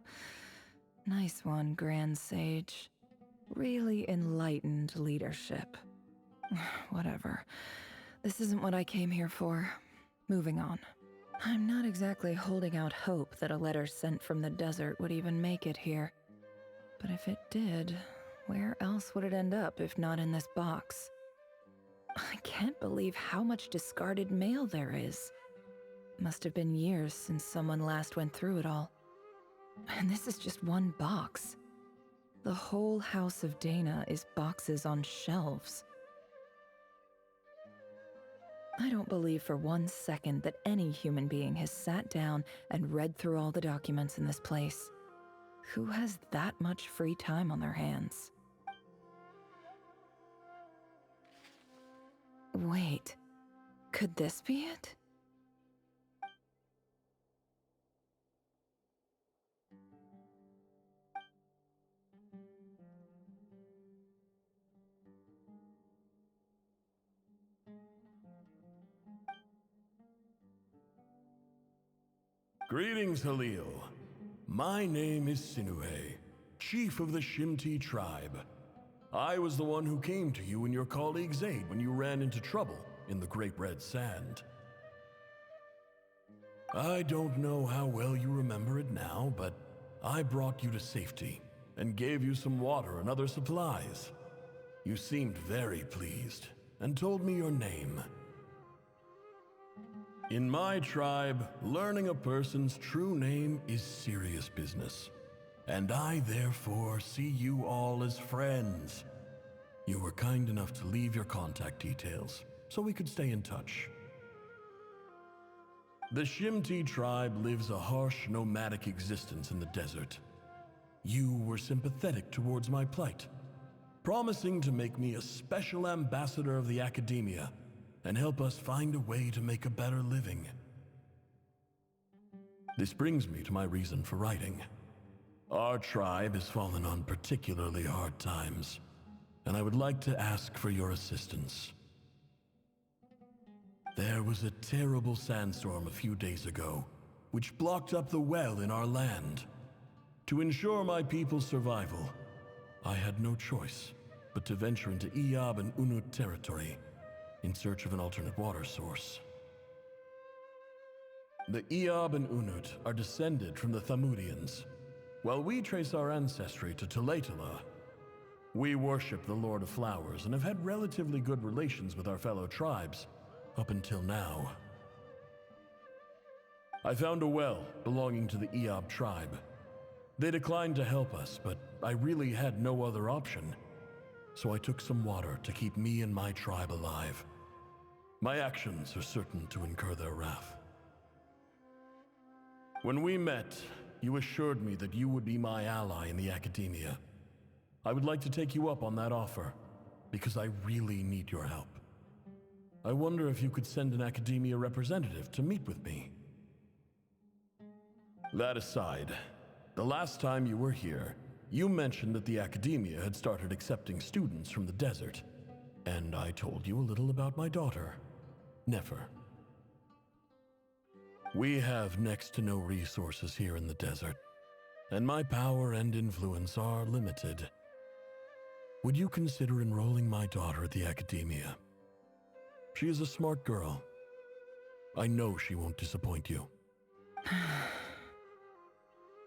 Speaker 11: Nice one, Grand Sage. Really enlightened leadership. Whatever. This isn't what I came here for. Moving on. I'm not exactly holding out hope that a letter sent from the desert would even make it here. But if it did, where else would it end up if not in this box? I can't believe how much discarded mail there is. Must have been years since someone last went through it all. And this is just one box. The whole house of Dana is boxes on shelves. I don't believe for 1 second that any human being has sat down and read through all the documents in this place. Who has that much free time on their hands? Wait, could this be it?
Speaker 18: Greetings, Halil. My name is Sinuhe, chief of the Shimti tribe. I was the one who came to you and your colleague's aid when you ran into trouble in the Great Red Sand. I don't know how well you remember it now, but I brought you to safety and gave you some water and other supplies. You seemed very pleased and told me your name. In my tribe, learning a person's true name is serious business, and I therefore see you all as friends. You were kind enough to leave your contact details, so we could stay in touch. The Shimti tribe lives a harsh, nomadic existence in the desert. You were sympathetic towards my plight, promising to make me a special ambassador of the Academia and help us find a way to make a better living. This brings me to my reason for writing. Our tribe has fallen on particularly hard times, and I would like to ask for your assistance. There was a terrible sandstorm a few days ago, which blocked up the well in our land. To ensure my people's survival, I had no choice but to venture into Iyab and Unut territory in search of an alternate water source. The Iyab and Unut are descended from the Thamudians, while we trace our ancestry to Tulatala. We worship the Lord of Flowers and have had relatively good relations with our fellow tribes up until now. I found a well belonging to the Iyab tribe. They declined to help us, but I really had no other option. So I took some water to keep me and my tribe alive. My actions are certain to incur their wrath. When we met, you assured me that you would be my ally in the Academia. I would like to take you up on that offer, because I really need your help. I wonder if you could send an Academia representative to meet with me. That aside, the last time you were here, you mentioned that the Academia had started accepting students from the desert, and I told you a little about my daughter, Nefer. We have next to no resources here in the desert, and my power and influence are limited. Would you consider enrolling my daughter at the Academia? She is a smart girl. I know she won't disappoint you.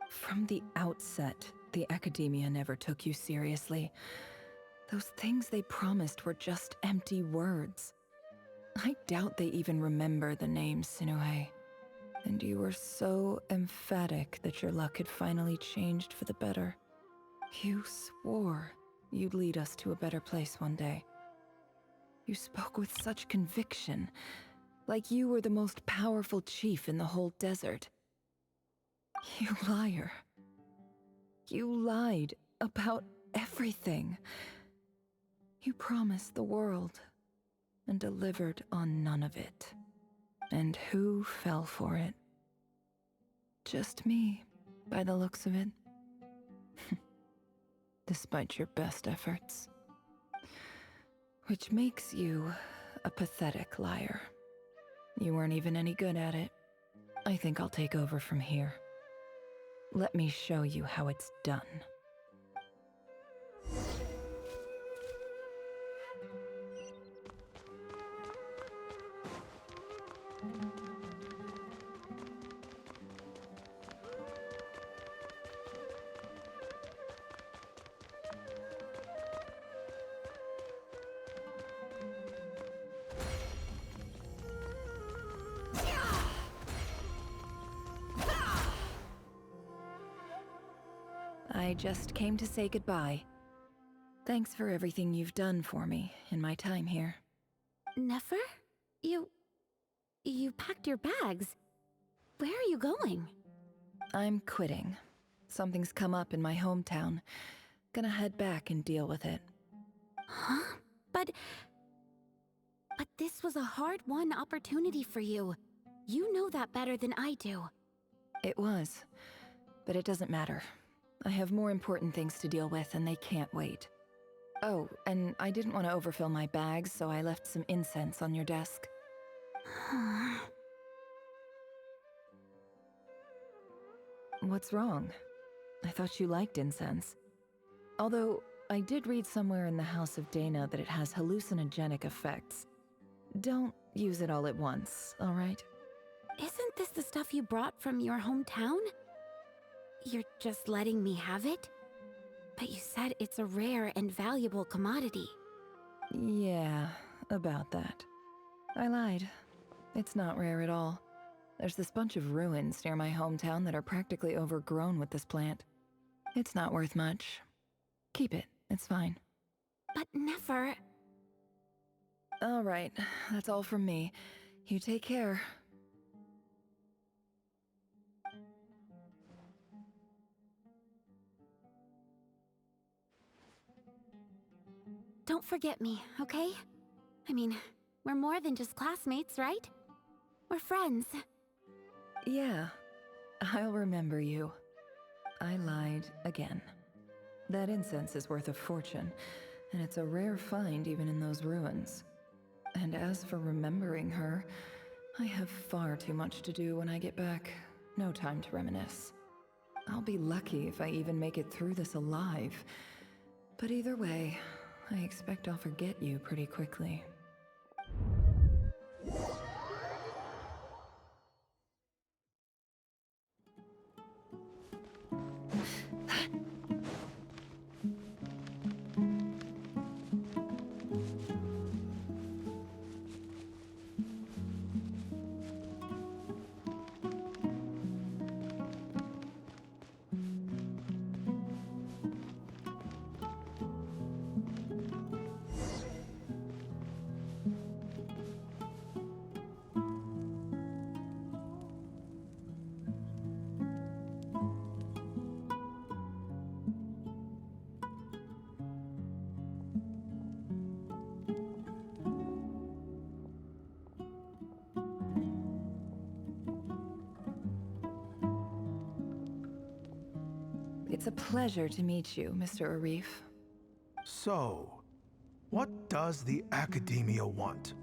Speaker 11: From the outset, the Academia never took you seriously. Those things they promised were just empty words. I doubt they even remember the name Sinuhe. And you were so emphatic that your luck had finally changed for the better. You swore you'd lead us to a better place one day. You spoke with such conviction, like you were the most powerful chief in the whole desert. You liar. You lied about everything. You promised the world and delivered on none of it. And who fell for it? Just me, by the looks of it. Despite your best efforts. Which makes you a pathetic liar. You weren't even any good at it. I think I'll take over from here. Let me show you how it's done. I just came to say goodbye. Thanks for everything you've done for me in my time here.
Speaker 7: Nefer? You packed your bags. Where are you going?
Speaker 11: I'm quitting. Something's come up in my hometown. Gonna head back and deal with it.
Speaker 7: Huh? But this was a hard-won opportunity for you. You know that better than I do.
Speaker 11: It was. But it doesn't matter. I have more important things to deal with, and they can't wait. Oh, and I didn't want to overfill my bags, so I left some incense on your desk. What's wrong? I thought you liked incense. Although, I did read somewhere in the House of Dana that it has hallucinogenic effects. Don't use it all at once, all right?
Speaker 7: Isn't this the stuff you brought from your hometown? You're just letting me have it? But you said it's a rare and valuable commodity.
Speaker 11: Yeah, about that. I lied. It's not rare at all. There's this bunch of ruins near my hometown that are practically overgrown with this plant. It's not worth much. Keep it, it's fine.
Speaker 7: But Nefer...
Speaker 11: All right, that's all from me. You take care.
Speaker 7: Don't forget me, okay? I mean, we're more than just classmates, right? We're friends.
Speaker 11: Yeah, I'll remember you. I lied again. That incense is worth a fortune, and it's a rare find even in those ruins. And as for remembering her, I have far too much to do when I get back. No time to reminisce. I'll be lucky if I even make it through this alive. But either way, I expect I'll forget you pretty quickly. It's a pleasure to meet you, Mr. Arif.
Speaker 19: So, what does the Academia want?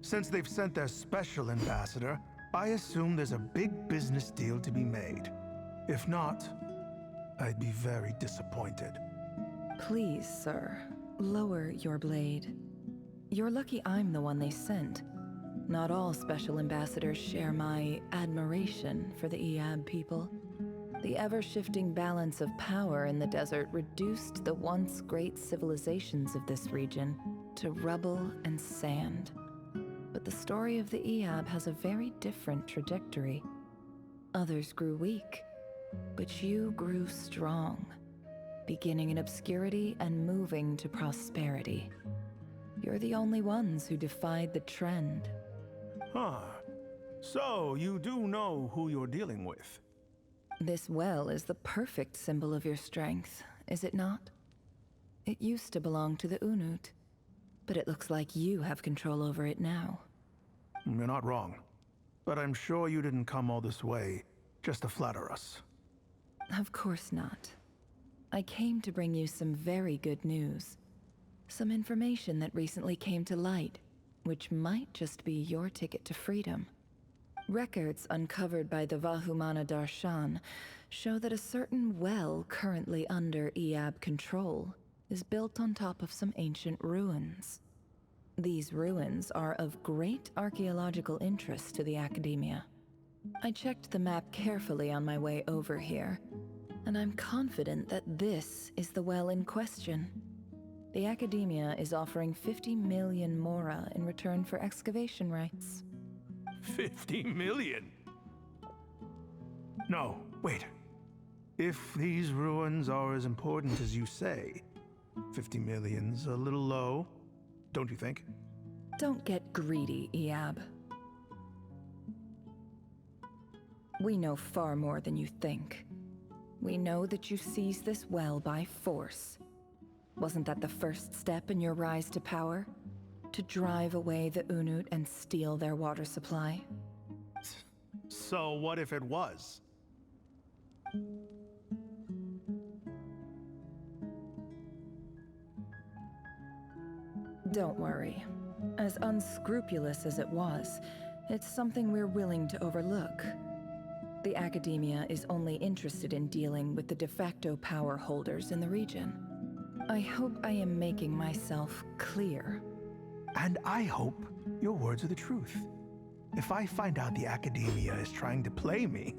Speaker 19: Since they've sent their special ambassador, I assume there's a big business deal to be made. If not, I'd be very disappointed.
Speaker 11: Please, sir, lower your blade. You're lucky I'm the one they sent. Not all special ambassadors share my admiration for the Eab people. The ever-shifting balance of power in the desert reduced the once great civilizations of this region to rubble and sand. But the story of the Eab has a very different trajectory. Others grew weak, but you grew strong, beginning in obscurity and moving to prosperity. You're the only ones who defied the trend.
Speaker 19: Huh. So, you do know who you're dealing with?
Speaker 11: This well is the perfect symbol of your strength, is it not? It used to belong to the Unut, but it looks like you have control over it now.
Speaker 19: You're not wrong. But I'm sure you didn't come all this way just to flatter us.
Speaker 11: Of course not. I came to bring you some very good news. Some information that recently came to light, which might just be your ticket to freedom. Records uncovered by the Vahumana Darshan show that a certain well currently under Eab control is built on top of some ancient ruins. These ruins are of great archaeological interest to the Academia. I checked the map carefully on my way over here, and I'm confident that this is the well in question. The Academia is offering 50 million mora in return for excavation rights.
Speaker 19: 50 million? No, wait. If these ruins are as important as you say, 50 million's a little low, don't you think?
Speaker 11: Don't get greedy, Eab. We know far more than you think. We know that you seized this well by force. Wasn't that the first step in your rise to power? To drive away the Unut and steal their water supply?
Speaker 19: So what if it was?
Speaker 11: Don't worry. As unscrupulous as it was, it's something we're willing to overlook. The Academia is only interested in dealing with the de facto power holders in the region. I hope I am making myself clear.
Speaker 19: And I hope your words are the truth. If I find out the Academia is trying to play me,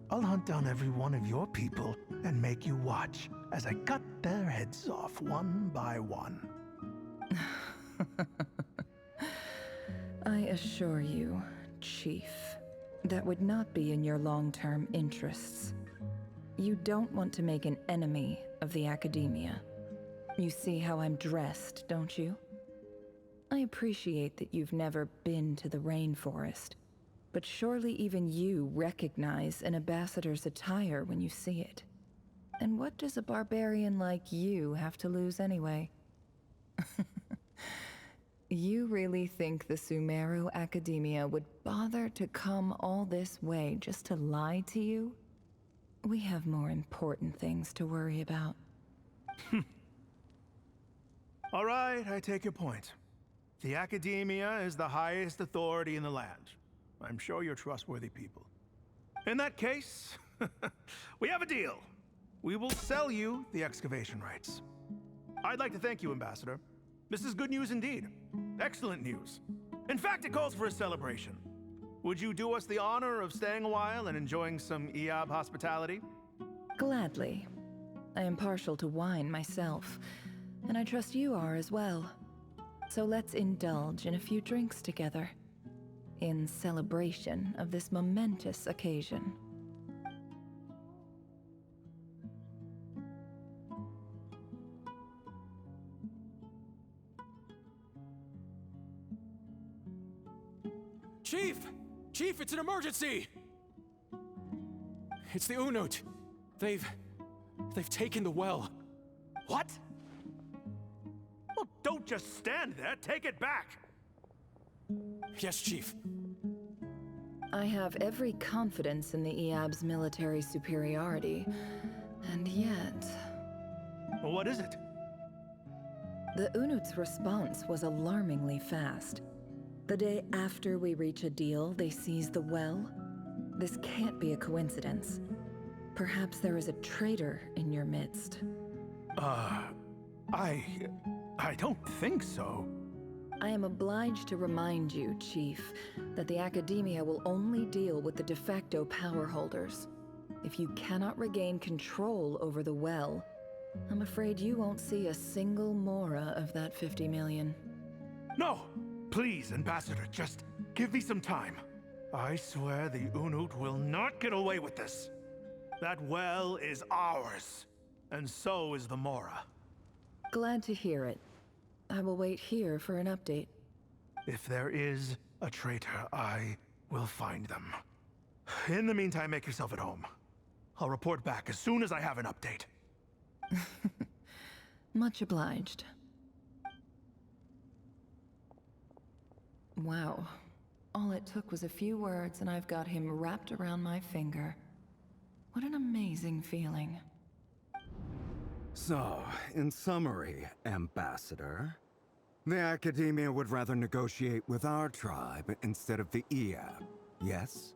Speaker 19: I'll hunt down every one of your people and make you watch as I cut their heads off one by one.
Speaker 11: I assure you, Chief, that would not be in your long-term interests. You don't want to make an enemy of the Academia. You see how I'm dressed, don't you? I appreciate that you've never been to the rainforest, but surely even you recognize an ambassador's attire when you see it. And what does a barbarian like you have to lose anyway? You really think the Sumeru Academia would bother to come all this way just to lie to you? We have more important things to worry about.
Speaker 19: All right, I take your point. The Academia is the highest authority in the land. I'm sure you're trustworthy people. In that case, we have a deal. We will sell you the excavation rights. I'd like to thank you, Ambassador. This is good news indeed. Excellent news. In fact, it calls for a celebration. Would you do us the honor of staying a while and enjoying some Eab hospitality?
Speaker 11: Gladly. I am partial to wine myself, and I trust you are as well. So let's indulge in a few drinks together, in celebration of this momentous occasion.
Speaker 13: Chief! Chief, it's an emergency! It's the Unut. They've taken the well.
Speaker 19: What? Well, don't just stand there. Take it back.
Speaker 13: Yes, Chief.
Speaker 11: I have every confidence in the Eab's military superiority, and yet...
Speaker 19: Well, what is it?
Speaker 11: The Unut's response was alarmingly fast. The day after we reach a deal, they seize the well. This can't be a coincidence. Perhaps there is a traitor in your midst.
Speaker 19: I don't think so.
Speaker 11: I am obliged to remind you, Chief, that the Academia will only deal with the de facto power holders. If you cannot regain control over the well, I'm afraid you won't see a single mora of that 50 million.
Speaker 19: No! Please, Ambassador, just give me some time. I swear the Unut will not get away with this. That well is ours, and so is the mora.
Speaker 11: Glad to hear it. I will wait here for an update.
Speaker 19: If there is a traitor, I will find them. In the meantime, make yourself at home. I'll report back as soon as I have an update.
Speaker 11: Much obliged. Wow. All it took was a few words and I've got him wrapped around my finger. What an amazing feeling.
Speaker 10: So, in summary, Ambassador, the Academia would rather negotiate with our tribe instead of the Eab, yes?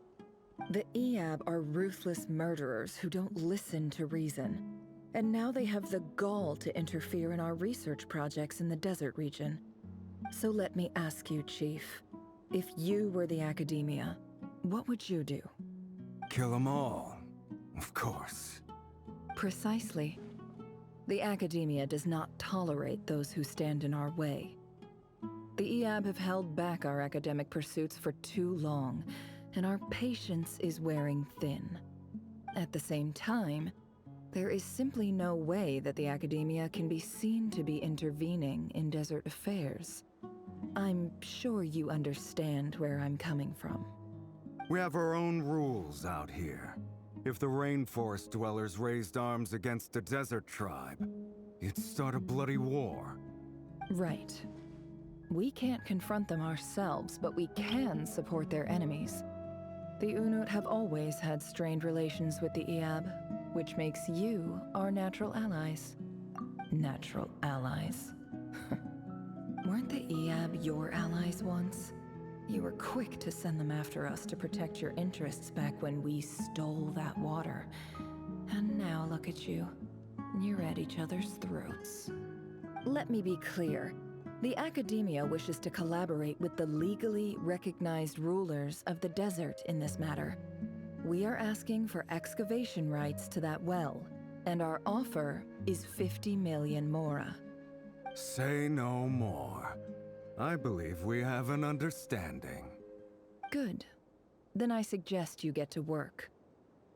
Speaker 11: The Eab are ruthless murderers who don't listen to reason. And now they have the gall to interfere in our research projects in the desert region. So let me ask you, Chief. If you were the Academia, what would you do?
Speaker 10: Kill them all, of course.
Speaker 11: Precisely. The Academia does not tolerate those who stand in our way. The Eab have held back our academic pursuits for too long, and our patience is wearing thin. At the same time, there is simply no way that the Academia can be seen to be intervening in desert affairs. I'm sure you understand where I'm coming from.
Speaker 10: We have our own rules out here. If the rainforest dwellers raised arms against a desert tribe, it'd start a bloody war.
Speaker 11: Right. We can't confront them ourselves, but we can support their enemies. The Unut have always had strained relations with the Eab, which makes you our natural allies. Natural allies. Weren't the Eab your allies once? You were quick to send them after us to protect your interests back when we stole that water. And now look at you. You're at each other's throats. Let me be clear. The Academia wishes to collaborate with the legally recognized rulers of the desert in this matter. We are asking for excavation rights to that well, and our offer is 50 million mora.
Speaker 10: Say no more. I believe we have an understanding.
Speaker 11: Good. Then I suggest you get to work.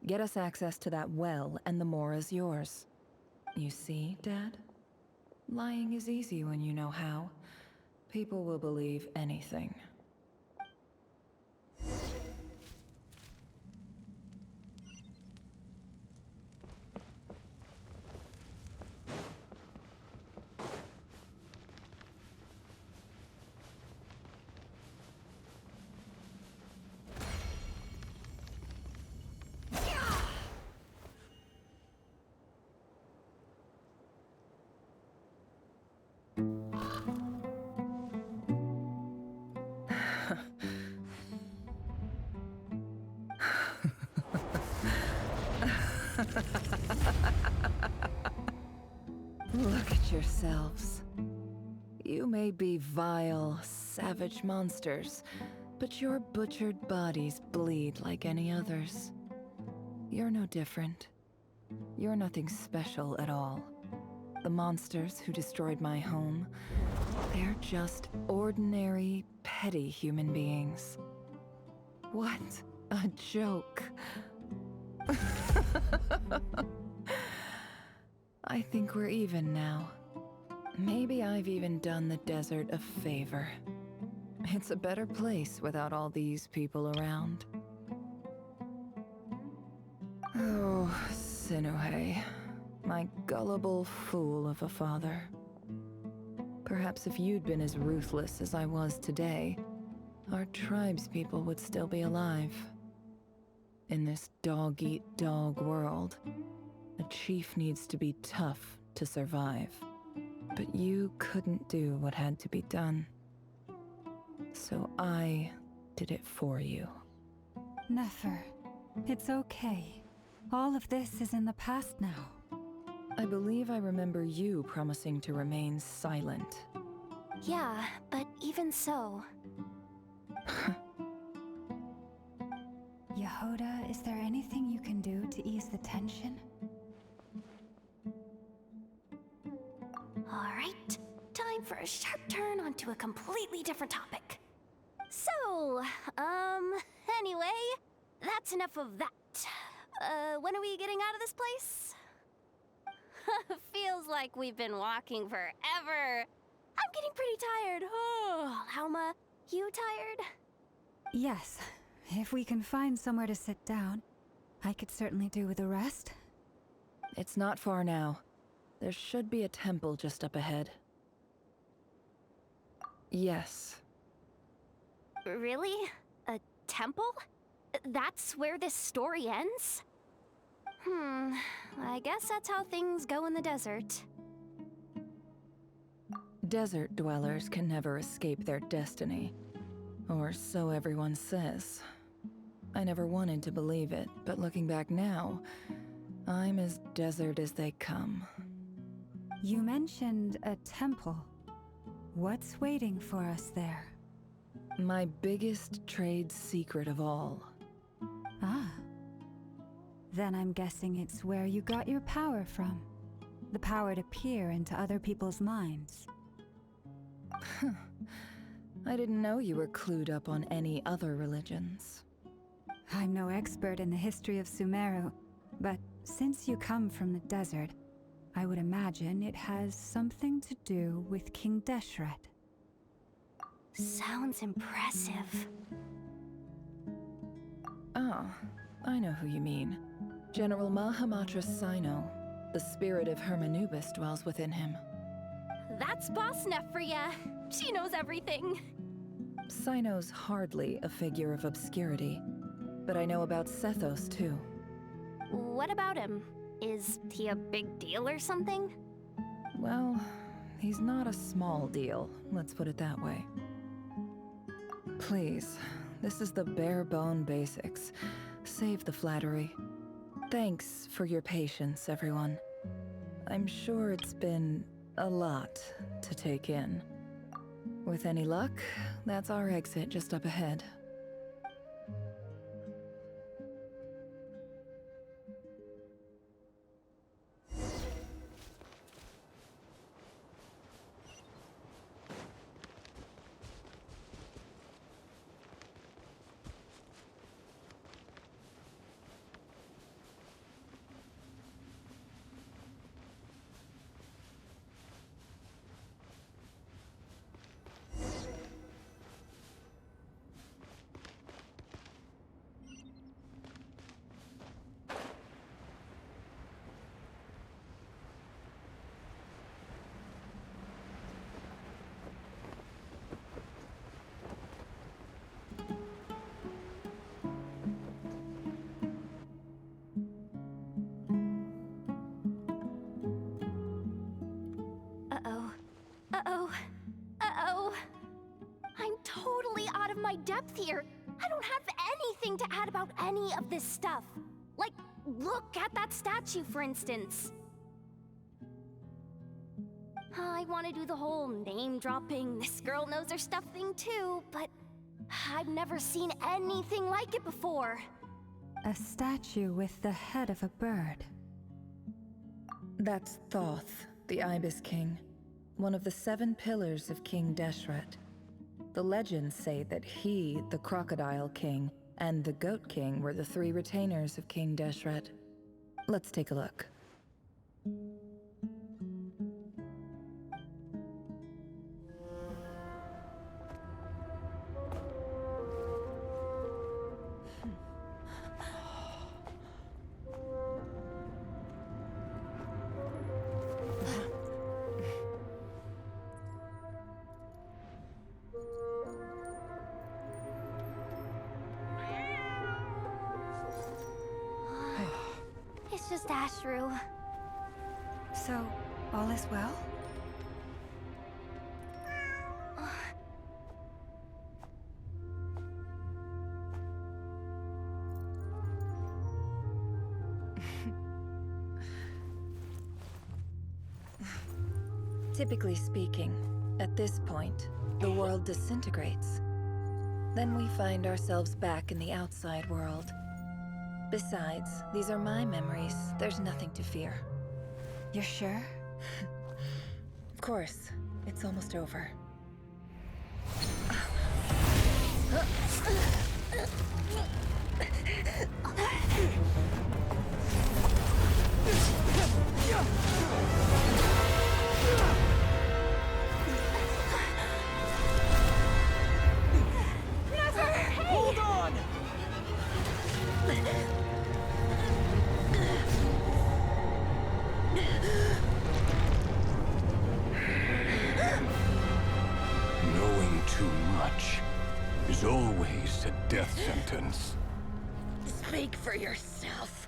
Speaker 11: Get us access to that well, and the mora's yours. You see, Dad? Lying is easy when you know how. People will believe anything. Look at yourselves. You may be vile, savage monsters, but your butchered bodies bleed like any others. You're no different. You're nothing special at all. The monsters who destroyed my home, they're just ordinary, petty human beings. What a joke. I think we're even now. Maybe I've even done the desert a favor. It's a better place without all these people around. Oh, Sinuhe, my gullible fool of a father. Perhaps if you'd been as ruthless as I was today, our tribespeople would still be alive. In this dog-eat-dog world, a chief needs to be tough to survive. But you couldn't do what had to be done. So I did it for you.
Speaker 5: Nefer, it's okay. All of this is in the past now.
Speaker 11: I believe I remember you promising to remain silent.
Speaker 9: Yeah, but even so...
Speaker 5: You Hoda, is there anything you can do to ease the tension?
Speaker 9: All right, time for a sharp turn onto a completely different topic. So, anyway, that's enough of that. When are we getting out of this place? Feels like we've been walking forever. I'm getting pretty tired. Oh, Lauma, you tired?
Speaker 5: Yes. If we can find somewhere to sit down, I could certainly do with a rest.
Speaker 11: It's not far now. There should be a temple just up ahead. Yes.
Speaker 9: Really? A temple? That's where this story ends? I guess that's how things go in the desert.
Speaker 11: Desert dwellers can never escape their destiny. Or so everyone says. I never wanted to believe it, but looking back now, I'm as desert as they come.
Speaker 5: You mentioned a temple. What's waiting for us there?
Speaker 11: My biggest trade secret of all.
Speaker 5: Ah. Then I'm guessing it's where you got your power from. The power to peer into other people's minds.
Speaker 11: I didn't know you were clued up on any other religions.
Speaker 5: I'm no expert in the history of Sumeru, but since you come from the desert, I would imagine it has something to do with King Deshret.
Speaker 9: Sounds impressive.
Speaker 11: Ah, I know who you mean. General Mahamatra Sino. The spirit of Hermanubis dwells within him.
Speaker 9: That's Boss Neff for ya. She knows everything.
Speaker 11: Sino's hardly a figure of obscurity, but I know about Sethos too.
Speaker 9: What about him? Is he a big deal or something?
Speaker 11: Well, he's not a small deal, let's put it that way. Please, this is the bare bone basics. Save the flattery. Thanks for your patience, everyone. I'm sure it's been a lot to take in. With any luck, that's our exit just up ahead.
Speaker 9: I'm totally out of my depth here. I don't have anything to add about any of this stuff. Like, look at that statue, for instance. I want to do the whole name-dropping, this girl knows her stuff thing too, but I've never seen anything like it before.
Speaker 5: A statue with the head of a bird.
Speaker 11: That's Thoth, the Ibis King, one of the 7 pillars of King Deshret. The legends say that he, the Crocodile King, and the Goat King were the 3 retainers of King Deshret. Let's take a look.
Speaker 9: It's just Ashru.
Speaker 5: So, all is well?
Speaker 11: Typically speaking, at this point, the world disintegrates. Then we find ourselves back in the outside world, Besides, these are my memories. There's nothing to fear.
Speaker 5: You're sure?
Speaker 11: Of course. It's almost over.
Speaker 2: Hold on!
Speaker 8: Knowing too much is always a death sentence.
Speaker 11: Speak for yourself.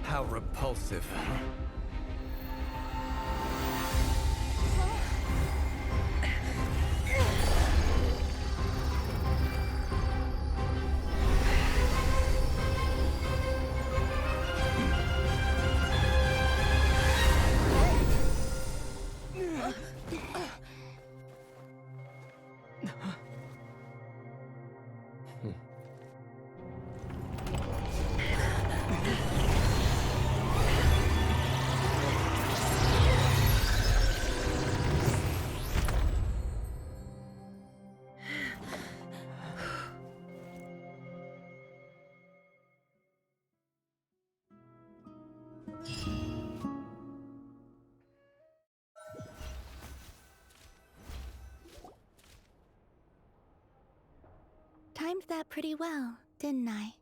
Speaker 4: How repulsive.
Speaker 7: Timed that pretty well, didn't I?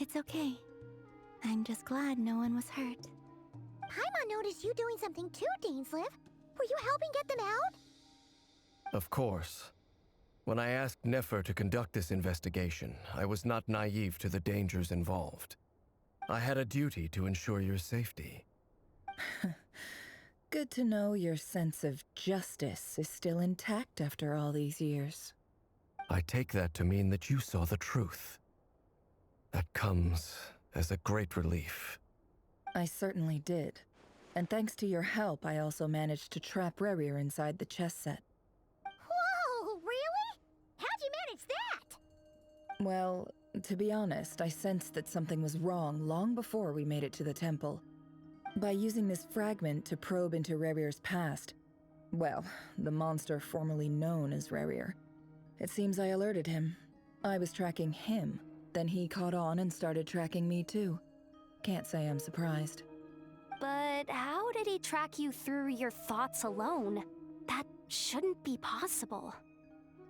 Speaker 7: It's okay. I'm just glad no one was hurt.
Speaker 3: Paimon noticed you doing something too, Dainsleif. Were you helping get them out?
Speaker 4: Of course. When I asked Nefer to conduct this investigation, I was not naive to the dangers involved. I had a duty to ensure your safety.
Speaker 11: Good to know your sense of justice is still intact after all these years.
Speaker 4: I take that to mean that you saw the truth. That comes as a great relief.
Speaker 11: I certainly did. And thanks to your help, I also managed to trap Rerir inside the chess set.
Speaker 3: Whoa, really? How'd you manage that?
Speaker 11: Well, to be honest, I sensed that something was wrong long before we made it to the temple. By using this fragment to probe into Rerir's past, well, the monster formerly known as Rerir, it seems I alerted him. I was tracking him, then he caught on and started tracking me too. Can't say I'm surprised.
Speaker 9: But how did he track you through your thoughts alone? That shouldn't be possible.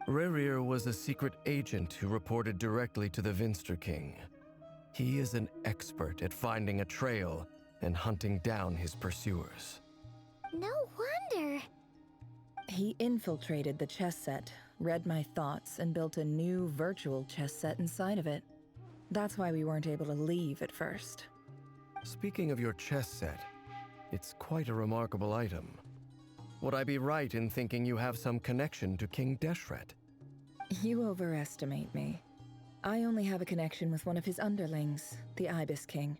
Speaker 4: Rerir was a secret agent who reported directly to the Vinster King. He is an expert at finding a trail and hunting down his pursuers.
Speaker 3: No wonder.
Speaker 11: He infiltrated the chess set, read my thoughts, and built a new virtual chess set inside of it. That's why we weren't able to leave at first.
Speaker 4: Speaking of your chess set, it's quite a remarkable item. Would I be right in thinking you have some connection to King Deshret?
Speaker 11: You overestimate me. I only have a connection with one of his underlings, the Ibis King.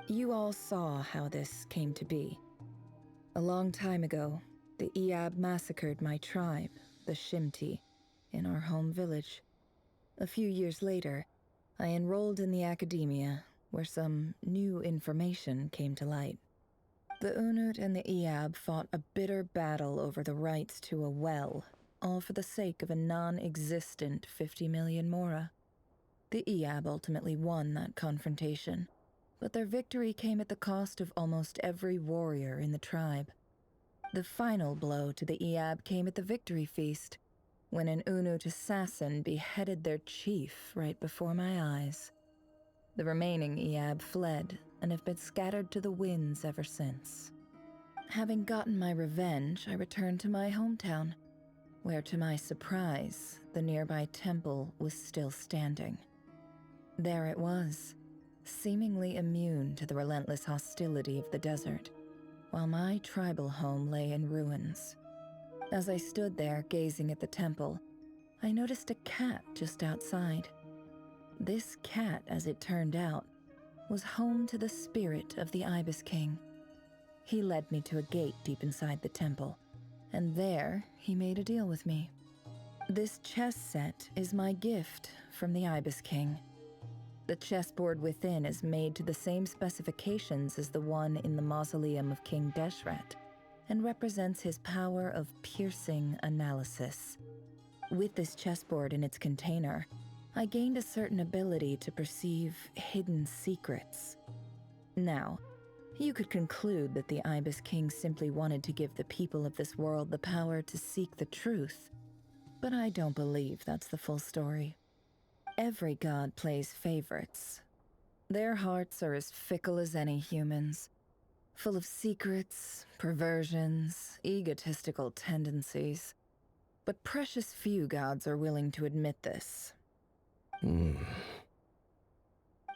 Speaker 11: You all saw how this came to be. A long time ago, the Eab massacred my tribe, the Shimti, in our home village. A few years later, I enrolled in the academia, where some new information came to light. The Unut and the Eab fought a bitter battle over the rights to a well, all for the sake of a non-existent 50 million mora. The Eab ultimately won that confrontation, but their victory came at the cost of almost every warrior in the tribe. The final blow to the Eab came at the victory feast, when an Unut assassin beheaded their chief right before my eyes. The remaining Eab fled and have been scattered to the winds ever since. Having gotten my revenge, I returned to my hometown, where to my surprise, the nearby temple was still standing. There it was, seemingly immune to the relentless hostility of the desert, while my tribal home lay in ruins. As I stood there gazing at the temple, I noticed a cat just outside. This cat, as it turned out, was home to the spirit of the Ibis King. He led me to a gate deep inside the temple, and there he made a deal with me. This chess set is my gift from the Ibis King. The chessboard within is made to the same specifications as the one in the mausoleum of King Deshret, and represents his power of piercing analysis. With this chessboard in its container, I gained a certain ability to perceive hidden secrets. Now, you could conclude that the Ibis King simply wanted to give the people of this world the power to seek the truth, but I don't believe that's the full story. Every god plays favorites. Their hearts are as fickle as any human's, full of secrets, perversions, egotistical tendencies. But precious few gods are willing to admit this.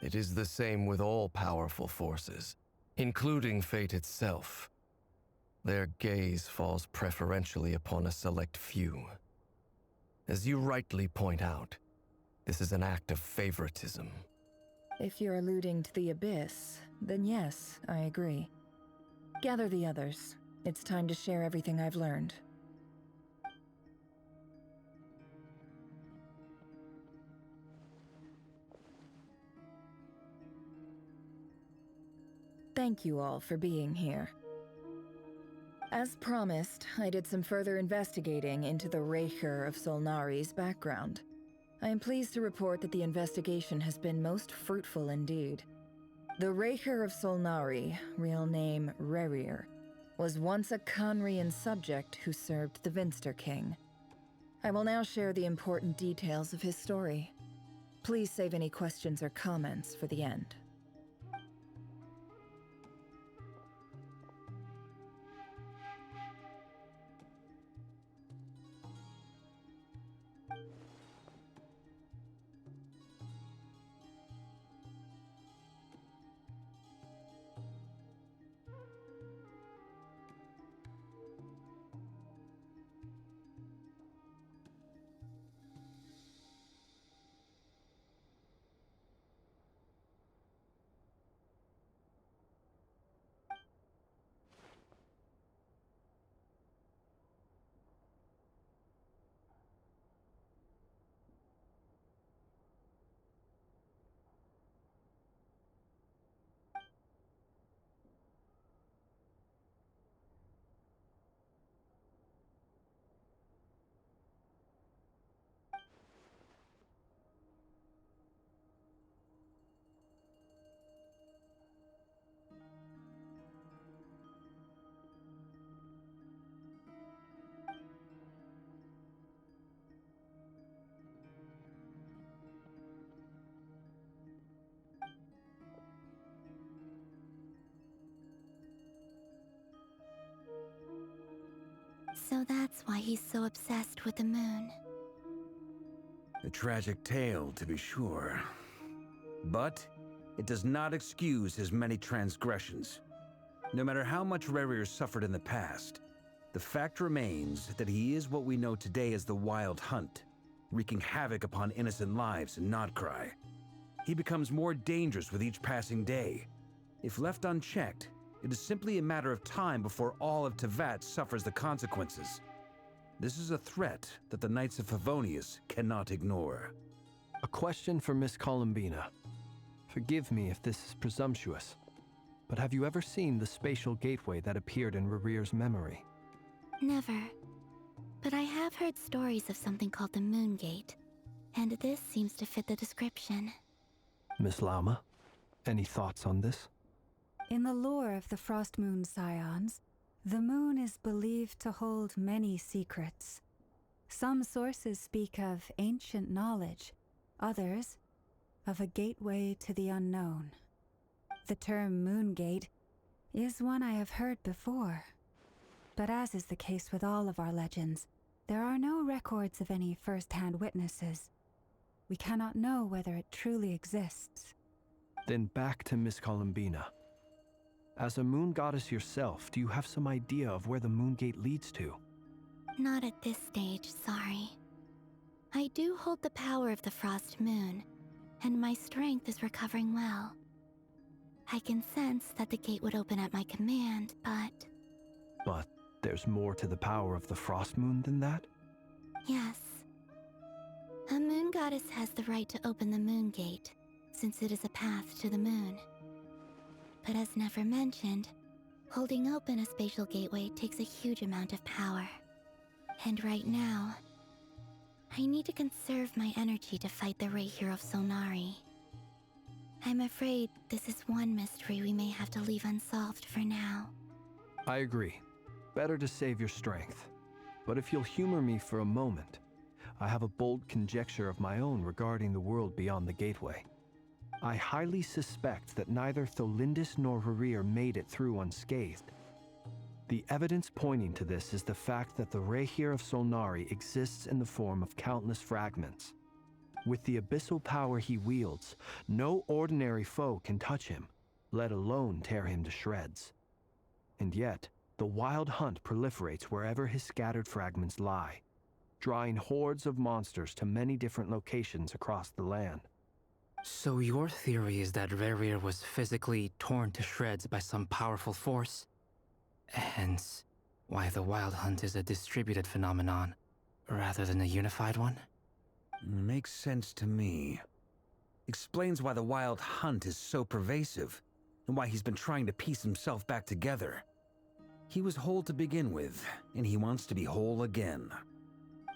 Speaker 4: It is the same with all powerful forces, including fate itself. Their gaze falls preferentially upon a select few. As you rightly point out, this is an act of favoritism.
Speaker 11: If you're alluding to the Abyss, then yes, I agree. Gather the others. It's time to share everything I've learned. Thank you all for being here. As promised, I did some further investigating into the Raker of Solnari's background. I am pleased to report that the investigation has been most fruitful indeed. The Raker of Solnari, real name Rerir, was once a Khanrian subject who served the Vinster King. I will now share the important details of his story. Please save any questions or comments for the end.
Speaker 7: So that's why he's so obsessed with the moon.
Speaker 16: A tragic tale, to be sure. But it does not excuse his many transgressions. No matter how much Rerir suffered in the past, the fact remains that he is what we know today as the Wild Hunt, wreaking havoc upon innocent lives in Nod-Krai. He becomes more dangerous with each passing day. If left unchecked, it is simply a matter of time before all of Teyvat suffers the consequences. This is a threat that the Knights of Favonius cannot ignore.
Speaker 21: A question for Miss Columbina. Forgive me if this is presumptuous, but have you ever seen the spatial gateway that appeared in Rerir's memory?
Speaker 7: Never. But I have heard stories of something called the Moon Gate, and this seems to fit the description.
Speaker 21: Miss Lauma, any thoughts on this?
Speaker 5: In the lore of the Frost Moon Scions, the moon is believed to hold many secrets. Some sources speak of ancient knowledge, others of a gateway to the unknown. The term Moon Gate is one I have heard before, but as is the case with all of our legends, there are no records of any first-hand witnesses. We cannot know whether it truly exists.
Speaker 21: Then back to Miss Columbina. As a moon goddess yourself, do you have some idea of where the Moon Gate leads to?
Speaker 7: Not at this stage, sorry. I do hold the power of the Frost Moon, and my strength is recovering well. I can sense that the gate would open at my command, but...
Speaker 21: But there's more to the power of the Frost Moon than that?
Speaker 7: Yes. A moon goddess has the right to open the Moon Gate, since it is a path to the moon. But as never mentioned, holding open a spatial gateway takes a huge amount of power. And right now, I need to conserve my energy to fight the Rahier of Solnari. I'm afraid this is one mystery we may have to leave unsolved for now.
Speaker 21: I agree. Better to save your strength. But if you'll humor me for a moment, I have a bold conjecture of my own regarding the world beyond the gateway. I highly suspect that neither Tholindis nor Rerir made it through unscathed. The evidence pointing to this is the fact that the Rahier of Solnari exists in the form of countless fragments. With the abyssal power he wields, no ordinary foe can touch him, let alone tear him to shreds. And yet, the Wild Hunt proliferates wherever his scattered fragments lie, drawing hordes of monsters to many different locations across the land.
Speaker 23: So your theory is that Rerir was physically torn to shreds by some powerful force? Hence, why the Wild Hunt is a distributed phenomenon, rather than a unified one?
Speaker 16: Makes sense to me. Explains why the Wild Hunt is so pervasive, and why he's been trying to piece himself back together. He was whole to begin with, and he wants to be whole again.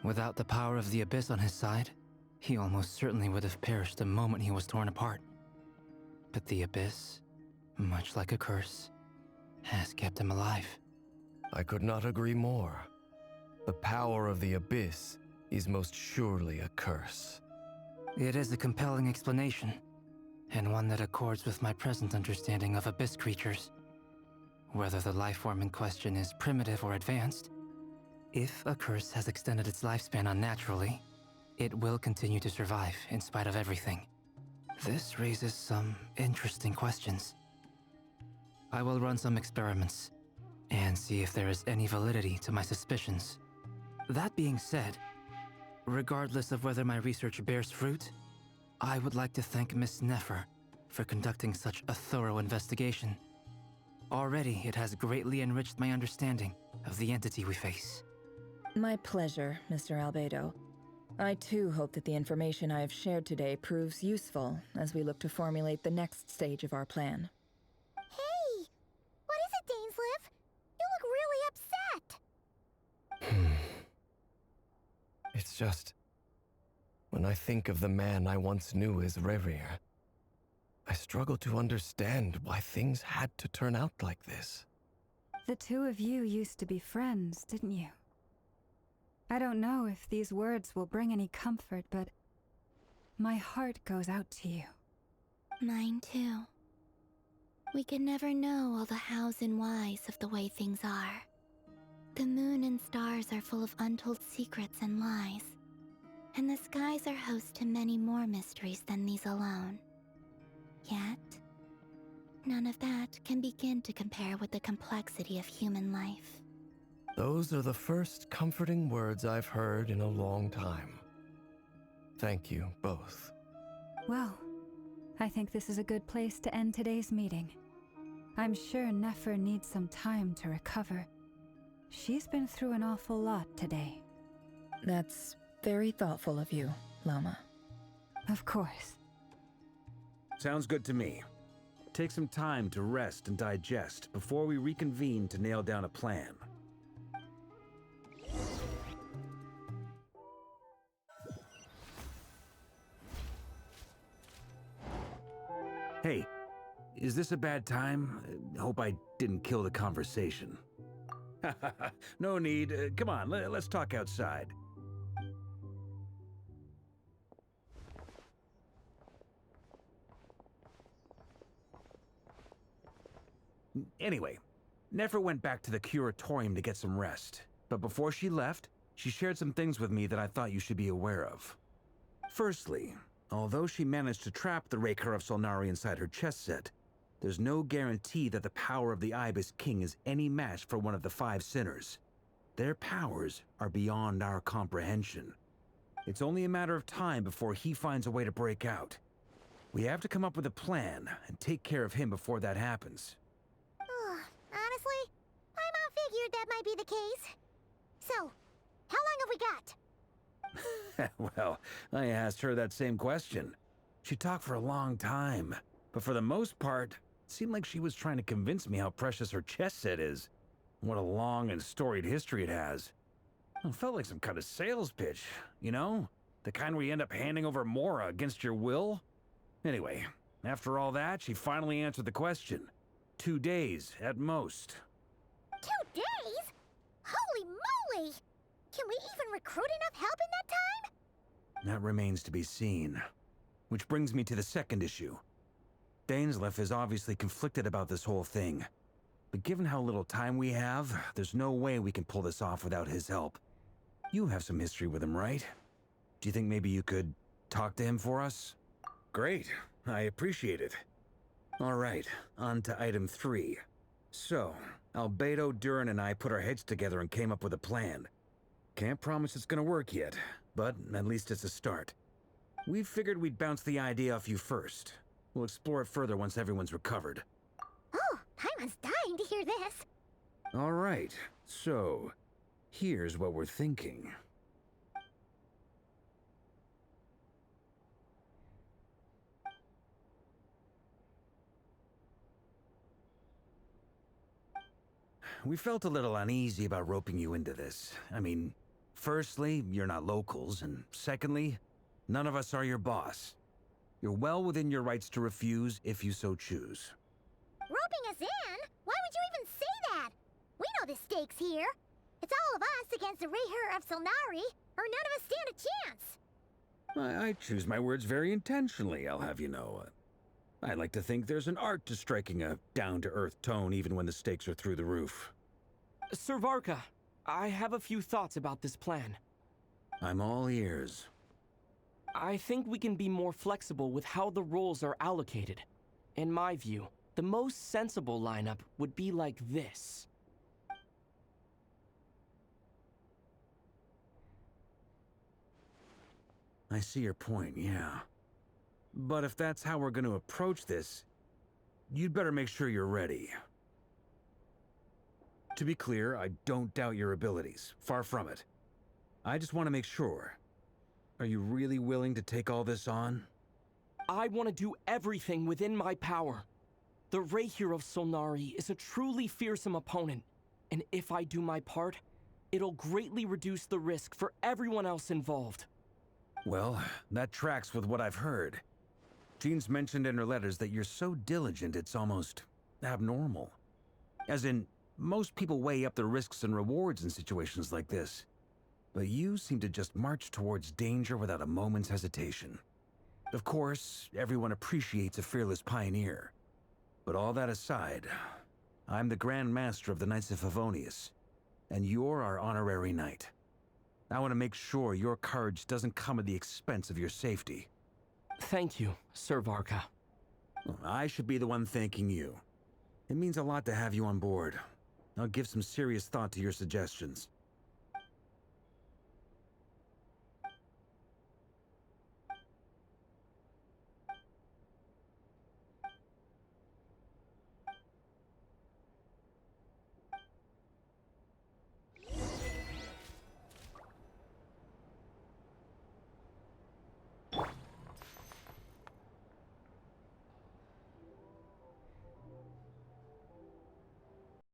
Speaker 23: Without the power of the Abyss on his side, he almost certainly would have perished the moment he was torn apart. But the Abyss, much like a curse, has kept him alive.
Speaker 4: I could not agree more. The power of the Abyss is most surely a curse.
Speaker 23: It is a compelling explanation, and one that accords with my present understanding of abyss creatures. Whether the life form in question is primitive or advanced, if a curse has extended its lifespan unnaturally, it will continue to survive in spite of everything. This raises some interesting questions. I will run some experiments and see if there is any validity to my suspicions. That being said, regardless of whether my research bears fruit, I would like to thank Miss Nefer for conducting such a thorough investigation. Already, it has greatly enriched my understanding of the entity we face.
Speaker 11: My pleasure, Mr. Albedo. I too hope that the information I have shared today proves useful as we look to formulate the next stage of our plan.
Speaker 3: Hey! What is it, Dainsleif? You look really upset!
Speaker 4: It's just... when I think of the man I once knew as Rerir, I struggle to understand why things had to turn out like this.
Speaker 5: The two of you used to be friends, didn't you? I don't know if these words will bring any comfort, but my heart goes out to you.
Speaker 7: Mine too. We can never know all the hows and whys of the way things are. The moon and stars are full of untold secrets and lies, and the skies are host to many more mysteries than these alone. Yet, none of that can begin to compare with the complexity of human life.
Speaker 4: Those are the first comforting words I've heard in a long time. Thank you, both.
Speaker 5: Well, I think this is a good place to end today's meeting. I'm sure Nefer needs some time to recover. She's been through an awful lot today.
Speaker 11: That's very thoughtful of you, Lama.
Speaker 5: Of course.
Speaker 16: Sounds good to me. Take some time to rest and digest before we reconvene to nail down a plan. Hey, is this a bad time? Hope I didn't kill the conversation. No need. Come on, let's talk outside. Anyway, Nefer went back to the curatorium to get some rest. But before she left, she shared some things with me that I thought you should be aware of. Firstly, although she managed to trap the Raker of Solnari inside her chess set, there's no guarantee that the power of the Ibis King is any match for one of the 5 sinners. Their powers are beyond our comprehension. It's only a matter of time before he finds a way to break out. We have to come up with a plan and take care of him before that happens.
Speaker 3: Honestly, my mom figured that might be the case. So, how long have we got?
Speaker 16: Well, I asked her that same question. She talked for a long time, but for the most part, it seemed like she was trying to convince me how precious her chess set is. What a long and storied history it has. It felt like some kind of sales pitch, you know? The kind where you end up handing over Mora against your will? Anyway, after all that, she finally answered the question. 2 days, at most.
Speaker 3: 2 days? Holy moly! Can we even recruit enough help in that time?
Speaker 16: That remains to be seen. Which brings me to the second issue. Dainsleif is obviously conflicted about this whole thing. But given how little time we have, there's no way we can pull this off without his help. You have some history with him, right? Do you think maybe you could talk to him for us? Great. I appreciate it. All right, on to item 3. So, Albedo, Durin, and I put our heads together and came up with a plan. Can't promise it's gonna work yet, but at least it's a start. We figured we'd bounce the idea off you first. We'll explore it further once everyone's recovered.
Speaker 3: Oh, Paimon's dying to hear this.
Speaker 16: All right, so here's what we're thinking. We felt a little uneasy about roping you into this. I mean, firstly, you're not locals, and secondly, none of us are your boss. You're well within your rights to refuse if you so choose.
Speaker 3: Roping us in? Why would you even say that? We know the stakes here. It's all of us against the Reher of Solnari, or none of us stand a chance.
Speaker 16: I choose my words very intentionally, I'll have you know. I like to think there's an art to striking a down-to-earth tone even when the stakes are through the roof.
Speaker 2: Sir Varka, I have a few thoughts about this plan.
Speaker 16: I'm all ears.
Speaker 2: I think we can be more flexible with how the roles are allocated. In my view, the most sensible lineup would be like this.
Speaker 16: I see your point, yeah. But if that's how we're going to approach this, you'd better make sure you're ready. To be clear, I don't doubt your abilities. Far from it. I just want to make sure. Are you really willing to take all this on?
Speaker 2: I want to do everything within my power. The Rahier of Solnari is a truly fearsome opponent, and if I do my part, it'll greatly reduce the risk for everyone else involved.
Speaker 16: Well, that tracks with what I've heard. Jean's mentioned in her letters that you're so diligent it's almost abnormal. As in, most people weigh up the risks and rewards in situations like this. But you seem to just march towards danger without a moment's hesitation. Of course, everyone appreciates a fearless pioneer. But all that aside, I'm the Grand Master of the Knights of Favonius, and you're our honorary knight. I want to make sure your courage doesn't come at the expense of your safety.
Speaker 2: Thank you, Sir Varka.
Speaker 16: I should be the one thanking you. It means a lot to have you on board. I'll give some serious thought to your suggestions.